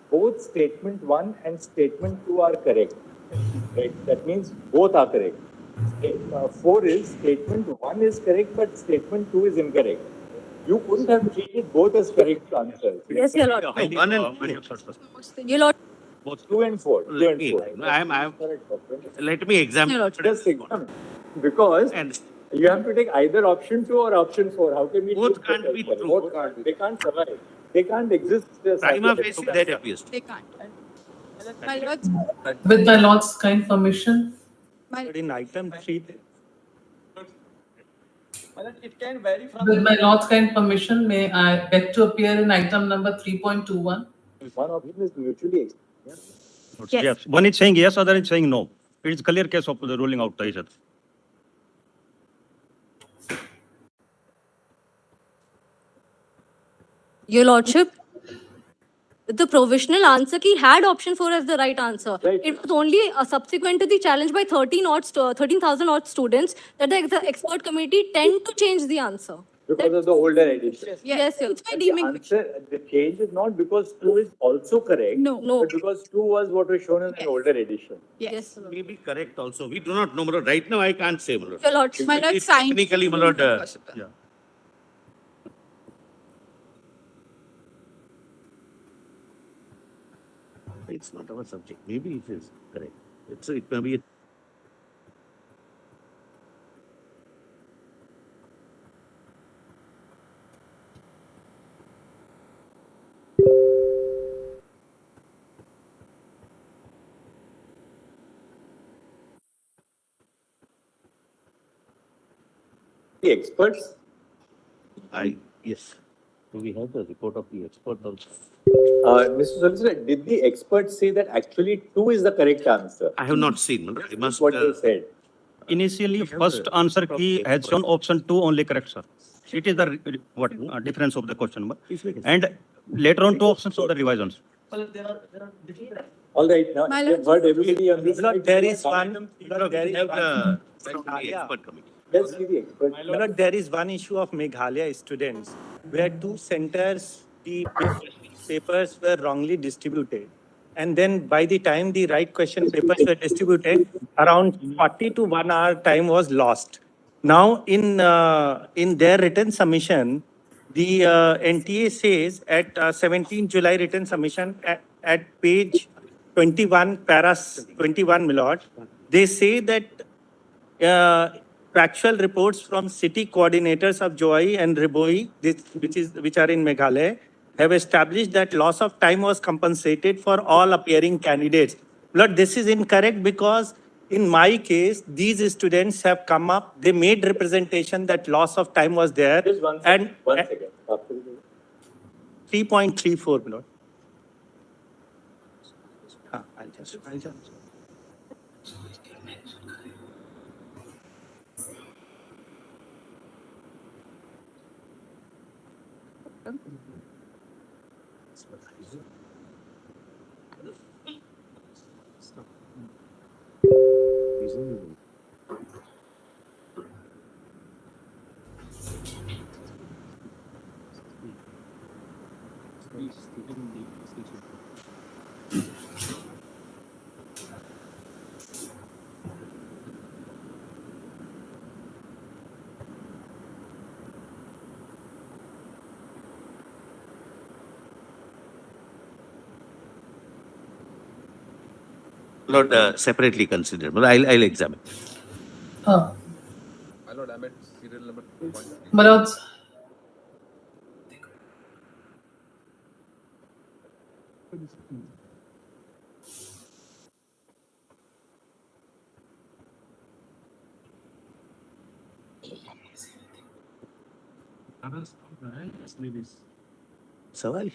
both statement 1 and statement 2 are correct. Right? That means both are correct. 4 is statement 1 is correct, but statement 2 is incorrect. You couldn't have treated both as correct answers. Yes, Your Lord. Your Lord. Both 2 and 4. Let me examine. Just examine. Because you have to take either option 2 or option 4. How can we both can't be true. Both can't. They can't survive. They can't exist. Prima facie, that appears. They can't. My lords... With my lord's kind permission. In item 3... It can vary from... With my lord's kind permission, may I beg to appear in item number 3.21? One option is mutually exclusive. Yes. One is saying yes, other is saying no. It is clear case of the ruling out each other. Your Lordship, the provisional answer key had option 4 as the right answer. Right. It was only subsequent to the challenge by 13,000 odd students that the expert committee tend to change the answer. Because of the older edition. Yes, sir. It's by deeming... The change is not because 2 is also correct. No. But because 2 was what was shown in an older edition. Yes, sir. May be correct also. We do not know. Right now, I can't say. Your Lordship. My lords, signed... Technically, Yeah. It's not our subject. Maybe it is correct. It may be. The experts? Yes. So we have the report of the expert also. Mr. Solicitor, did the experts say that actually 2 is the correct answer? I have not seen. I must. What they said. Initially, first answer key has shown option 2 only correct, sir. It is the difference of the question number. And later on, 2 options of the revisions. Well, there are different... All right, now My you've heard everybody on this. There is one... There is one. Expert committee. Let's see the expert. There is one issue of Meghalaya students where 2 centers, the papers were wrongly distributed. And then by the time the right question papers were distributed, around 40 to 1 hour time was lost. Now, in their written submission, the NTA says at 17 July written submission at page 21, paras 21, Milord, they say that factual reports from city coordinators of Joy and Riboi, which are in Meghalaya, have established that loss of time was compensated for all appearing candidates. But this is incorrect because in my case, these students have come up, they made representation that loss of time was there. Just one second. 3.34, Lord. I'll just. Not separately considered, but I'll examine. My Lord, I'm at serial number point. My lords, Sawal.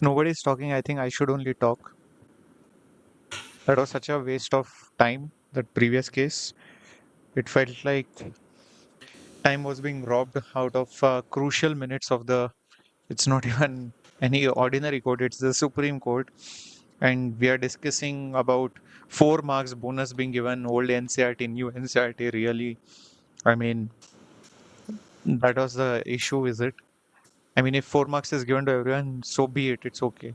Nobody is talking. I think I should only talk. That was such a waste of time, that previous case. It felt like time was being robbed out of crucial minutes of the. It's not even any ordinary court, it's the Supreme Court. And we are discussing about 4 marks bonus being given, old NCRT, new NCRT. Really, I mean, that was the issue, is it? I mean, if 4 marks is given to everyone, so be it, it's okay.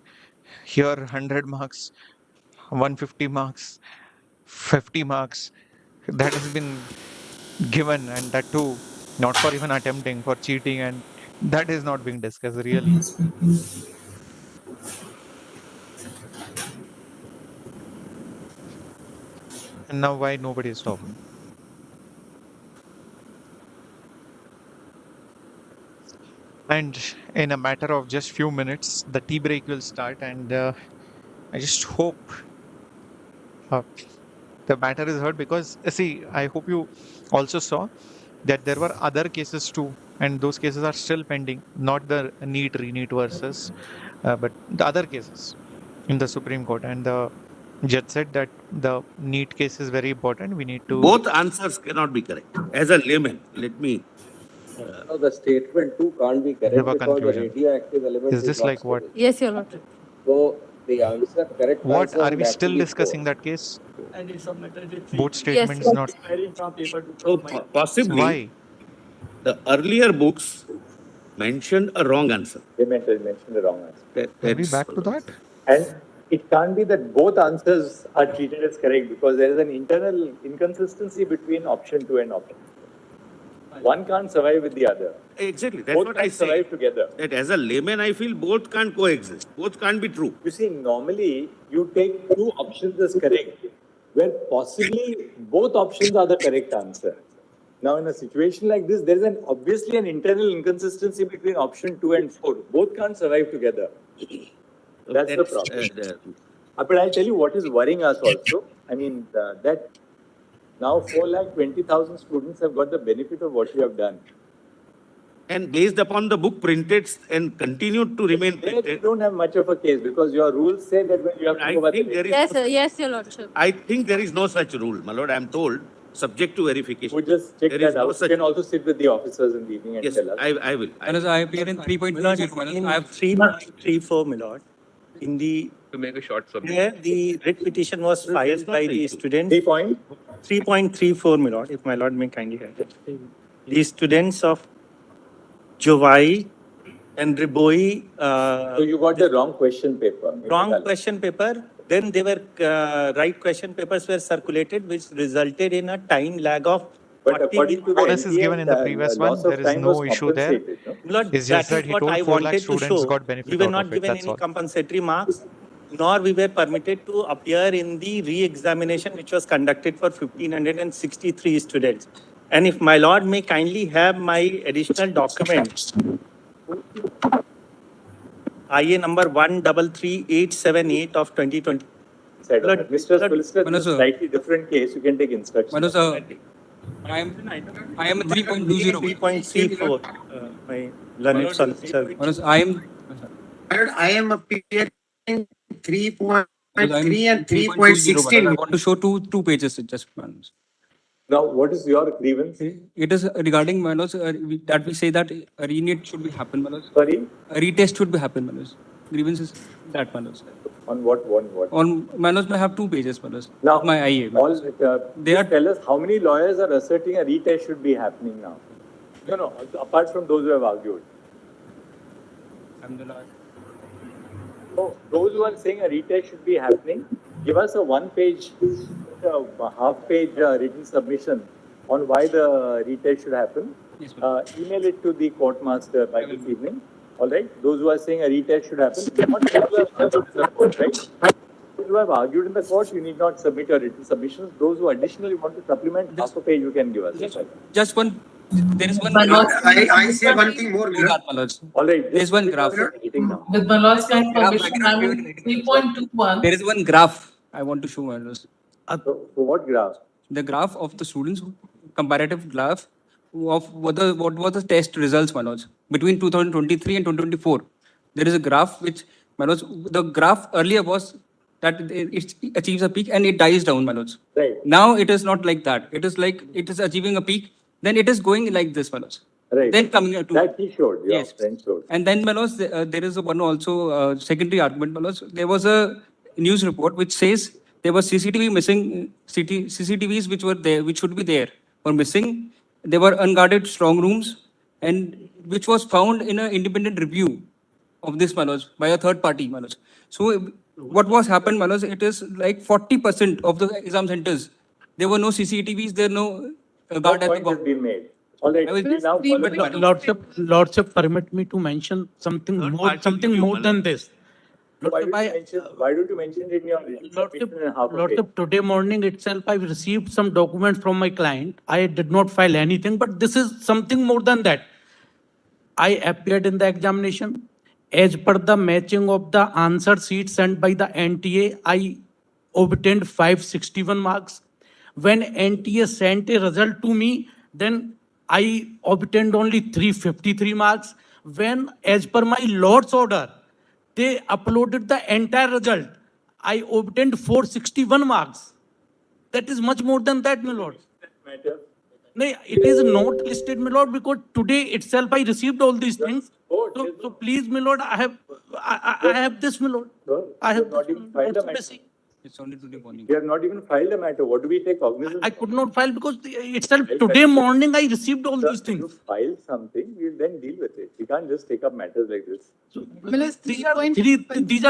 Here, 100 marks, 150 marks, 50 marks, that has been given, and that too, not for even attempting, for cheating, and that is not being discussed, really. And now, why nobody is talking? And in a matter of just few minutes, the tea break will start, and I just hope uh, the matter is heard, because see, I hope you also saw that there were other cases too and those cases are still pending, not the NEET, Re-NEET versus, but the other cases in the Supreme Court. And the judge said that the NEET case is very important. We need to. Both answers cannot be correct. As a layman, let me. No, the statement too can't be correct Give a because the conclusion. radioactive element Is this not like what? stable. Yes, Your Lordship. So the answer, correct What answer are would we have still to be discussing 4. that case? And it's submitted with Both Yes, statements Your not. varying from paper to So paper. possibly Why? the earlier books mentioned a wrong answer. They mentioned the wrong answer. Are we back to that? And it can't be that both answers are treated as correct because there is an internal inconsistency between option 2 and option 4. One can't survive with the other. Exactly. That's Both what can I say. survive together. That as a layman, I feel both can't coexist. Both can't be true. You see, normally you take 2 options as correct, where possibly both options are the correct answer. Now, in a situation like this, there is obviously an internal inconsistency between option 2 and 4. Both can't survive together. That's the problem. But I'll tell you what is worrying us also. I mean, that now 4,20,000 students have got the benefit of what you have done. And based upon the book printed and continued to remain There printed. you don't have much of a case because your rules say that when you have to go by the Yes, sir. Yes, Your Lordship. I think there is no such rule, my lord. I am told, subject to verification. We just check There that is no out. You such can also sit with the officers in the evening and Yes, tell us. I will. I appear in 3.20. I have 3.34, my lord. In the, To make a short summary. where the writ petition was filed by the students. 3.34, my lord, if my lord may kindly have it. The students of 𝐤𝐤 𝐎𝐮𝐫. So you got the wrong question paper. Wrong question paper. Then they were right question papers were circulated, which resulted in a time lag of. But according to the Bonus is given in the previous one. There is no issue there. Lord, It's that just that is he what told I 4 lakh wanted to students show. got benefit We were out not of it. given That's any all. compensatory marks, nor we were permitted to appear in the re-examination, which was conducted for 1,563 students. And if my lord may kindly have my additional documents, IA number 133878 of 2020. Mr. Solicitor, this is a slightly different case. You can take instructions. I am 3.20. 3.34. My learned solicitor. I am appearing 3.3 and 3.16. I want to show two pages just. Now, what is your grievance? It is regarding Manoj, that we say that a re-NEET should be happen, Manoj. Sorry? A retest should be happen, Manoj. Grievance is that, Manoj. On what? On Manoj, I have 2 pages, Manoj. Now, my IA. Tell us how many lawyers are asserting a retest should be happening now? No, apart from those who have argued. I'm the lawyer. So, those who are saying a retest should be happening, give us a 1-page, half-page written submission on why the retest should happen. Yes, email it to the court master by this evening. All right. Those who are saying a retest should happen, not those who have argued in the court, right? Those who have argued in the court, you need not submit your written submissions. Those who additionally want to supplement half a page, you can give us. Just one. There is one. I say one thing more. All right. There is one graph. With my lord's kind permission, I'm in 3.21. There is one graph I want to show, Manoj. So what graph? The graph of the students, comparative graph of what was the test results, Manoj, between 2023 and 2024. There is a graph which, Manoj, the graph earlier was that it achieves a peak and it dies down, Manoj. Right. Now it is not like that. It is like it is achieving a peak, then it is going like this, Manoj. Right. Then coming to that he showed. Your yes. friend showed. And then, Manoj, there is one also secondary argument, Manoj. There was a news report which says there was CCTV missing, CCTVs which were there, which should be there, were missing. There were unguarded strong rooms, and which was found in an independent review of this, Manoj, by a third party, Manoj. So what was happened, Manoj, it is like 40% of the exam centers, there were no CCTVs, there no guard at the point has been made. All right. Lordship, permit me to mention something more than this. Why don't you mention it in your Lordship, today morning itself, I received some documents from my client. I did not file anything, but this is something more than that. I appeared in the examination. As per the matching of the answer sheet sent by the NTA, I obtained 561 marks. When NTA sent a result to me, then I obtained only 353 marks when, as per my Lord's order, they uploaded the entire result. I obtained 461 marks. That is much more than that, my lord. No, it is not listed, my lord, because today itself I received all these things. So please, my lord, I have this, my lord. I have not even filed a matter. It's only today morning. We have not even filed a matter. What do we take cognizance? I could not file because itself today morning I received all these If things. you file something, we'll then deal with it. We can't just take up matters like this. These are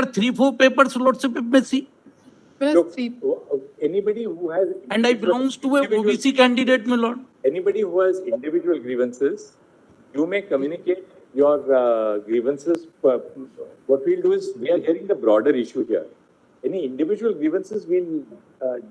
3-4 papers, lordship, if may see. Look, anybody who has And I belongs to a OBC candidate, my lord. anybody who has individual grievances, you may communicate your grievances. What we'll do is we are hearing the broader issue here. Any individual grievances we'll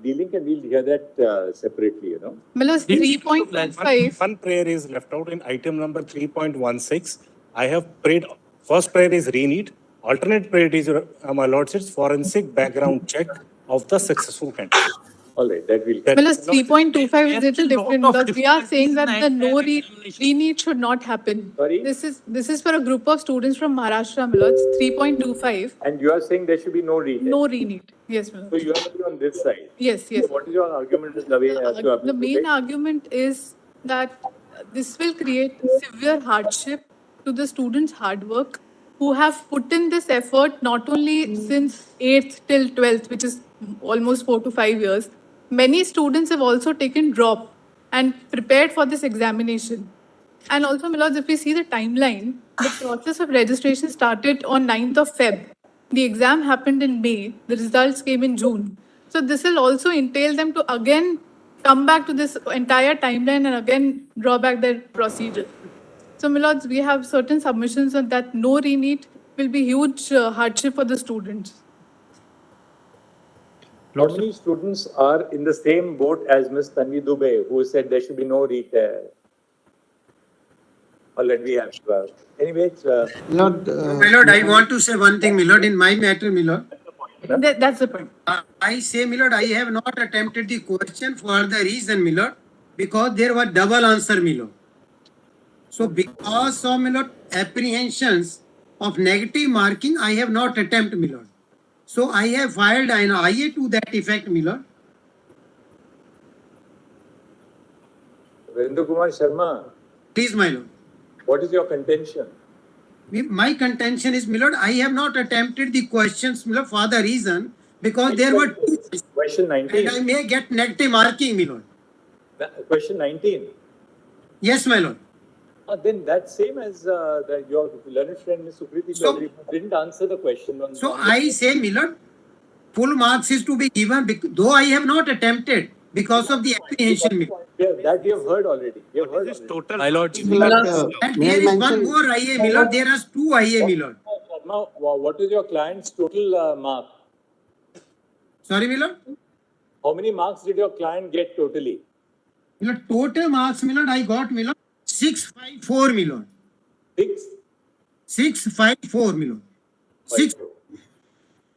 dealing and we'll hear that separately, you know. 3.5. One prayer is left out in item number 3.16. I have prayed, first prayer is Re-NEET. Alternate prayer is, my lordships, forensic background check of the successful candidate. All right, that will. 3.25 is a little different because we are saying that the re-NEET should not happen. Sorry? This is for a group of students from Maharashtra, my lords. 3.25. And you are saying there should be no retest? No re-NEET. Yes, my lord. So you have to be on this side. Yes, yes. So what is your argument in the way as to The main argument is that this will create severe hardship to the students' hard work who have put in this effort not only since 8th till 12th, which is almost 4 to 5 years. Many students have also taken drop and prepared for this examination. And also, my lords, if we see the timeline, the process of registration started on 9th of Feb. The exam happened in May. The results came in June. So this will also entail them to again come back to this entire timeline and again draw back their procedure. So, my lords, we have certain submissions on that no re-NEET will be huge hardship for the students. How many students are in the same boat as Ms. Tanvi Dubey, who said there should be no retest? Or let me have. Anyways, My lord, I want to say one thing, my lord, in my matter, my lord. That's the point. I say, my lord, I have not attempted the question for the reason, my lord, because there was double answer, my lord. So because of, my lord, apprehensions of negative marking, I have not attempted, my lord. So I have filed an IA to that effect, my lord. Vedantu Kumar Sharma. Please, my lord. What is your contention? My contention is, my lord, I have not attempted the questions, my lord, for the reason because there were two. Question 19. And I may get negative marking, my lord. Question 19. Yes, my lord. Then that's same as your learned friend Ms. Sukriti Chaudhary didn't answer the question. So I say, my lord, full marks is to be given, though I have not attempted because of the apprehension. That we have heard already. We have heard already. Total, my lord. And there is one more IA, my lord. There are two IA, my lord. Now, what is your client's total mark? Sorry, my lord. How many marks did your client get totally? My lord, total marks, my lord, I got, my lord, 654, my lord. 654, my lord. 6.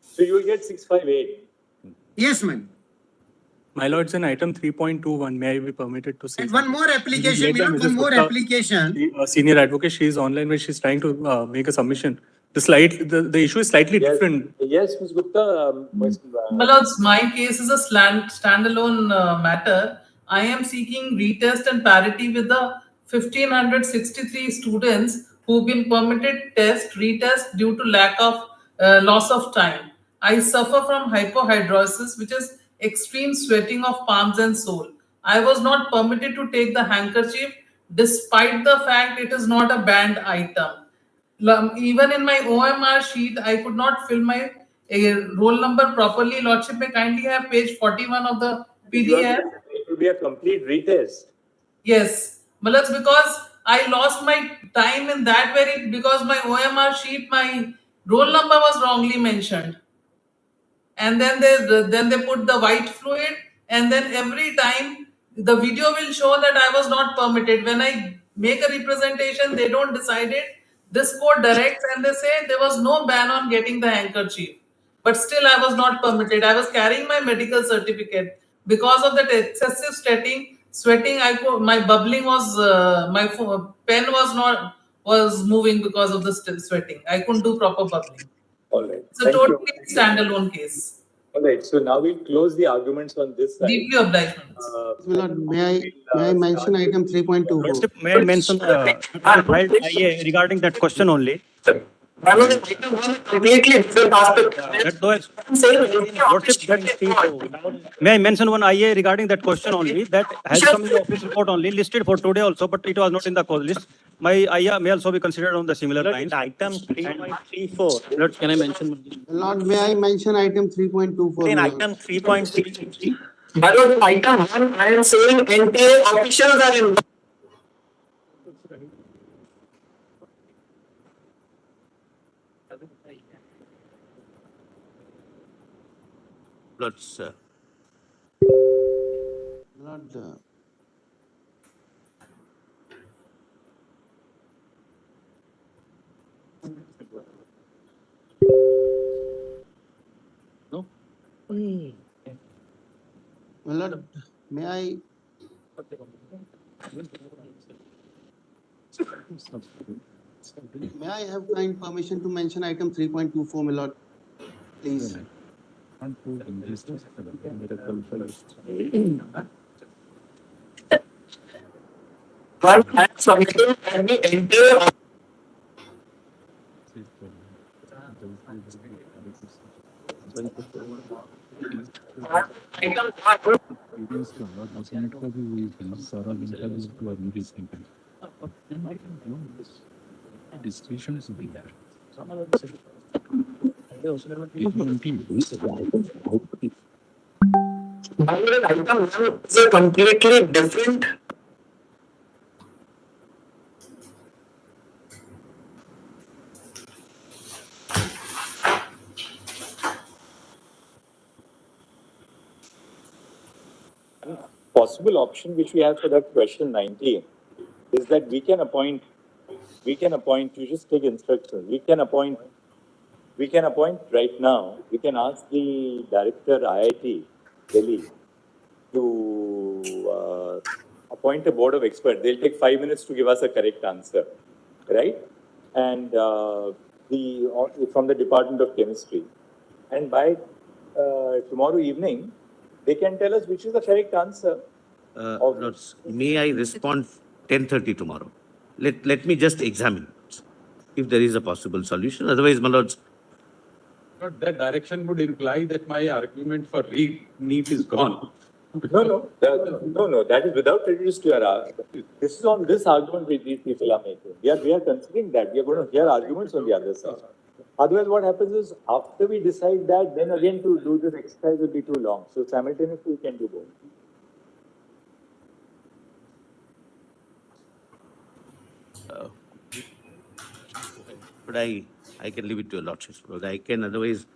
So you will get 658. Yes, ma'am. My lords, in item 3.21, may I be permitted to say? And one more application, my lord, one more application. Senior advocate, she is online when she's trying to make a submission. The issue is slightly different. Yes, Ms. Gupta. My lords, my case is a standalone matter. I am seeking retest and parity with the 1,563 students who've been permitted retest due to lack of loss of time. I suffer from hypohidrosis, which is extreme sweating of palms and sole. I was not permitted to take the handkerchief despite the fact it is not a banned item. Even in my OMR sheet, I could not fill my roll number properly. Lordship may kindly have page 41 of the PDF. It will be a complete retest. Yes, but that's because I lost my time in that because my OMR sheet, my roll number was wrongly mentioned. And then they put the white fluid, and then every time the video will show that I was not permitted. When I make a representation, they don't decide it. This court directs and they say there was no ban on getting the handkerchief. But still I was not permitted. I was carrying my medical certificate. Because of that excessive sweating, Sweating, my bubbling was, pen was moving because of the sweating. I couldn't do proper bubbling. All right. It's a Thank you. totally standalone case. All right, so now we'll close the arguments on this side. Deeply obliged. May I mention item 3.24? May I mention filed IA regarding that question only? Completely different aspect. May I mention one IA regarding that question only that has come in the office report only listed for today also, but it was not in the call list. My IA may also be considered on the similar lines. Item 3.34. Lord, can I mention? Lord, may I mention item 3.24? In item 3.33. My lord, in item 1, I am saying NTA officials are involved. Let's, Lord, No? my lord, may I? May I have kind permission to mention item 3.24, my lord? Please. One, I am submitting and the NTA. Item 1 is a completely different. Possible option which we have for that question 19 is that we can appoint, you just take instructions, we can appoint right now, we can ask the director IIT Delhi to appoint a board of experts. They'll take 5 minutes to give us a correct answer, right? And from the Department of Chemistry. And by tomorrow evening, they can tell us which is the correct answer. Lords, may I respond 10:30 tomorrow? Let me just examine if there is a possible solution. Otherwise, my lords. But that direction would imply that my argument for NEET is gone. No, that is without prejudice to your this is on this argument which these people are making. We are considering that. We are going to hear arguments on the other side. Otherwise, what happens is, after we decide that, then again to do this exercise will be too long. So simultaneously, we can do both. But I can leave it to your lordships, because I can otherwise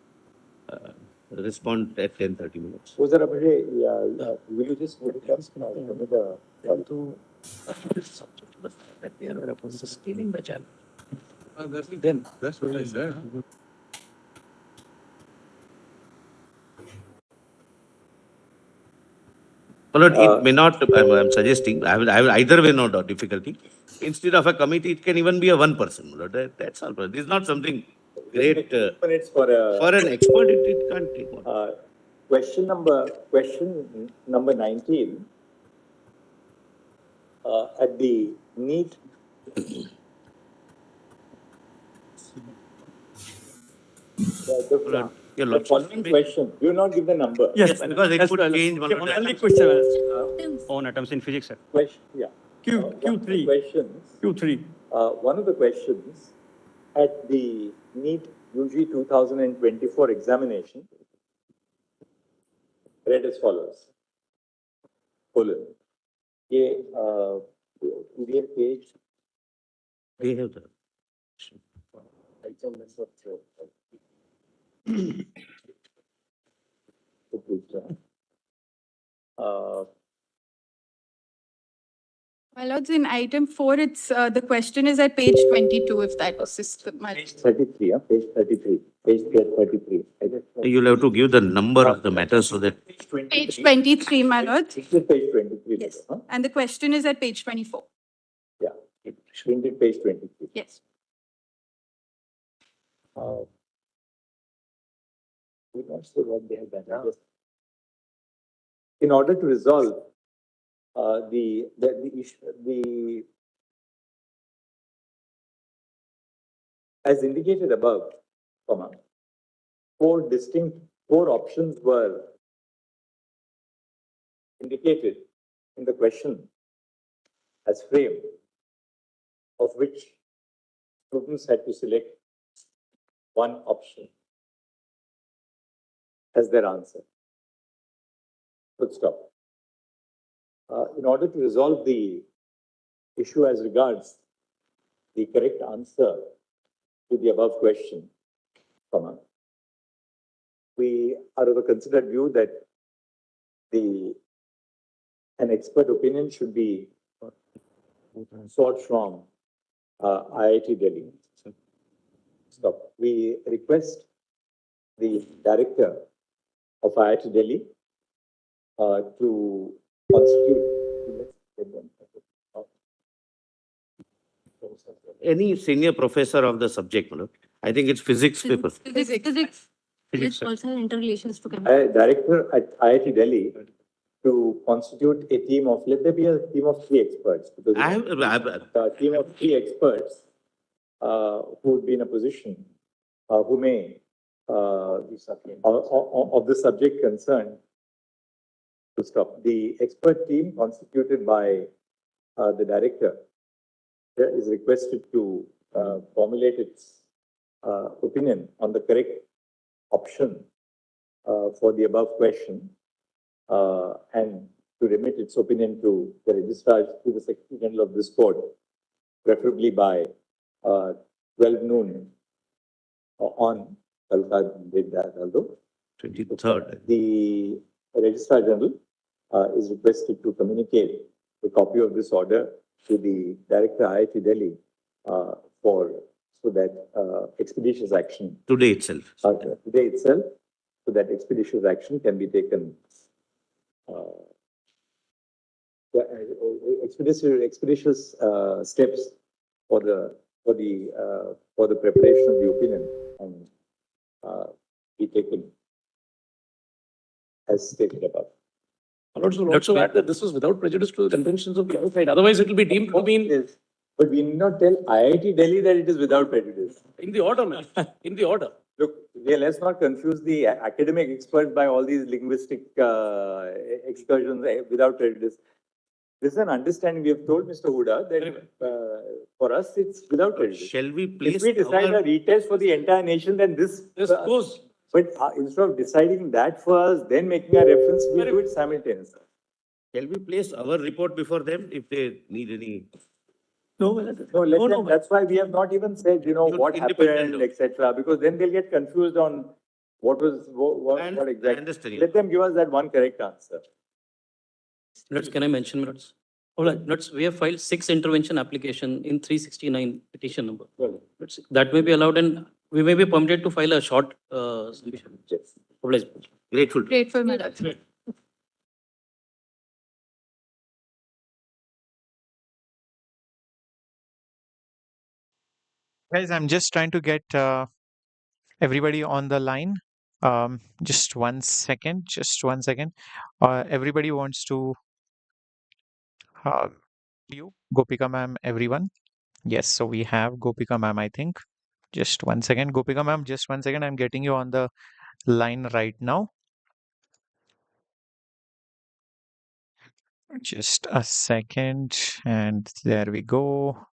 respond at 10:30 minutes. Will you just put it up? That's what I said. Well, it may not, I'm suggesting, I will either way not difficulty. Instead of a committee, it can even be a one person. That's all. This is not something great. For an expert, it can't take one. Question number 19. At the NEET. The following question, you will not give the number. Yes, because it could change one. Only question on atoms in physics, sir. Question, yeah. Q3. Questions. Q3. One of the questions at the NEET UG 2024 examination read as follows. Colon. PDF page. They have the. My lords, in item 4, it's the question is at page 22, if that assists my Page 33, yeah, page 33, page 33. You'll have to give the number of the matter so that page 23, my lords. It's at page 23. Yes. Huh? And the question is at page 24. Yeah, it's printed page 23. Yes. We don't say what they have done. In order to resolve the issue, as indicated above, four options were indicated in the question as framed, of which students had to select one option as their answer. Full stop. In order to resolve the issue as regards the correct answer to the above question, we are of a considered view that an expert opinion should be sought from IIT Delhi. Stop. We request the director of IIT Delhi to constitute. any senior professor of the subject, Manoj. I think it's physics paper. Physics. Which also have interrelations to chemistry. Director at IIT Delhi to constitute a team of, let there be a team of 3 experts. Because a team of 3 experts who would be in a position, who may, of the subject concerned, to stop. The expert team constituted by the director is requested to formulate its opinion on the correct option for the above question and to remit its opinion to the registrar, to the Secretary General of this court, preferably by 12 noon on 23rd. The Registrar General is requested to communicate a copy of this order to the Director IIT Delhi so that expeditious action. Today itself. Today itself, so that expeditious action can be taken. Expeditious steps for the preparation of the opinion and be taken as stated above. Let's also add that this was without prejudice to the contentions of the other side. Otherwise, it will be deemed to mean. Yes. But we need not tell IIT Delhi that it is without prejudice. In the order, man. In the order. Look, let's not confuse the academic experts by all these linguistic excursions without prejudice. This is an understanding. We have told Mr. Huda that for us it's without prejudice. Shall we place If we decide a retest for the entire nation, then this goes. But instead of deciding that first, then making a reference, we do it simultaneously. Shall we place our report before them if they need any? No, that's why we have not even said, what happened, etc. Because then they'll get confused on what exactly. Let them give us that one correct answer. Can I mention minutes? We have filed 6 intervention application in 369 petition number. That may be allowed and we may be permitted to file a short solution. Yes. Grateful. Grateful, my lords. Guys, I'm just trying to get everybody on the line. Just 1 second. Everybody wants to you, Gopika ma'am, everyone. Yes, so we have Gopika ma'am, I think. Just 1 second. Gopika ma'am, just 1 second. I'm getting you on the line right now. Just a second. And there we go.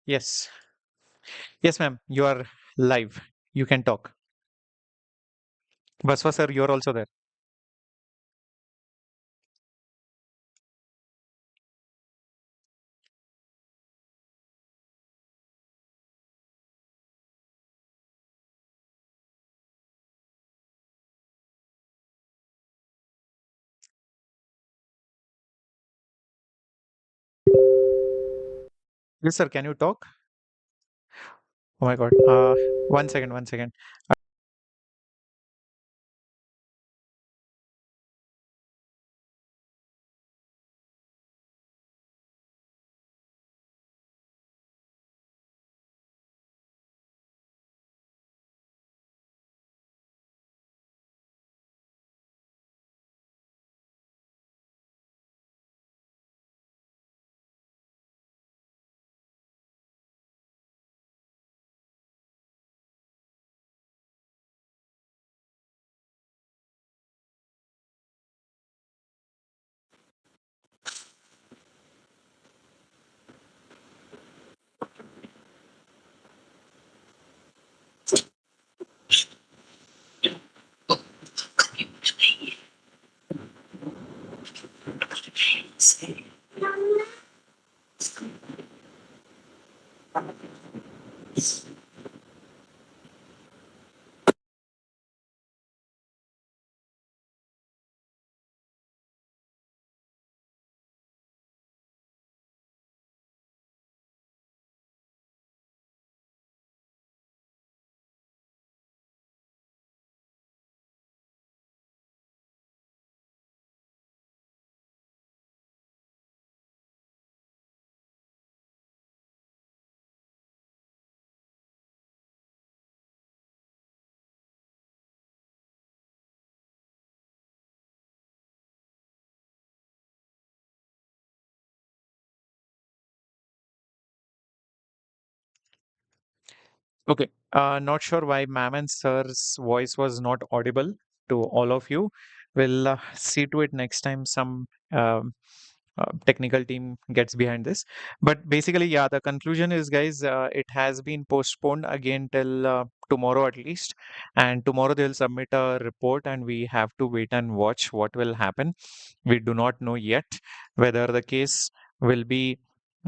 Yes. Yes, ma'am. You are live. You can talk. Baswa sir, you're also there. Yes, sir. Can you talk? Oh my God. One second, one second. Okay. Not sure why ma'am and sir's voice was not audible to all of you. We'll see to it next time some technical team gets behind this. But basically, yeah, the conclusion is, guys, it has been postponed again till tomorrow at least. And tomorrow they'll submit a report and we have to wait and watch what will happen. We do not know yet whether the case will be,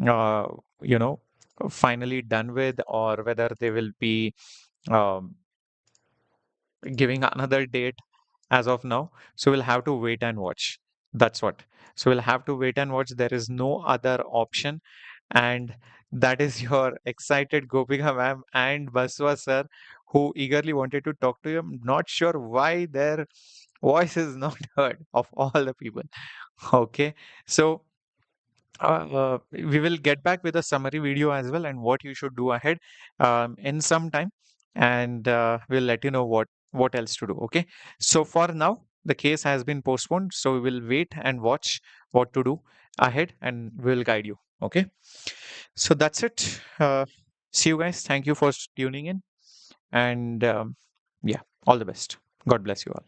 uh, you know, finally done with, or whether they will be um, giving another date as of now. So we'll have to wait and watch. That's what. So we'll have to wait and watch. There is no other option. And that is your excited Gopika ma'am and Baswa sir, who eagerly wanted to talk to you. I'm not sure why their voice is not heard of all the people. Okay. So we will get back with a summary video as well and what you should do ahead in some time, and we'll let you know what else to do. Okay, so for now the case has been postponed, so we will wait and watch what to do ahead and we'll guide you. Okay, so that's it. See you guys. Thank you for tuning in, and yeah, all the best. God bless you all.